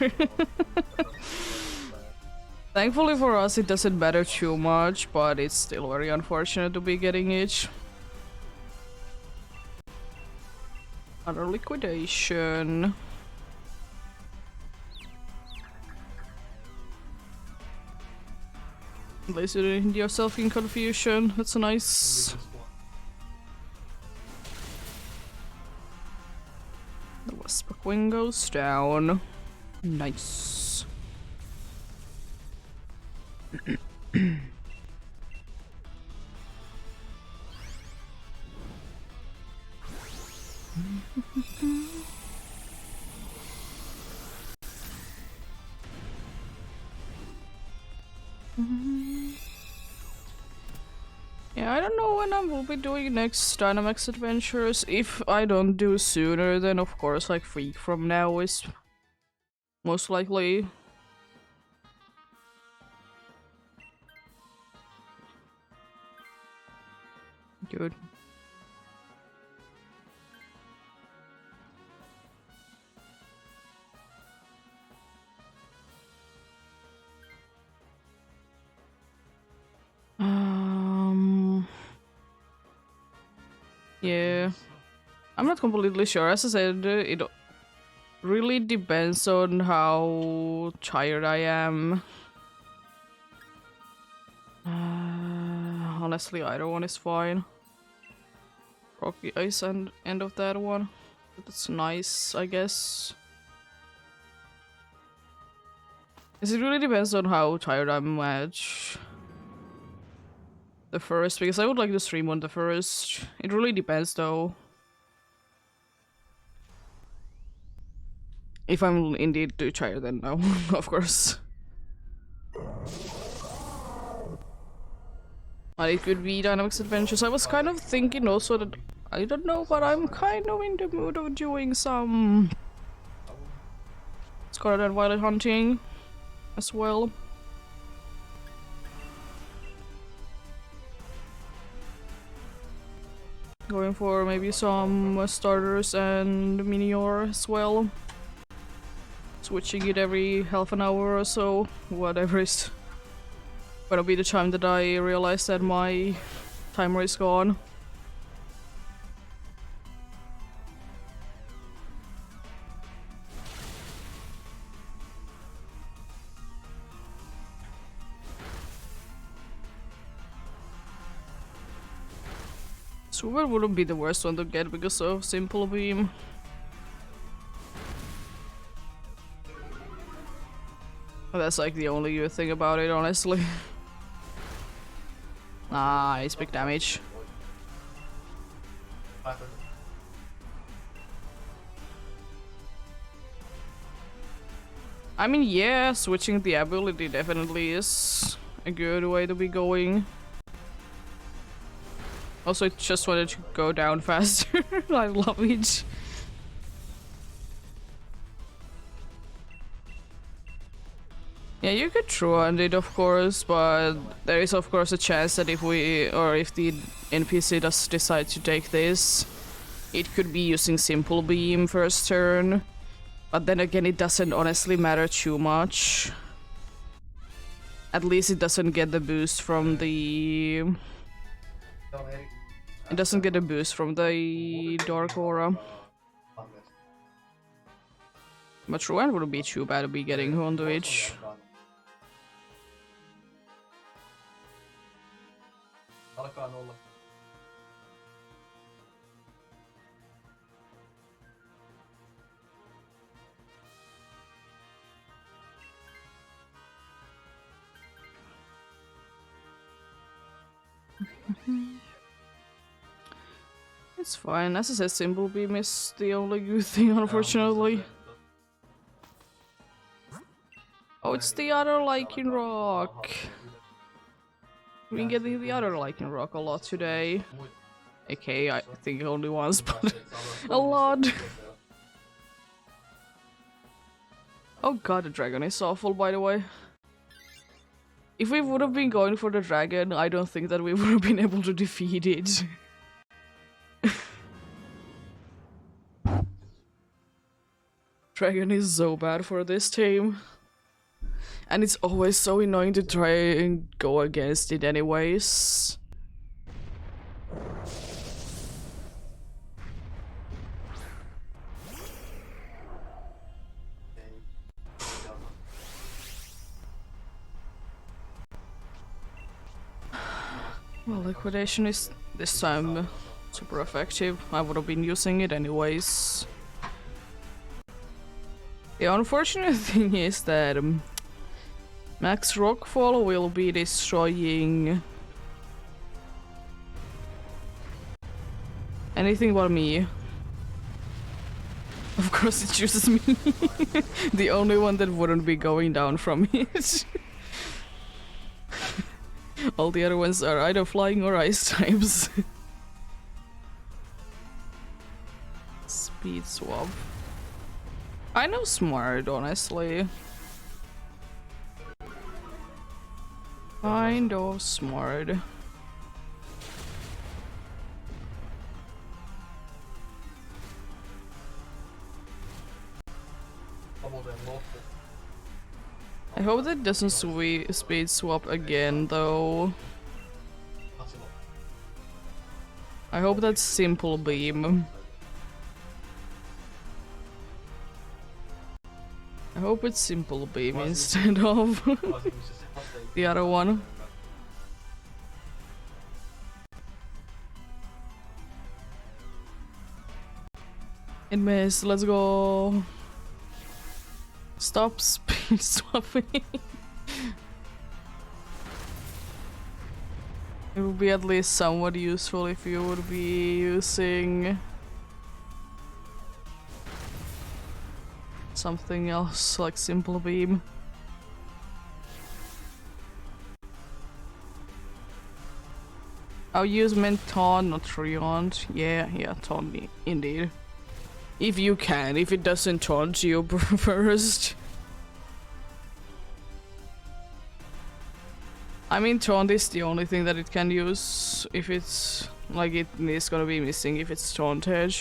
Thankfully for us it doesn't matter too much, but it's still very unfortunate to be getting it. Other liquidation. At least you didn't hit yourself in confusion. That's nice. The Westbrook wing goes down. Nice. Yeah, I don't know when I will be doing next Dynamax adventures. If I don't do sooner, then of course like a week from now is most likely. Good. Yeah. I'm not completely sure. As I said, it really depends on how tired I am. Honestly, either one is fine. Rocky Ice and end of that one. That's nice, I guess. It really depends on how tired I'm at the first, because I would like to stream on the first. It really depends though. If I'm indeed too tired, then no, of course. But it could be Dynamics Adventures. I was kind of thinking also that, I don't know, but I'm kind of in the mood of doing some Scarlet and Violet hunting as well. Going for maybe some starters and Minior as well. Switching it every half an hour or so, whatever is gonna be the time that I realize that my timer is gone. Super wouldn't be the worst one to get because of Simple Beam. But that's like the only good thing about it, honestly. Nice, big damage. I mean, yeah, switching the ability definitely is a good way to be going. Also, I just wanted to go down faster. I love it. Yeah, you could truant it, of course, but there is of course a chance that if the NPC does decide to take this, it could be using Simple Beam first turn. But then again, it doesn't honestly matter too much. At least it doesn't get the boost from the... It doesn't get a boost from the Dark Aura. But truant wouldn't be too bad to be getting onto it. It's fine. As I said, Simple Beam is the only good thing, unfortunately. Oh, it's the other Lichen Rock. We've been getting the other Lichen Rock a lot today. Okay, I think only once, but a lot. Oh god, the dragon is awful, by the way. If we would have been going for the dragon, I don't think that we would have been able to defeat it. Dragon is so bad for this team. And it's always so annoying to try and go against it anyways. Well, liquidation is this time super effective. I would have been using it anyways. The unfortunate thing is that Max Rockfall will be destroying anything but me. Of course it chooses me. The only one that wouldn't be going down from it. All the other ones are either flying or ice types. Speed swap. Kind of smart, honestly. Kind of smart. I hope that doesn't speed swap again, though. I hope that's Simple Beam. I hope it's Simple Beam instead of the other one. It missed. Let's go. Stop speed swapping. It would be at least somewhat useful if you would be using something else like Simple Beam. I'll use Taunt, not Taunt. Yeah, Taunt indeed. If you can, if it doesn't taunt you first. I mean, taunt is the only thing that it can use if it's like it is gonna be missing if it's taunted.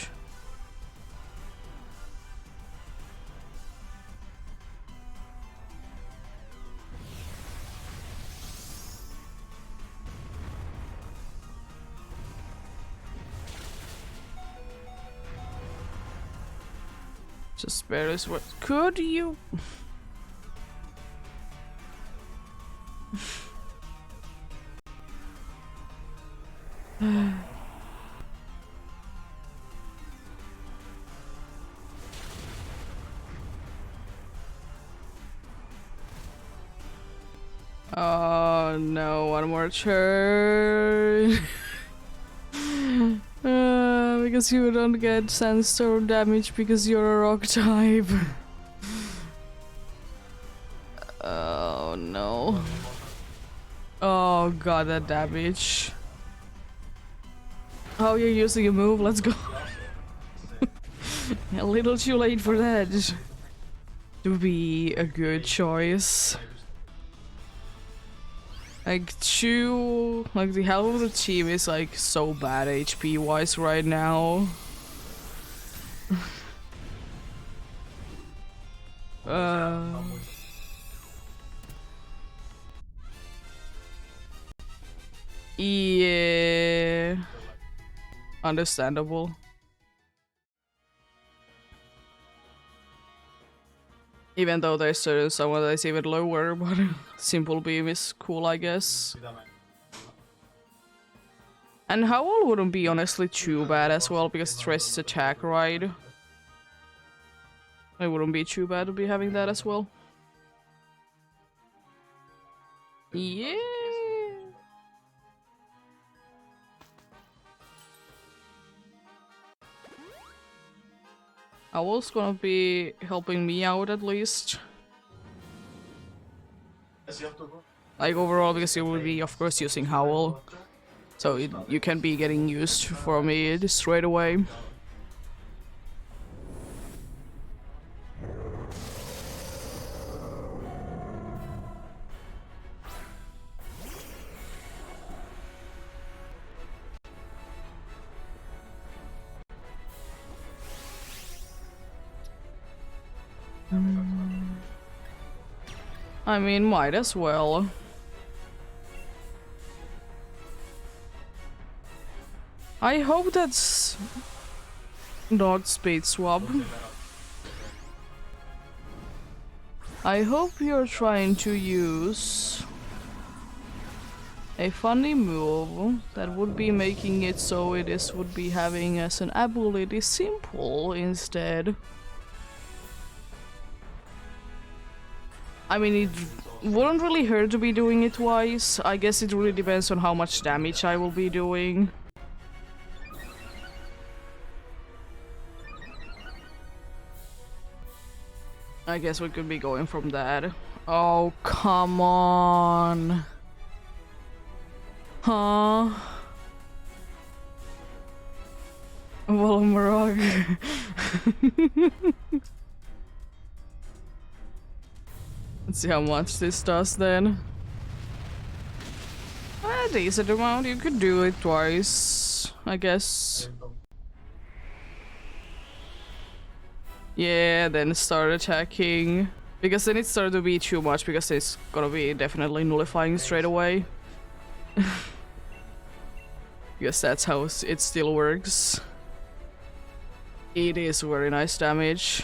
Just barely. What could you? Oh no, one more turn. Because you don't get sandstorm damage because you're a rock type. Oh no. Oh god, that damage. Oh, you're using a move, let's go. A little too late for that. To be a good choice. Like, like the half of the team is like so bad HP wise right now. Yeah. Understandable. Even though there's someone that's even lower, but Simple Beam is cool, I guess. And Howl wouldn't be honestly too bad as well, because it's resist attack, right? It wouldn't be too bad to be having that as well. Yeah. Owl's gonna be helping me out at least. Like overall, because you will be of course using Howl. So you can be getting used for me straight away. I mean, might as well. I hope that's not speed swap. I hope you're trying to use a funny move that would be making it so it would be having as an ability Simple instead. I mean, it wouldn't really hurt to be doing it twice. I guess it really depends on how much damage I will be doing. I guess we could be going from that. Oh, come on. Huh? Volmarog. Let's see how much this does then. A decent amount, you could do it twice, I guess. Yeah, then start attacking. Because then it started to be too much, because it's gonna be definitely nullifying straight away. Because that's how it still works. It is very nice damage.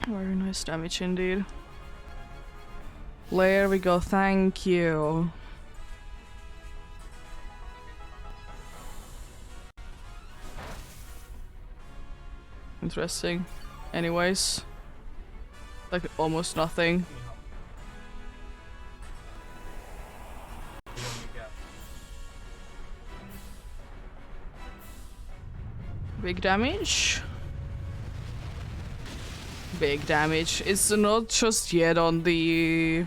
Very nice damage indeed. There we go, thank you. Interesting. Anyways. Like almost nothing. Big damage? Big damage. It's not just yet on the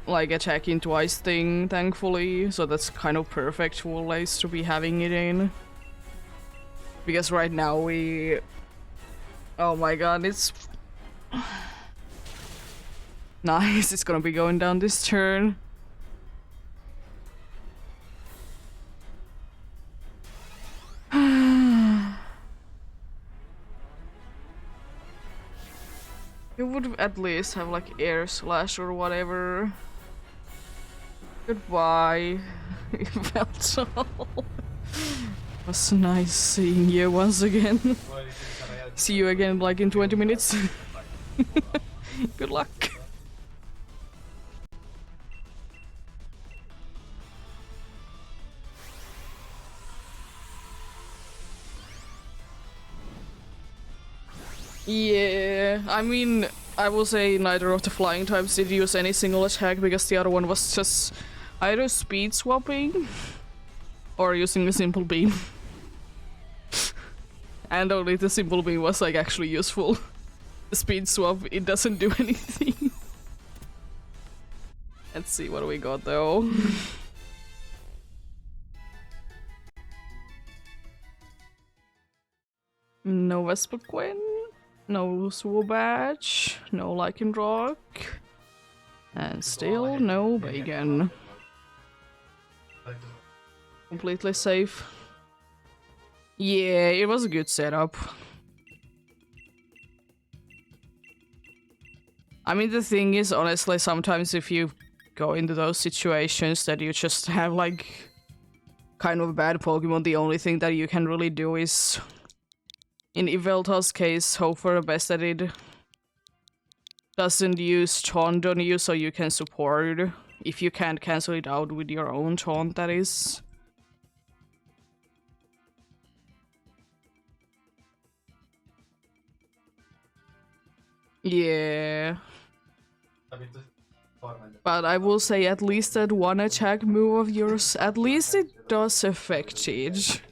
like attacking twice thing, thankfully, so that's kind of perfect place to be having it in. Because right now we... Oh my god, it's... Nice, it's gonna be going down this turn. You would at least have like air slash or whatever. Goodbye. It felt so. It was nice seeing you once again. See you again like in 20 minutes. Good luck. Yeah, I mean, I will say neither of the flying types did use any single attack because the other one was just either speed swapping or using a simple beam. And only the simple beam was like actually useful. The speed swap, it doesn't do anything. Let's see what we got though. No Vesperquin. No Swobach, no Lycanroc, and still no Bacon. Completely safe. Yeah, it was a good setup. I mean, the thing is, honestly, sometimes if you go into those situations that you just have, like, kind of bad Pokemon, the only thing that you can really do is... In Yveltal's case, hope for the best that it doesn't use taunt on you so you can support. If you can't cancel it out with your own taunt, that is. Yeah. But I will say at least that one attack move of yours, at least it does affect it.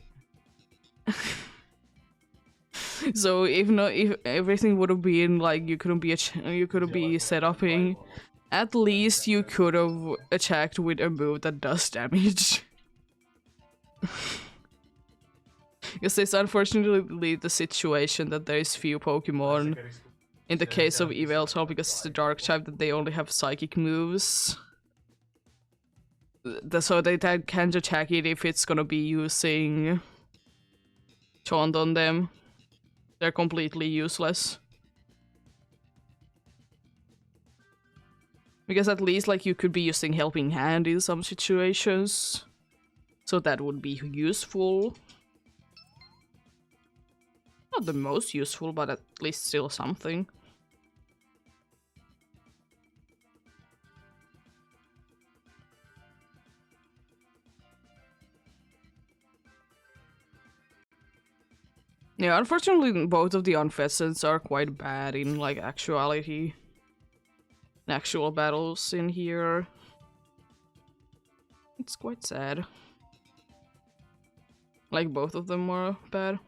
So if everything would have been like you couldn't be set upping, at least you could have attacked with a move that does damage. Because it's unfortunately the situation that there is few Pokemon, in the case of Yveltal, because it's the dark type, that they only have psychic moves. So they can't attack it if it's gonna be using taunt on them. They're completely useless. Because at least like you could be using Helping Hand in some situations. So that would be useful. Not the most useful, but at least still something. Yeah, unfortunately both of the Unfeasants are quite bad in like actuality. In actual battles in here. It's quite sad. Like both of them are bad.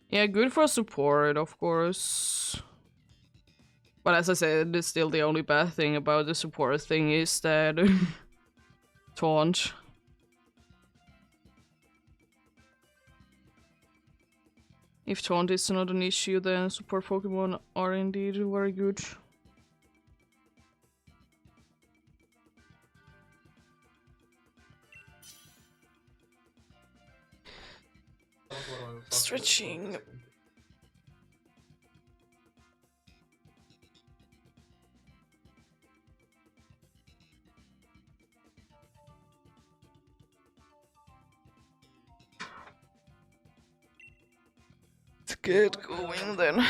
Yeah, good for support, of course. But as I said, it's still the only bad thing about the support thing is that... taunt. If taunt is not an issue, then support Pokemon are indeed very good. Stretching. get going then.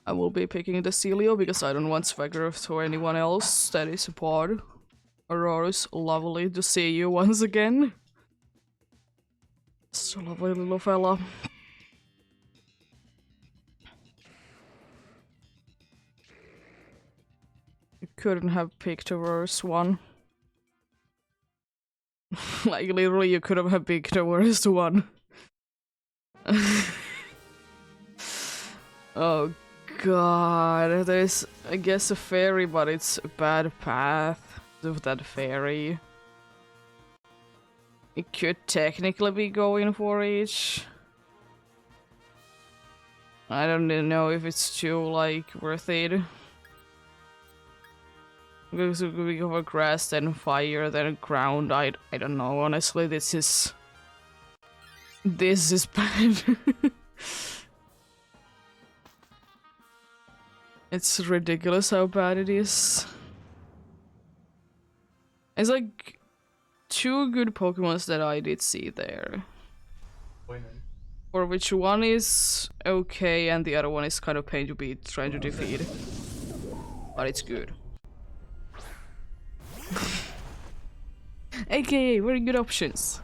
I will be picking the Celio because I don't want Swagger or anyone else that is a pod. Aurora's lovely to see you once again. So lovely little fella. You couldn't have picked a worse one. Like literally you could have picked a worse one. Oh god, there's I guess a fairy, but it's a bad path of that fairy. It could technically be going for each. I don't know if it's too like worth it. Because we go for grass, then fire, then ground. I don't know. Honestly, this is bad. It's ridiculous how bad it is. It's like 2 good Pokemons that I did see there. For which one is okay and the other one is kind of pain to be trying to defeat. But it's good. AKA, very good options.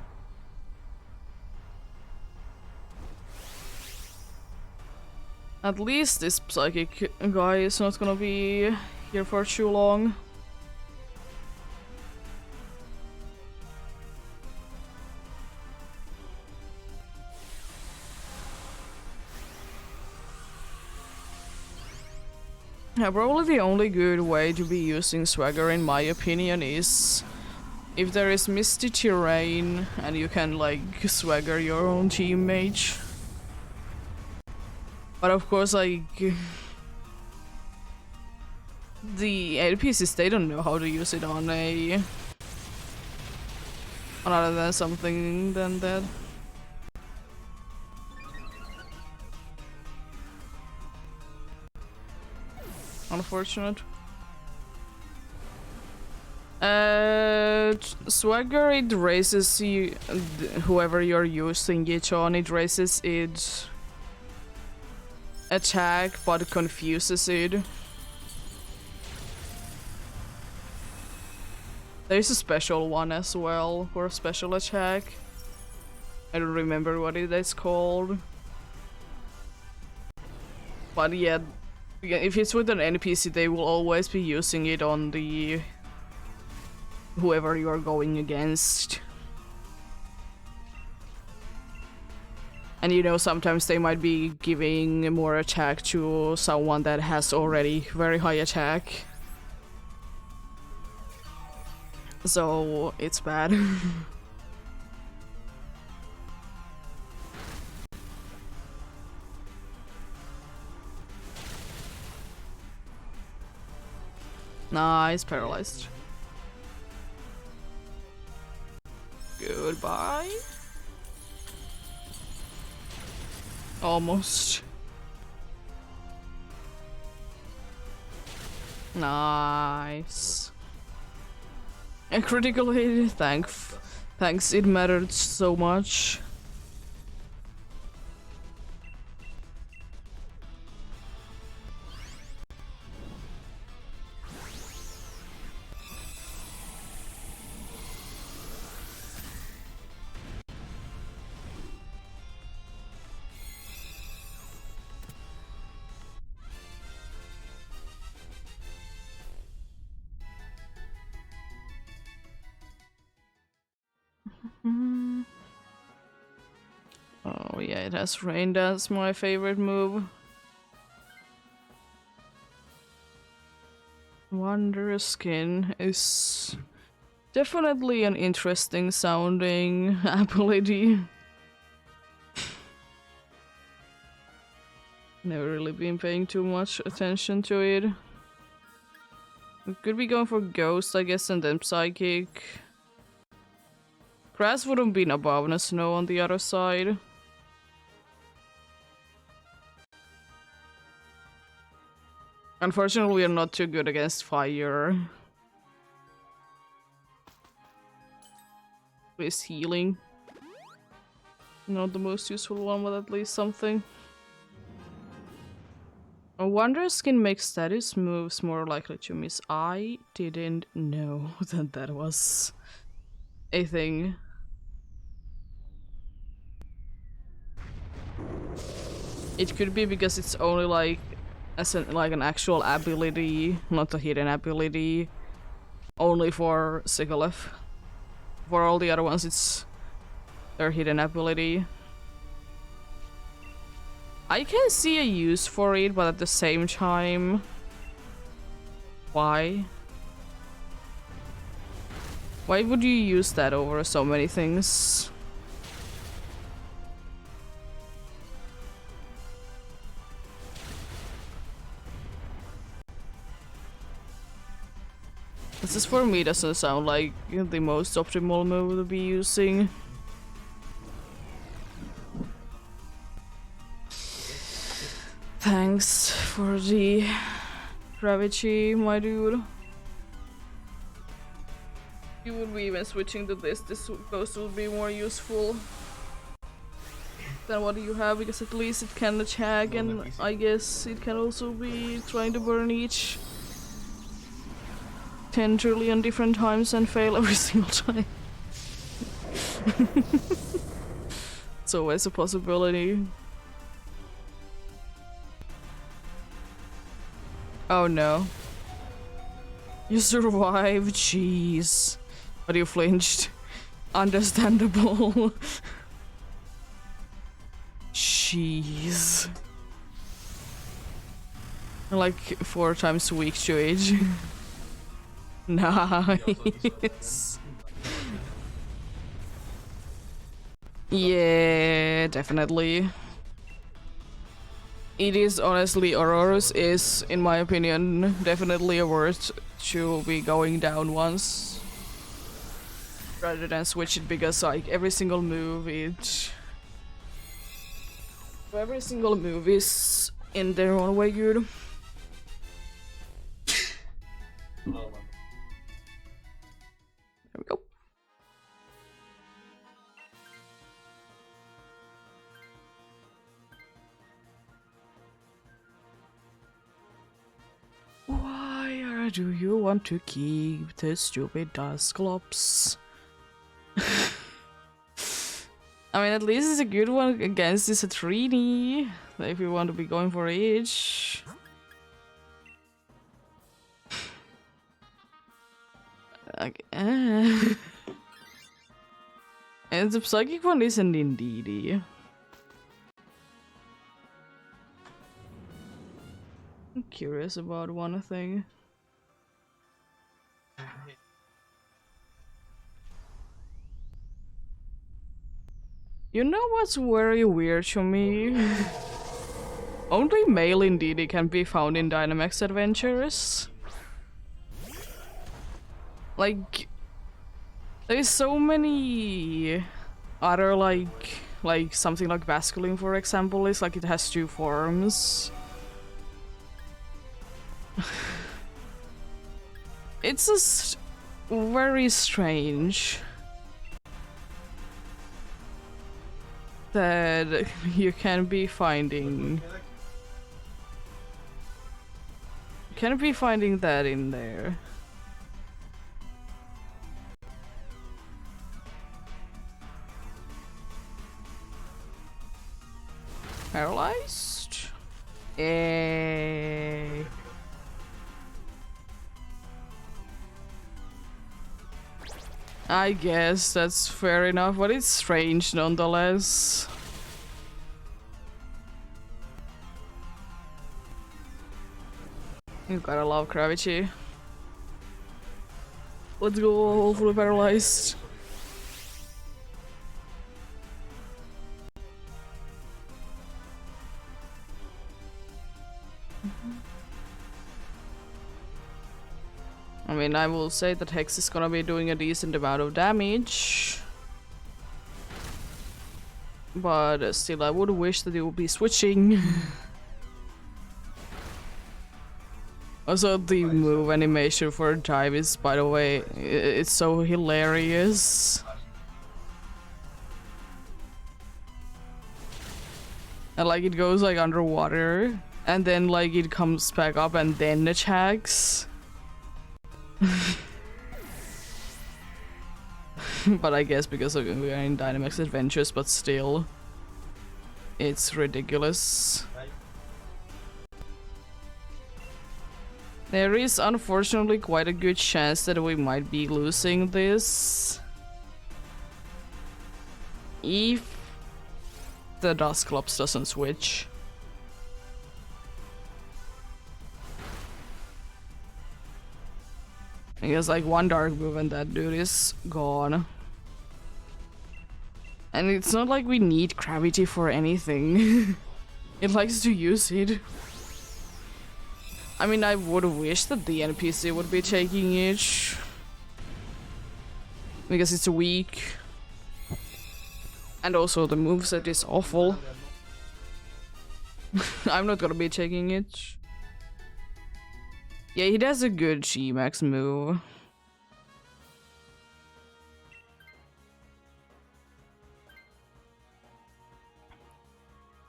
At least this psychic guy is not gonna be here for too long. Yeah, probably the only good way to be using Swagger in my opinion is if there is misty terrain and you can like Swagger your own team mage. But of course, like, the NPCs, they don't know how to use it on a... on other than something than that. Unfortunate. Swagger, it raises you, whoever you're using it on, it raises it attack but confuses it. There's a special one as well for a special attack. I don't remember what it is called. But yeah, if it's with an NPC, they will always be using it on the whoever you are going against. And you know, sometimes they might be giving more attack to someone that has already very high attack. So it's bad. Nah, he's paralyzed. Goodbye. Almost. Nice. A critical hit, thanks, it mattered so much. Oh yeah, it has rain, that's my favorite move. Wondrous Skin is definitely an interesting sounding ability. Never really been paying too much attention to it. We could be going for Ghost, I guess, and then Psychic. Grass wouldn't be above and Snow on the other side. Unfortunately, we are not too good against fire. With healing. Not the most useful one, but at least something. A Wonder Skin makes status moves more likely to miss. I didn't know that was a thing. It could be because it's only like like an actual ability, not a hidden ability, only for Sigalef. For all the other ones, it's their hidden ability. I can see a use for it, but at the same time, why? Why would you use that over so many things? This is for me doesn't sound like the most optimal move to be using. Thanks for the gravity, my dude. You would be even switching to this ghost would be more useful than what you have, because at least it can attack, and I guess it can also be trying to burn each 10 trillion different times and fail every single time. It's always a possibility. Oh no. You survived, jeez. But you flinched. Understandable. Jeez. Like 4 times weak to age. Nice. Yeah, definitely. It is honestly, Aurora's is, in my opinion, definitely a worth to be going down once. Rather than switch it, because like every single move is in their own way good. There we go. Why do you want to keep the stupid Dusclops? I mean, at least it's a good one against this Atrini, if you want to be going for each. And the psychic one isn't indeed. I'm curious about one thing. You know what's very weird to me? Only male indeed can be found in Dynamax Adventures. Like, there's so many other like something like Basculin, for example, is like it has 2 forms. It's just very strange that you can be finding that in there. Paralyzed? Eh. I guess that's fair enough, but it's strange nonetheless. You gotta love Gravity. Let's go, fully paralyzed. I mean, I will say that Hex is gonna be doing a decent amount of damage. But still, I would wish that it would be switching. Also, the move animation for dive is, by the way, it's so hilarious. And like it goes like underwater and then like it comes back up and then attacks. But I guess because we are in Dynamax Adventures, but still, it's ridiculous. There is unfortunately quite a good chance that we might be losing this if the Dusclops doesn't switch. Because like one dark move and that dude is gone. And it's not like we need gravity for anything. It likes to use it. I mean, I would wish that the NPC would be taking it. Because it's weak. And also the moveset is awful. I'm not gonna be taking it. Yeah, he does a good G-Max move.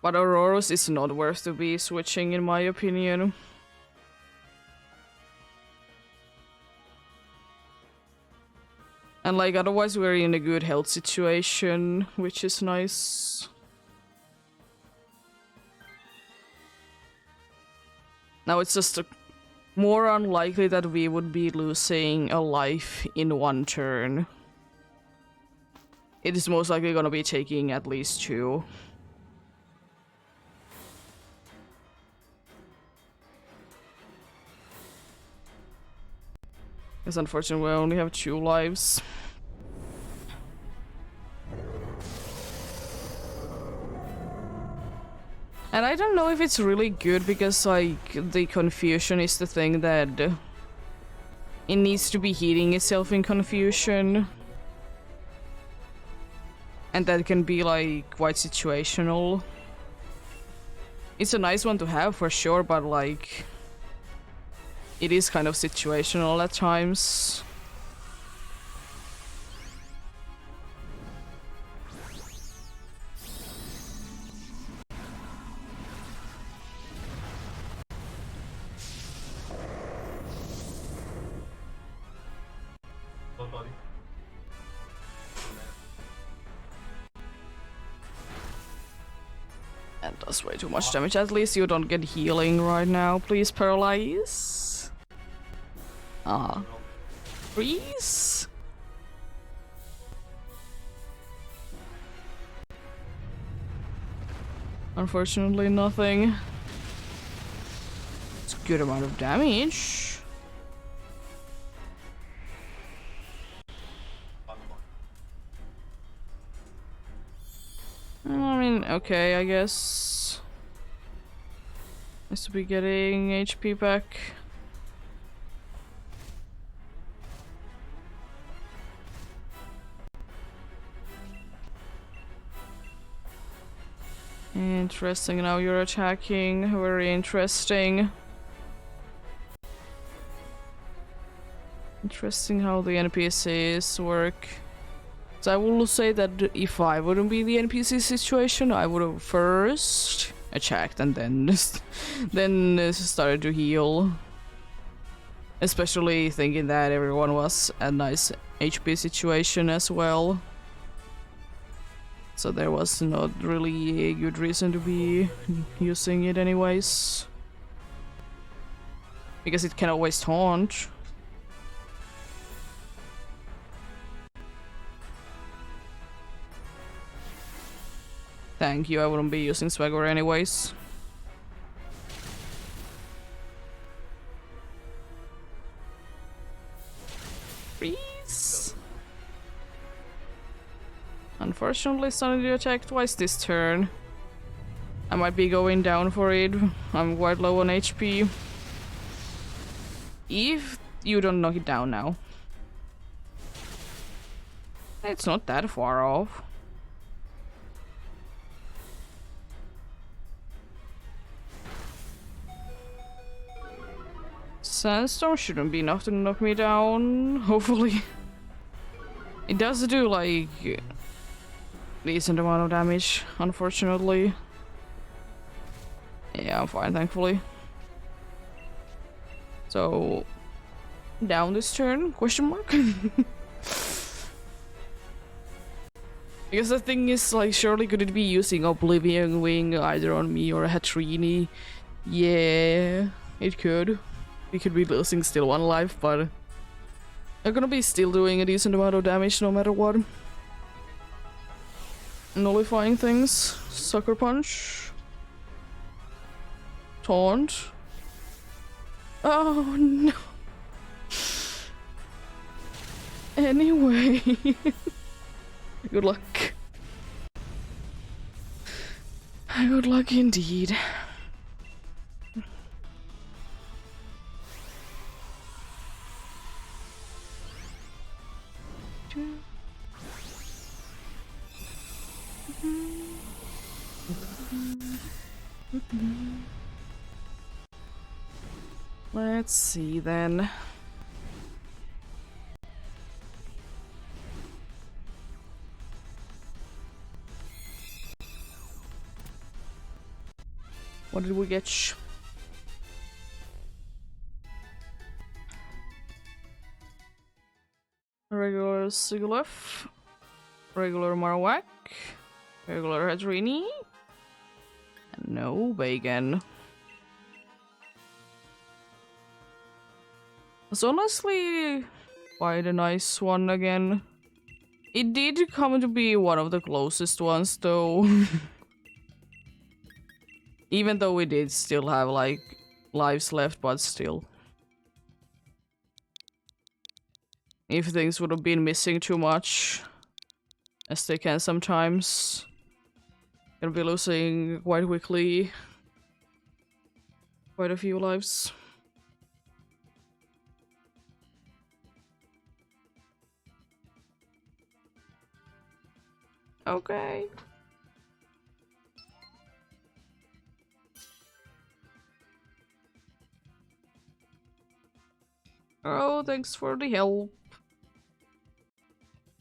But Auroros is not worth to be switching in my opinion. And like otherwise we're in a good health situation, which is nice. Now it's just more unlikely that we would be losing a life in one turn. It is most likely gonna be taking at least 2. Because unfortunately we only have 2 lives. And I don't know if it's really good because like the confusion is the thing that it needs to be healing itself in confusion. And that can be like quite situational. It's a nice one to have for sure, but like it is kind of situational at times. That does way too much damage. At least you don't get healing right now. Please paralyze. Ah. Freeze? Unfortunately, nothing. It's a good amount of damage. I mean, okay, I guess. Nice to be getting HP back. Interesting, now you're attacking. Very interesting. Interesting how the NPCs work. So I will say that if I wouldn't be the NPC situation, I would have first attacked and then started to heal. Especially thinking that everyone was a nice HP situation as well. So there was not really a good reason to be using it anyways. Because it can always taunt. Thank you, I wouldn't be using Swagger anyways. Freeze! Unfortunately, Sanity attacked twice this turn. I might be going down for it. I'm quite low on HP. If you don't knock it down now. It's not that far off. Sandstorm shouldn't be enough to knock me down, hopefully. It does do like decent amount of damage, unfortunately. Yeah, I'm fine, thankfully. So, down this turn? Question mark? Because the thing is, like, surely could it be using Oblivion Wing either on me or a Hatrini? Yeah, it could. We could be losing still one life, but I'm gonna be still doing a decent amount of damage no matter what. Nullifying things. Sucker Punch. Taunt. Oh no. Anyway. Good luck. Good luck indeed. Let's see then. What did we get? Regular Sigilef, regular Marowak, regular Hadrini, and no Bacon. It's honestly quite a nice one again. It did come to be one of the closest ones though. Even though we did still have like lives left, but still. If things would have been missing too much, as they can sometimes, gonna be losing quite quickly quite a few lives. Okay. Oh, thanks for the help.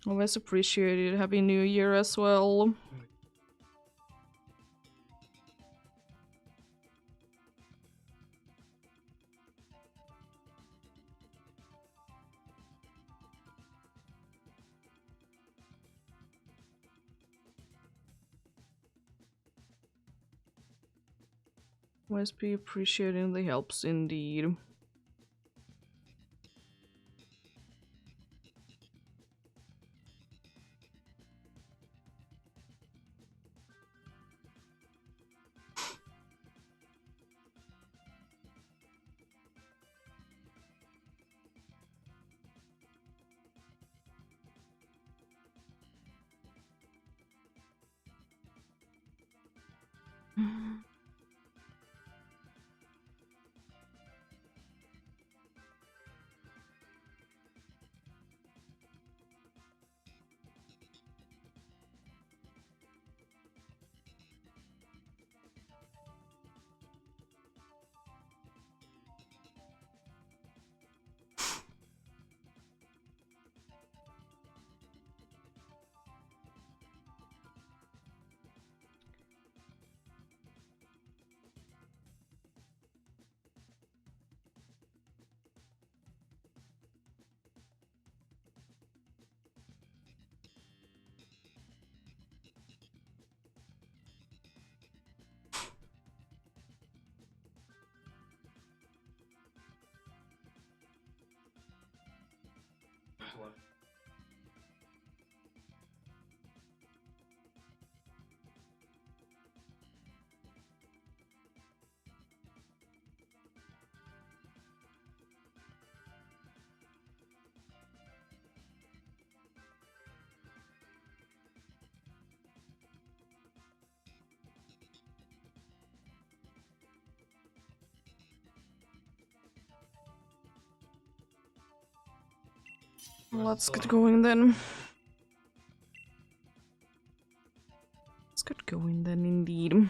Always appreciated. Happy New Year as well. Always be appreciating the helps indeed. Let's get going then. Let's get going then, indeed.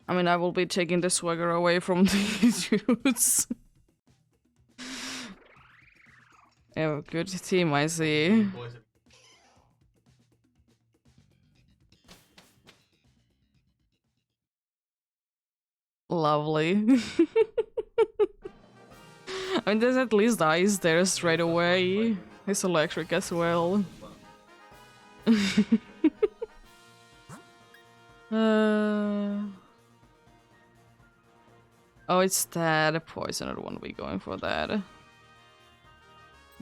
I mean, I will be taking the swagger away from these dudes. Yeah, good team, I see. Lovely. I mean, there's at least ice there straight away. It's electric as well. Oh, it's that poison. I don't want to be going for that.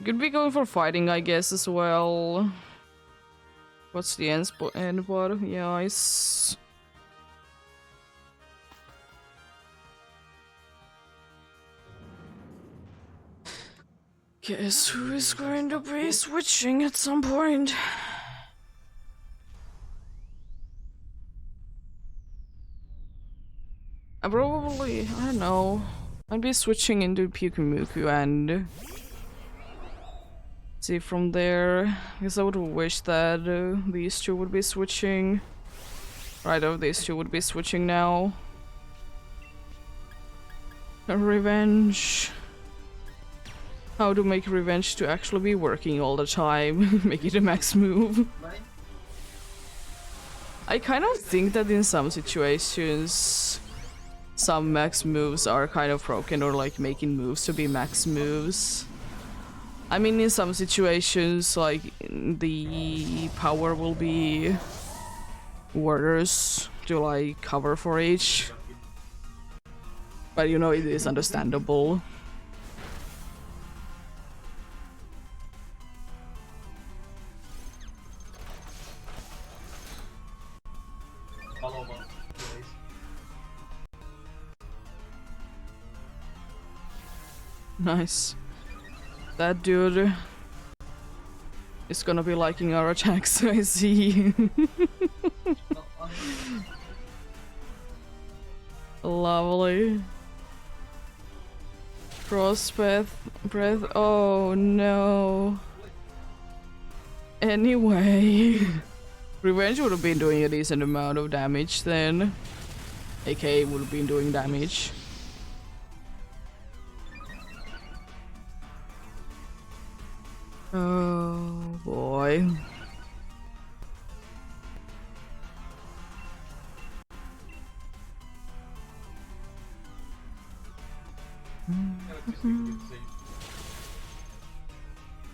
Could be going for fighting, I guess, as well. What's the end bar? Yeah, ice. Guess who is going to be switching at some point? I probably, I don't know. I'd be switching into Pyukumuku and see from there. I guess I would wish that these two would be switching. Right, these two would be switching now. Revenge. How to make revenge to actually be working all the time. Make it a max move. I kind of think that in some situations some max moves are kind of broken, or like making moves to be max moves. I mean, in some situations, like, the power will be worse to like cover for each. But you know, it is understandable. Nice. That dude is gonna be liking our attacks, I see. Lovely. Cross breath. Oh no. Anyway. Revenge would have been doing a decent amount of damage then. AK would have been doing damage. Oh boy.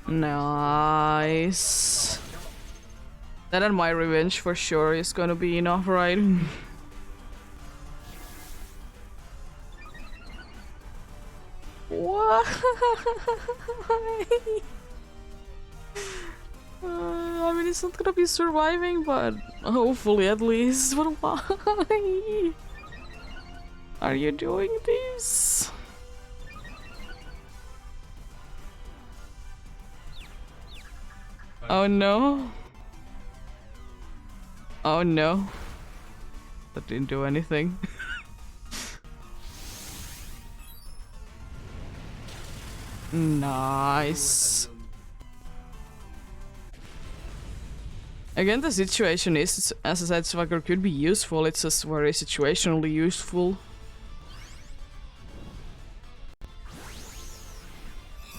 Nice. That and my revenge for sure is gonna be enough, right? Why? I mean, it's not gonna be surviving, but hopefully at least. But why are you doing this? Oh no. Oh no. That didn't do anything. Nice. Again, the situation is, as I said, Swagger could be useful, it's just very situationally useful.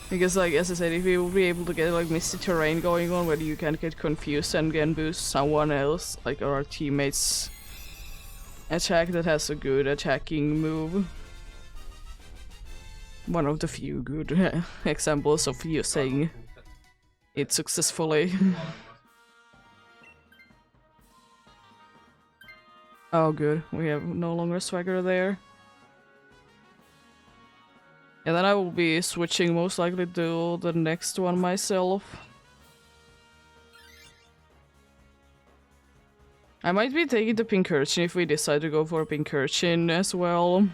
Because, like, as I said, if you will be able to get, like, misty terrain going on where you can get confused and can boost someone else, like our teammates' attack that has a good attacking move. One of the few good examples of using it successfully. Oh good, we have no longer Swagger there. And then I will be switching most likely to the next one myself. I might be taking the Pincurchin if we decide to go for Pincurchin as well.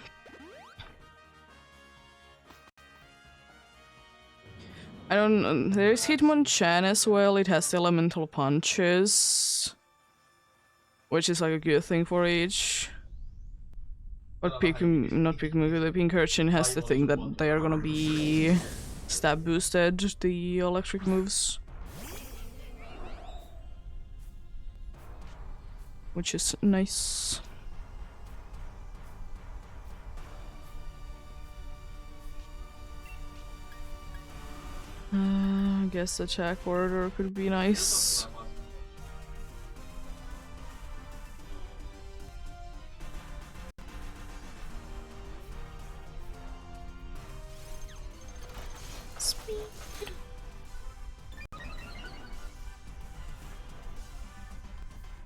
I don't... there's Hitmonchan as well, it has the elemental punches. Which is like a good thing for each. But not Pikmin, the Pincurchin has the thing that they are gonna be stab boosted, the electric moves. Which is nice. I guess attack order could be nice.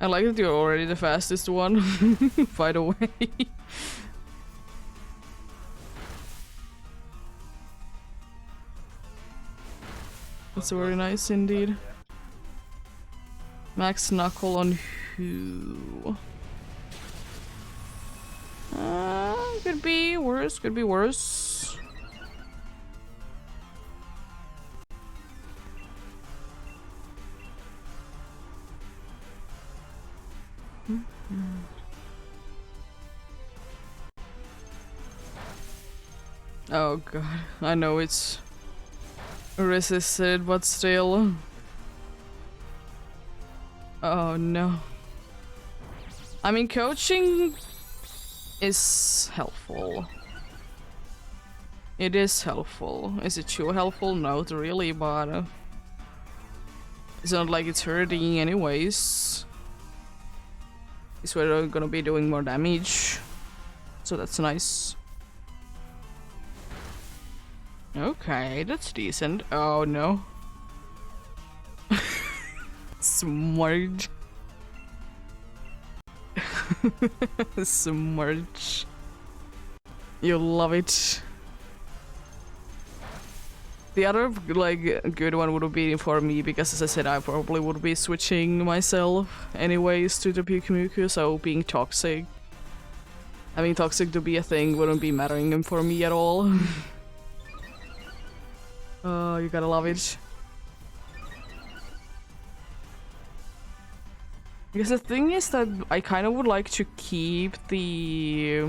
I like that you're already the fastest one, by the way. That's very nice indeed. Max knuckle on who? Could be worse, could be worse. Oh god, I know it's resisted, but still. Oh no. I mean, coaching is helpful. It is helpful. Is it too helpful? Not really, but it's not like it's hurting anyways. It's where we're gonna be doing more damage. So that's nice. Okay, that's decent. Oh no. Smart. Smart. You love it. The other, like, good one would be for me, because as I said, I probably would be switching myself anyways to the Pyukumuku, so being toxic. Having toxic to be a thing wouldn't be mattering for me at all. Oh, you gotta love it. Because the thing is that I kind of would like to keep the...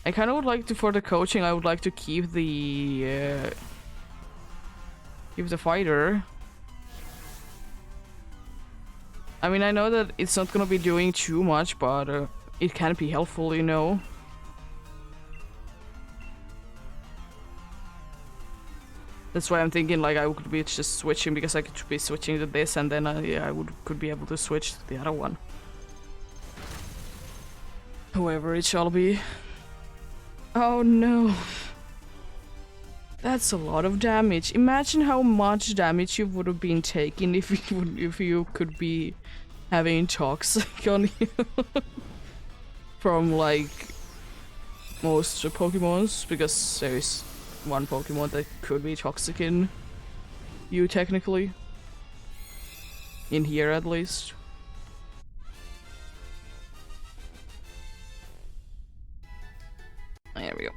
I kind of would like to, for the coaching, I would like to keep the fighter. I mean, I know that it's not gonna be doing too much, but it can be helpful, you know. That's why I'm thinking like I could be just switching, because I could be switching to this, and then yeah, I could be able to switch to the other one. However it shall be. Oh no. That's a lot of damage. Imagine how much damage you would have been taking if you could be having toxic on you. From like most Pokemons, because there's one Pokemon that could be toxic in you technically. In here at least. There we go.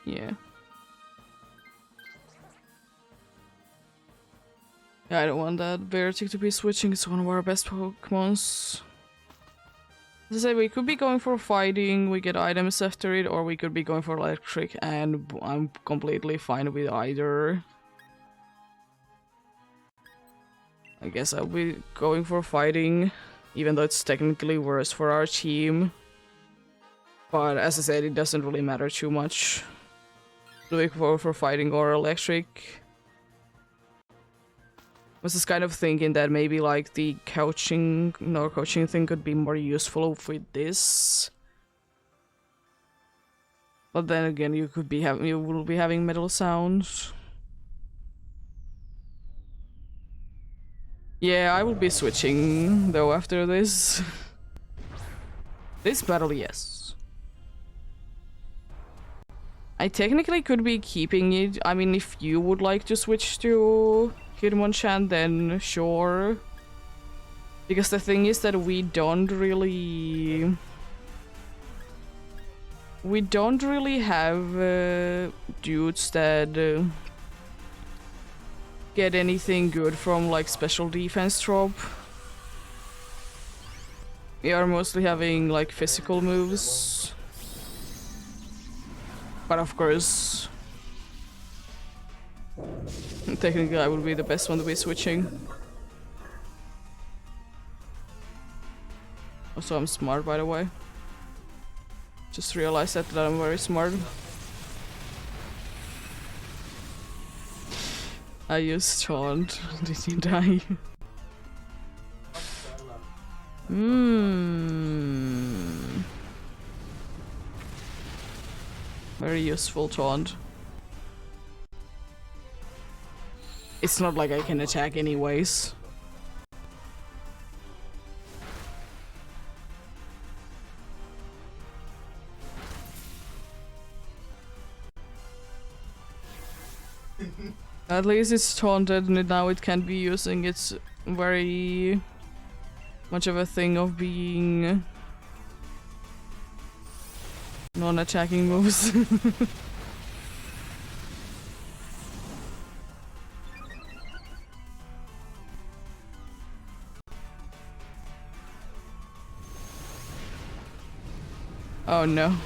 Yeah. Yeah, I don't want that Beartic to be switching. It's one of our best Pokemons. As I say, we could be going for fighting, we get items after it, or we could be going for electric, and I'm completely fine with either. I guess I'll be going for fighting, even though it's technically worse for our team. But as I said, it doesn't really matter too much. Do we go for fighting or electric? I was just kind of thinking that maybe like the coaching thing could be more useful with this. But then again, you will be having metal sounds. Yeah, I will be switching though after this. This battle, yes. I technically could be keeping it. I mean, if you would like to switch to Hitmonchan, then sure. Because the thing is that we don't really have dudes that get anything good from like special defense drop. We are mostly having like physical moves. But of course, technically I would be the best one to be switching. Also, I'm smart, by the way. Just realized that I'm very smart. I used taunt. Did he die? Very useful taunt. It's not like I can attack anyways. At least it's taunted and now it can't be using its very much of a thing of being non-attacking moves. Oh no.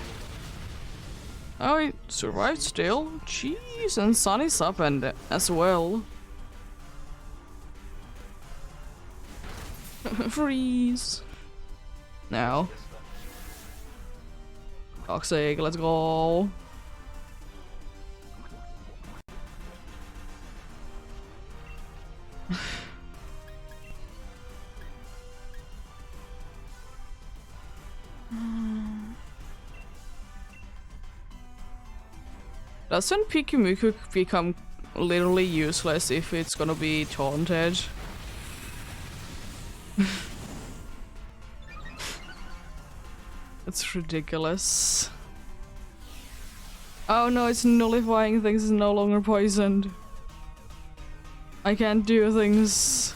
Oh, he survived still? Jeez, and Sun is up and as well. Freeze! Now. Toxic, let's go. Doesn't Pikumuku become literally useless if it's gonna be taunted? It's ridiculous. Oh no, it's nullifying things, it's no longer poisoned. I can't do things.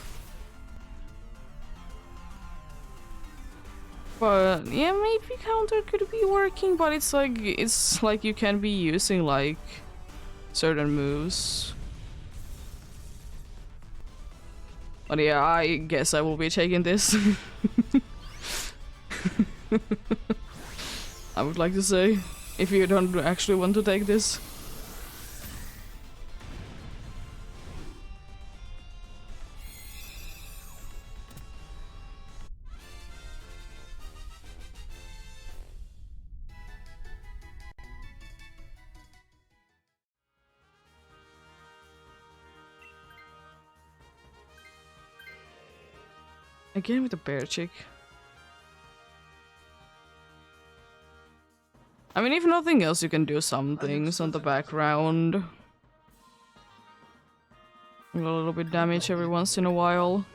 But yeah, maybe counter could be working, but it's like you can be using like certain moves. But yeah, I guess I will be taking this. I would like to say, if you don't actually want to take this. Again with the bear chick. I mean, if nothing else, you can do some things on the background. A little bit damage every once in a while.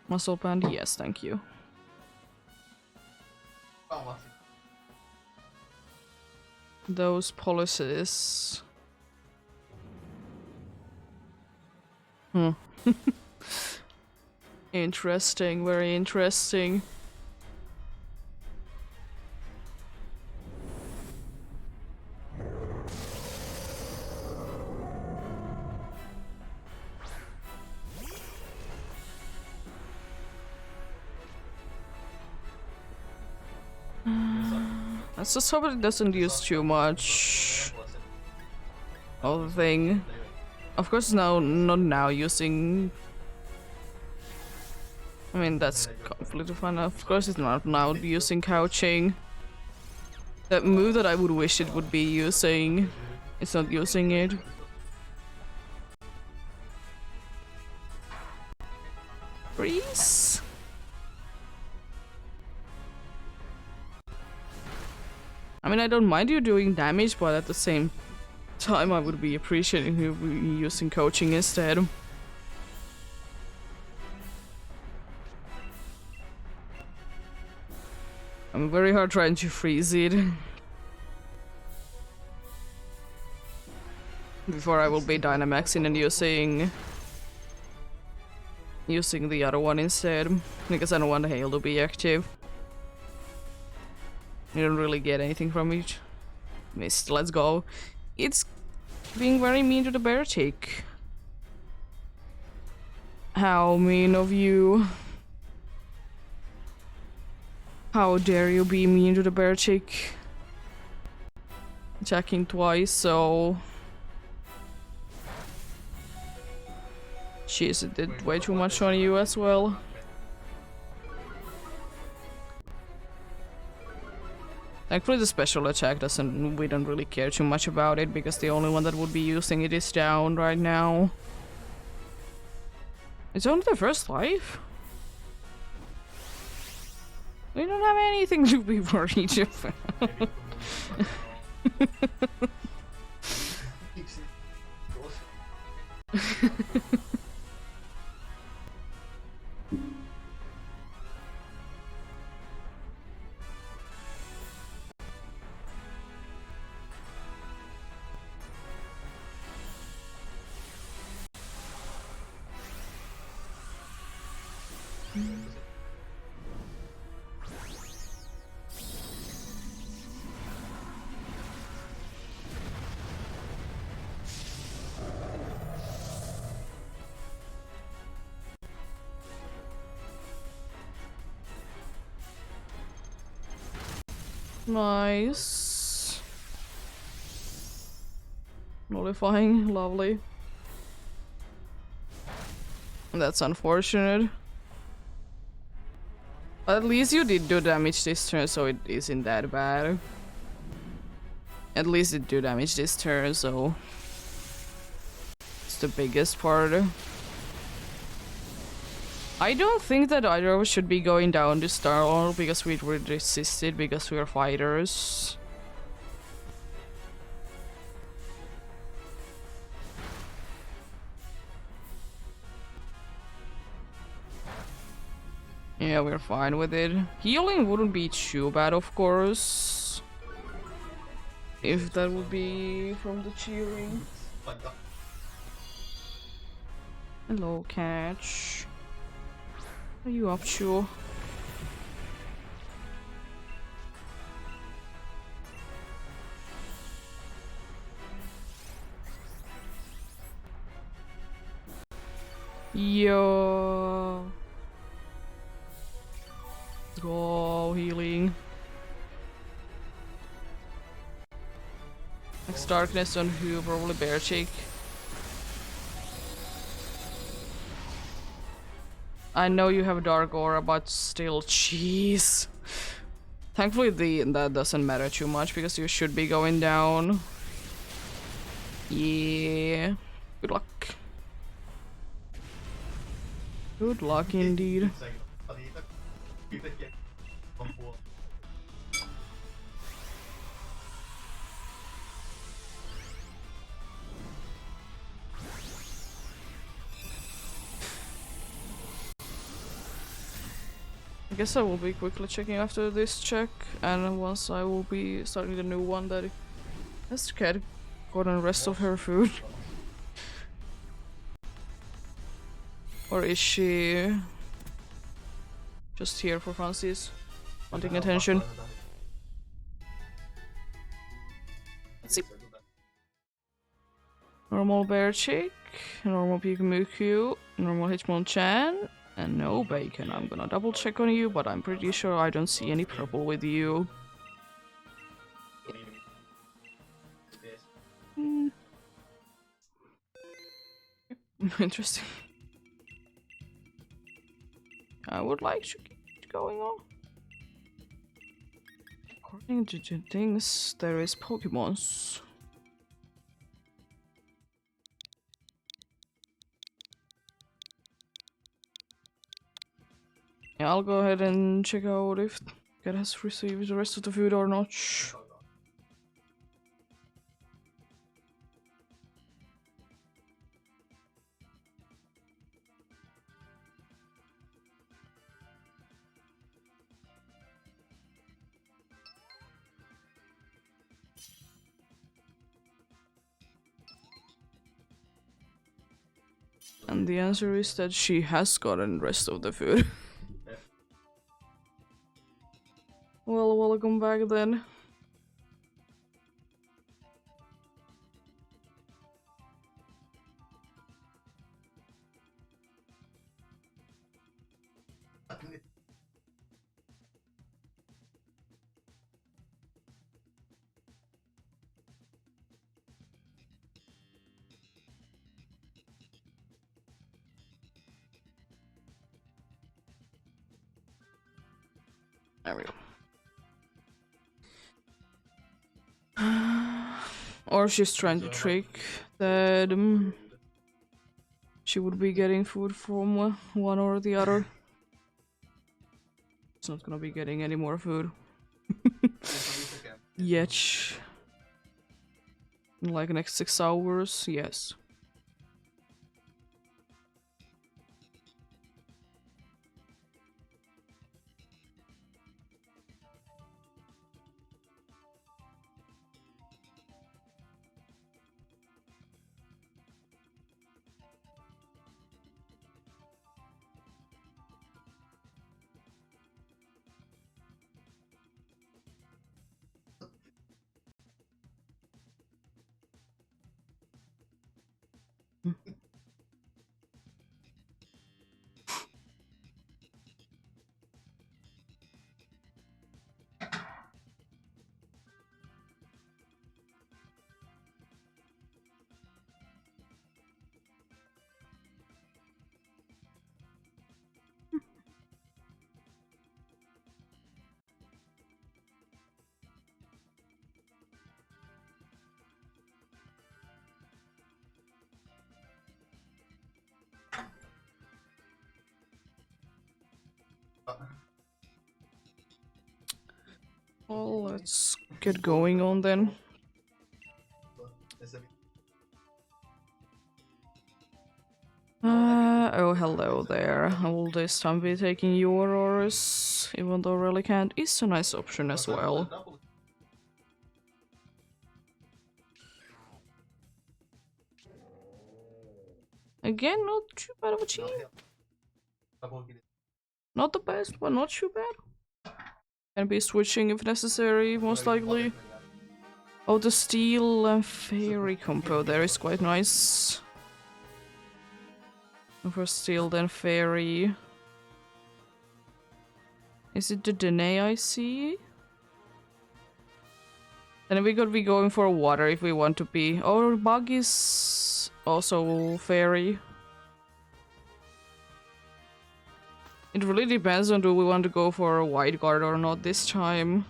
Muscle band, yes, thank you. Those policies. Interesting, very interesting. Let's just hope it doesn't use too much of the thing. Of course, now not now using. I mean, that's completely fine. Of course, it's not now using couching. That move that I would wish it would be using, it's not using it. Freeze. I mean, I don't mind you doing damage, but at the same time, I would be appreciating you using coaching instead. I'm very hard trying to freeze it. Before I will be Dynamaxing and using the other one instead. Because I don't want the hail to be active. You don't really get anything from it. Missed, let's go. It's being very mean to the bear chick. How mean of you. How dare you be mean to the bear chick? Attacking twice, so... Jeez, it did way too much on you as well. Thankfully the special attack doesn't... we don't really care too much about it, because the only one that would be using it is down right now. It's only the first life? We don't have anything to be worried about. Nice. Nullifying, lovely. That's unfortunate. At least you did do damage this turn, so it isn't that bad. At least it do damage this turn, so it's the biggest part. I don't think that either of us should be going down this turn because we would resist it because we are fighters. Yeah, we're fine with it. Healing wouldn't be too bad, of course. If that would be from the cheering. Hello, Catch. What are you up to? Yo. Let's go, healing. Next darkness on who? Probably Bear Chick. I know you have Dark Aura, but still, jeez. Thankfully, that doesn't matter too much because you should be going down. Yeah. Good luck. Good luck indeed. I guess I will be quickly checking after this check, and once I will be starting the new one that has the cat gotten the rest of her food. Or is she just here for funsies? Wanting attention? Let's see. Normal Bear Chick, normal Pikamuku, normal Hitmonchan, and no Bacon. I'm gonna double check on you, but I'm pretty sure I don't see any purple with you. Interesting. I would like to keep it going on. According to the things, there is Pokemons. Yeah, I'll go ahead and check out if Cat has received the rest of the food or not. And the answer is that she has gotten the rest of the food. Well, welcome back then. There we go. Or she's trying to trick that she would be getting food from one or the other. It's not gonna be getting any more food. Yet. In like next 6 hours, yes. Well, let's get going on then. Oh, hello there. I will this time be taking your orders, even though really can't is a nice option as well. Again, not too bad of a cheap. Not the best, but not too bad. Can be switching if necessary, most likely. Oh, the steel and fairy combo there is quite nice. For steel, then fairy. Is it the Dene I see? Then we could be going for water if we want to be. Or bug is also fairy. It really depends on do we want to go for a white guard or not this time.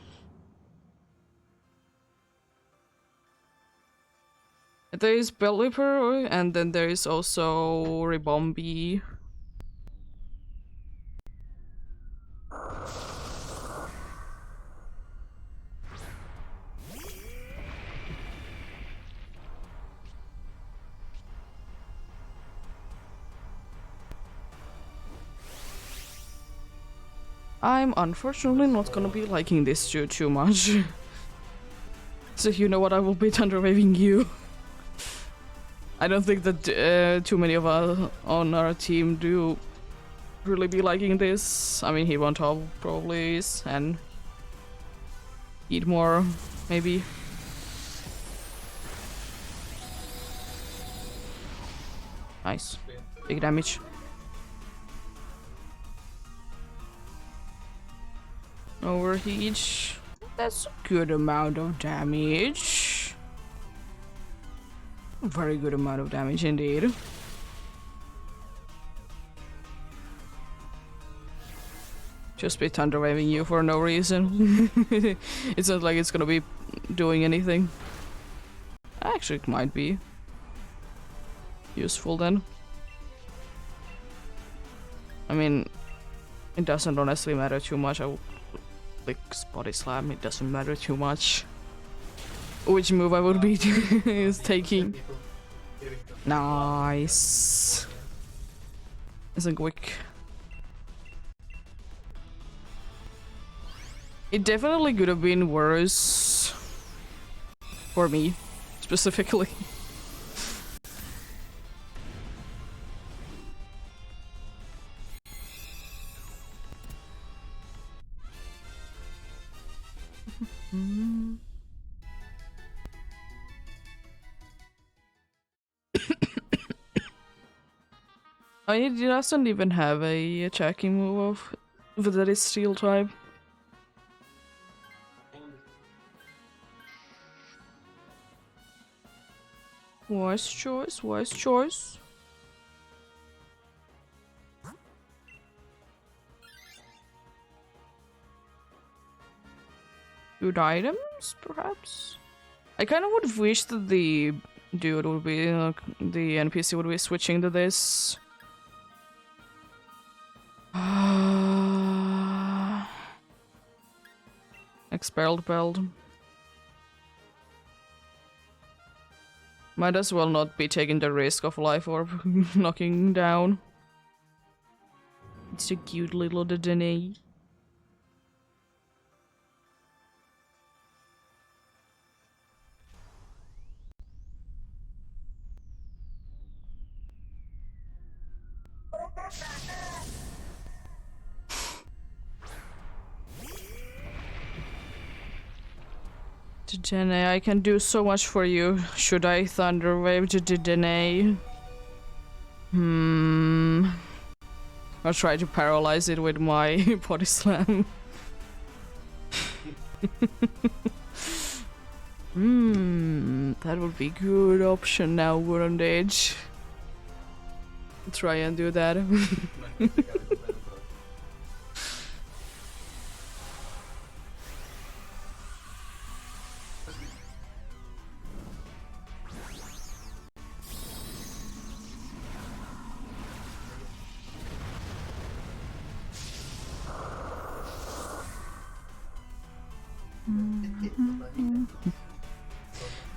There is Belliper and then there is also Ribombi. I'm unfortunately not gonna be liking this too much. So you know what, I will be thunder waving you. I don't think that too many of us on our team do really be liking this. I mean, he on top probably is, and eat more, maybe. Nice. Big damage. Overheat. That's a good amount of damage. A very good amount of damage indeed. Just be thunder waving you for no reason. It's not like it's gonna be doing anything. Actually, it might be useful then. I mean, it doesn't honestly matter too much. I will click body slam, it doesn't matter too much which move I would be is taking. Nice. Isn't quick. It definitely could have been worse for me specifically. It doesn't even have a attacking move of that is steel type. Wise choice, wise choice. Good items, perhaps? I kind of would wish that the dude would be, the NPC would be switching to this. Expelled belt. Might as well not be taking the risk of life orb knocking down. It's a cute little Dene. Dene, I can do so much for you. Should I thunder wave to Dene? I'll try to paralyze it with my body slam. That would be good option now, wouldn't it? Try and do that.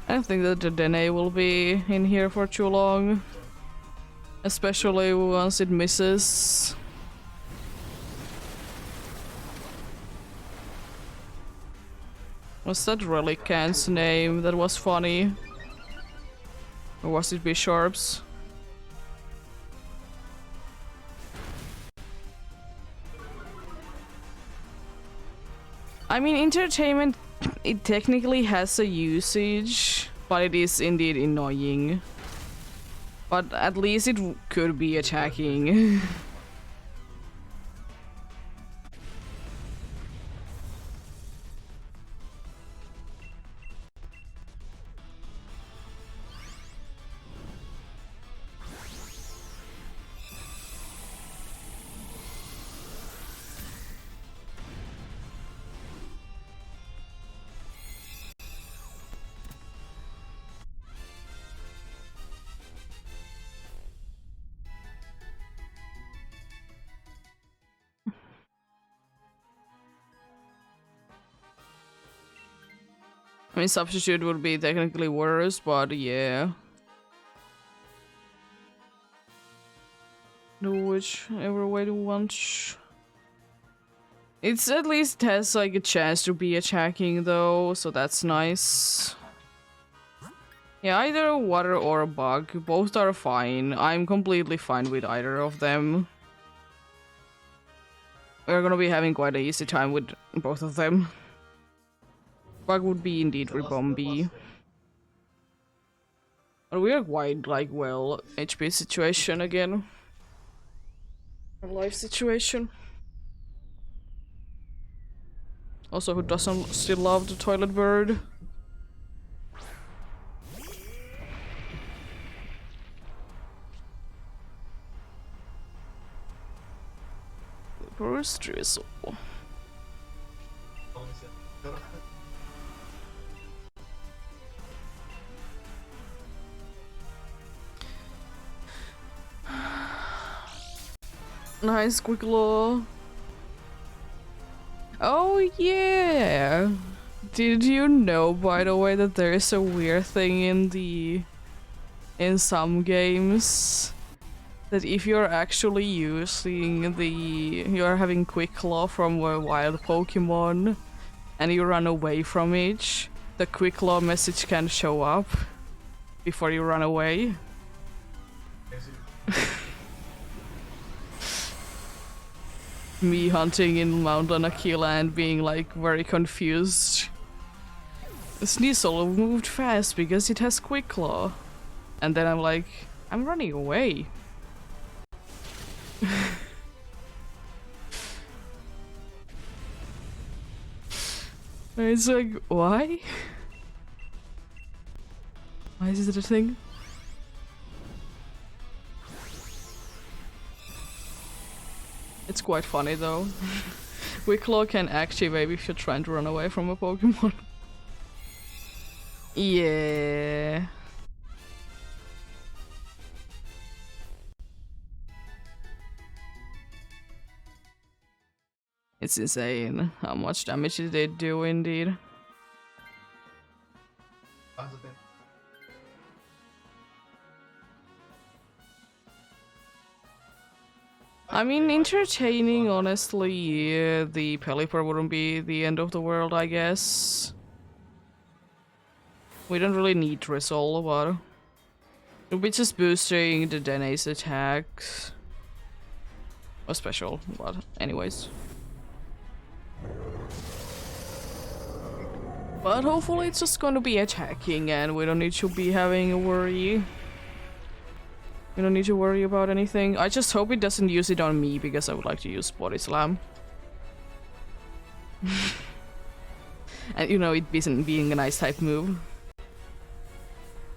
I don't think that the Dene will be in here for too long. Especially once it misses. Was that Relican's name? That was funny. Or was it Bishop's? I mean, entertainment, it technically has a usage, but it is indeed annoying. But at least it could be attacking. I mean, substitute would be technically worse, but yeah. Do whichever way you want. It's at least has like a chance to be attacking though, so that's nice. Yeah, either a water or a bug. Both are fine. I'm completely fine with either of them. We're gonna be having quite an easy time with both of them. Bug would be indeed Ribombi. But we are quite like well HP situation again. Life situation. Also, who doesn't still love the toilet bird? Bruce Drizzle. Nice, quick law. Oh yeah! Did you know, by the way, that there is a weird thing in some games that if you're actually using you're having quick claw from a wild Pokemon and you run away from it, the quick claw message can show up before you run away. Me hunting in Mount Lanakila and being like very confused. Sneasel moved fast because it has quick claw. And then I'm like, I'm running away. It's like, why? Why is it a thing? It's quite funny though. Quick Claw can activate if you're trying to run away from a Pokemon. Yeah. It's insane how much damage they do indeed. I mean, entertaining, honestly, yeah, the Pelipper wouldn't be the end of the world, I guess. We don't really need Drizzle, but we'll be just boosting the Dene's attacks. Or special, but anyways. But hopefully it's just gonna be attacking and we don't need to be having a worry. We don't need to worry about anything. I just hope it doesn't use it on me because I would like to use Body Slam. And you know, it isn't being a nice type move.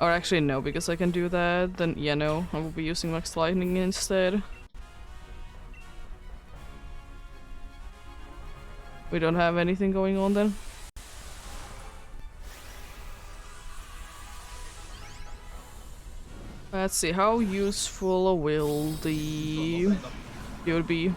Or actually no, because I can do that, then yeah, no, I will be using Max Lightning instead. We don't have anything going on then. Let's see, how useful will the dude be?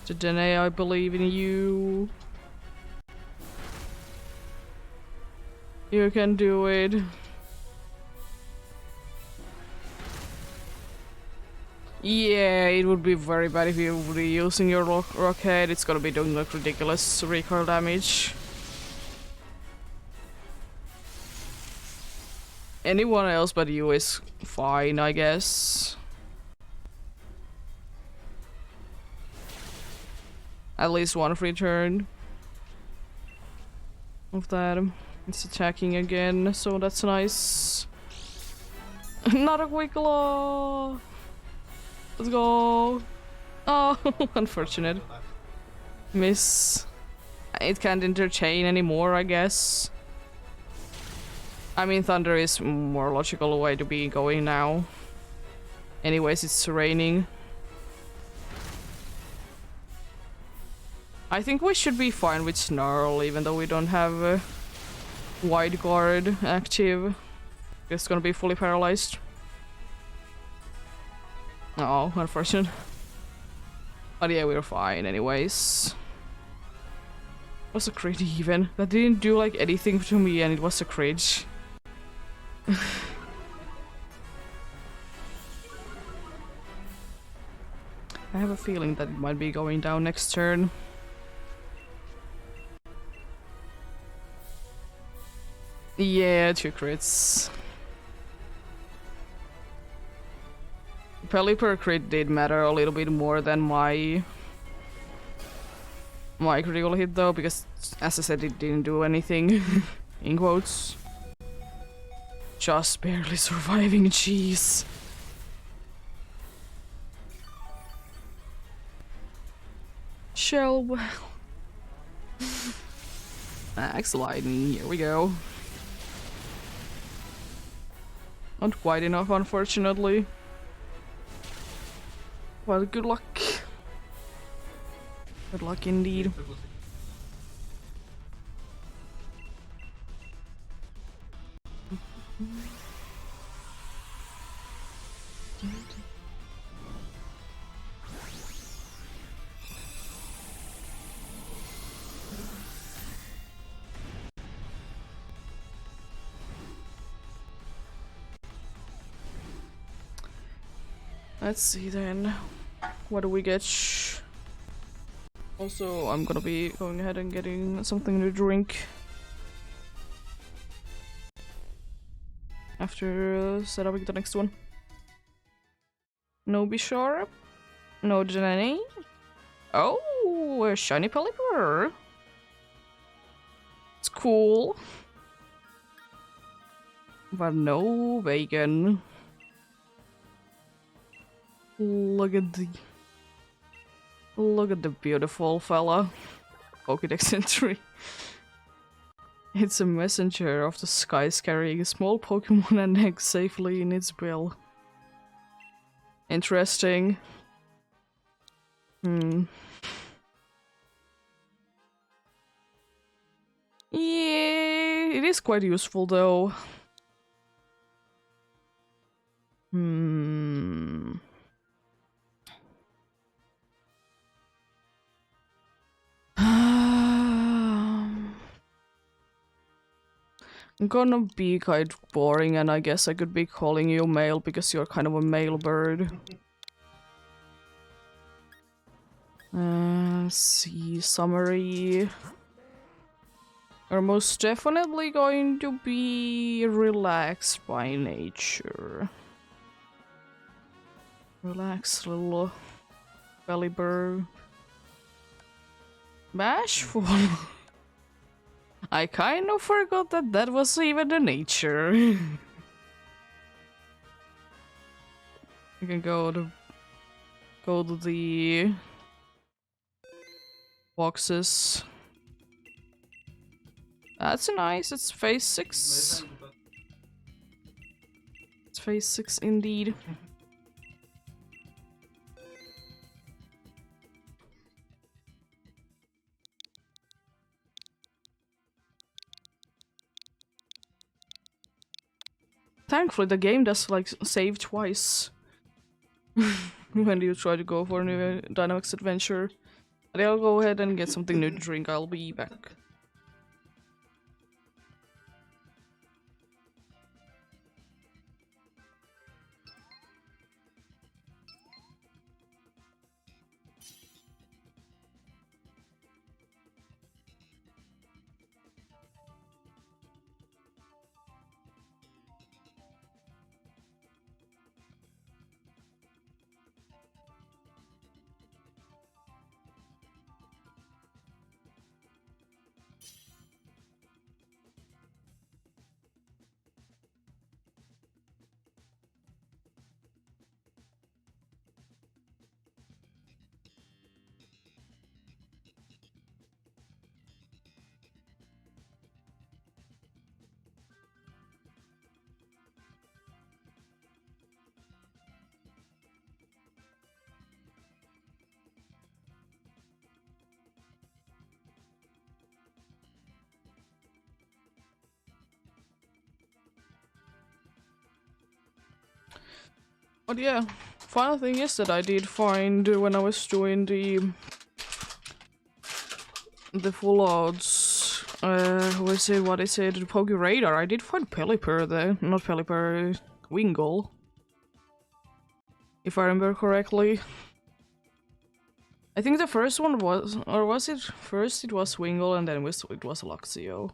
Dene, I believe in you. You can do it. Yeah, it would be very bad if you would be using your rocket. It's gonna be doing like ridiculous recoil damage. Anyone else but you is fine, I guess. At least one free turn of that. It's attacking again, so that's nice. Not a quick claw. Let's go. Oh, unfortunate. Miss. It can't interchain anymore, I guess. I mean, thunder is more logical way to be going now. Anyways, it's raining. I think we should be fine with Snarl, even though we don't have a wide guard active. It's gonna be fully paralyzed. Oh, unfortunate. But yeah, we're fine anyways. Was a crit even? That didn't do like anything to me and it was a crit. I have a feeling that it might be going down next turn. Yeah, 2 crits. Pelipper crit did matter a little bit more than my critical hit though, because as I said, it didn't do anything. In quotes. Just barely surviving, jeez. Shell well. Axe lightning, here we go. Not quite enough, unfortunately. Well, good luck. Good luck indeed. Let's see then. What do we get? Also, I'm gonna be going ahead and getting something to drink. After setting the next one. No Bisharp. No Janani. Oh, a shiny Pelipper. It's cool. But no bacon. Look at the beautiful fella. Pokédex entry. It's a messenger of the skies carrying a small Pokemon and egg safely in its bill. Interesting. Yeah, it is quite useful though. I'm gonna be quite boring, and I guess I could be calling you male because you're kind of a male bird. Let's see, summary. You're most definitely going to be relaxed by nature. Relax, little belly bird. Bashful. I kind of forgot that that was even a nature. You can go to the boxes. That's nice. It's phase 6. It's phase 6 indeed. Thankfully, the game does like save twice when you try to go for a new Dynamax adventure. But I'll go ahead and get something new to drink. I'll be back. But yeah, final thing is that I did find when I was doing the full odds, what is it, the Poke Radar, I did find Pelipper there, not Pelipper, Wingull. If I remember correctly. I think the first one was, or was it, first it was Wingull and then it was Luxio.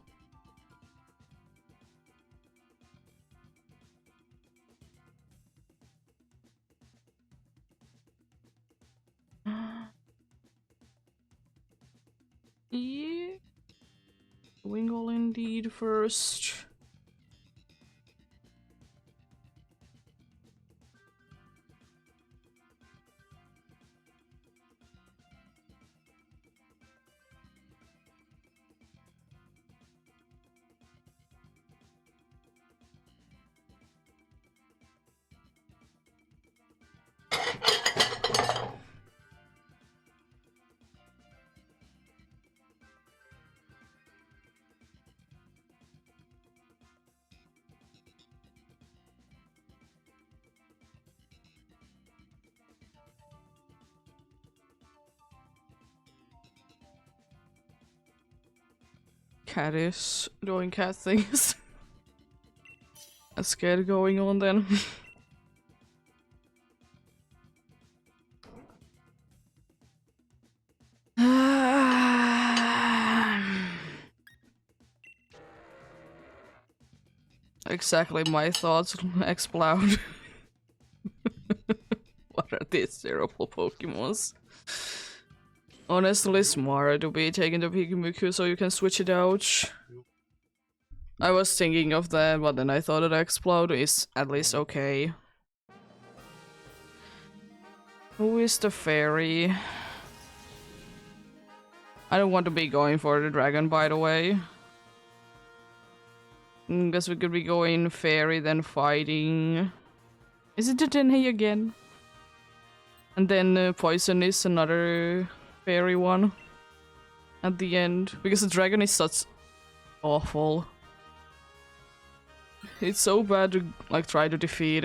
Yeah. Wingull indeed first. Cat is doing cat things. A scared going on then. Exactly my thoughts explode. What are these terrible Pokemons? Honestly, smart to be taking the Pikumuku so you can switch it out. I was thinking of that, but then I thought that Explode is at least okay. Who is the fairy? I don't want to be going for the dragon, by the way. Guess we could be going fairy, then fighting. Is it the Tenhei again? And then poison is another fairy one at the end, because the dragon is such awful. It's so bad to like try to defeat,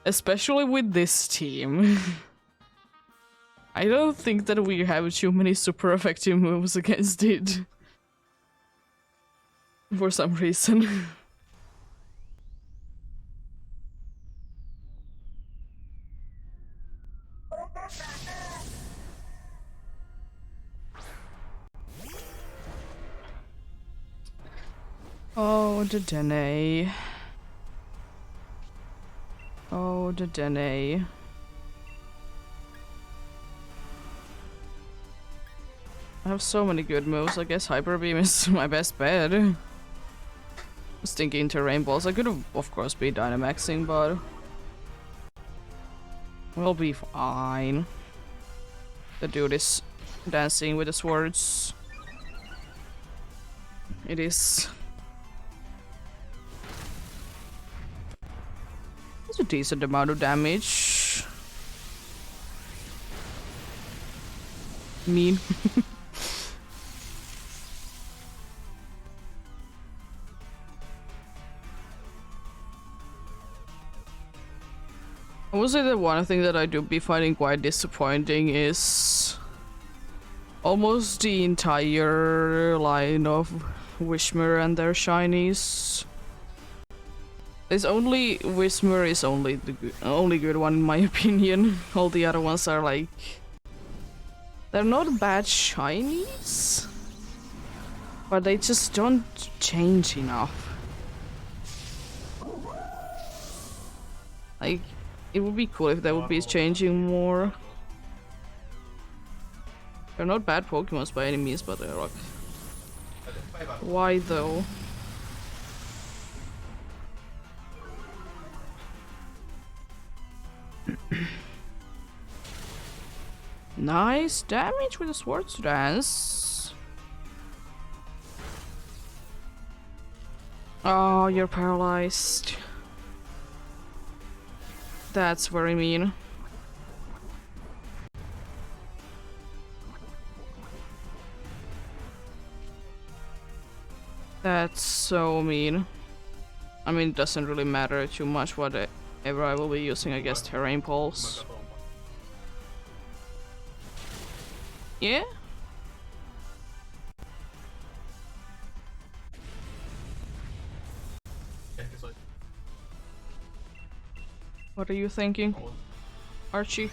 especially with this team. I don't think that we have too many super effective moves against it for some reason. Oh, the Dene. Oh, the Dene. I have so many good moves. I guess Hyper Beam is my best bet. I was thinking Terrain Balls. I could have, of course, been Dynamaxing, but we'll be fine. The dude is dancing with the swords. It is. That's a decent amount of damage. Mean. I would say that one thing that I do be finding quite disappointing is almost the entire line of Wishmer and their shinies. There's only Whismer is only the only good one in my opinion. All the other ones are like, they're not bad shinies, but they just don't change enough. Like, it would be cool if they would be changing more. They're not bad Pokemons by any means, but they're like, why though? Nice damage with a Swords Dance. Oh, you're paralyzed. That's very mean. That's so mean. I mean, it doesn't really matter too much whatever I will be using, I guess, Terrain Pulse. Yeah? What are you thinking, Archie?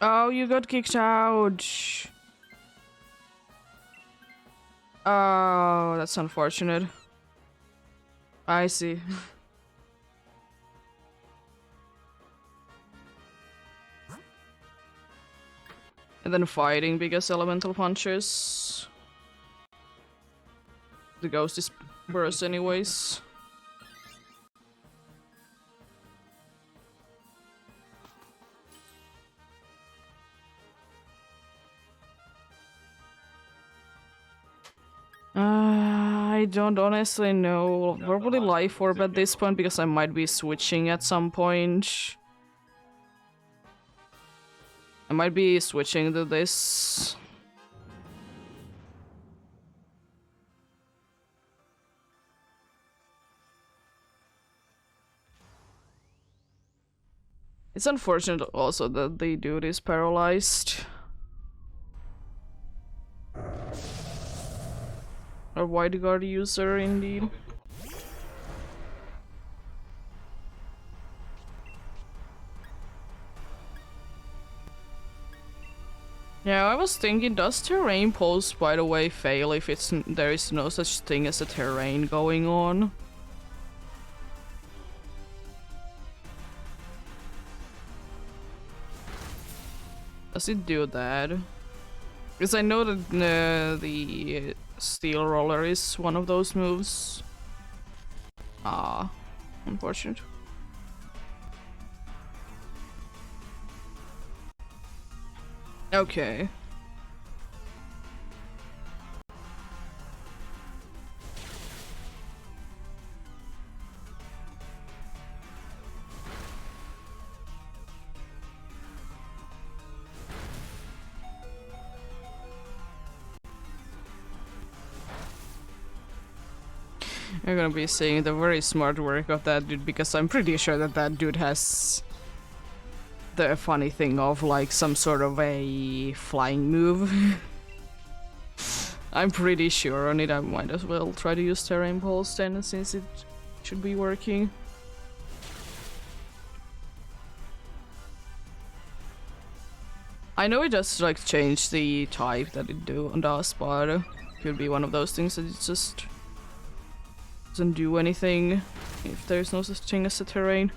Oh, you got kicked out. Oh, that's unfortunate. I see. And then fighting because elemental punches. The ghost is worse anyways. I don't honestly know. Probably Life Orb at this point because I might be switching at some point. I might be switching to this. It's unfortunate also that the dude is paralyzed. A wide guard user indeed. Yeah, I was thinking, does Terrain Pulse, by the way, fail if there is no such thing as a terrain going on? Does it do that? Because I know that the Steel Roller is one of those moves. Ah, unfortunate. Okay. You're gonna be seeing the very smart work of that dude, because I'm pretty sure that that dude has the funny thing of like some sort of a flying move. I'm pretty sure on it. I might as well try to use Terrain Pulse then, since it should be working. I know it does like change the type that it does, but it could be one of those things that it just doesn't do anything if there's no such thing as a terrain.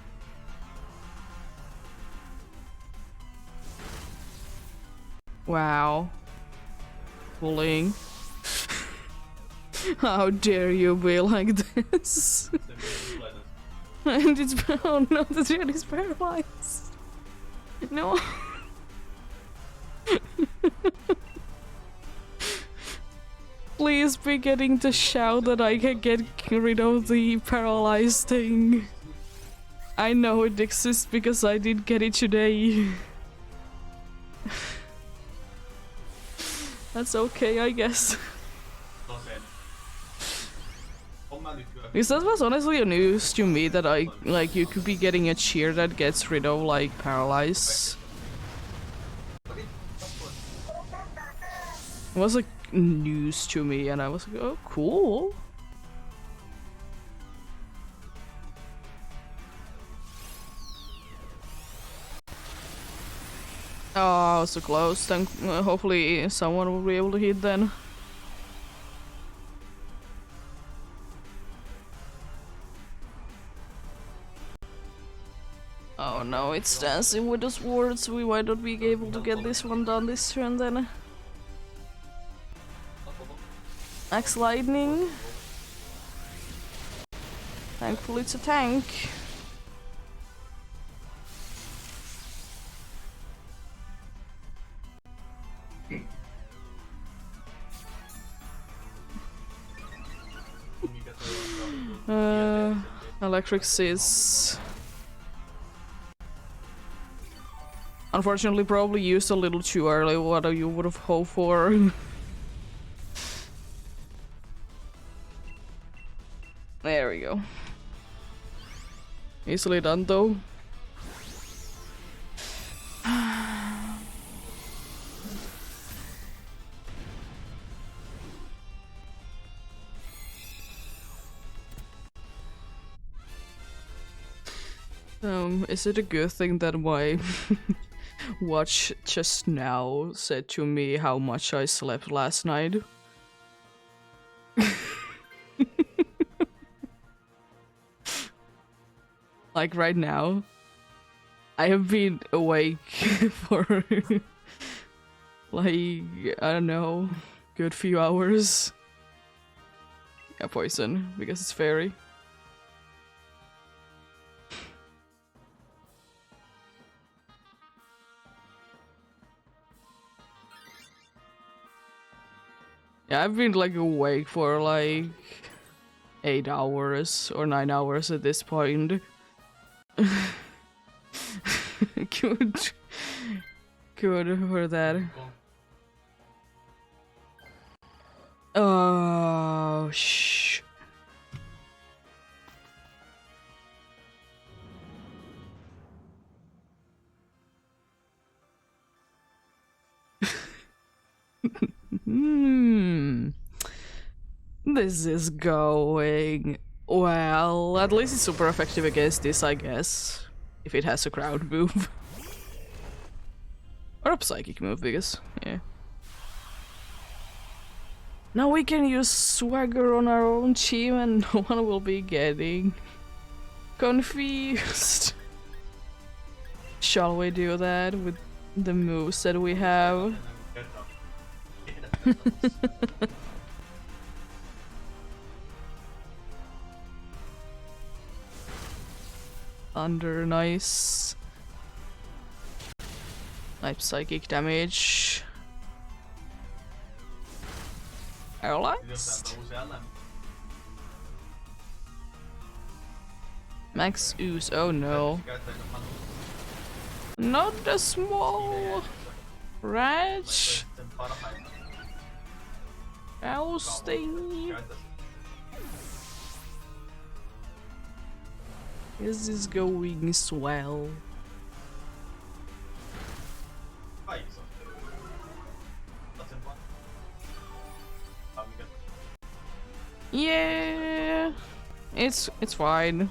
Wow. Bullying. How dare you be like this? And it's oh no, the dude is paralyzed. No. please be getting the shout that I can get rid of the paralyzed thing. I know it exists because I did get it today. That's okay, I guess. Because that was honestly a news to me that you could be getting a cheer that gets rid of like paralyze. It was like news to me and I was like, oh cool. Oh, so close. Then hopefully someone will be able to hit then. Oh no, it's dancing with the swords. We might not be able to get this one done this turn then. Axe lightning. Thankfully it's a tank. Electric Sis. Unfortunately, probably used a little too early. What you would have hoped for. There we go. Easily done though. Is it a good thing that my watch just now said to me how much I slept last night? Like right now, I have been awake for like, I don't know, good few hours. Yeah, poison, because it's fairy. Yeah, I've been like awake for like 8 hours or 9 hours at this point. Good. Good for that. Oh, shh. This is going well. At least it's super effective against this, I guess. If it has a crowd move. Or a psychic move, because, yeah. Now we can use swagger on our own team and no one will be getting confused. Shall we do that with the moves that we have? Thunder, nice. Nice psychic damage. Paralyzed. Max ooze, oh no. Not the small wretch. Ousting. This is going swell. Yeah, it's fine.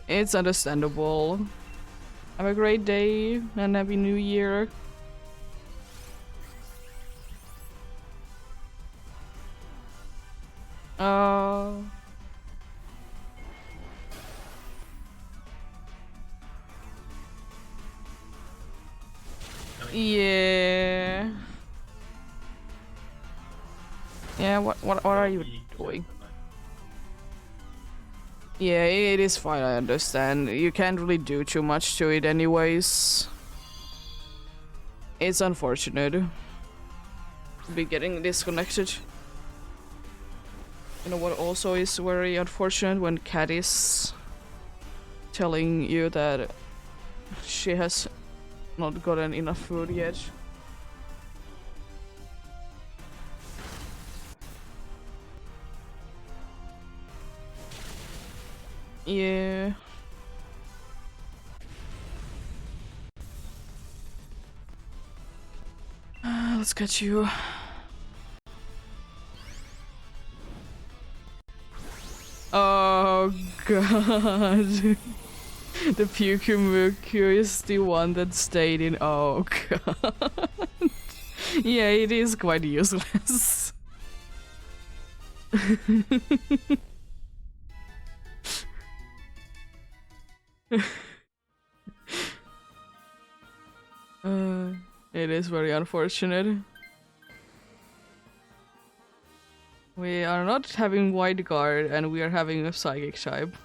It's understandable. Have a great day and happy new year. Yeah. Yeah, what are you doing? Yeah, it is fine, I understand. You can't really do too much to it anyways. It's unfortunate. be getting disconnected. You know what also is very unfortunate? When Cat is telling you that she has not gotten enough food yet. Yeah. Let's get you. Oh god. The Pyukumuku is the one that stayed in. Oh god. Yeah, it is quite useless. It is very unfortunate. We are not having White Guard and we are having a Psychic type.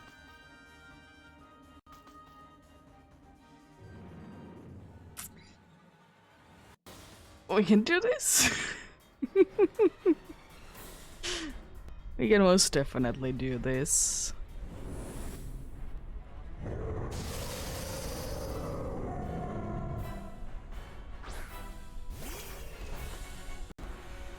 We can do this. We can most definitely do this.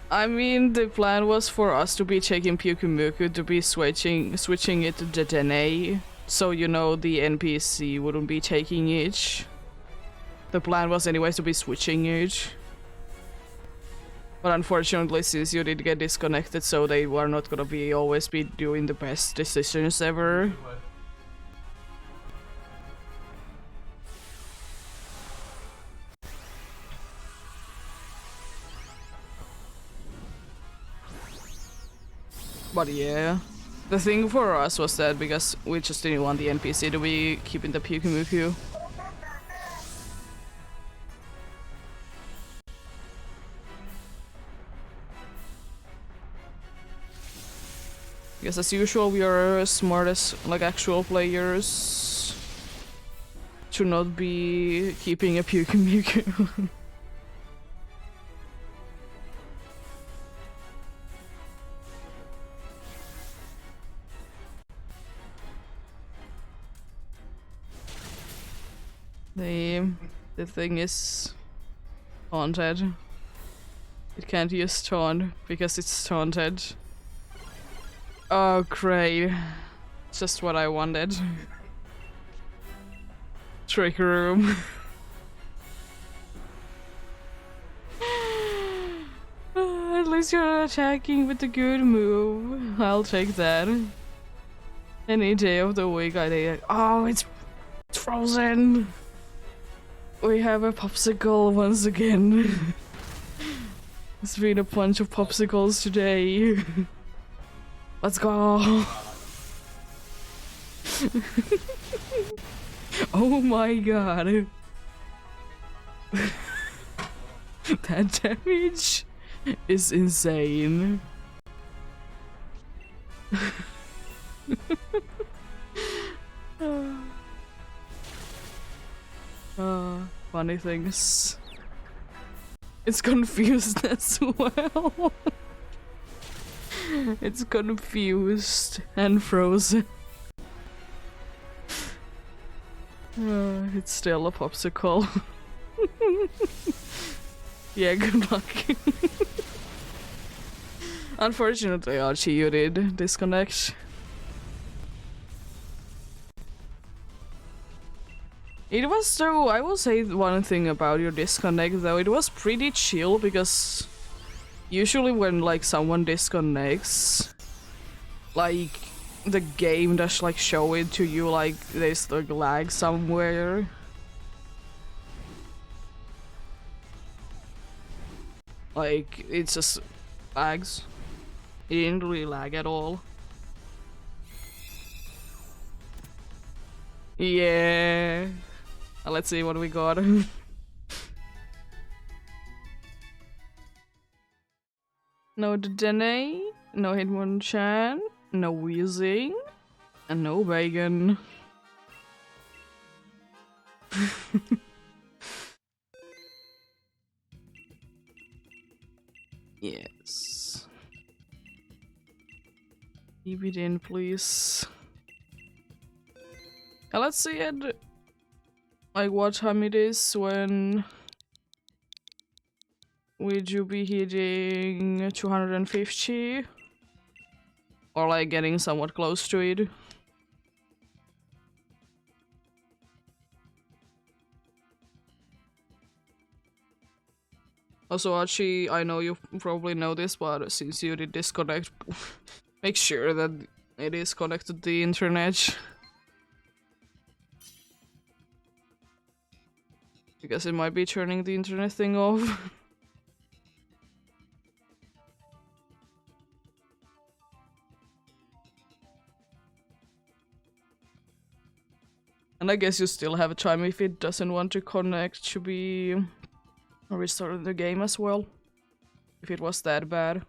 I mean, the plan was for us to be taking Pyukumuku, to be switching it to the Dene, so you know the NPC wouldn't be taking it. The plan was anyways to be switching it. But unfortunately, since you did get disconnected, so they were not gonna be always be doing the best decisions ever. But yeah, the thing for us was that because we just didn't want the NPC to be keeping the Pyukumuku. Because as usual, we are smart as like actual players to not be keeping a Pyukumuku. The thing is taunted. It can't use taunt because it's taunted. Oh great. Just what I wanted. Trick room. At least you're attacking with a good move. I'll take that. Any day of the week I think, oh, it's frozen. We have a popsicle once again. It's been a bunch of popsicles today. Let's go. Oh my god. That damage is insane. Funny things. It's confused as well. It's confused and frozen. It's still a popsicle. Yeah, good luck. Unfortunately, Archie, you did disconnect. It was though, I will say one thing about your disconnect though, it was pretty chill because usually when like someone disconnects, like the game does like show it to you like there's like lag somewhere. Like it's just lags. It didn't really lag at all. Yeah. Let's see what we got. No Dene, no Hitmonchan, no Wheezing, and no Bacon. Yes. Keep it in, please. And let's see it. Like what time it is when would you be hitting 250? Or like getting somewhat close to it? Also, Archie, I know you probably know this, but since you did disconnect, make sure that it is connected to the internet. Because it might be turning the internet thing off. And I guess you still have time if it doesn't want to connect to be restarting the game as well. If it was that bad.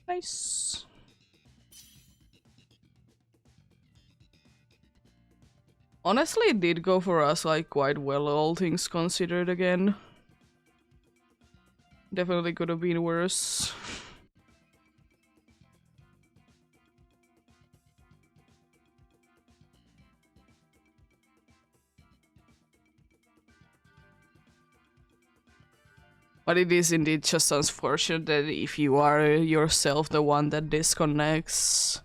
Nice. Honestly, it did go for us like quite well, all things considered again. Definitely could have been worse. But it is indeed just unfortunate that if you are yourself the one that disconnects,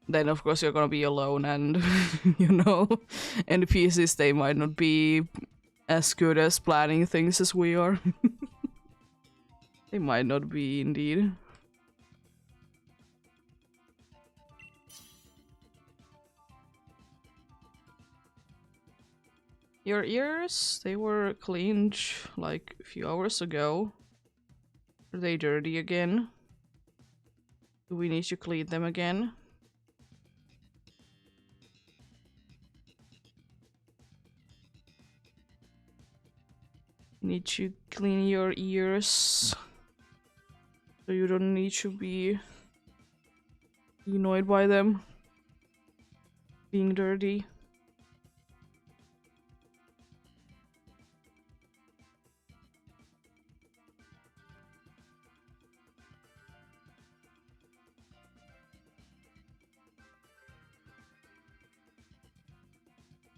then of course you're gonna be alone and, you know, NPCs, they might not be as good as planning things as we are. They might not be, indeed. Your ears, they were cleaned like a few hours ago. Are they dirty again? Do we need to clean them again? Need to clean your ears so you don't need to be annoyed by them being dirty.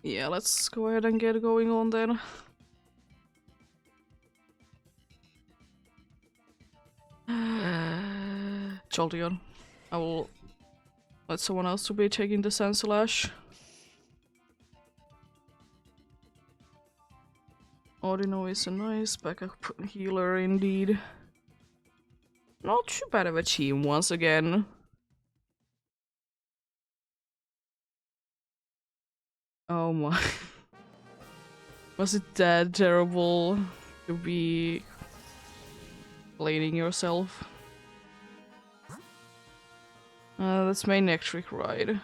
Yeah, let's go ahead and get going on then. Jolteon. I will let someone else to be taking the Sandslash. Audino is a nice backup healer indeed. Not too bad of a team once again. Oh my. Was it that terrible to be cleaning yourself? That's my electric ride.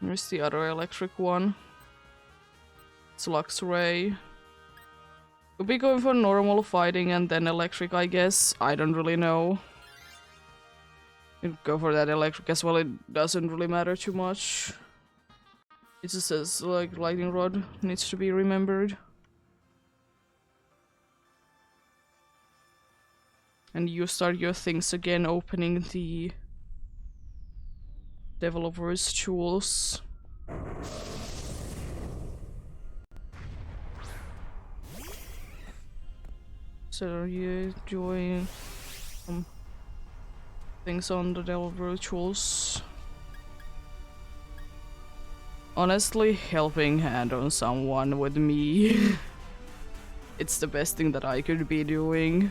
Where's the other electric one? It's Luxray. Could be going for normal fighting and then electric, I guess. I don't really know. Go for that electric as well, it doesn't really matter too much. It just says like lightning rod needs to be remembered. And you start your things again, opening the developer's tools. So are you doing some things on the developer tools? Honestly, helping hand on someone with me. It's the best thing that I could be doing.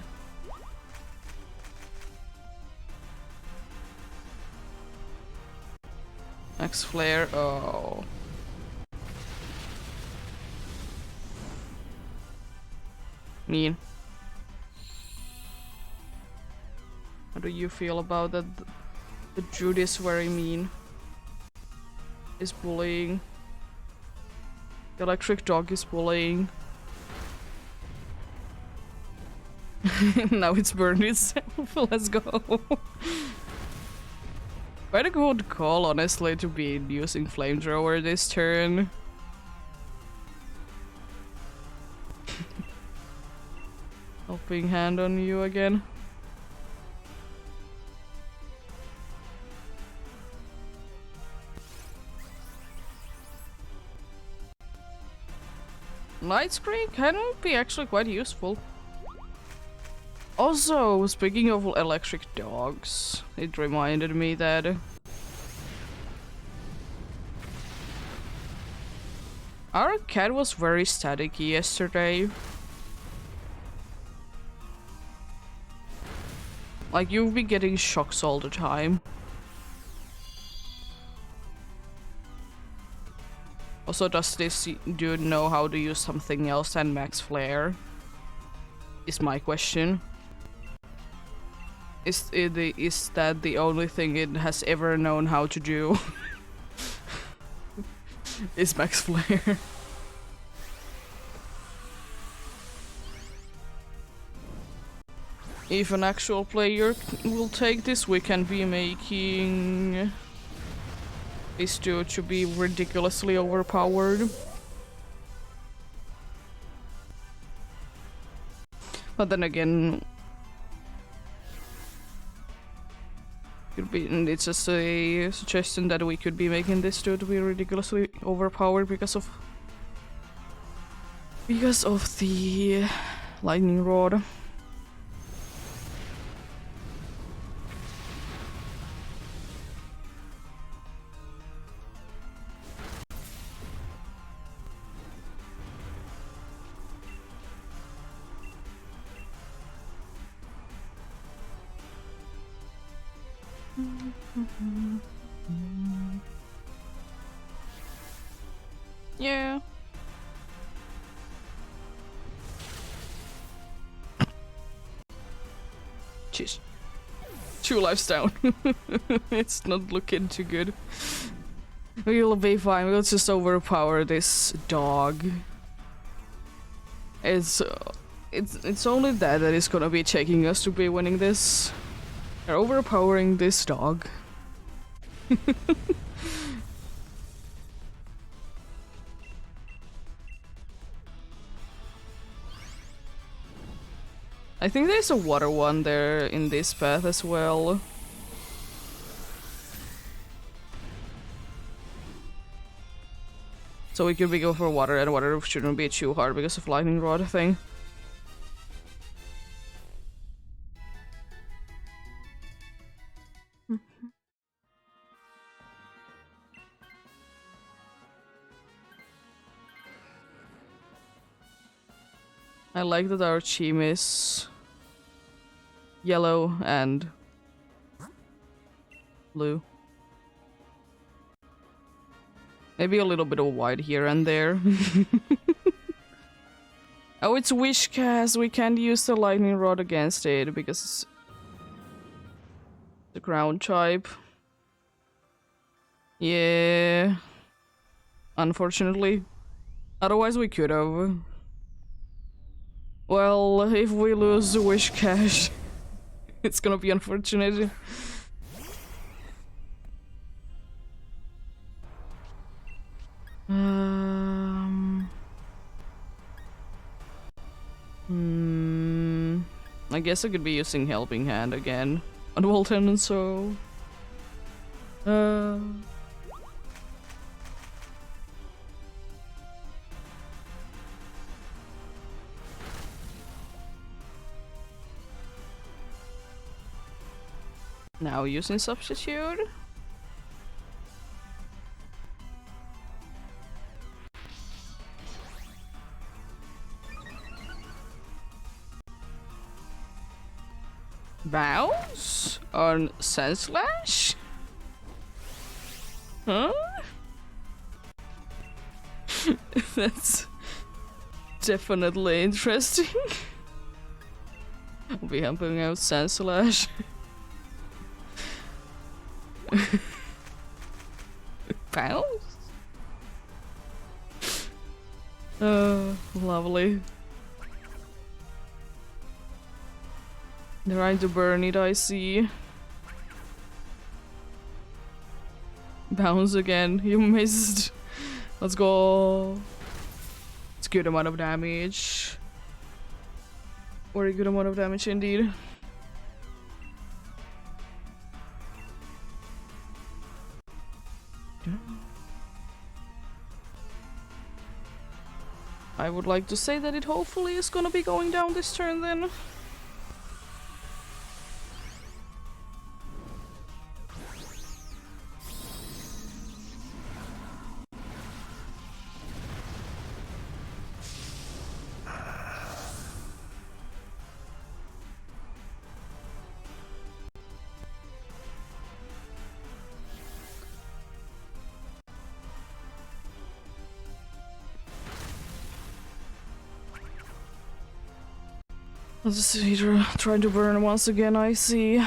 Max Flare, oh. Mean. How do you feel about that? The Jude is very mean. Is bullying. The electric dog is bullying. Now it's burned itself. Let's go. Quite a good call, honestly, to be using flamethrower this turn. Helping hand on you again. Light screen can be actually quite useful. Also, speaking of electric dogs, it reminded me that our cat was very staticky yesterday. Like, you'll be getting shocks all the time. Also, does this dude know how to use something else than max flare? Is my question. Is that the only thing it has ever known how to do? Is max flare. If an actual player will take this, we can be making this dude to be ridiculously overpowered. But then again, it's just a suggestion that we could be making this dude to be ridiculously overpowered because of the lightning rod. Yeah. Jeez. 2 lives down. It's not looking too good. We'll be fine. We'll just overpower this dog. It's only that is gonna be taking us to be winning this. We're overpowering this dog. I think there's a water one there in this path as well. So we could be going for water, and water shouldn't be too hard because of lightning rod thing. I like that our team is yellow and blue. Maybe a little bit of white here and there. Oh, it's Wish Cast. We can't use the lightning rod against it because it's the ground type. Yeah. Unfortunately. Otherwise we could have. Well, if we lose Wish Cash, it's gonna be unfortunate. I guess I could be using Helping Hand again on Walton, so... Now using Substitute. Bounce on Sandslash? Huh? That's definitely interesting. I'll be helping out Sandslash. Bounce? Lovely. Trying to burn it, I see. Bounce again. You missed. Let's go. It's a good amount of damage. Very good amount of damage indeed. I would like to say that it hopefully is gonna be going down this turn then. This heater trying to burn once again, I see.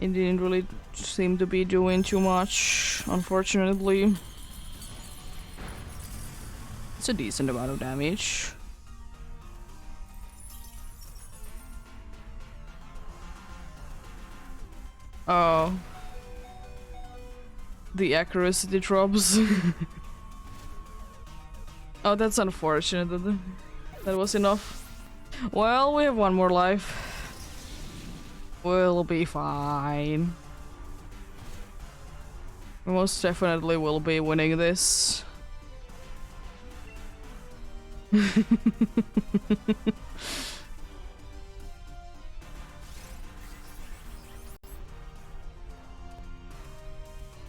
It didn't really seem to be doing too much, unfortunately. It's a decent amount of damage. Oh. The accuracy drops. Oh, that's unfortunate. That was enough. Well, we have one more life. We'll be fine. We most definitely will be winning this.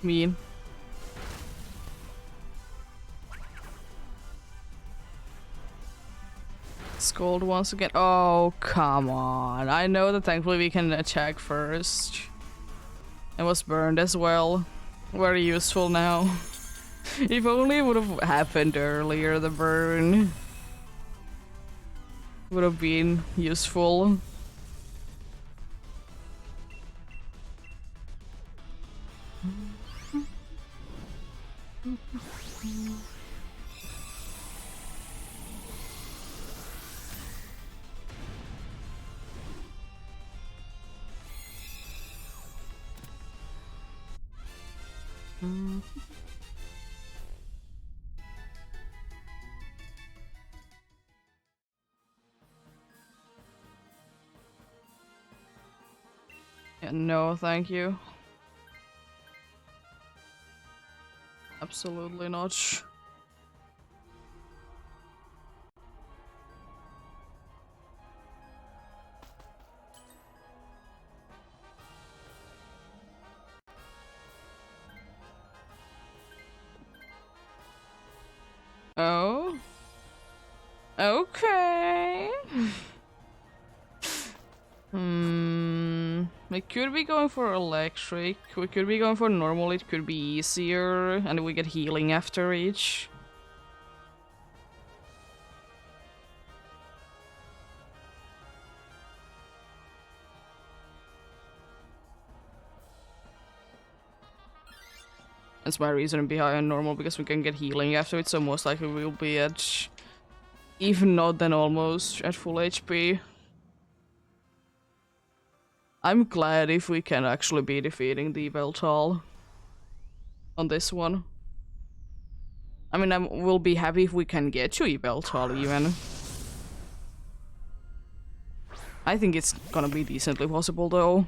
Mean. Scold once again. Oh, come on. I know that thankfully we can attack first. It was burned as well. Very useful now. If only it would have happened earlier, the burn. Would have been useful. Yeah, no, thank you. Absolutely not. Oh? Okay. We could be going for electric, we could be going for normal, it could be easier, and we get healing after each. That's my reason behind normal, because we can get healing after it, so most likely we'll be at, even not then almost, at full HP. I'm glad if we can actually be defeating the Veltal on this one. I mean, we'll be happy if we can get to Veltal even. I think it's gonna be decently possible though.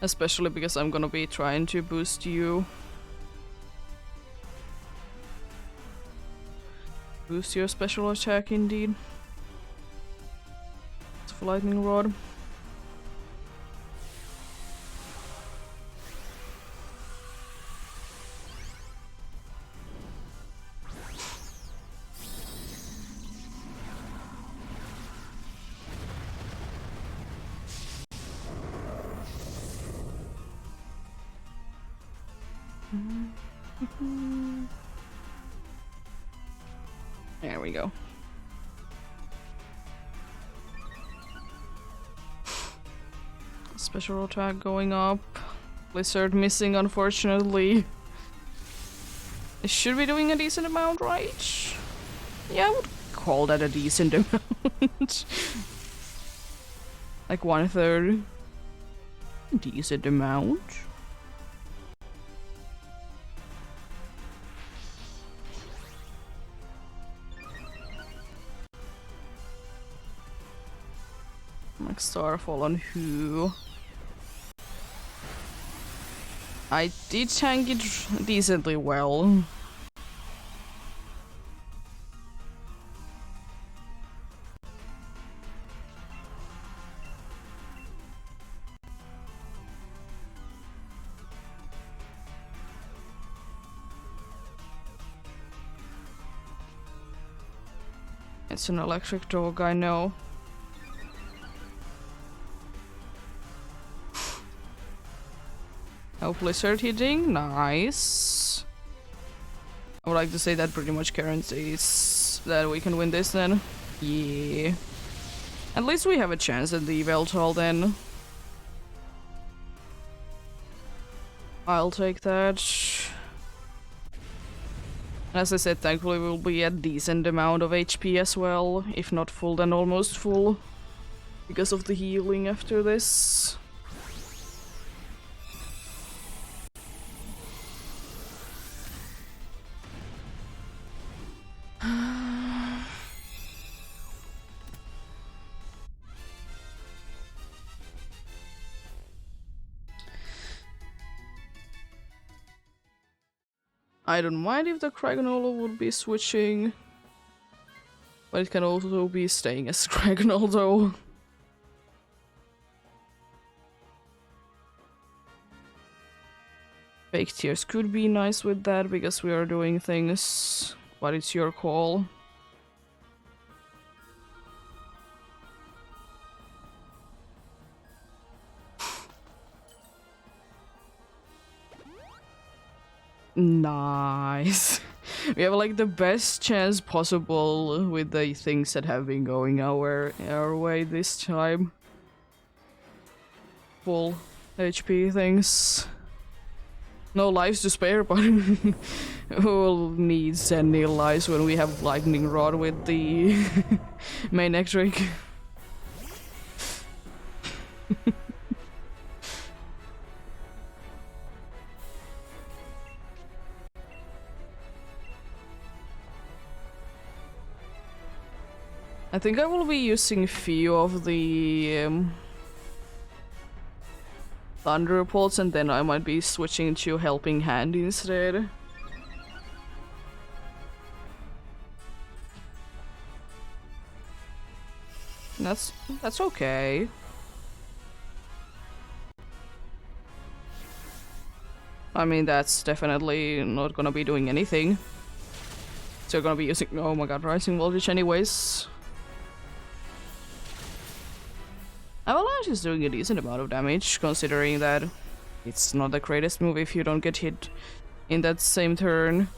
Especially because I'm gonna be trying to boost you. Boost your special attack indeed. It's for lightning rod. There we go. Special attack going up. Blizzard missing, unfortunately. It should be doing a decent amount, right? Yeah, I would call that a decent amount. Like 1/3. Decent amount. Like Starfall on who? I did tank it decently well. It's an electric dog, I know. Oh, blizzard hitting, nice. I would like to say that pretty much guarantees that we can win this then. Yeah. At least we have a chance at the Veltal then. I'll take that. As I said, thankfully we'll be at decent amount of HP as well. If not full, then almost full. Because of the healing after this. I don't mind if the Craganola would be switching. But it can also be staying as Craganola though. Fake tears could be nice with that because we are doing things, but it's your call. Nice. We have like the best chance possible with the things that have been going our way this time. Full HP things. No lives to spare, but we'll need any lives when we have Lightning Rod with the main electric. I think I will be using few of the Thunderbolts and then I might be switching to Helping Hand instead. That's okay. I mean, that's definitely not gonna be doing anything. So gonna be using, oh my god, Rising Voltage anyways. Avalanche is doing a decent amount of damage, considering that it's not the greatest move if you don't get hit in that same turn.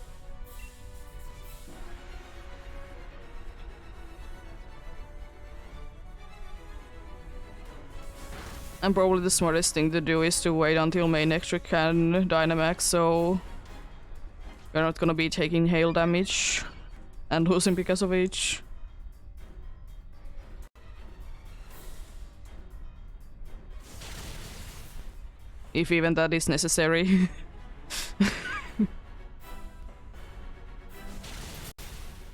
And probably the smartest thing to do is to wait until main electric can Dynamax, so we're not gonna be taking hail damage and losing because of H. If even that is necessary.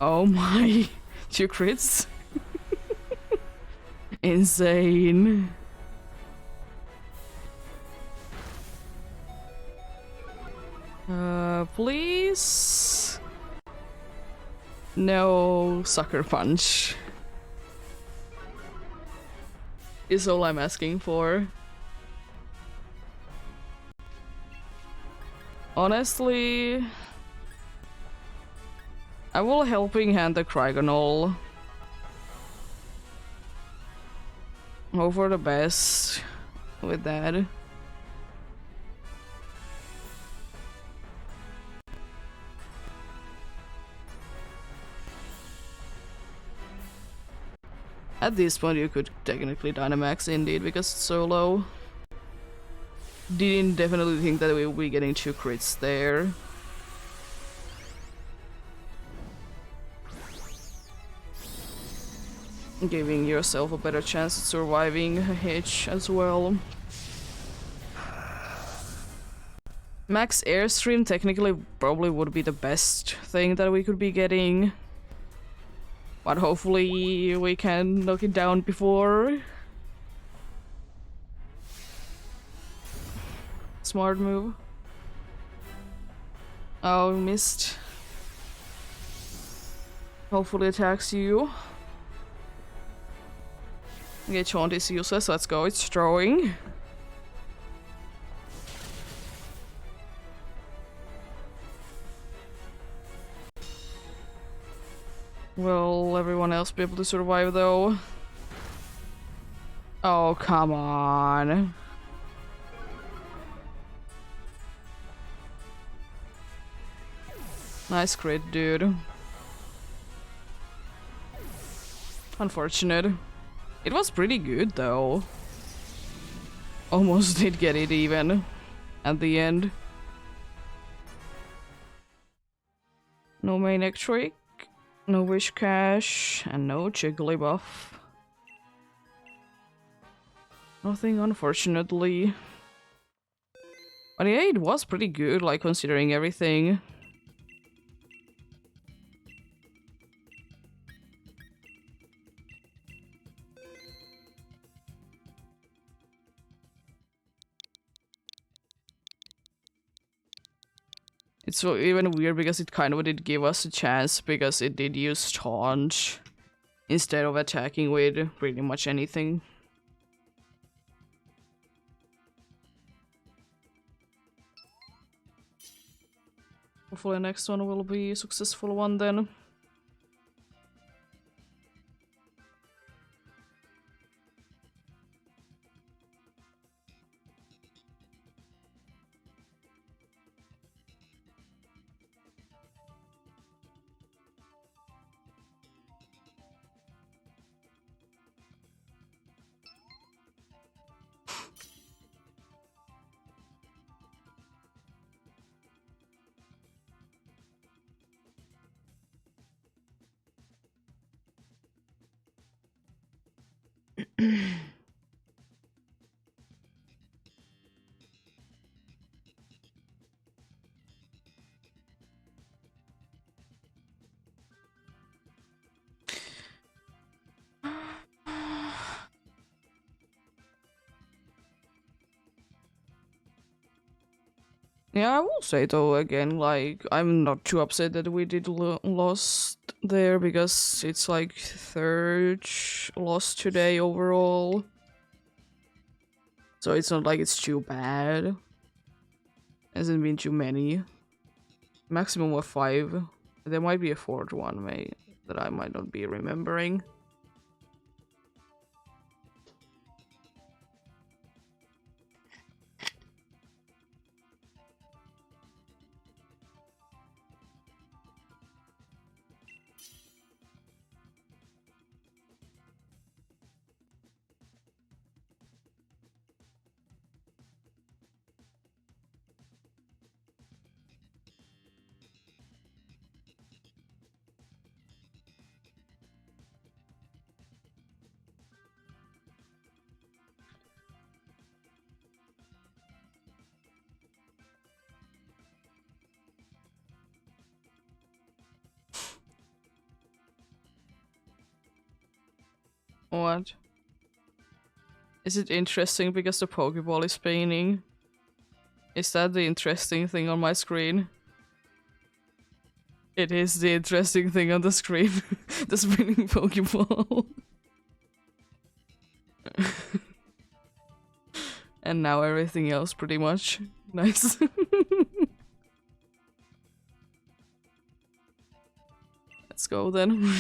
Oh my, 2 crits? Insane. Please? No Sucker Punch. Is all I'm asking for. Honestly, I will Helping Hand the Cryogonal. Hope for the best with that. At this point you could technically Dynamax indeed because it's so low. Didn't definitely think that we will be getting 2 crits there. giving yourself a better chance at surviving a hitch as well. Max Airstream technically probably would be the best thing that we could be getting. But hopefully we can knock it down before. Smart move. Oh, missed. Hopefully attacks you. Okay, Chaunt is useless, let's go, it's throwing. Will everyone else be able to survive though? Oh, come on. Nice crit, dude. Unfortunate. It was pretty good though. Almost did get it even at the end. No main trick, no wish cash, and no jiggly buff. Nothing, unfortunately. But yeah, it was pretty good, like, considering everything. It's so even weird because it kind of did give us a chance because it did use taunt instead of attacking with pretty much anything. Hopefully the next one will be a successful one then. Yeah, I will say though again, like, I'm not too upset that we did lost there because it's like third loss today overall. So it's not like it's too bad. Hasn't been too many. Maximum of 5. There might be a fourth one, that I might not be remembering. What? Is it interesting because the Pokeball is spinning? Is that the interesting thing on my screen? It is the interesting thing on the screen. The spinning Pokeball. And now everything else pretty much. Nice. Let's go then.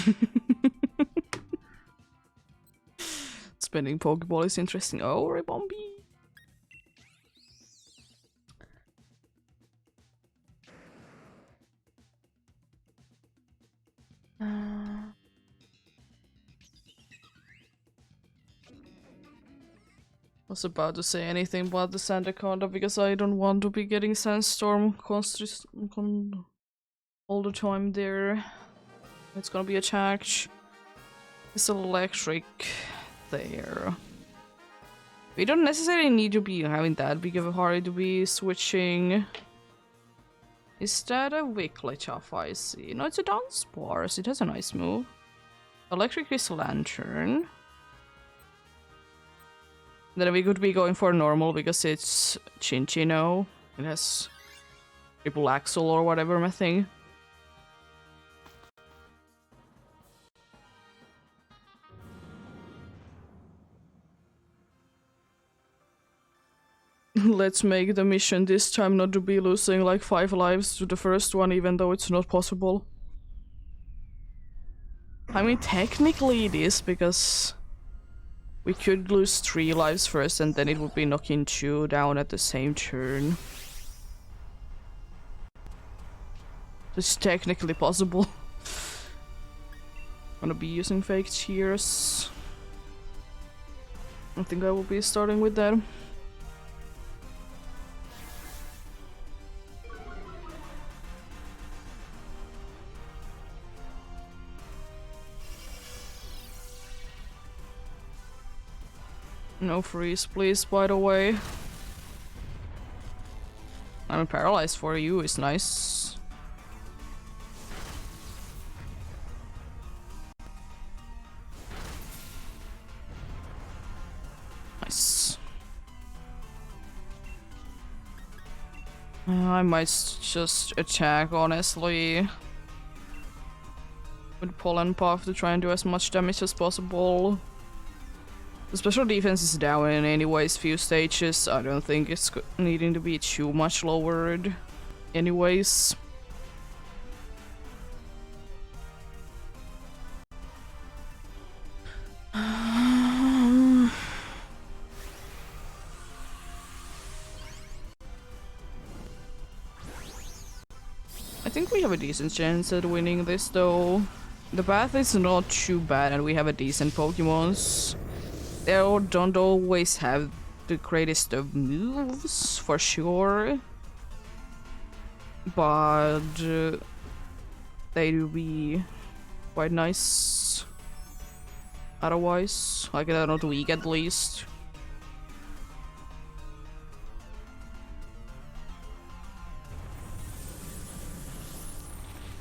Spinning Pokeball is interesting. Oh, Ribombee. Was about to say anything about the Sandaconda because I don't want to be getting Sandstorm all the time there. It's gonna be attacked. It's electric there. We don't necessarily need to be having that big of a hurry to be switching. Is that a weakly tough? I see. No, it's a Dunsparce. It has a nice move. Electric is Lantern. Then we could be going for normal because it's Chinchino. It has triple axle or whatever my thing. Let's make the mission this time not to be losing like 5 lives to the first one, even though it's not possible. I mean, technically it is, because we could lose 3 lives first and then it would be knocking 2 down at the same turn. It's technically possible. Gonna be using fake tears. I think I will be starting with that. No freeze, please, by the way. I mean, paralyzed for you is nice. Nice. I might just attack, honestly. With Pollen Puff to try and do as much damage as possible. The special defense is down in anyways few stages. I don't think it's needing to be too much lowered anyways. I think we have a decent chance at winning this though. The path is not too bad and we have a decent Pokemons. They don't always have the greatest of moves, for sure. But they do be quite nice. Otherwise, like they're not weak at least.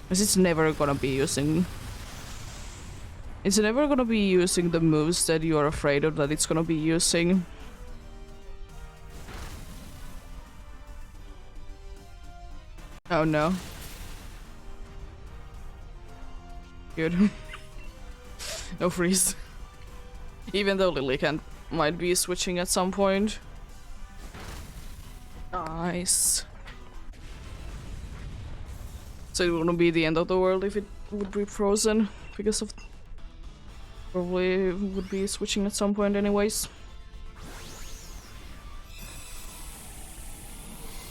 Because it's never gonna be using... It's never gonna be using the moves that you're afraid of that it's gonna be using. Oh no. Good. No freeze. Even though Lillicant might be switching at some point. Nice. So it wouldn't be the end of the world if it would be frozen because of... Probably would be switching at some point anyways.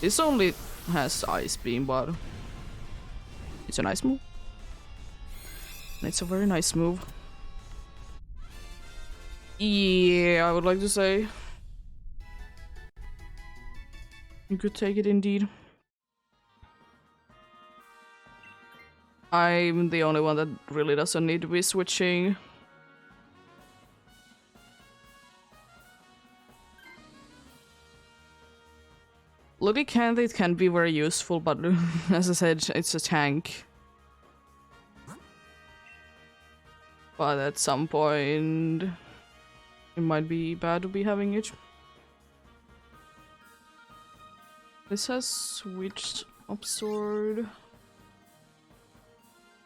This only has Ice Beam, but it's a nice move. And it's a very nice move. Yeah, I would like to say. You could take it indeed. I'm the only one that really doesn't need to be switching. Bloody Candidate can be very useful, but as I said, it's a tank. But at some point, it might be bad to be having it. This has switched Absorb.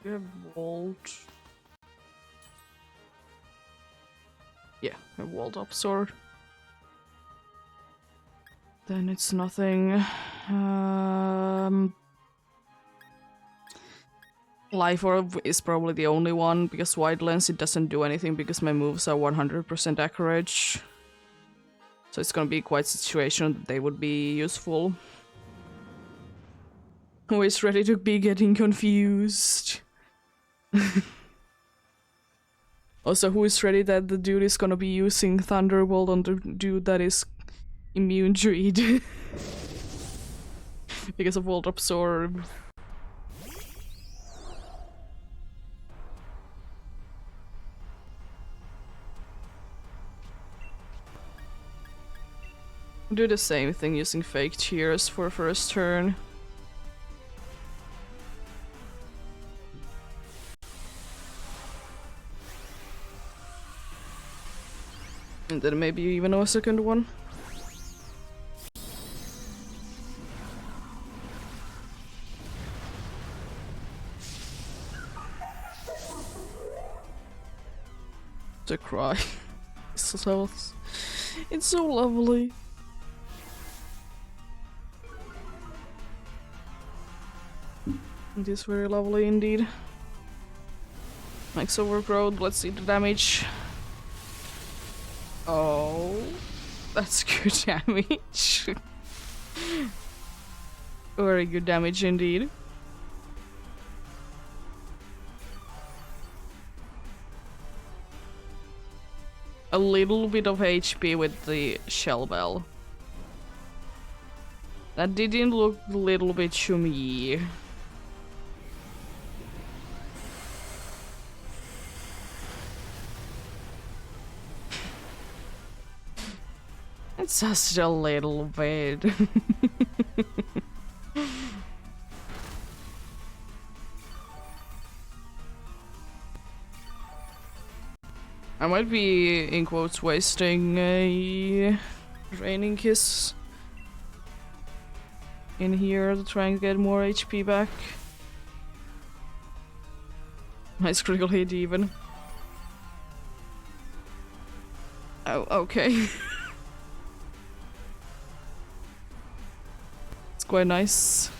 We have Volt. Yeah, we have Volt Absorb. Then it's nothing. Life Orb is probably the only one, because Wide Lens it doesn't do anything because my moves are 100% accurate. So it's gonna be quite situational that they would be useful. Who is ready to be getting confused? Also, who is ready that the dude is gonna be using Thunderbolt on the dude that is immune to it because of Volt Absorb. do the same thing using fake tears for first turn. And then maybe even a second one. To cry. It's so lovely. It is very lovely indeed. Max overgrowth, let's see the damage. Oh, that's good damage. Very good damage indeed. A little bit of HP with the shell bell. That didn't look a little bit to me. It's just a little bit. I might be, in quotes, wasting a Raining Kiss in here to try and get more HP back. Nice critical hit even. Oh, okay. It's quite nice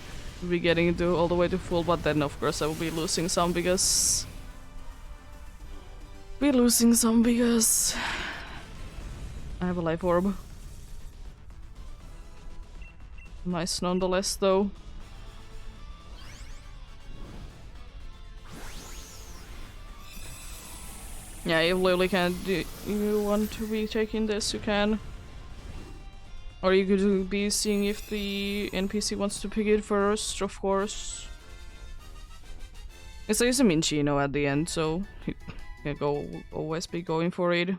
to be getting into all the way to full, but then of course I will be losing some because... I have a life orb. Nice nonetheless though. Yeah, if Lily can't do, you want to be taking this, you can. Or you could be seeing if the NPC wants to pick it first, of course. It's like a Minchino at the end, so you can always be going for it.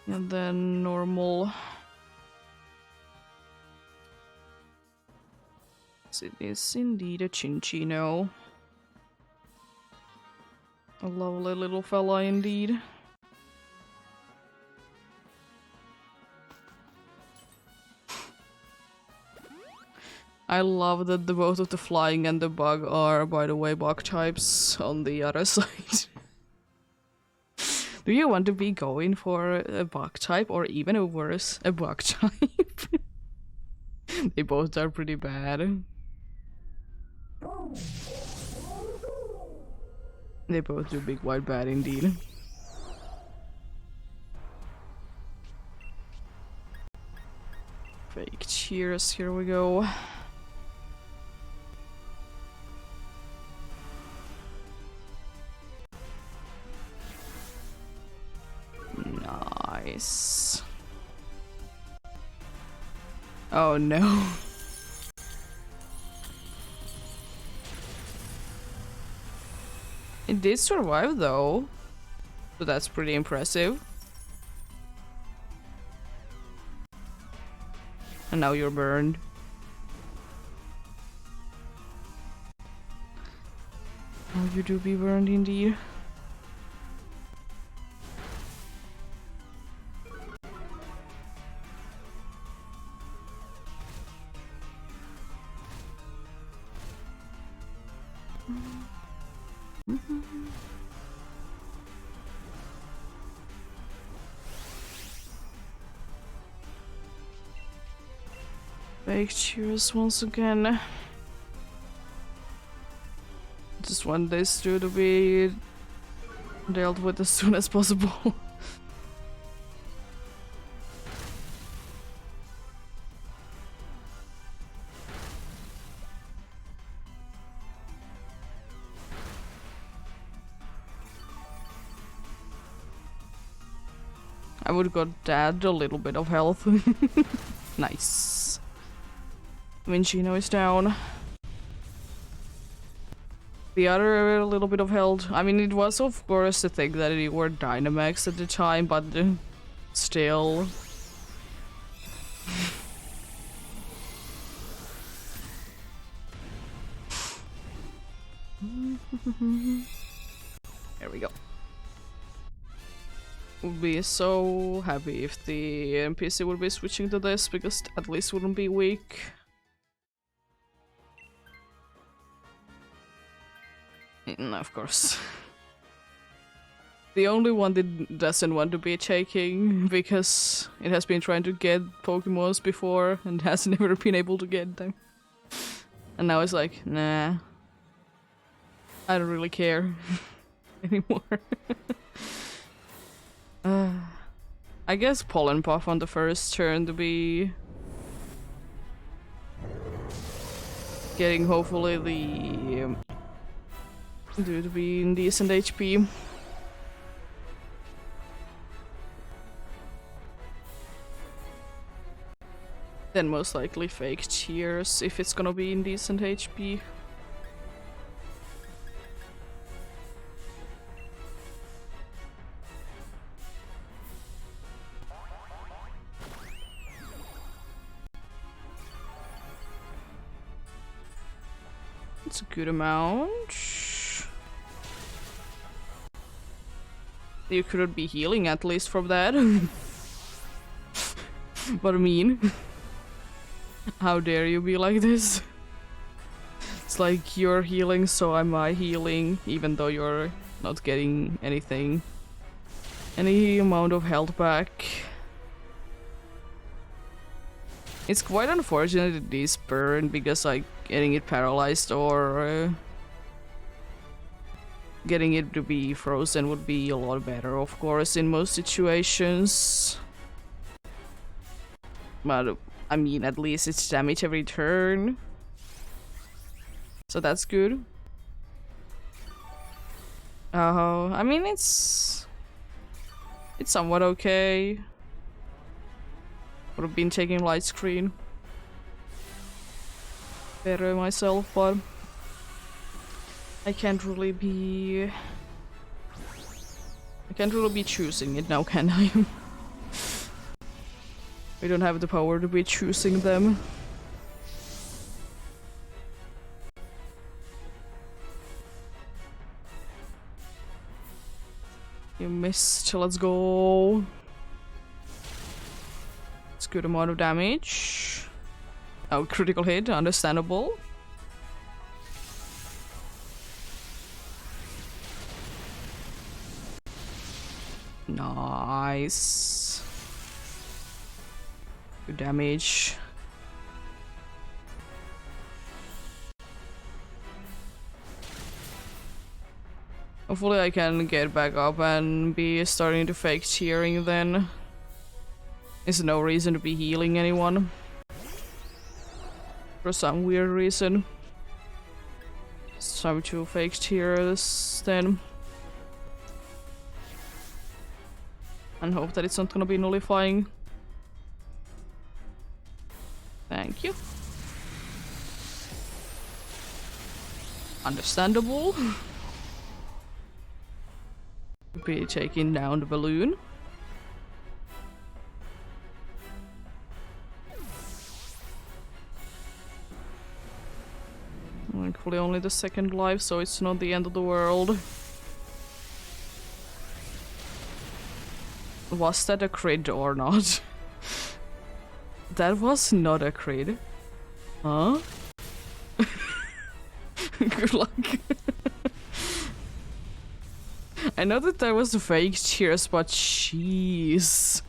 And then normal. So it is indeed a Chinchino. A lovely little fella indeed. I love that the both of the flying and the bug are, by the way, bug types on the other side. Do you want to be going for a bug type or even a worse, a bug type? They both are pretty bad. They both do big white bad indeed. Fake cheers, here we go. Nice. Oh no. It did survive though, so that's pretty impressive. And now you're burned. Oh, you do be burned indeed. Fake cheers once again. Just want this to be dealt with as soon as possible. I would got dad a little bit of health. Nice. Vincino is down. The other little bit of health. I mean, it was of course the thing that you were Dynamax at the time, but still. There we go. Would be so happy if the NPC would be switching to this, because at least wouldn't be weak. Of course. The only one that doesn't want to be taking, because it has been trying to get Pokemons before and has never been able to get them. And now it's like, nah. I don't really care anymore. I guess Pollen Puff on the first turn to be getting hopefully the to be in decent HP. Then most likely fake tears if it's gonna be in decent HP. It's a good amount. You couldn't be healing at least from that. But I mean, how dare you be like this? It's like you're healing, so am I healing, even though you're not getting anything. Any amount of health back. It's quite unfortunate it is burned, because like getting it paralyzed or getting it to be frozen would be a lot better, of course, in most situations. But I mean, at least it's damage every turn, so that's good. I mean, it's somewhat okay. Would have been taking light screen better myself, but I can't really be choosing it now, can I? We don't have the power to be choosing them. You missed, let's go. It's a good amount of damage. Oh, critical hit, understandable. Nice. Good damage. Hopefully I can get back up and be starting to fake tearing then. There's no reason to be healing anyone. For some weird reason. It's time to fake tears then. And hope that it's not gonna be nullifying. Thank you. Understandable. Be taking down the balloon. Thankfully only the second life, so it's not the end of the world. Was that a crit or not? That was not a crit. Huh? Good luck. I know that there was a fake tears, but jeez.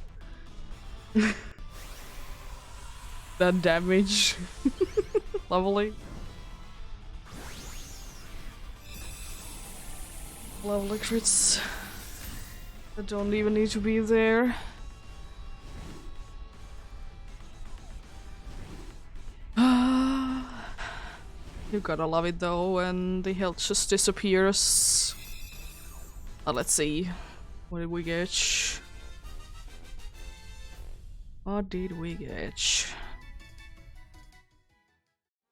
That damage. Lovely. Lovely crits. That don't even need to be there. You gotta love it though when the health just disappears. Let's see. What did we get? What did we get?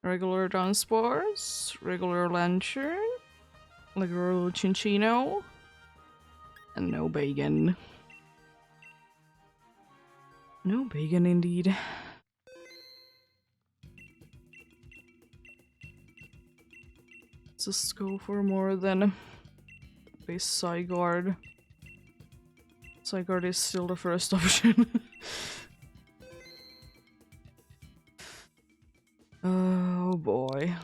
Regular Dunsparce, regular Lantern, regular Chinchino, and no bacon. No bacon indeed. Let's just go for more than base Zygarde. Zygarde is still the first option. Oh boy.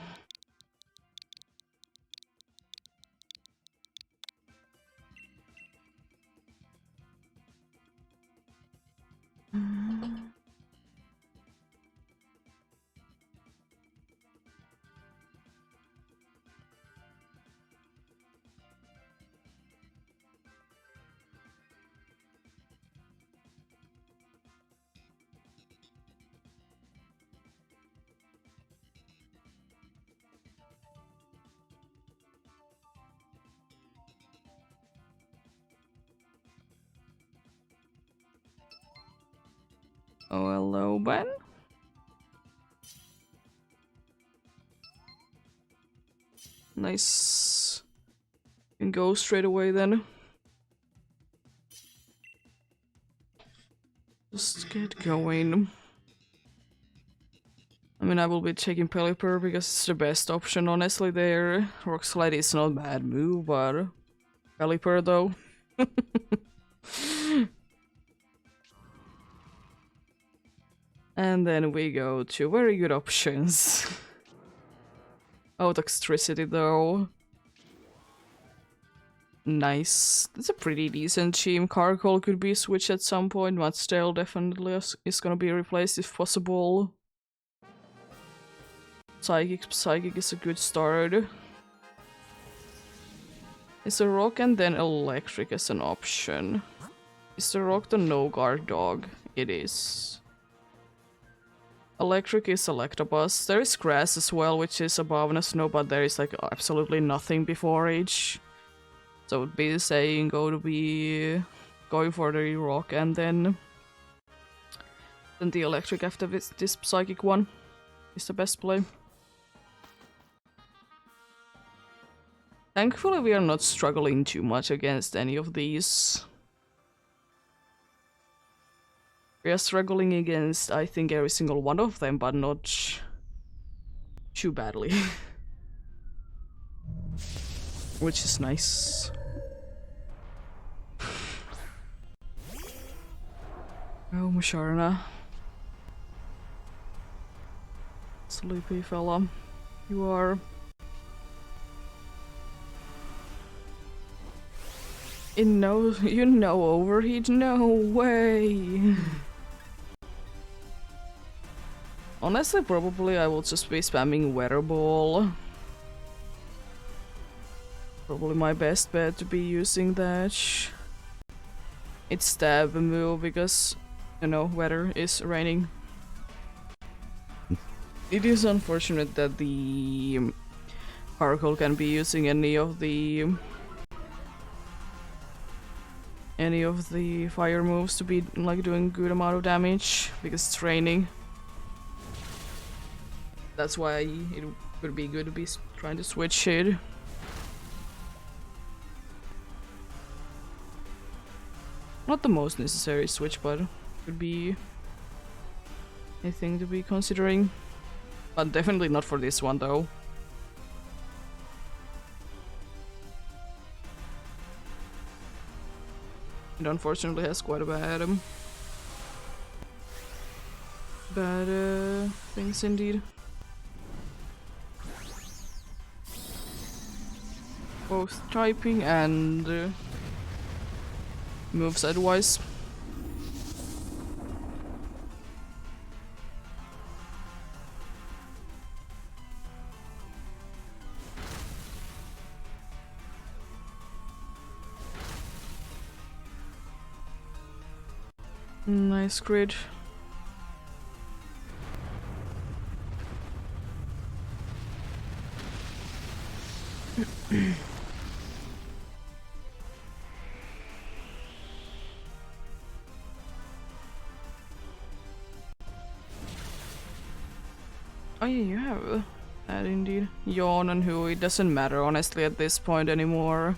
Oh, hello, Ben. Nice. Can go straight away then. Just get going. I mean, I will be taking Pelipper because it's the best option, honestly, there. Rock Slide is not a bad move, but Pelipper, though. And then we go to very good options. Oh, Toxtricity, though. Nice. That's a pretty decent team. Carkol could be switched at some point. Mudstail definitely is gonna be replaced if possible. Psychic is a good start. Is a Rock and then Electric as an option. Is the Rock the no guard dog? It is. Electric is Electabuzz. There is Grass as well, which is above and a Snow, but there is like absolutely nothing before Age. So it would be saying going for the Rock and then the Electric after this Psychic one is the best play. Thankfully we are not struggling too much against any of these. We are struggling against, I think, every single one of them, but not too badly. Which is nice. Oh, Musharna. Sleepy fella. You are. You know overheat? No way! Honestly, probably I will just be spamming Weather Ball. Probably my best bet to be using that. It's stab move because, you know, weather is raining. It is unfortunate that the Carkol can be using any of the fire moves to be like doing good amount of damage because it's raining. That's why it would be good to be trying to switch it. Not the most necessary switch, but could be a thing to be considering. But definitely not for this one though. It unfortunately has quite a bad things indeed. Both typing and moveset wise. Nice grid. Oh yeah, you have that indeed. Yawn and who, it doesn't matter honestly at this point anymore.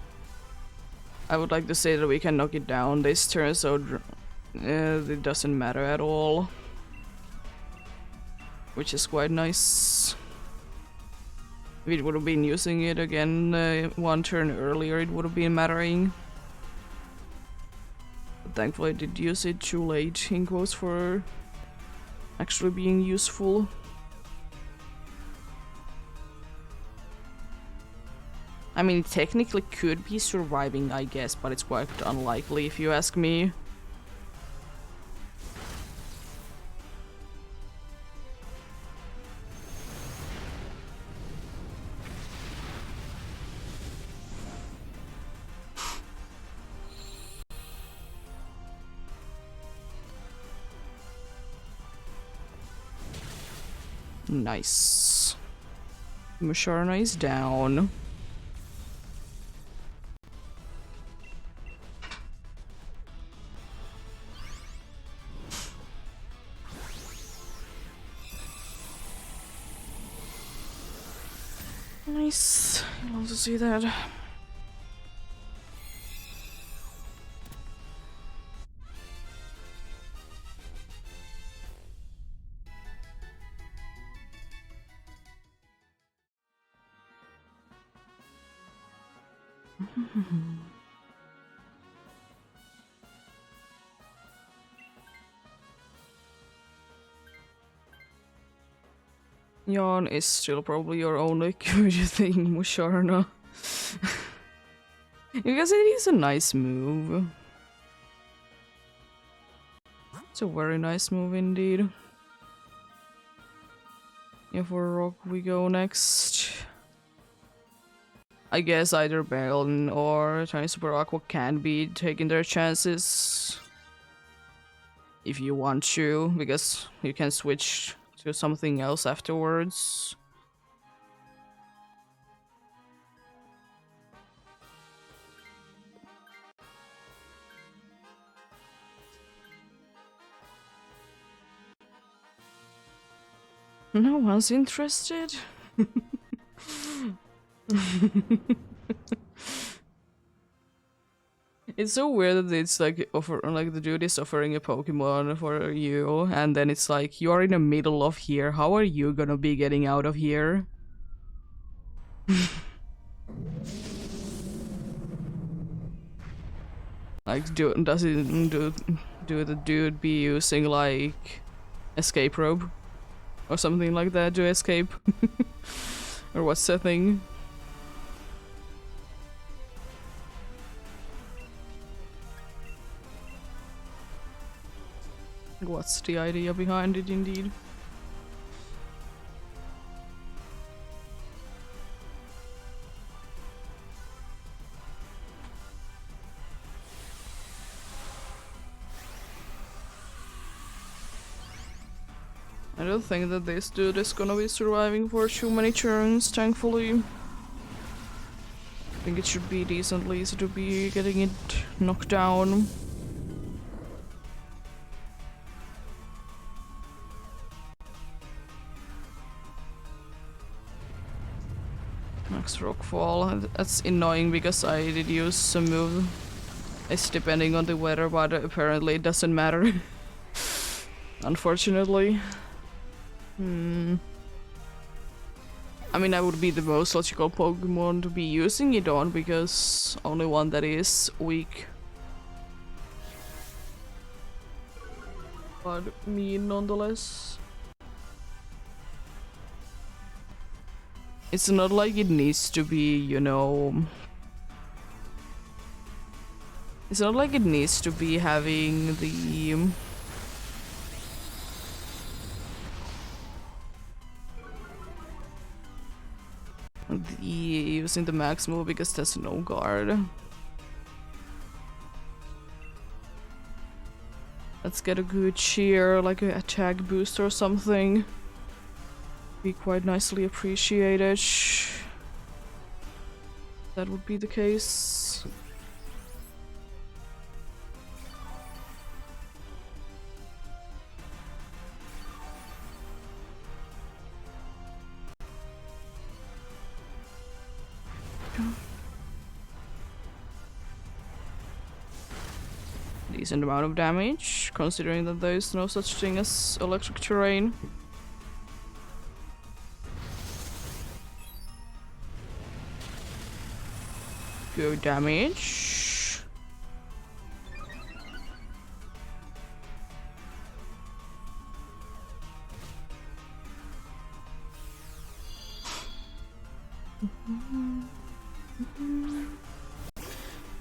I would like to say that we can knock it down this turn, so it doesn't matter at all. Which is quite nice. If it would have been using it again one turn earlier, it would have been mattering. But thankfully I did use it too late, in quotes, for actually being useful. I mean, it technically could be surviving, I guess, but it's quite unlikely if you ask me. Nice. Musharna is down. Nice. I love to see that. Yawn is still probably your only good thing, Musharna. Because it is a nice move. It's a very nice move indeed. Yeah, for Rock we go next. I guess either Baron or Tiny Super Aqua can be taking their chances. If you want to, because you can switch to something else afterwards. No one's interested. It's so weird that it's like the dude is offering a Pokemon for you, and then it's like you are in the middle of here. How are you gonna be getting out of here? Like, do the dude be using like escape rope or something like that to escape, or what's the thing? What's the idea behind it, indeed? I don't think that this dude is gonna be surviving for too many turns, thankfully. I think it should be decently easy to be getting it knocked down. Max Rockfall. That's annoying because I did use some move. It's depending on the weather, but apparently it doesn't matter. Unfortunately. I mean, I would be the most logical Pokemon to be using it on, because only one that is weak. But me nonetheless. It's not like it needs to be, you know... It's not like it needs to be having the... using the max move, because there's no guard. Let's get a good cheer, like an attack boost or something. Be quite nicely appreciated. That would be the case. Decent amount of damage, considering that there is no such thing as electric terrain. Good damage.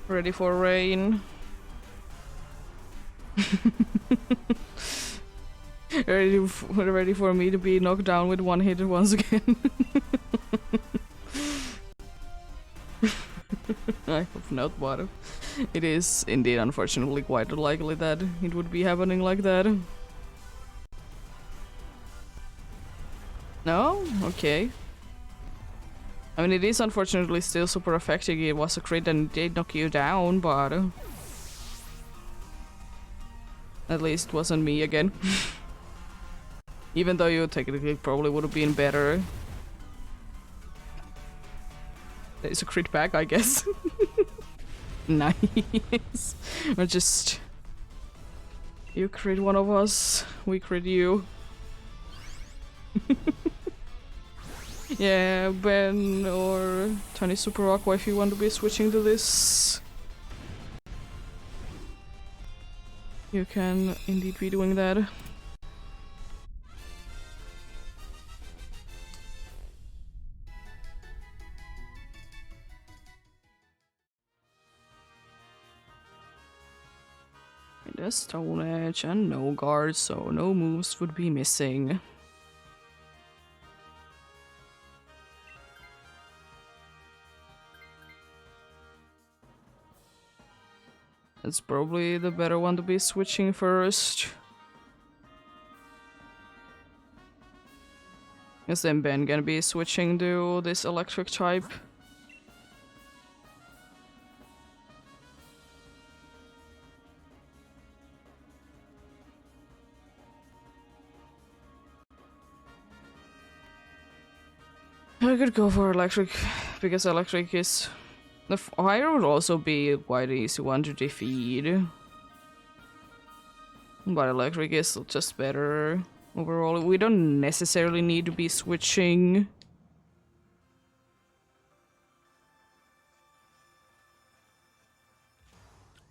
Ready for rain. ready for me to be knocked down with one hit once again. I hope not, but it is indeed unfortunately quite likely that it would be happening like that. No? Okay. I mean, it is unfortunately still super effective. It was a crit and it did knock you down, but at least it wasn't me again. Even though you technically probably would have been better. It's a crit back, I guess. Nice. Or just... You crit one of us, we crit you. Yeah, Ben or Tiny Super Aqua if you want to be switching to this. You can indeed be doing that. The Stone Edge and no guards, so no moves would be missing. That's probably the better one to be switching first. Is then Ben gonna be switching to this electric type? I could go for electric, because electric is... The fire would also be quite an easy one to defeat. But electric is just better overall. We don't necessarily need to be switching.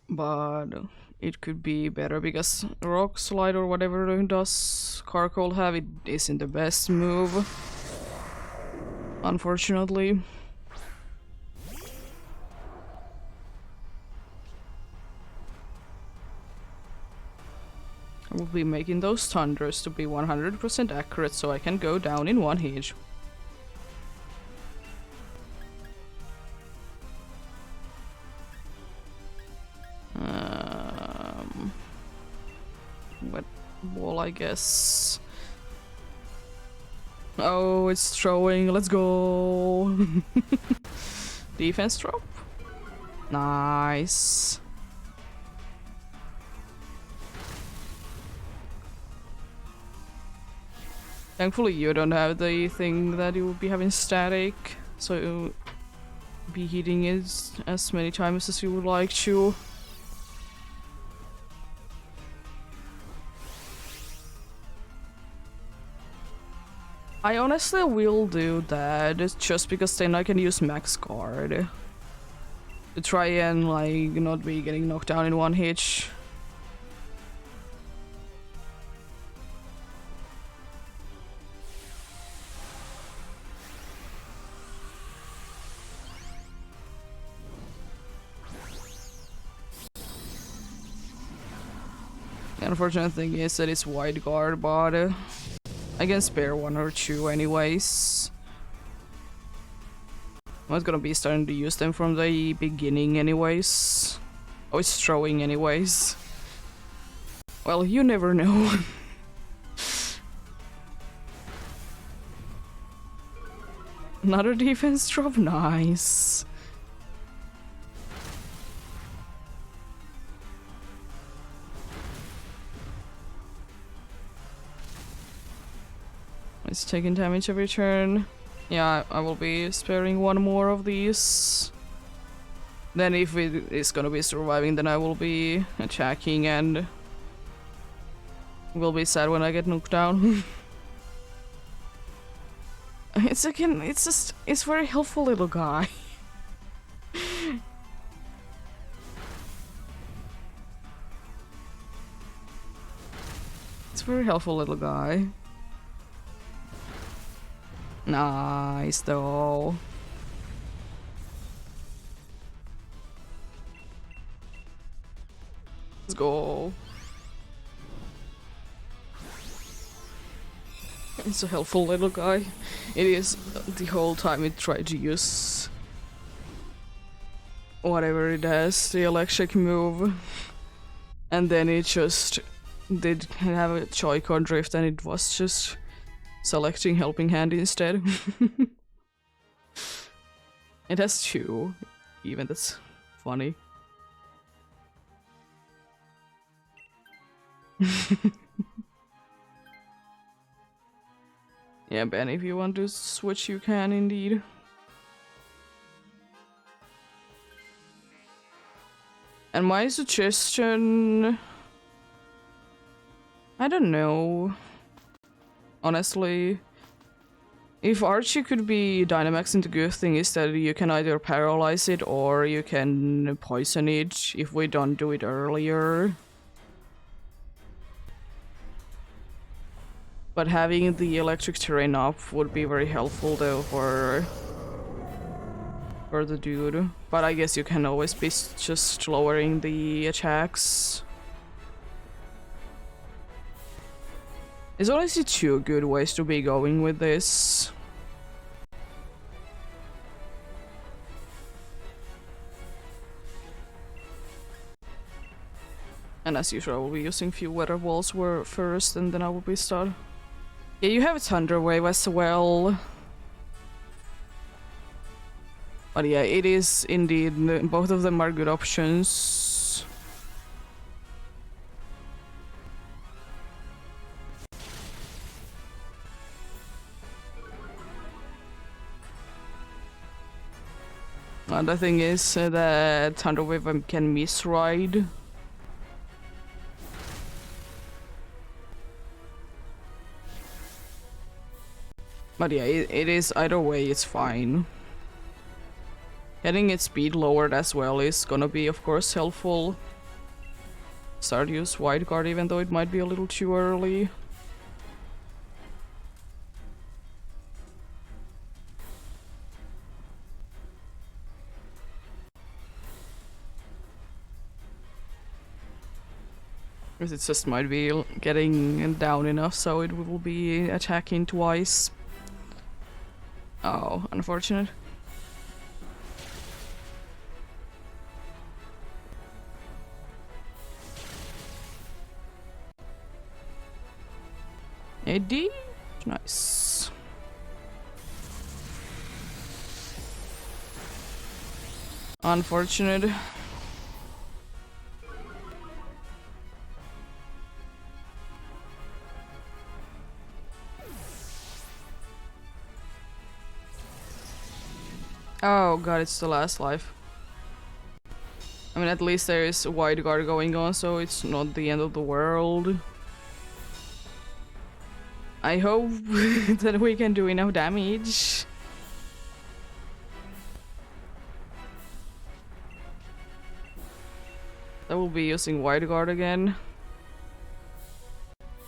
But it could be better because Rock Slide or whatever does Carcold have, it isn't the best move. Unfortunately. I will be making those thunders to be 100% accurate so I can go down in one hit. Wet ball, I guess. Oh, it's throwing. Let's go. Defense drop. Nice. Thankfully, you don't have the thing that you would be having static, so you'll be hitting it as many times as you would like to. I honestly will do that just because then I can use max guard to try and like not be getting knocked down in one hit. The unfortunate thing is that it's wide guard, but I can spare one or two anyways. I'm not gonna be starting to use them from the beginning anyways. Oh, it's throwing anyways. Well, you never know. Another defense drop? Nice. It's taking damage every turn. Yeah, I will be sparing one more of these. Then if it is gonna be surviving, then I will be attacking and will be sad when I get knocked down. It's again, it's very helpful little guy. It's very helpful little guy. Nice though. Let's go. It's a helpful little guy. It is the whole time it tried to use whatever it has, the electric move. And then it just did have a Joy-Con drift and it was just selecting helping hand instead. It has two, even that's funny. Yeah, Ben, if you want to switch, you can indeed. And my suggestion... I don't know. Honestly. If Archie could be Dynamax, the good thing is that you can either paralyze it or you can poison it if we don't do it earlier. But having the electric terrain up would be very helpful though for the dude. But I guess you can always be just lowering the attacks. There's honestly two good ways to be going with this. And as usual, I will be using few weather walls first and then I will be start. Yeah, you have a Thunder Wave as well. But yeah, it is indeed, both of them are good options. And the thing is that Thunder Wave can misride. But yeah, it is either way, it's fine. Getting its speed lowered as well is gonna be, of course, helpful. Start use Wide Guard even though it might be a little too early. Because it just might be getting down enough so it will be attacking twice. Oh, unfortunate. AD? Nice. Unfortunate. Oh god, it's the last life. I mean, at least there is a Wide Guard going on, so it's not the end of the world. I hope that we can do enough damage. I will be using Wide Guard again.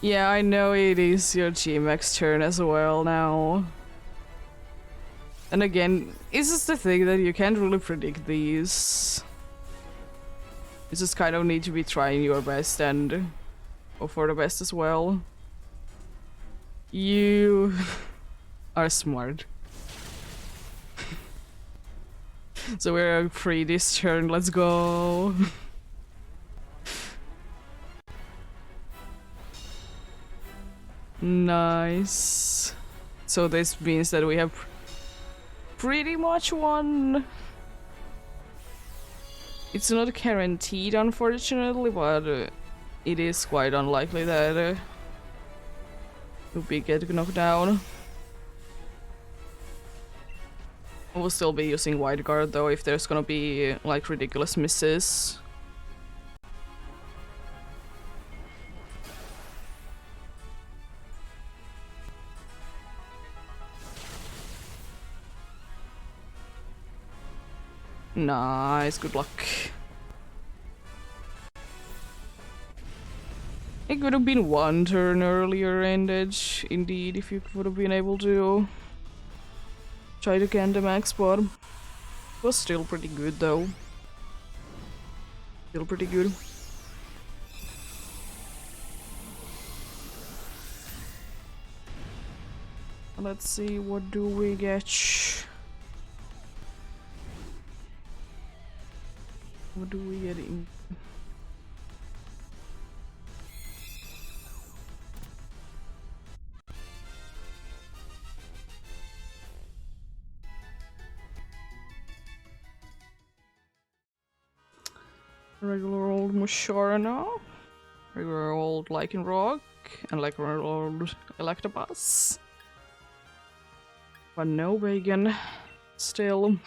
Yeah, I know it is your GMX turn as well now. And again, it's just the thing that you can't really predict these. You just kind of need to be trying your best and hope for the best as well. You are smart. So we're free this turn, let's go. Nice. So this means that we have pretty much won. It's not guaranteed, unfortunately, but it is quite unlikely that we get knocked down. I will still be using wide guard though if there's gonna be like ridiculous misses. Nice, good luck. It could have been one turn earlier ended, indeed, if you would have been able to try to can the max, but it was still pretty good though. Still pretty good. Let's see, what do we get? What do we get in? Regular old Musharna, regular old Lycanroc, and like regular old Electabuzz. But no bacon. Still.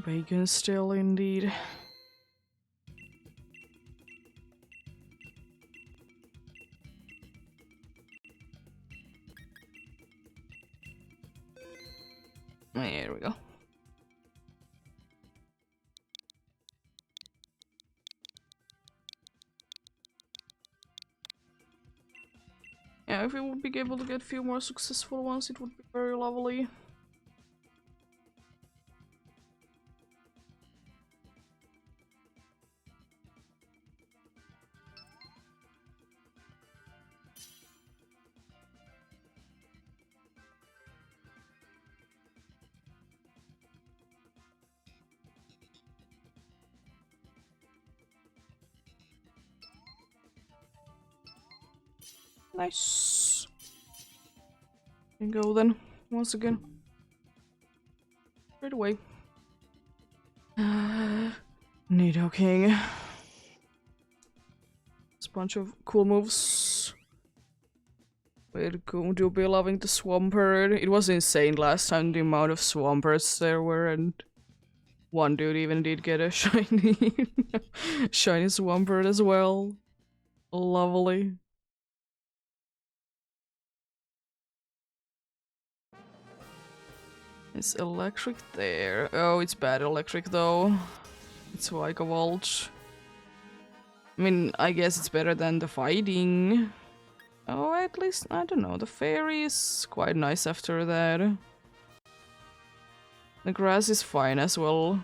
Bacon still, indeed. There we go. Yeah, if we would be able to get a few more successful ones, it would be very lovely. Nice. And go then, once again. Right away. Nidoking. It's a bunch of cool moves. Would you be loving the Swampert? It was insane last time the amount of Swamperts there were, and one dude even did get a shiny shiny Swampert as well. Lovely. It's electric there. Oh, it's bad electric though. It's like a volt. I mean, I guess it's better than the fighting. Oh, at least, I don't know, the fairy is quite nice after that. The grass is fine as well.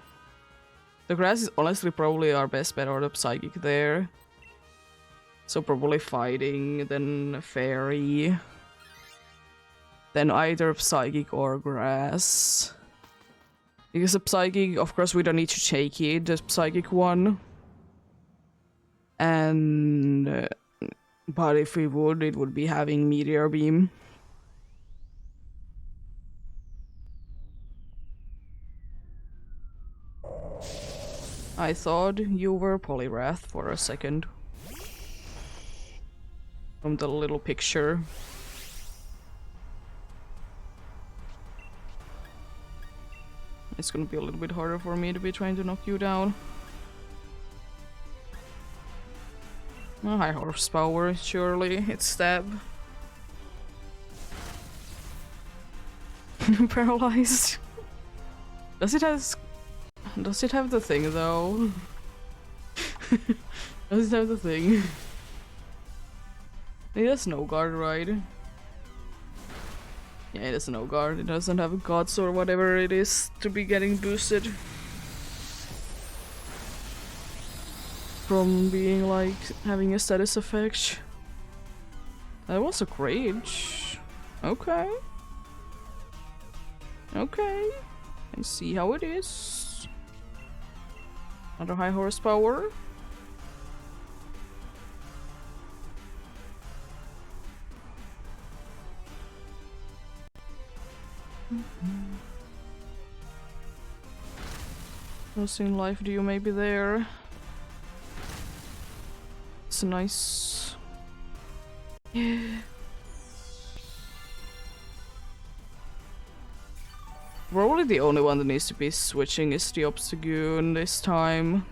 The grass is honestly probably our best bet, or the psychic there. So probably fighting, then fairy. Then either psychic or grass. Because the psychic, of course, we don't need to take it, the psychic one. And but if we would, it would be having meteor beam. I thought you were Poliwrath for a second. From the little picture. It's gonna be a little bit harder for me to be trying to knock you down. Oh, high horsepower, surely. It's stab. Paralyzed. Does it have the thing though? Does it have the thing? It has no guard, right? Yeah, it has no guard. It doesn't have gods or whatever it is to be getting boosted. From being like having a status effect. That was a rage. Okay. Okay. I see how it is. Another high horsepower. What's in life do you maybe there? It's nice. Yeah. Probably the only one that needs to be switching is the Obstagoon this time.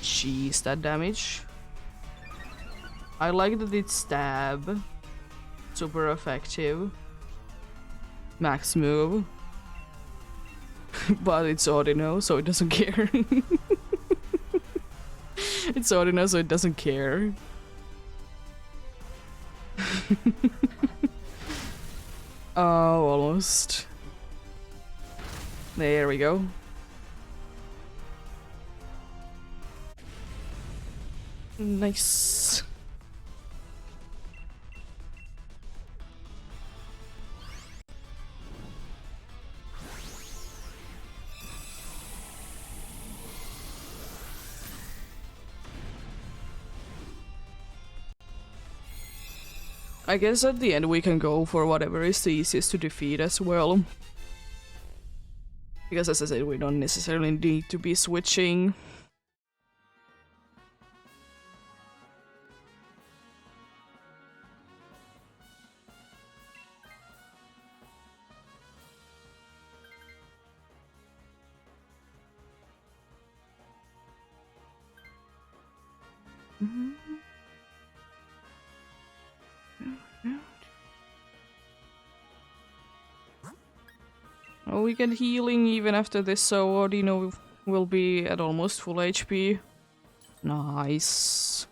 Jeez, that damage. I like that it's stab. Super effective. Max move. But it's Audino, so it doesn't care. It's Audino, so it doesn't care. Oh, almost. There we go. Nice. I guess at the end we can go for whatever is the easiest to defeat as well. Because as I said, we don't necessarily need to be switching. Oh, we get healing even after this, so Audino will be at almost full HP. Nice.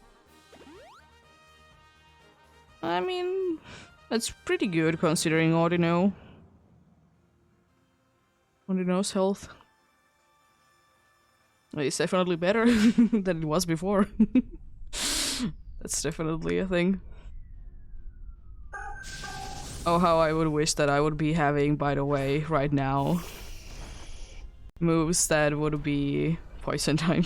I mean, that's pretty good considering Audino's health. It's definitely better than it was before. That's definitely a thing. Oh, how I would wish that I would be having, by the way, right now, moves that would be poison type.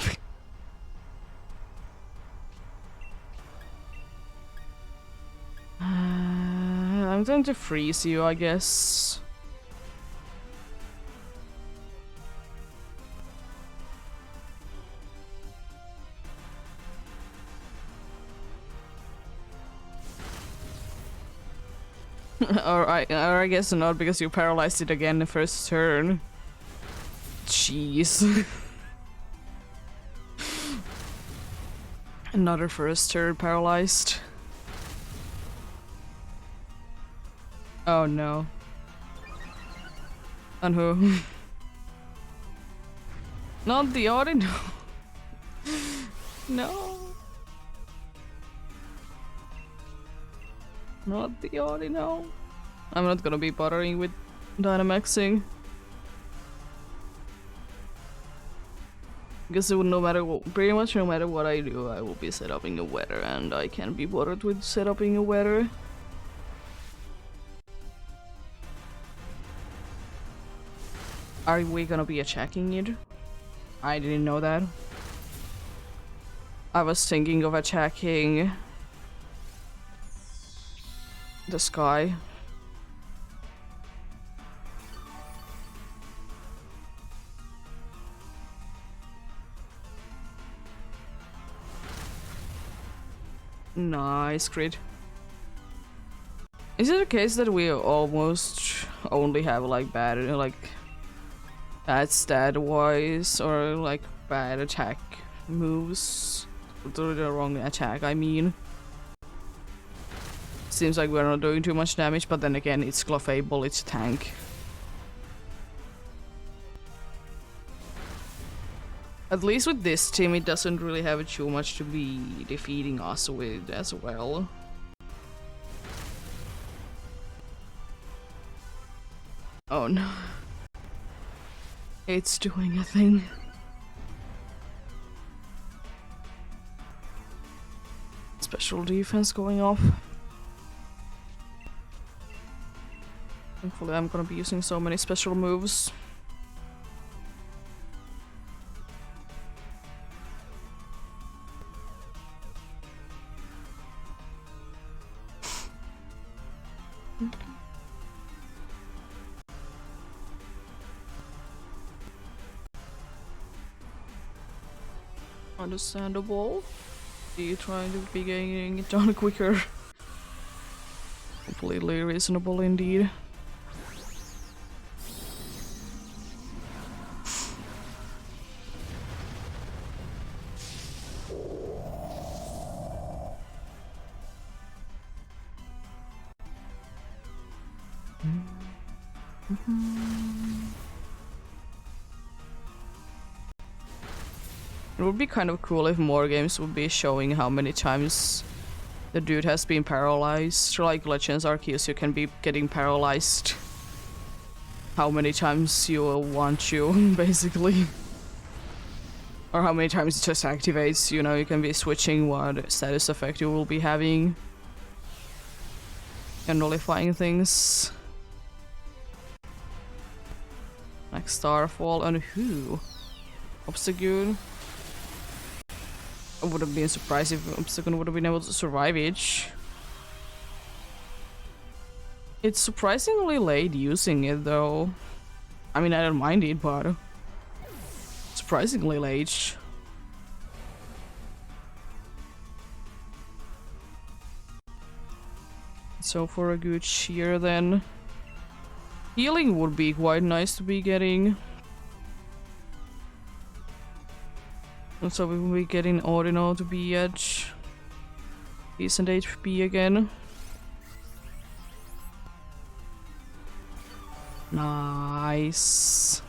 I'm going to freeze you, I guess. or I guess not, because you paralyzed it again the first turn. Jeez. Another first turn paralyzed. Oh no. On who? Not the Audino. No. Not the Audino. I'm not gonna be bothering with Dynamaxing. Because no matter what, pretty much no matter what I do, I will be setuping a weather, and I can't be bothered with setuping a weather. Are we gonna be attacking it? I didn't know that. I was thinking of attacking the sky. Nice crit. Is it a case that we almost only have like bad stat wise, or like bad attack moves? The wrong attack, I mean. Seems like we're not doing too much damage, but then again, it's Clefable, it's a tank. At least with this team, it doesn't really have too much to be defeating us with as well. Oh no. It's doing a thing. Special defense going off. Thankfully, I'm gonna be using so many special moves. Understandable. You trying to be getting it done quicker. Completely reasonable indeed. It would be kind of cool if more games would be showing how many times the dude has been paralyzed. Like Legends Arceus, you can be getting paralyzed how many times you want to, basically. Or how many times it just activates, you know, you can be switching what status effect you will be having. And nullifying things. Like Starfall and who? Obstagoon. I would have been surprised if Obstagoon would have been able to survive it. It's surprisingly late using it though. I mean, I don't mind it, but surprisingly late. So for a good cheer then. Healing would be quite nice to be getting. And so we will be getting Ordinal to be at decent HP again. Nice.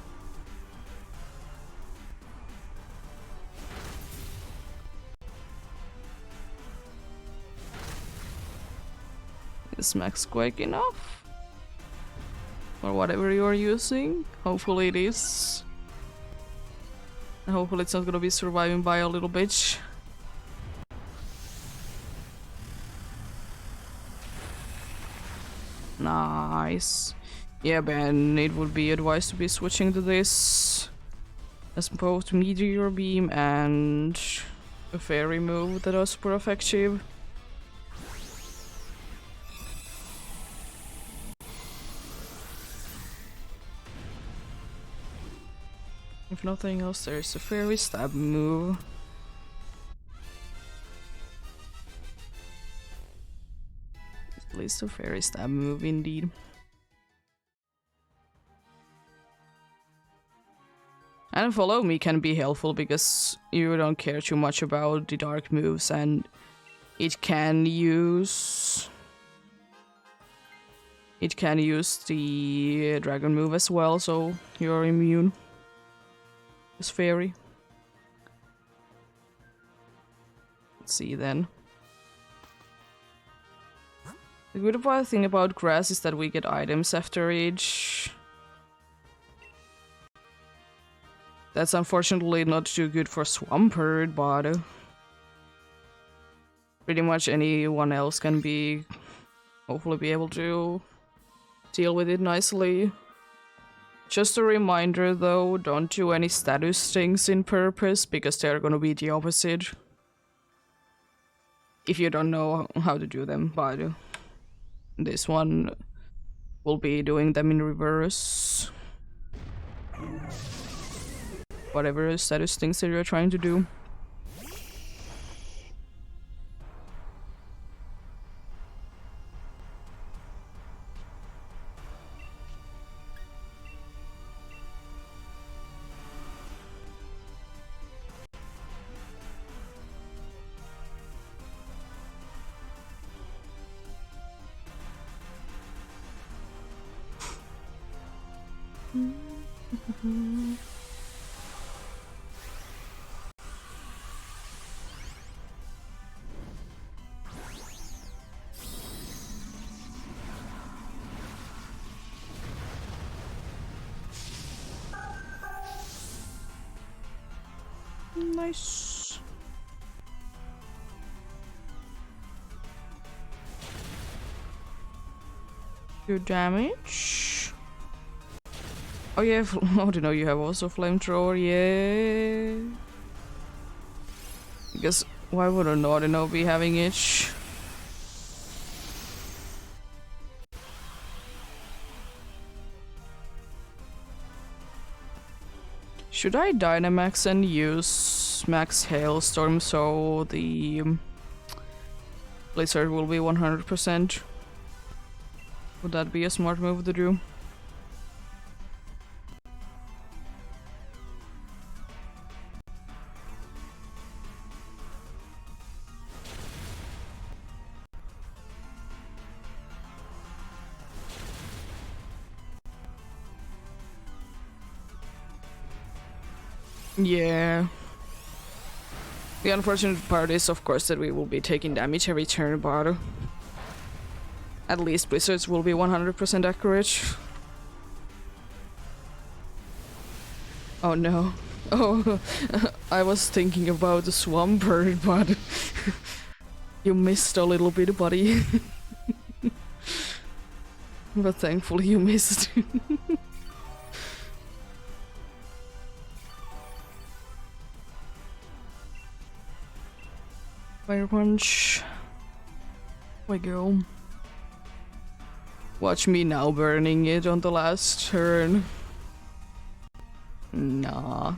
Is Max Quake enough? Or whatever you're using? Hopefully it is. Hopefully it's not gonna be surviving by a little bit. Nice. Yeah, Ben, it would be advised to be switching to this as both Meteor Beam and a Fairy move that are super effective. If nothing else, there's a Fairy Stab move. At least a Fairy Stab move, indeed. And Follow Me can be helpful because you don't care too much about the dark moves and it can use the dragon move as well, so you're immune. It's Fairy. Let's see then. The good thing about grass is that we get items after each. That's unfortunately not too good for Swampert, but pretty much anyone else can be hopefully be able to deal with it nicely. Just a reminder though, don't do any status things in purpose because they're gonna be the opposite. If you don't know how to do them, but this one will be doing them in reverse. Whatever status things that you're trying to do. Nice. Good damage. Oh yeah, oh, do know you have also flamethrower, yeah. I guess why would a Nordino be having it? Should I Dynamax and use Max Hailstorm so the Blizzard will be 100%? Would that be a smart move to do? Yeah. The unfortunate part is, of course, that we will be taking damage every turn, but at least Blizzards will be 100% accurate. Oh no. Oh, I was thinking about the Swampert, but you missed a little bit, buddy. But thankfully you missed. Fire punch. We go. Watch me now burning it on the last turn. Nah.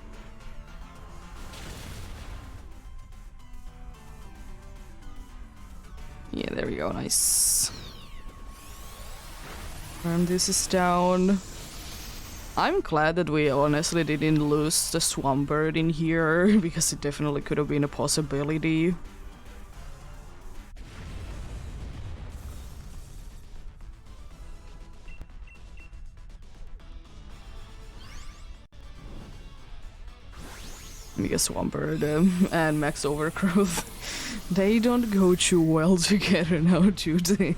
Yeah, there we go, nice. And this is down. I'm glad that we honestly didn't lose the Swampert in here, because it definitely could have been a possibility. Because Swampert and Max Overgrowth, they don't go too well together now, do they?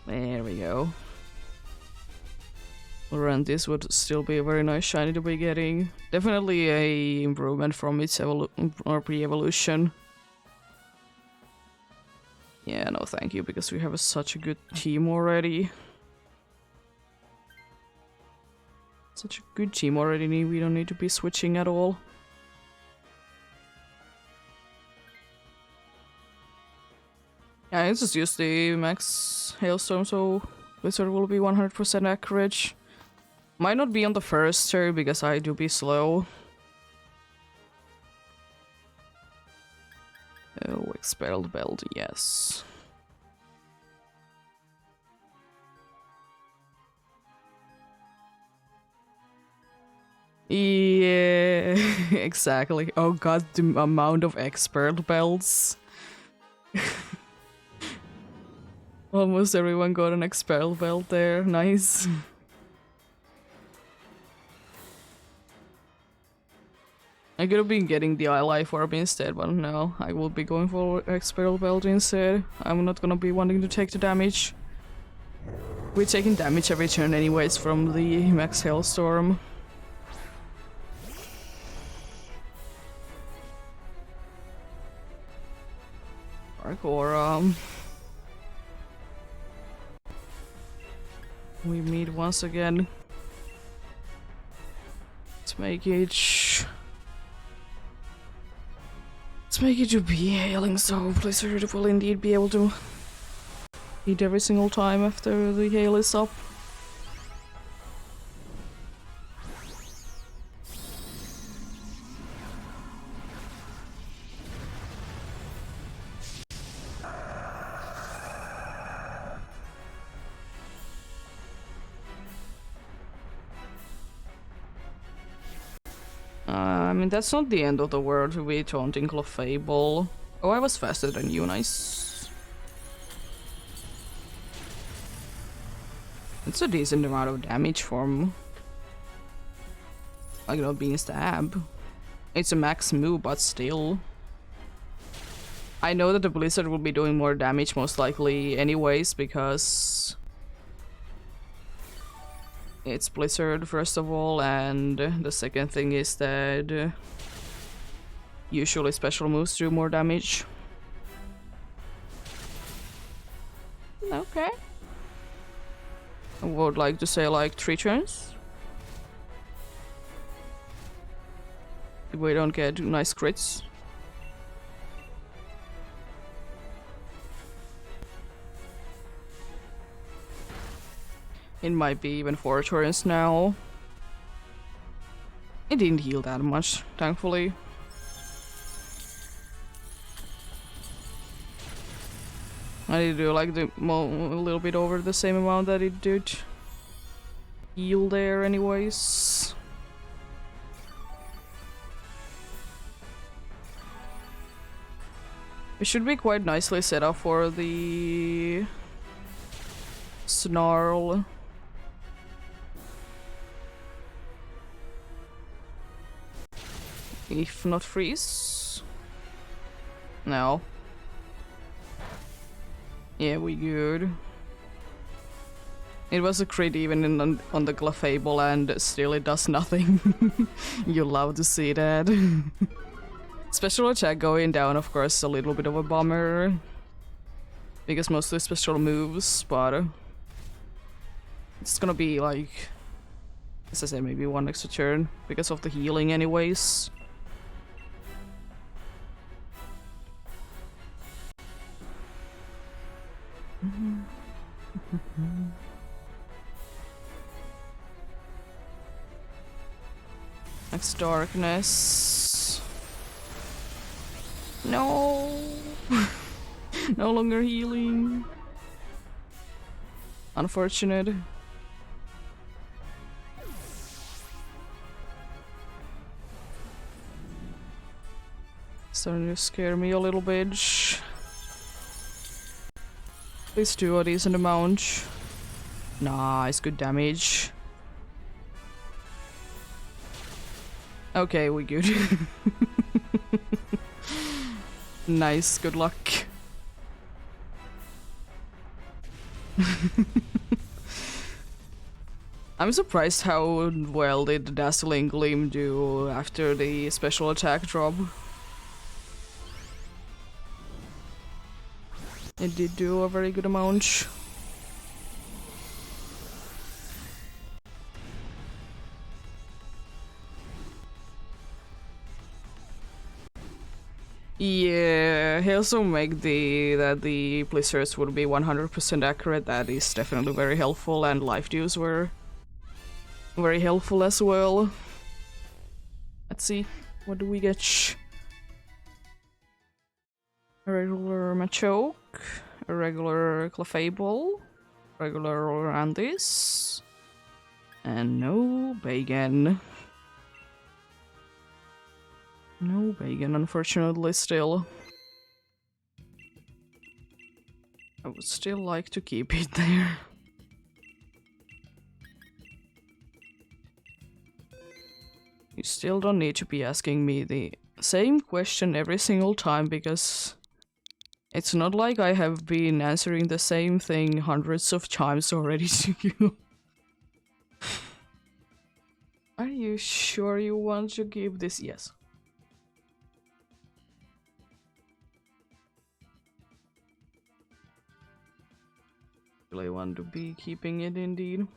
There we go. And this would still be a very nice shiny to be getting. Definitely a improvement from its pre-evolution. Yeah, no thank you, because we have such a good team already. Such a good team already, we don't need to be switching at all. Yeah, I just use the Max Hailstorm so Blizzard will be 100% accurate. Might not be on the first turn because I do be slow. Oh, Expelled Belt, yes. Yeah, exactly. Oh god, the amount of Expert Belts. Almost everyone got an Expert Belt there, nice. I could have been getting the Life Orb instead, but no, I will be going for Expert Belt instead. I'm not gonna be wanting to take the damage. We're taking damage every turn anyways from the Max Hailstorm. Or we meet once again. Let's make it to be hailing, so Blizzard will indeed be able to eat every single time after the hail is up. I mean, that's not the end of the world to be taunting Clefable. Oh, I was faster than you, nice. It's a decent amount of damage from like not being stabbed. It's a max move, but still. I know that the Blizzard will be doing more damage most likely anyways, because it's Blizzard first of all, and the second thing is that usually special moves do more damage. Okay. I would like to say like 3 turns. If we don't get nice crits. It might be even 4 turns now. It didn't heal that much, thankfully. I need to do like a little bit over the same amount that it did heal there anyways. It should be quite nicely set up for the snarl. If not freeze. No. Yeah, we good. It was a crit even on the Clefable and still it does nothing. You love to see that. Special attack going down, of course, a little bit of a bummer. Because mostly special moves, but it's gonna be like, as I said, maybe 1 extra turn because of the healing anyways. Next darkness. No. No longer healing. Unfortunate. Starting to scare me a little bit. Please do a decent amount. Nice, good damage. Okay, we good. Nice, good luck. I'm surprised how well did the Dazzling Gleam do after the special attack drop. It did do a very good amount. Yeah, he also make that the blizzards would be 100% accurate. That is definitely very helpful, and life dews were very helpful as well. Let's see, what do we get? A regular Machoke, a regular Clefable, regular Orandis, and no Bacon. No Bacon, unfortunately, still. I would still like to keep it there. You still don't need to be asking me the same question every single time, because it's not like I have been answering the same thing hundreds of times already to you. Are you sure you want to keep this? Yes. Really want to be keeping it indeed.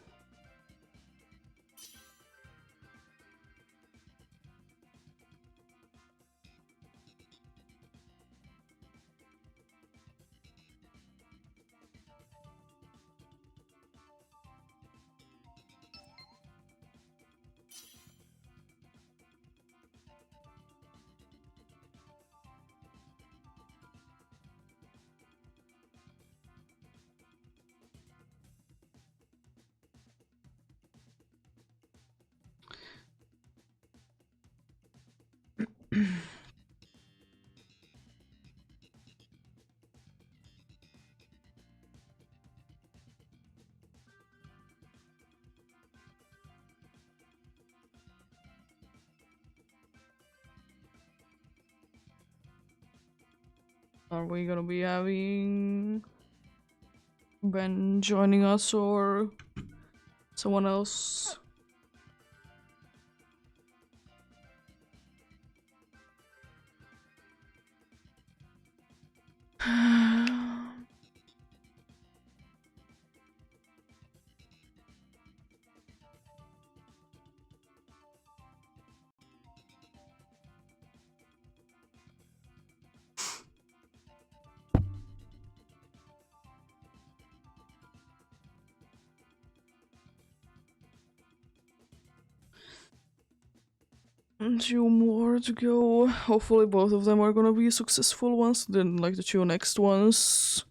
Are we gonna be having Ben joining us or someone else? 2 more to go. Hopefully both of them are gonna be successful ones, then like the 2 next ones.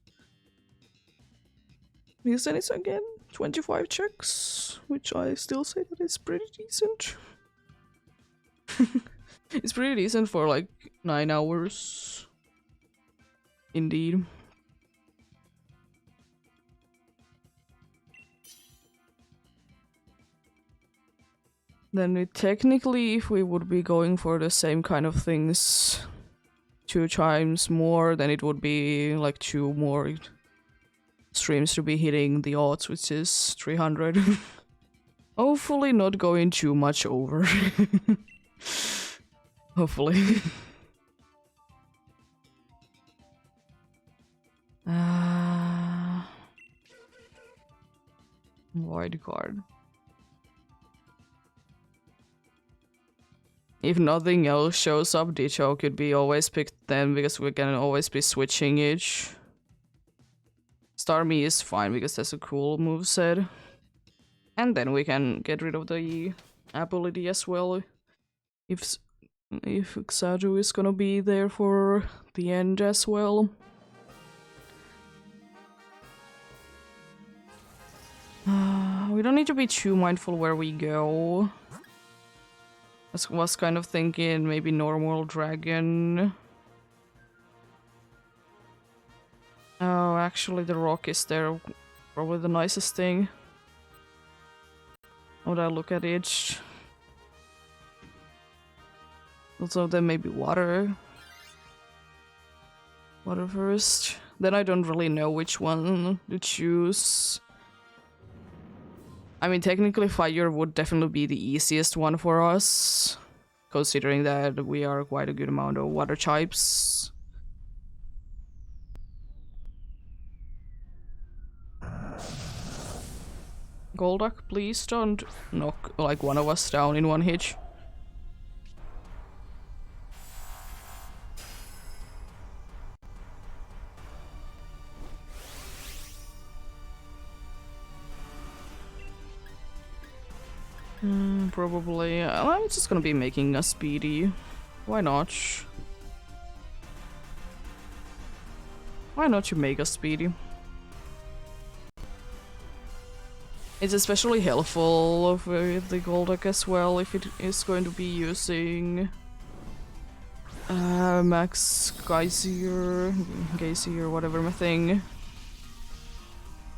Because then it's again 25 checks, which I still say that it's pretty decent. It's pretty decent for like 9 hours. Indeed. Then technically, if we would be going for the same kind of things 2 times more, then it would be like 2 more streams to be hitting the odds, which is 300. Hopefully not going too much over. Hopefully. Wide card. If nothing else shows up, Dicho could be always picked then, because we can always be switching each. Starmie is fine because that's a cool moveset. And then we can get rid of the ability as well. If Xadu is gonna be there for the end as well. We don't need to be too mindful where we go. I was kind of thinking maybe normal dragon. Oh, actually the rock is there. Probably the nicest thing. Would I look at it? Also, then maybe water. Water first. Then I don't really know which one to choose. I mean, technically fire would definitely be the easiest one for us, considering that we are quite a good amount of water types. Golduck, please don't knock like one of us down in one hit. Probably. I'm just gonna be making a speedy. Why not? Why not you make a speedy? It's especially helpful with the Golduck as well if it is going to be using Max Geyser, whatever my thing.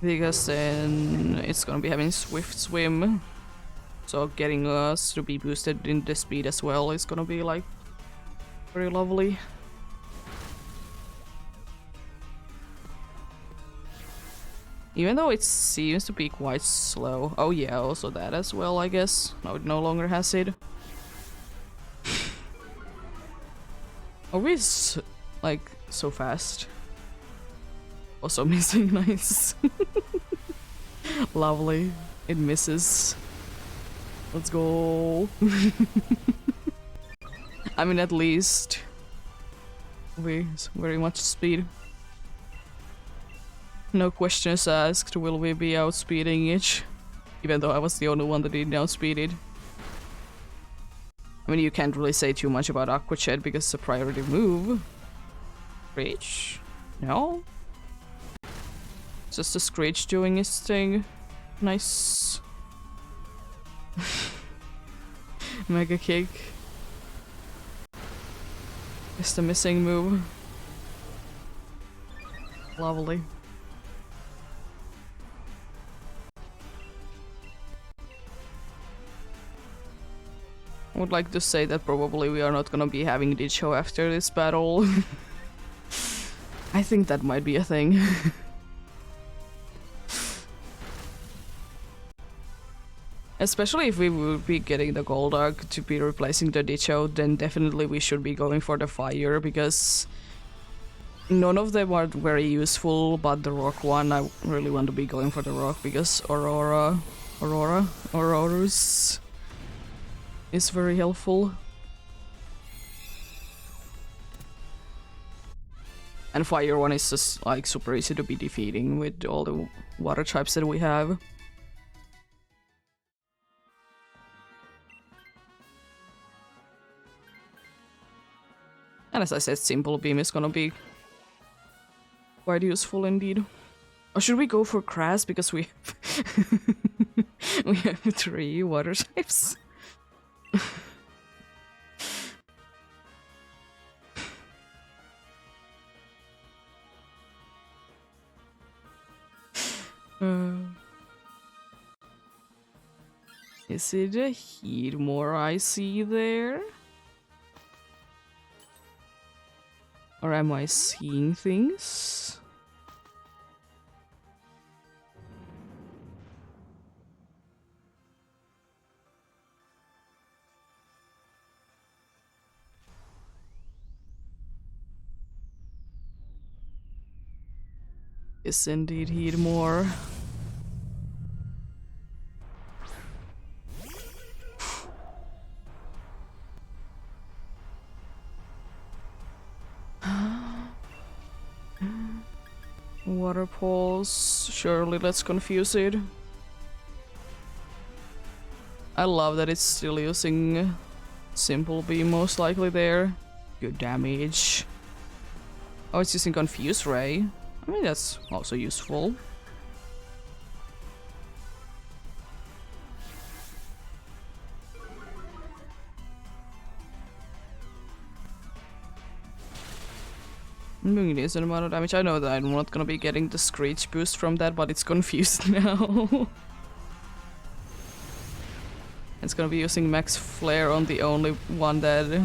Because then it's gonna be having Swift Swim. So getting us to be boosted in the speed as well is gonna be like very lovely. Even though it seems to be quite slow. Oh yeah, also that as well, I guess. No, it no longer has it. Are we like so fast? Also missing, nice. Lovely. It misses. Let's go. I mean, at least we very much speed. No questions asked, will we be outspeeding it? Even though I was the only one that didn't outspeed it. I mean, you can't really say too much about Aqua Jet because it's a priority move. Screech? No? Just a Screech doing his thing. Nice. Mega kick. It's the missing move. Lovely. I would like to say that probably we are not gonna be having Dicho after this battle. I think that might be a thing. Especially if we would be getting the Golduck to be replacing the Dicho, then definitely we should be going for the fire, because none of them are very useful, but the rock one, I really want to be going for the rock, because Aurorus is very helpful. And fire one is just like super easy to be defeating with all the water types that we have. And as I said, Simple Beam is gonna be quite useful indeed. Or should we go for Grass because we we have 3 water types? Is it a Heatmore I see there? Or am I seeing things? Yes, indeed, Heatmore. Water pulse. Surely let's confuse it. I love that it's still using Simple Beam most likely there. Good damage. Oh, it's using Confuse Ray. I mean, that's also useful. I'm doing a decent amount of damage. I know that I'm not gonna be getting the Screech boost from that, but it's confused now. It's gonna be using Max Flare on the only one that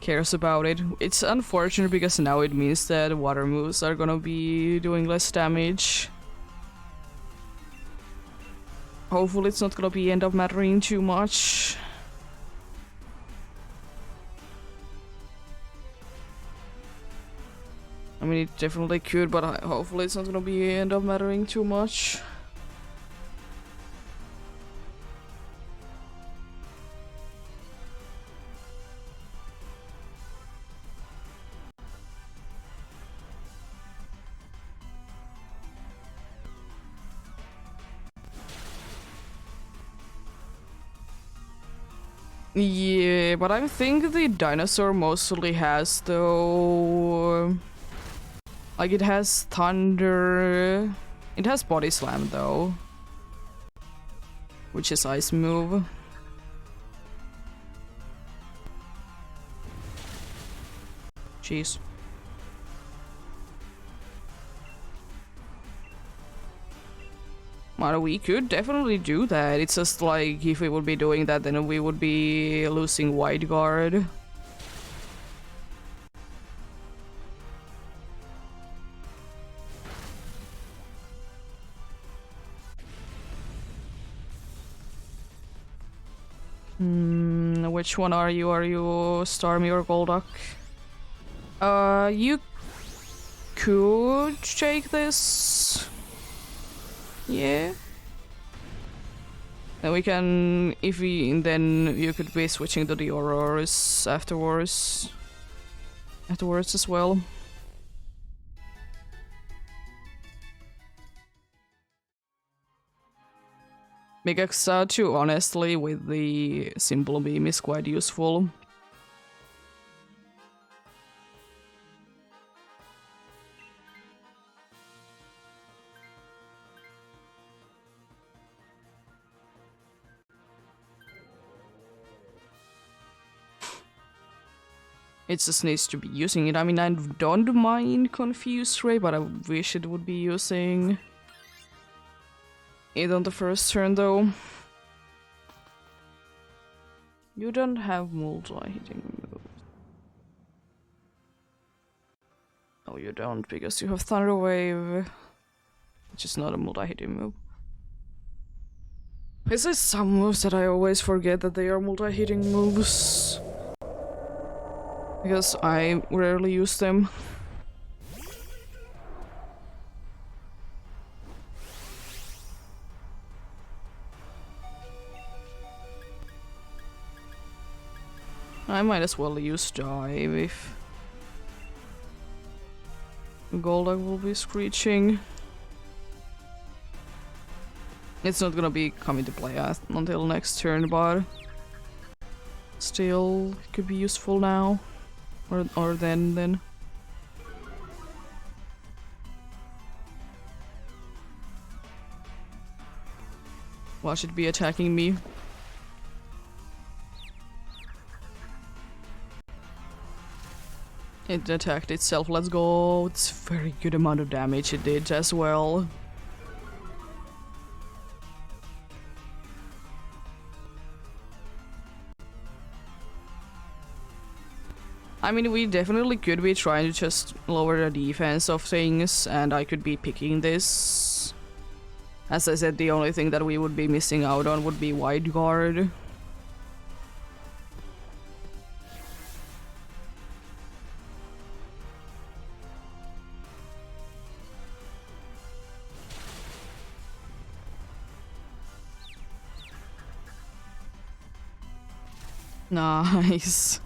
cares about it. It's unfortunate because now it means that water moves are gonna be doing less damage. Hopefully it's not gonna be end up mattering too much. I mean, it definitely could, but hopefully it's not gonna be end up mattering too much. Yeah, but I think the dinosaur mostly has, though... Like, it has Thunder... It has Body Slam, though. Which is Ice move. Jeez. Well, we could definitely do that. It's just like, if we would be doing that, then we would be losing Wide Guard. Which one are you? Are you Starmie or Golduck? You could take this. Yeah. Then we can, then you could be switching to the Auroras afterwards. Afterwards as well. Mikaxatu, honestly, with the Simple Beam is quite useful. It just needs to be using it. I mean, I don't mind Confuse Ray, but I wish it would be using it on the first turn, though. You don't have multi-hitting moves. No, you don't, because you have Thunder Wave, which is not a multi-hitting move. Is there some moves that I always forget that they are multi-hitting moves? Because I rarely use them. I might as well use Dive if Golduck will be screeching. It's not gonna be coming to play until next turn, but still could be useful now. Or then. Why should it be attacking me? It attacked itself, let's go. It's a very good amount of damage it did as well. I mean, we definitely could be trying to just lower the defense of things, and I could be picking this. As I said, the only thing that we would be missing out on would be wide guard. Nice.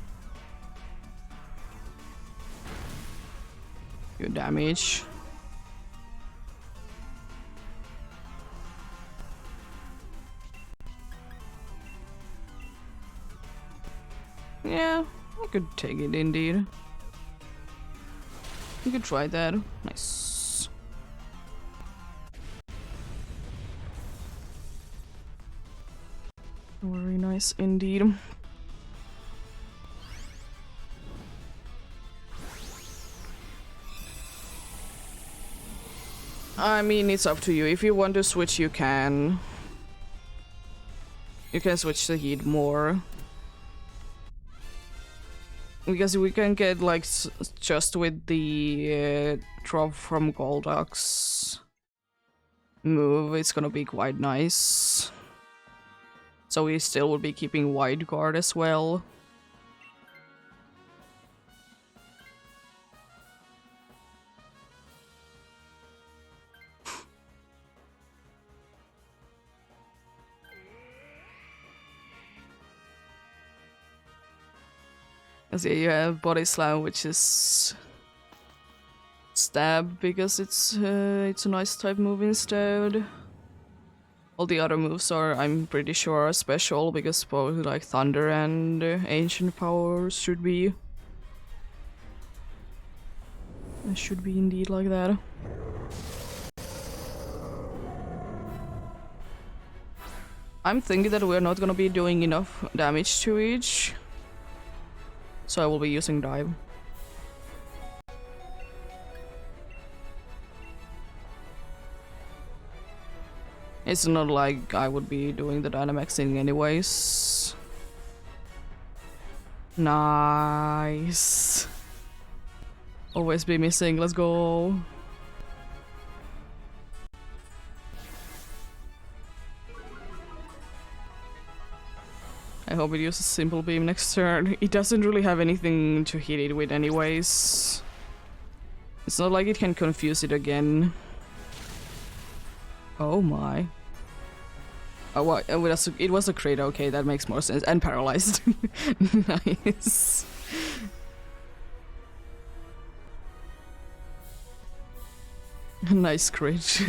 Good damage. Yeah, I could take it indeed. You could try that. Nice. Very nice indeed. I mean, it's up to you. If you want to switch, you can. You can switch the heat more. Because we can get, like, just with the drop from Golduck's move, it's gonna be quite nice. So we still will be keeping wide guard as well. So you have body slam, which is stab because it's a nice type move instead. All the other moves are, I'm pretty sure, are special because both like thunder and ancient powers should be. It should be indeed like that. I'm thinking that we're not gonna be doing enough damage to each. So I will be using dive. It's not like I would be doing the Dynamaxing anyways. Nice. Always be missing, let's go. I hope it uses Simple Beam next turn. It doesn't really have anything to hit it with anyways. It's not like it can confuse it again. Oh my. Oh, well, it was a crit, okay, that makes more sense. And paralyzed. Nice. Nice crit.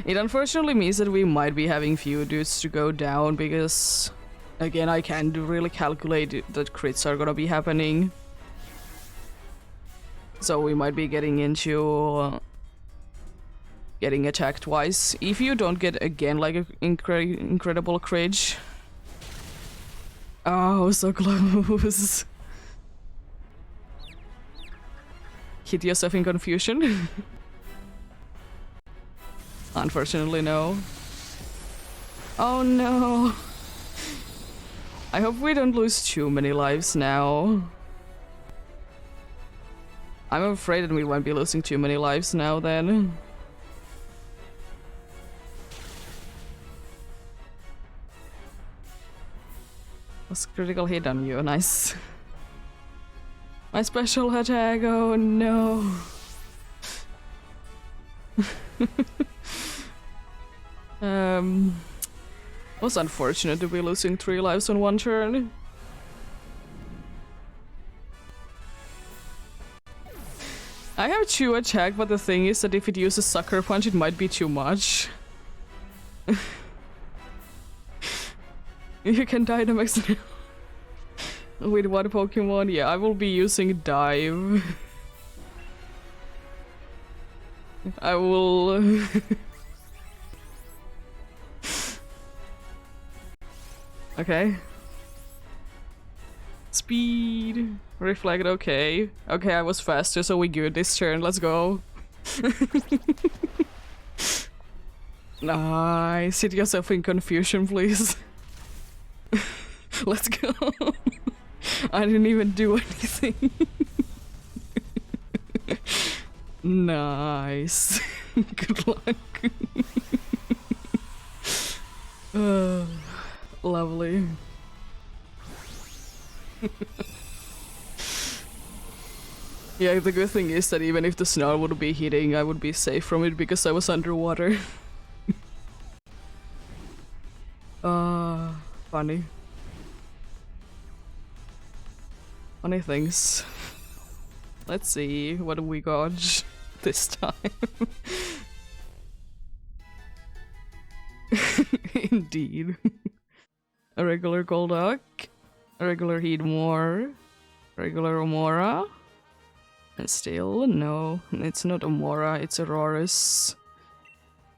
It unfortunately means that we might be having few dudes to go down because, again, I can't really calculate that crits are gonna be happening. So we might be getting into getting attacked twice. If you don't get again like an incredible crit. Oh, so close. Hit yourself in confusion? Unfortunately, no. Oh no. I hope we don't lose too many lives now. I'm afraid that we won't be losing too many lives now then. That's critical hit on you, nice. My special attack, oh no. Was unfortunate to be losing 3 lives on one turn. I have 2 attack, but the thing is that if it uses Sucker Punch, it might be too much. You can Dynamax now. With what Pokemon? Yeah, I will be using Dive. I will... Okay. Speed. Reflect, okay. Okay, I was faster, so we good this turn. Let's go. Nice. Sit yourself in confusion, please. Let's go. I didn't even do anything. Nice. Good luck. Lovely. Yeah, the good thing is that even if the snow would be hitting, I would be safe from it because I was underwater. Funny. Funny things. Let's see, what do we got this time? Indeed. A regular Golduck, a regular Heatmore, regular Omora, and still no, it's not Omora, it's Aurorus.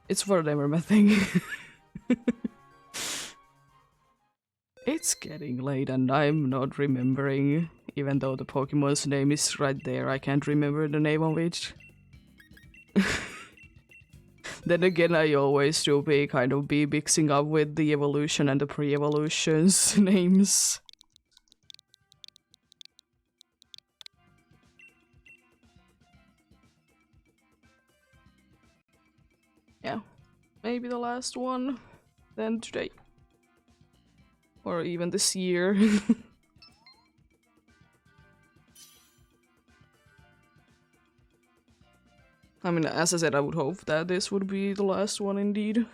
It's for them, I think. It's getting late and I'm not remembering, even though the Pokemon's name is right there, I can't remember the name of it. Then again, I always do be mixing up with the evolution and the pre-evolution's names. Yeah, maybe the last one, then today. Or even this year. I mean, as I said, I would hope that this would be the last one indeed.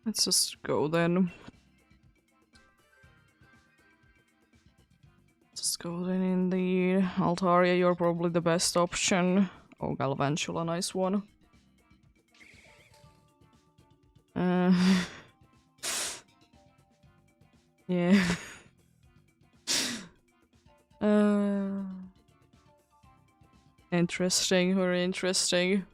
Let's just go then. Just go then indeed. Altaria, you're probably the best option. Oh, Galvantula, nice one. Yeah. Interesting, very interesting.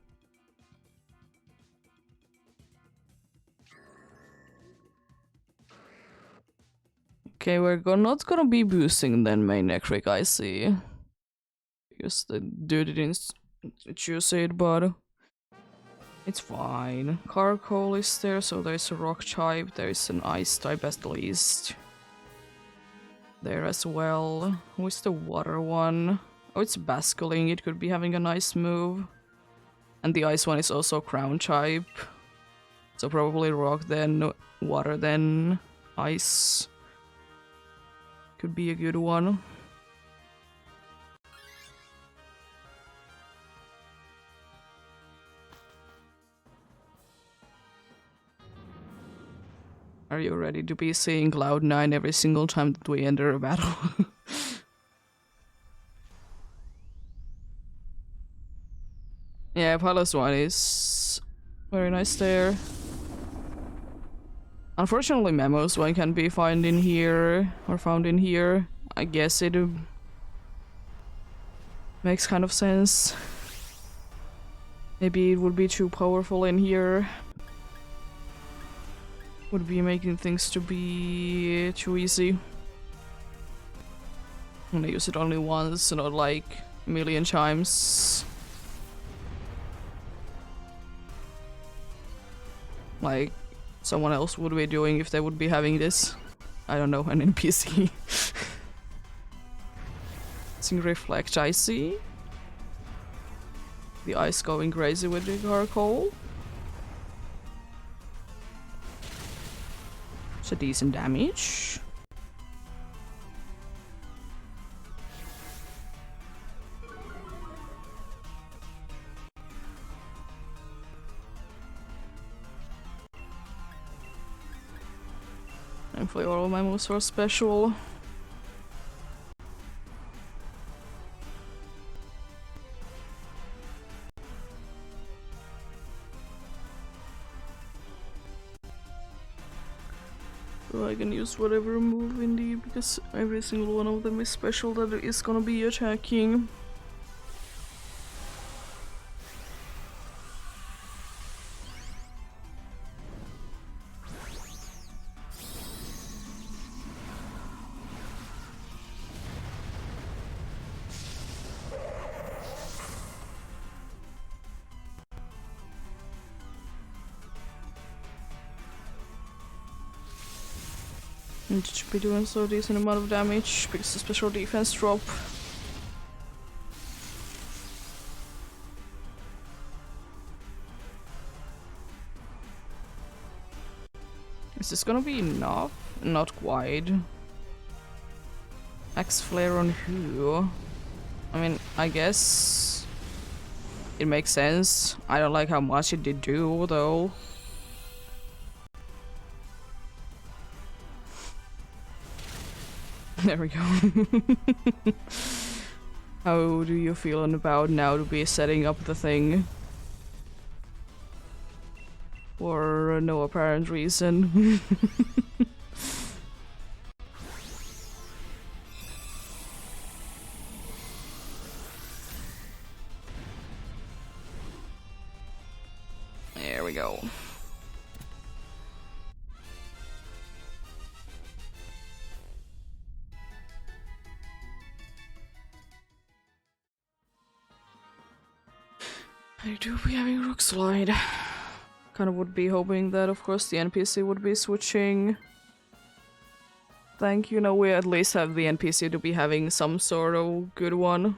Okay, we're not gonna be boosting then main Nectric, I see. Because the dude didn't choose it, but it's fine. Carcoal is there, so there's a rock type, there's an ice type at least. there as well. Who's the water one? Oh, it's Basculing. It could be having a nice move. And the ice one is also crown type. So probably rock then water then ice. Could be a good one. Are you ready to be seeing Cloud9 every single time that we enter a battle? Yeah, Palace one is very nice there. Unfortunately, Memos one can be found in here, or found in here. I guess it makes kind of sense. Maybe it would be too powerful in here. Would be making things to be too easy. I'm gonna use it only once, not like a million times. Like someone else would be doing if they would be having this. I don't know, an NPC. Seeing Reflect, I see. The ice going crazy with the charcoal. It's a decent damage. Thankfully all of my moves are special. So I can use whatever move indeed, because every single one of them is special that is gonna be attacking. And it should be doing so decent amount of damage because the special defense drop. Is this gonna be enough? Not quite. Axe flare on who? I mean, I guess it makes sense. I don't like how much it did do though. There we go. How do you feel about now to be setting up the thing? For no apparent reason. There we go. I do be having Rock Slide. Kind of would be hoping that, of course, the NPC would be switching. Thank you. Now we at least have the NPC to be having some sort of good one.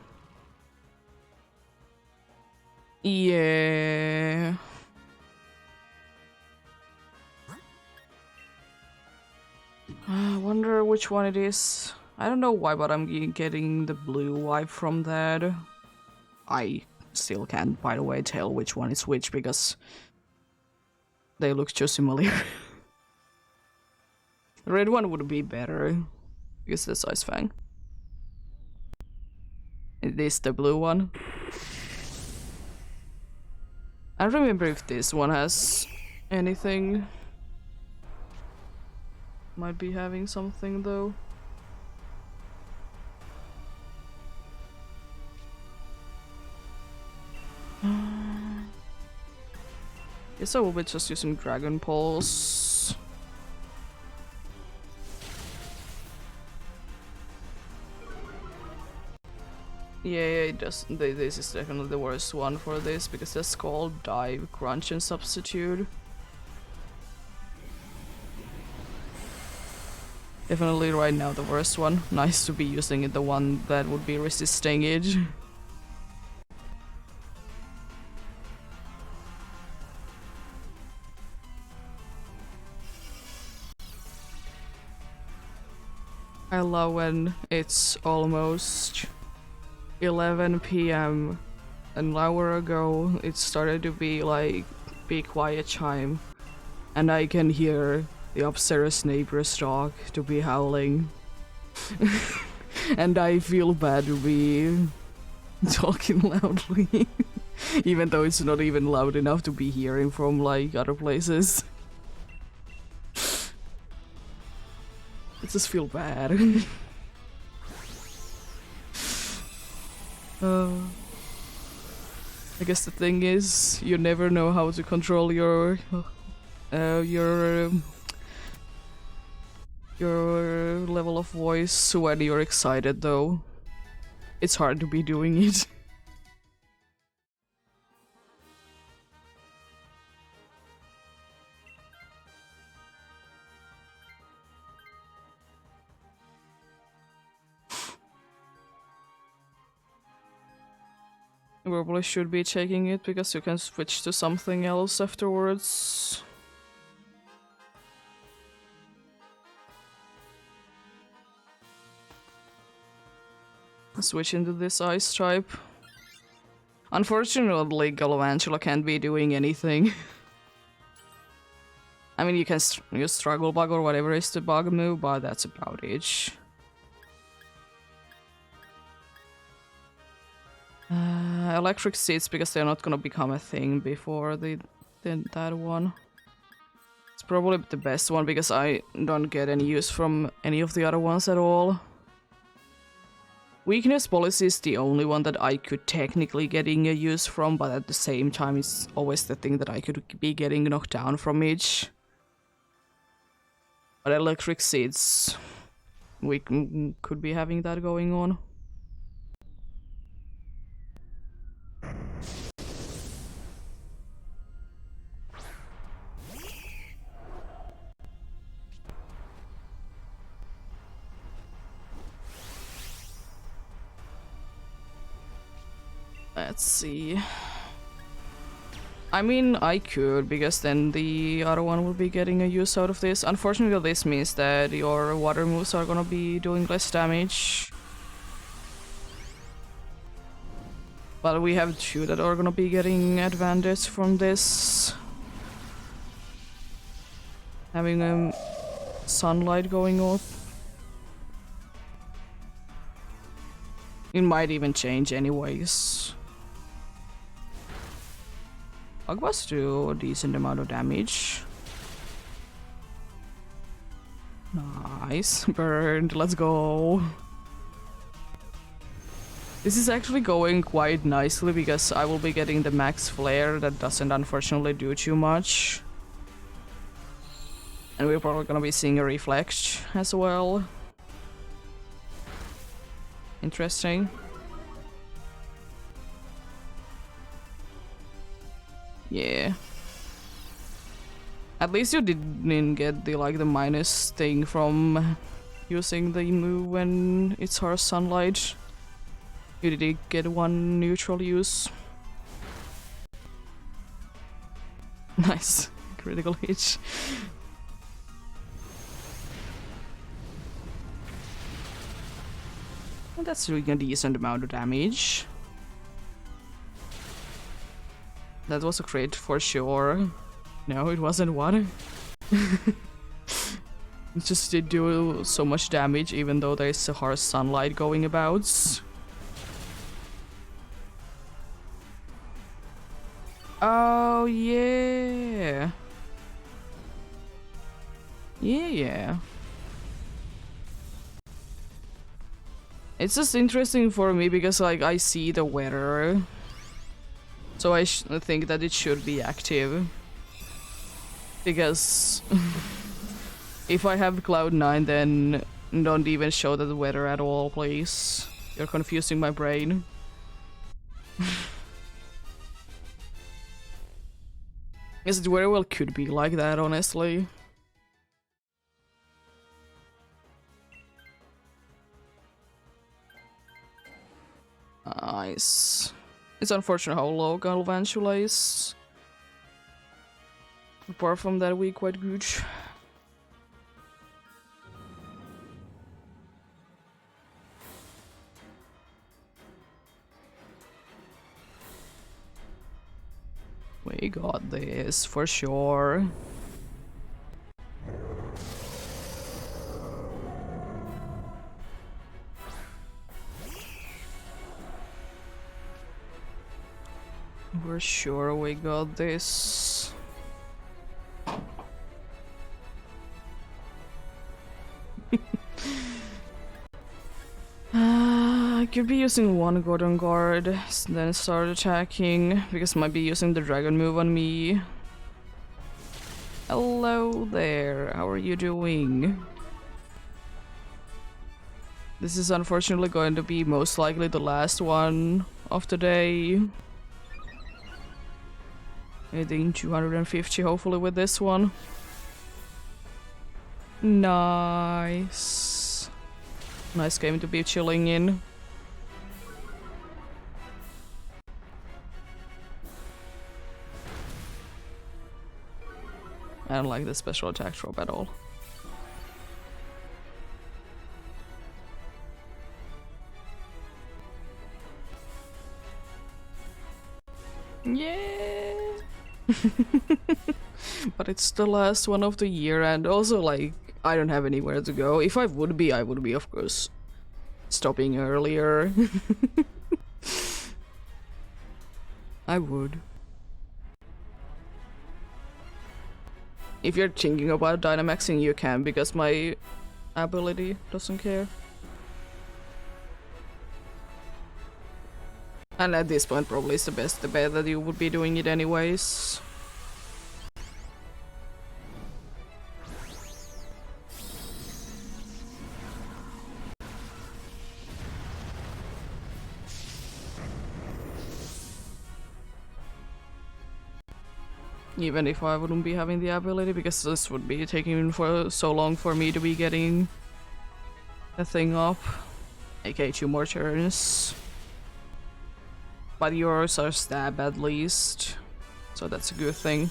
Yeah. I wonder which one it is. I don't know why, but I'm getting the blue vibe from that. I still can't, by the way, tell which one is which because they look too similar. The red one would be better because that's Ice Fang. It is the blue one. I don't remember if this one has anything. Might be having something though. Guess I will be just using Dragon Pulse. Yeah, it does. This is definitely the worst one for this because that's called Dive, Crunch, and Substitute. Definitely right now the worst one. Nice to be using it, the one that would be resisting it. I love when it's almost 11 p.m. An hour ago it started to be like be quiet chime, and I can hear the upstairs neighbor's dog to be howling. And I feel bad to be talking loudly. Even though it's not even loud enough to be hearing from like other places. I just feel bad. I guess the thing is, you never know how to control your level of voice when you're excited, though. It's hard to be doing it. You probably should be checking it because you can switch to something else afterwards. Switch into this ice type. Unfortunately, Galvantula can't be doing anything. I mean, you can use Struggle Bug or whatever is the bug move, but that's about it. Electric Seeds, because they're not gonna become a thing before that one. It's probably the best one because I don't get any use from any of the other ones at all. Weakness Policy is the only one that I could technically getting a use from, but at the same time it's always the thing that I could be getting knocked down from each. But Electric Seeds, we could be having that going on. Let's see. I mean, I could, because then the other one will be getting a use out of this. Unfortunately, this means that your water moves are gonna be doing less damage. But we have two that are gonna be getting advantage from this. Having sunlight going off. It might even change anyways. Bugwas do a decent amount of damage. Nice. Burned. Let's go. This is actually going quite nicely because I will be getting the max flare that doesn't unfortunately do too much. And we're probably gonna be seeing a reflect as well. Interesting. Yeah. At least you didn't get the the minus thing from using the move when it's harsh sunlight. You did get one neutral use. Nice. Critical hit. Well, that's doing a decent amount of damage. That was a crit for sure. No, it wasn't one. It just did do so much damage even though there's a harsh sunlight going about. Oh yeah. Yeah. It's just interesting for me because I see the weather. So I think that it should be active. Because if I have Cloud9, then don't even show the weather at all, please. You're confusing my brain. Yes, it very well could be like that, honestly. Nice. It's unfortunate how low Galvantula is. Apart from that, we quite good. We got this for sure. For sure we got this. I could be using one Gordon Guard, then start attacking, because I might be using the dragon move on me. Hello there, how are you doing? This is unfortunately going to be most likely the last one of the day. Hitting 250 hopefully with this one. Nice. Nice game to be chilling in. I don't like the special attack drop at all. Yeah. But it's the last one of the year, and also like I don't have anywhere to go. If I would be of course stopping earlier. I would. If you're thinking about Dynamaxing, you can, because my ability doesn't care. And at this point probably it's the best bet that you would be doing it anyways. Even if I wouldn't be having the ability, because this would be taking for so long for me to be getting the thing up. Okay, 2 more turns. But yours are stab at least, so that's a good thing.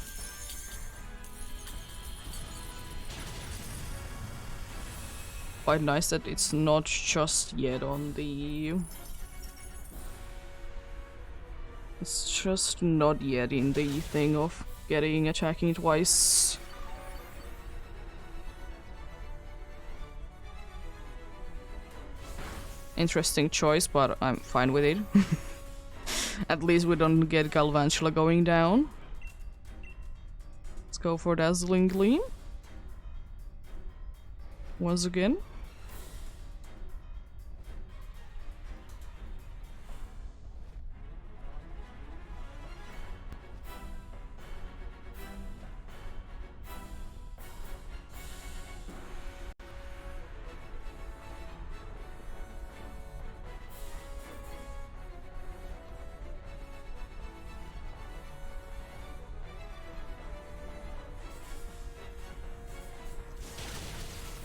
Quite nice that it's not just yet on the... It's just not yet in the thing of getting attacking twice. Interesting choice, but I'm fine with it. At least we don't get Galvantula going down. Let's go for Dazzling Gleam. Once again.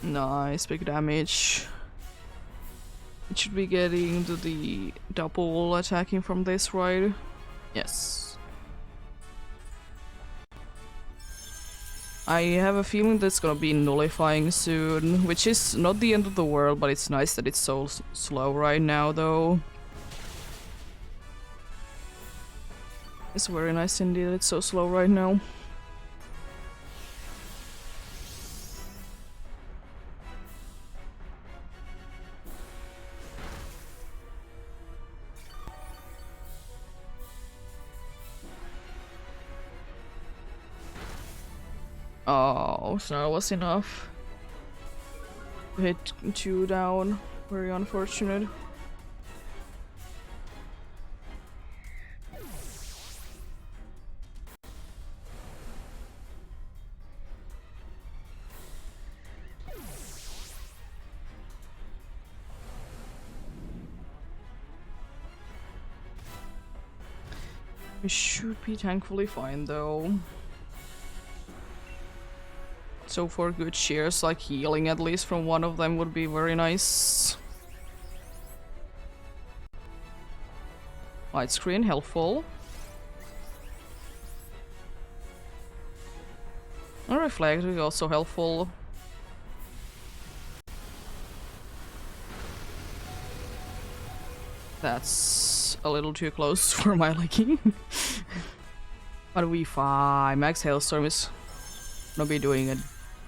Nice, big damage. It should be getting to the double attacking from this, right? Yes. I have a feeling that's gonna be nullifying soon, which is not the end of the world, but it's nice that it's so slow right now, though. It's very nice indeed that it's so slow right now. Oh, so that was enough. Hit 2 down. Very unfortunate. We should be thankfully fine though. So for good cheers, like healing at least from one of them would be very nice. Light screen, helpful. A reflect is also helpful. That's a little too close for my liking. But we fine. Max Hailstorm is gonna be doing a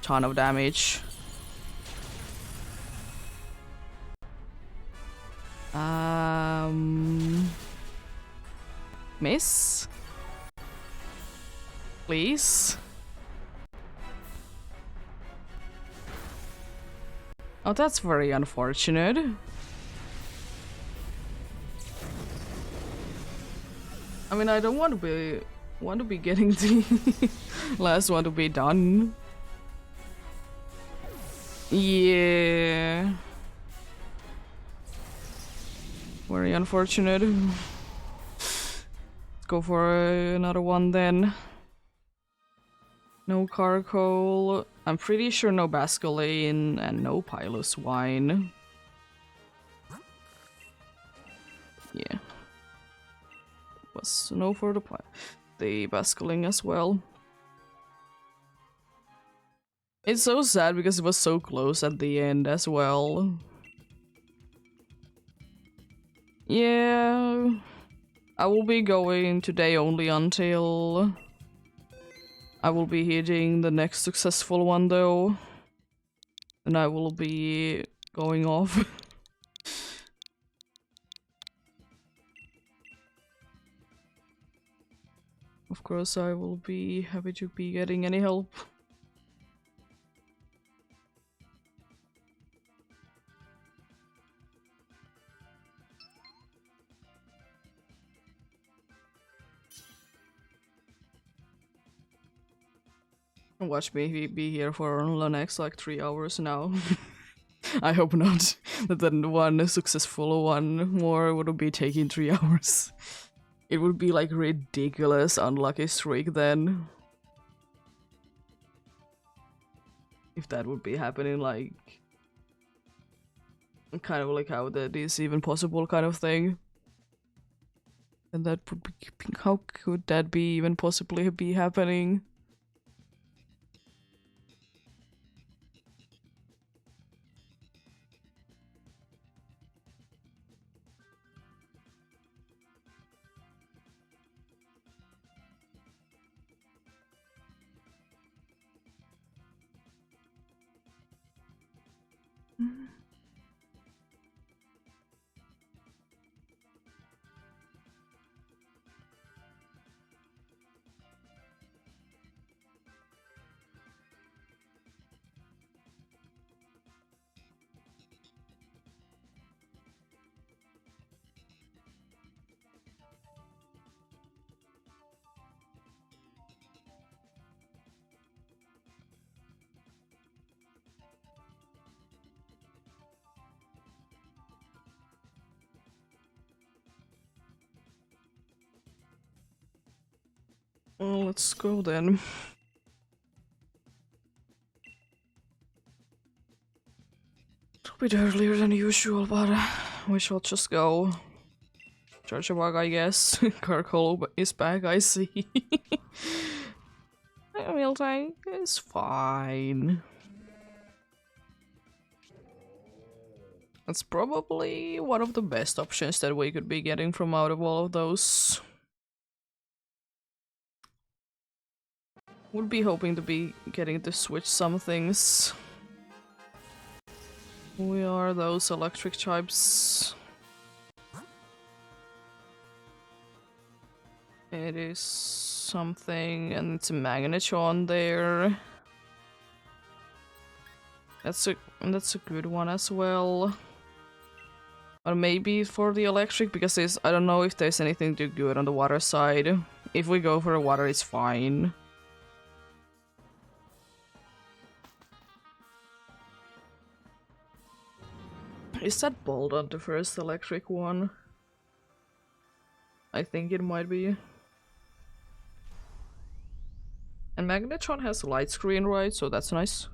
ton of damage. Miss? Please? Oh, that's very unfortunate. I mean, I don't want to be getting the last one to be done. Yeah. Very unfortunate. Let's go for another one then. No charcoal. I'm pretty sure no Basculane and no Pilus wine. Yeah. Was no for the Basculing as well. It's so sad because it was so close at the end as well. Yeah, I will be going today only until I will be hitting the next successful one though. And I will be going off. Of course, I will be happy to be getting any help. Watch me be here for the next like 3 hours now. I hope not. That then one successful one more would be taking 3 hours. It would be like ridiculous unlucky streak then. If that would be happening, like kind of like how that is even possible kind of thing. And that would be, how could that be even possibly be happening? Well, let's go then. It's a bit earlier than usual, but we shall just go. Charge a bug, I guess. Carcol is back, I see. Meal tank is fine. That's probably one of the best options that we could be getting from out of all of those. Would be hoping to be getting to switch some things. We are those electric types. It is something, and it's a magnetron there. That's a good one as well. Or maybe for the electric, because I don't know if there's anything too good on the water side. If we go for the water, it's fine. Is that bold on the first electric one? I think it might be. And Magnetron has a light screen, right? So that's nice.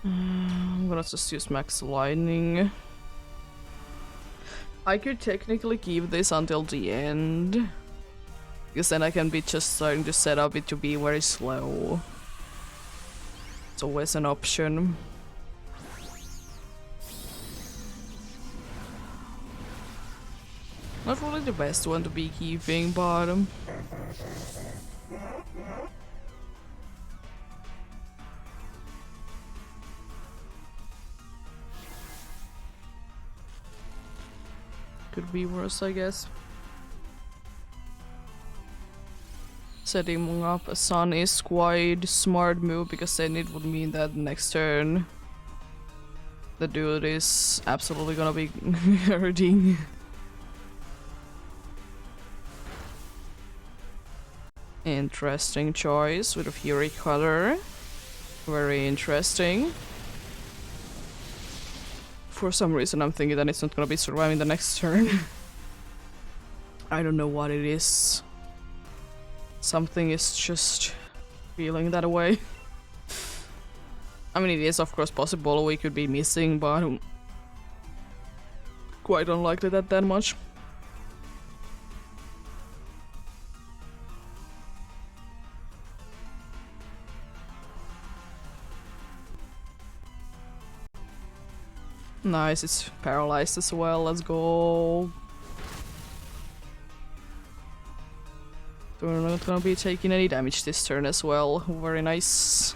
I'm gonna just use max lightning. I could technically keep this until the end, because then I can be just starting to set up it to be very slow. It's always an option. Not really the best one to be keeping, but could be worse, I guess. Setting up a sun is quite a smart move, because then it would mean that next turn the dude is absolutely gonna be hurting. Interesting choice with a Fury Cutter. Very interesting. For some reason I'm thinking that it's not gonna be surviving the next turn. I don't know what it is. Something is just feeling that way. I mean, it is of course possible we could be missing, but quite unlikely that much. Nice, it's paralyzed as well, let's go. We're not gonna be taking any damage this turn as well, very nice.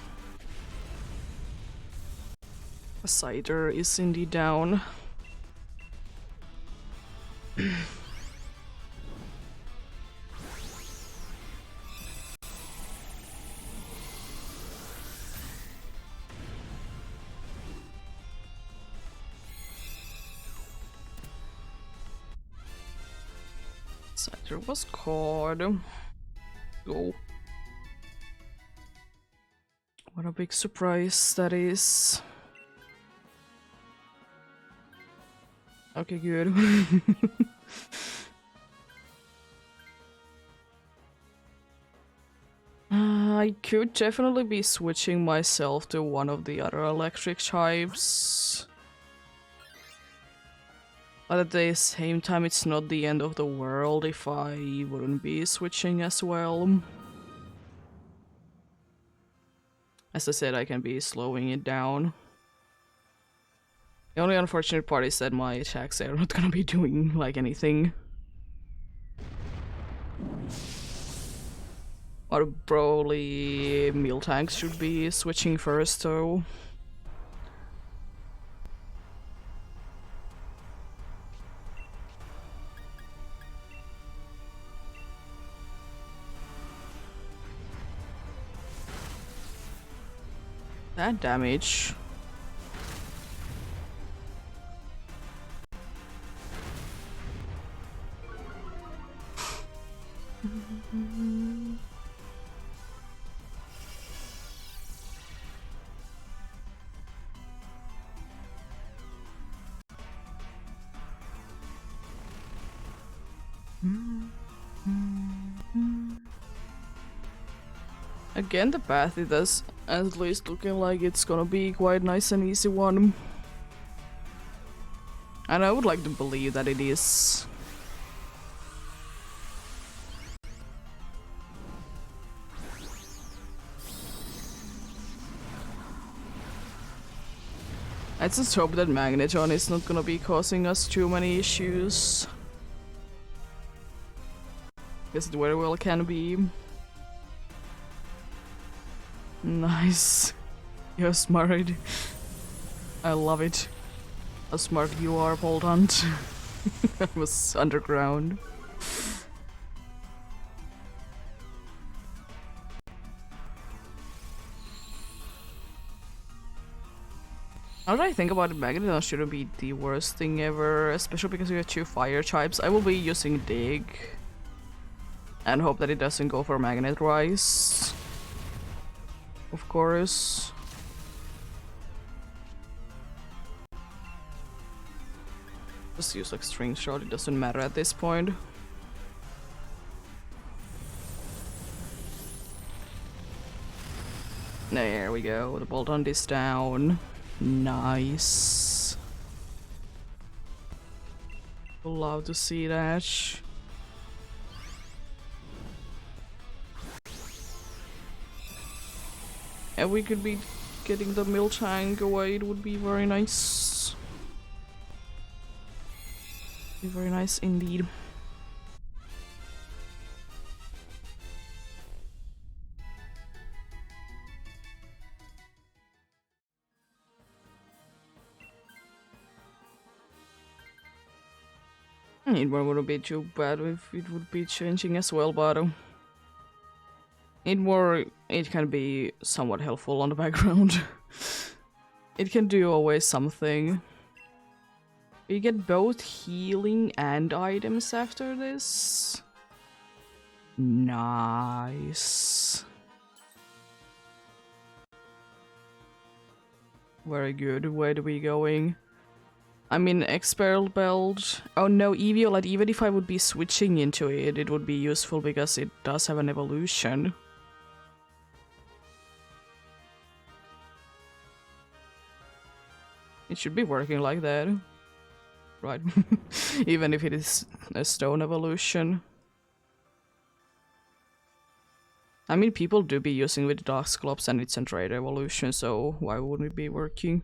A Cider is indeed down. Cider was caught. Go. What a big surprise that is. Okay, good. I could definitely be switching myself to one of the other electric types. But at the same time, it's not the end of the world if I wouldn't be switching as well. As I said, I can be slowing it down. The only unfortunate part is that my attacks are not gonna be doing, like, anything. Or probably meal tanks should be switching first, though. That damage. Again, the path it is at least looking like it's gonna be quite nice and easy one. And I would like to believe that it is. I just hope that Magneton is not gonna be causing us too many issues. Guess it very well can be. Nice. You're smart. I love it. How smart you are, Poltont. I was underground. Now that I think about it, Magneton shouldn't be the worst thing ever, especially because we have two fire types. I will be using Dig. And hope that it doesn't go for Magnet Rise. Of course. Just use like String Shot, it doesn't matter at this point. There we go, the Boltund is down. Nice. Love to see that. And we could be getting the mill tank away, it would be very nice. Be very nice indeed. It wouldn't be too bad if it would be changing as well, but it can be somewhat helpful on the background. It can do always something. We get both healing and items after this. Nice. Very good. Where are we going? I mean, Expel Belt. Oh no, Eviolite, even if I would be switching into it, it would be useful because it does have an evolution. It should be working like that. Right. Even if it is a stone evolution. I mean, people do be using with Darksclops and it's a trade evolution, so why wouldn't it be working?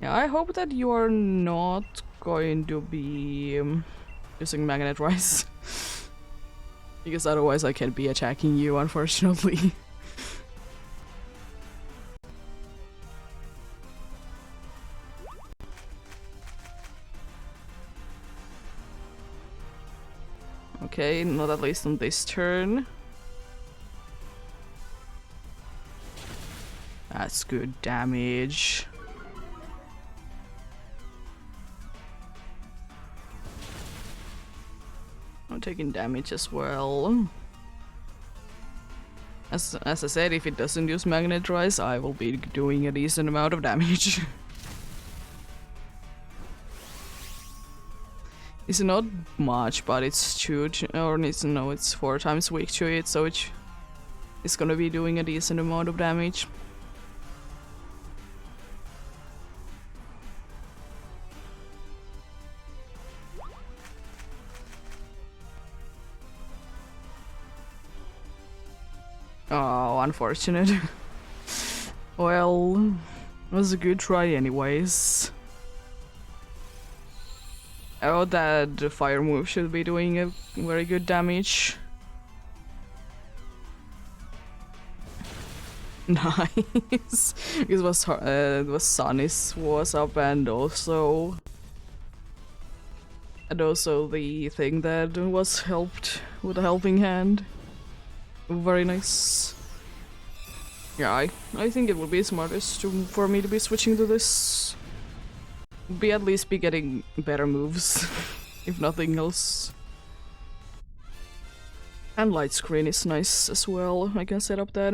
Yeah, I hope that you are not going to be using Magnet Rise. Because otherwise I can't be attacking you, unfortunately. Okay, not at least on this turn. That's good damage. I'm taking damage as well. As I said, if it doesn't use Magnet Rise, I will be doing a decent amount of damage. It's not much, but it's 2 or it's 4 times weak to it, so it's gonna be doing a decent amount of damage. Oh, unfortunate. Well, it was a good try anyways. Oh, that fire move should be doing a very good damage. Nice. It was Sunny's was up and also the thing that was helped with a helping hand. Very nice. Yeah, I think it would be smartest for me to be switching to this. At least be getting better moves, if nothing else. And light screen is nice as well. I can set up that.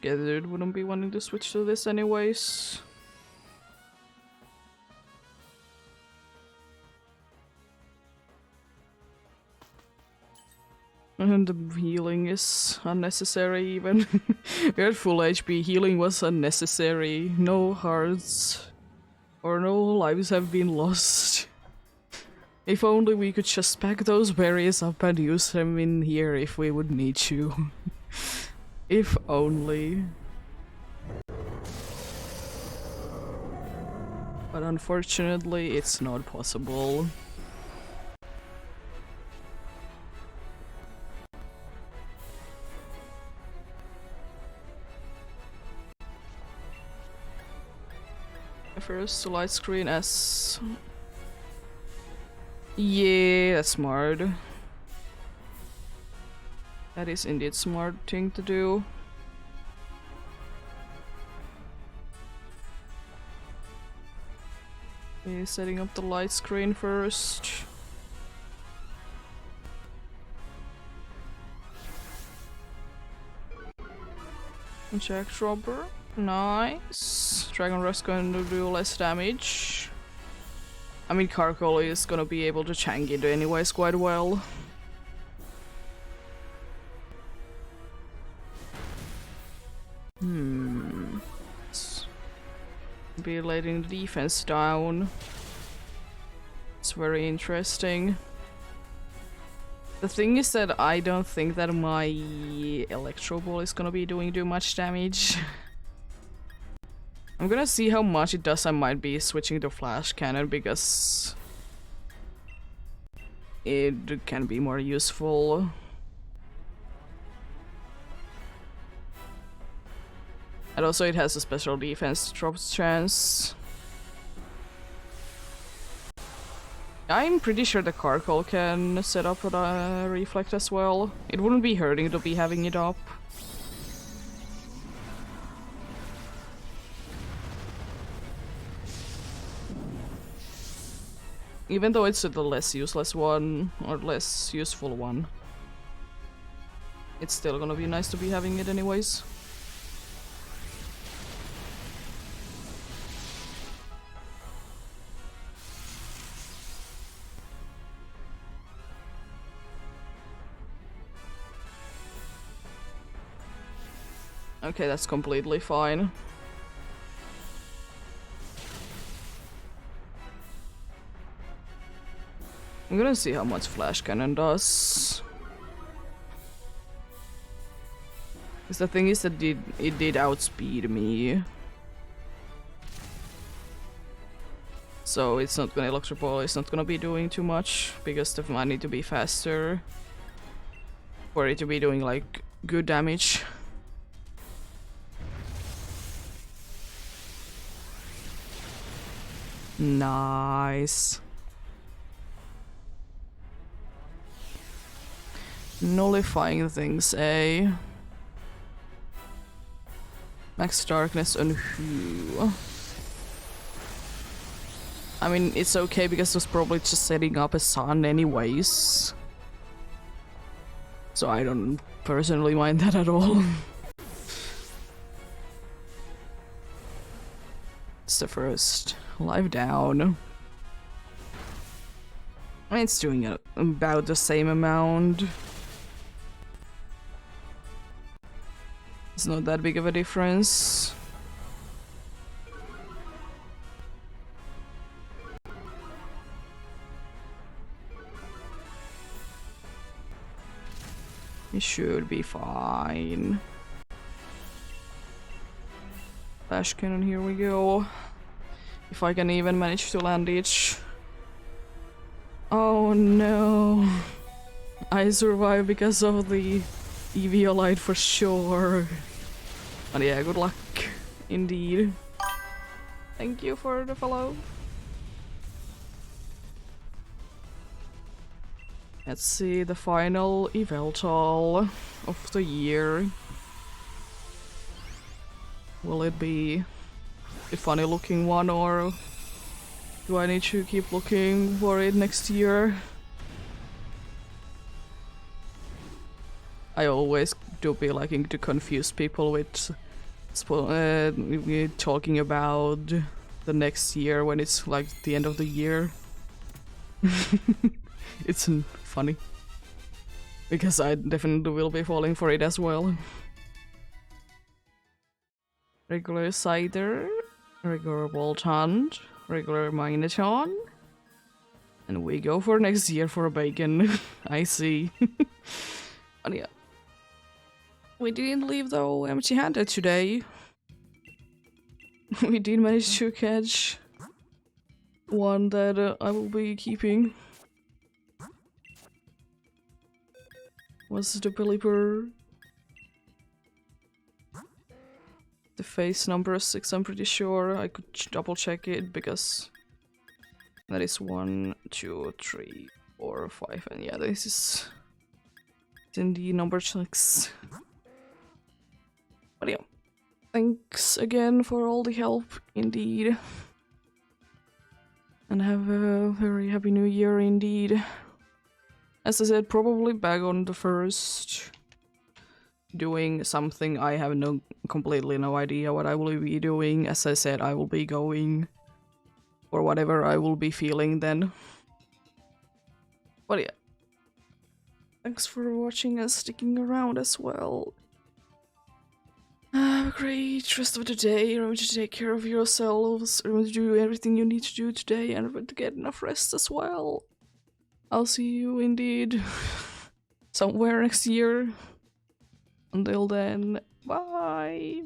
Yeah, dude wouldn't be wanting to switch to this anyways. And the healing is unnecessary even. We're at full HP, healing was unnecessary. No hearts or no lives have been lost. If only we could just pack those berries up and use them in here if we would need to. If only. But unfortunately, it's not possible. First, light screen as... Yeah, that's smart. That is indeed smart thing to do. Okay, setting up the light screen first. Jack Dropper. Nice. Dragon Rush gonna do less damage. I mean, Carkol is gonna be able to chank it anyways quite well. Be letting the defense down. It's very interesting. The thing is that I don't think that my Electro Ball is gonna be doing too much damage. I'm gonna see how much it does. I might be switching to Flash Cannon because it can be more useful. And also it has a special defense drop chance. I'm pretty sure the Carkol can set up a reflect as well. It wouldn't be hurting to be having it up. Even though it's the less useless one, or less useful one. It's still gonna be nice to be having it anyways. Okay, that's completely fine. I'm gonna see how much Flash Cannon does. Because the thing is that it did outspeed me. So it's not gonna Electro Ball, it's not gonna be doing too much because I need to be faster for it to be doing like good damage. Nice. Nullifying things, eh? Max Darkness on who? I mean, it's okay because it was probably just setting up a sun anyways. So I don't personally mind that at all. It's the first. Live down. It's doing about the same amount. It's not that big of a difference. It should be fine. Flash Cannon, here we go. If I can even manage to land each. Oh no. I survived because of the Eviolite for sure. But yeah, good luck. Indeed. Thank you for the follow. Let's see the final Eveltal of the year. Will it be a funny looking one, or do I need to keep looking for it next year? I always do be liking to confuse people with talking about the next year when it's like the end of the year. It's funny. Because I definitely will be falling for it as well. Regular Cider, regular Voltant, regular Magneton. And we go for next year for a bacon. I see. But yeah. We didn't leave though empty-handed today. We did manage to catch one that I will be keeping. What's the Pelipper? The face number 6, I'm pretty sure. I could double check it because that is 1, 2, 3, 4, 5, and yeah, this is indeed number 6. But yeah, thanks again for all the help, indeed. And have a very happy new year, indeed. As I said, probably back on the 1st. doing something. I have completely no idea what I will be doing. As I said, I will be going for whatever I will be feeling then. But yeah. Thanks for watching and sticking around as well. Have a great rest of the day. Remember to take care of yourselves. Remember to do everything you need to do today and remember to get enough rest as well. I'll see you indeed somewhere next year. Until then, bye!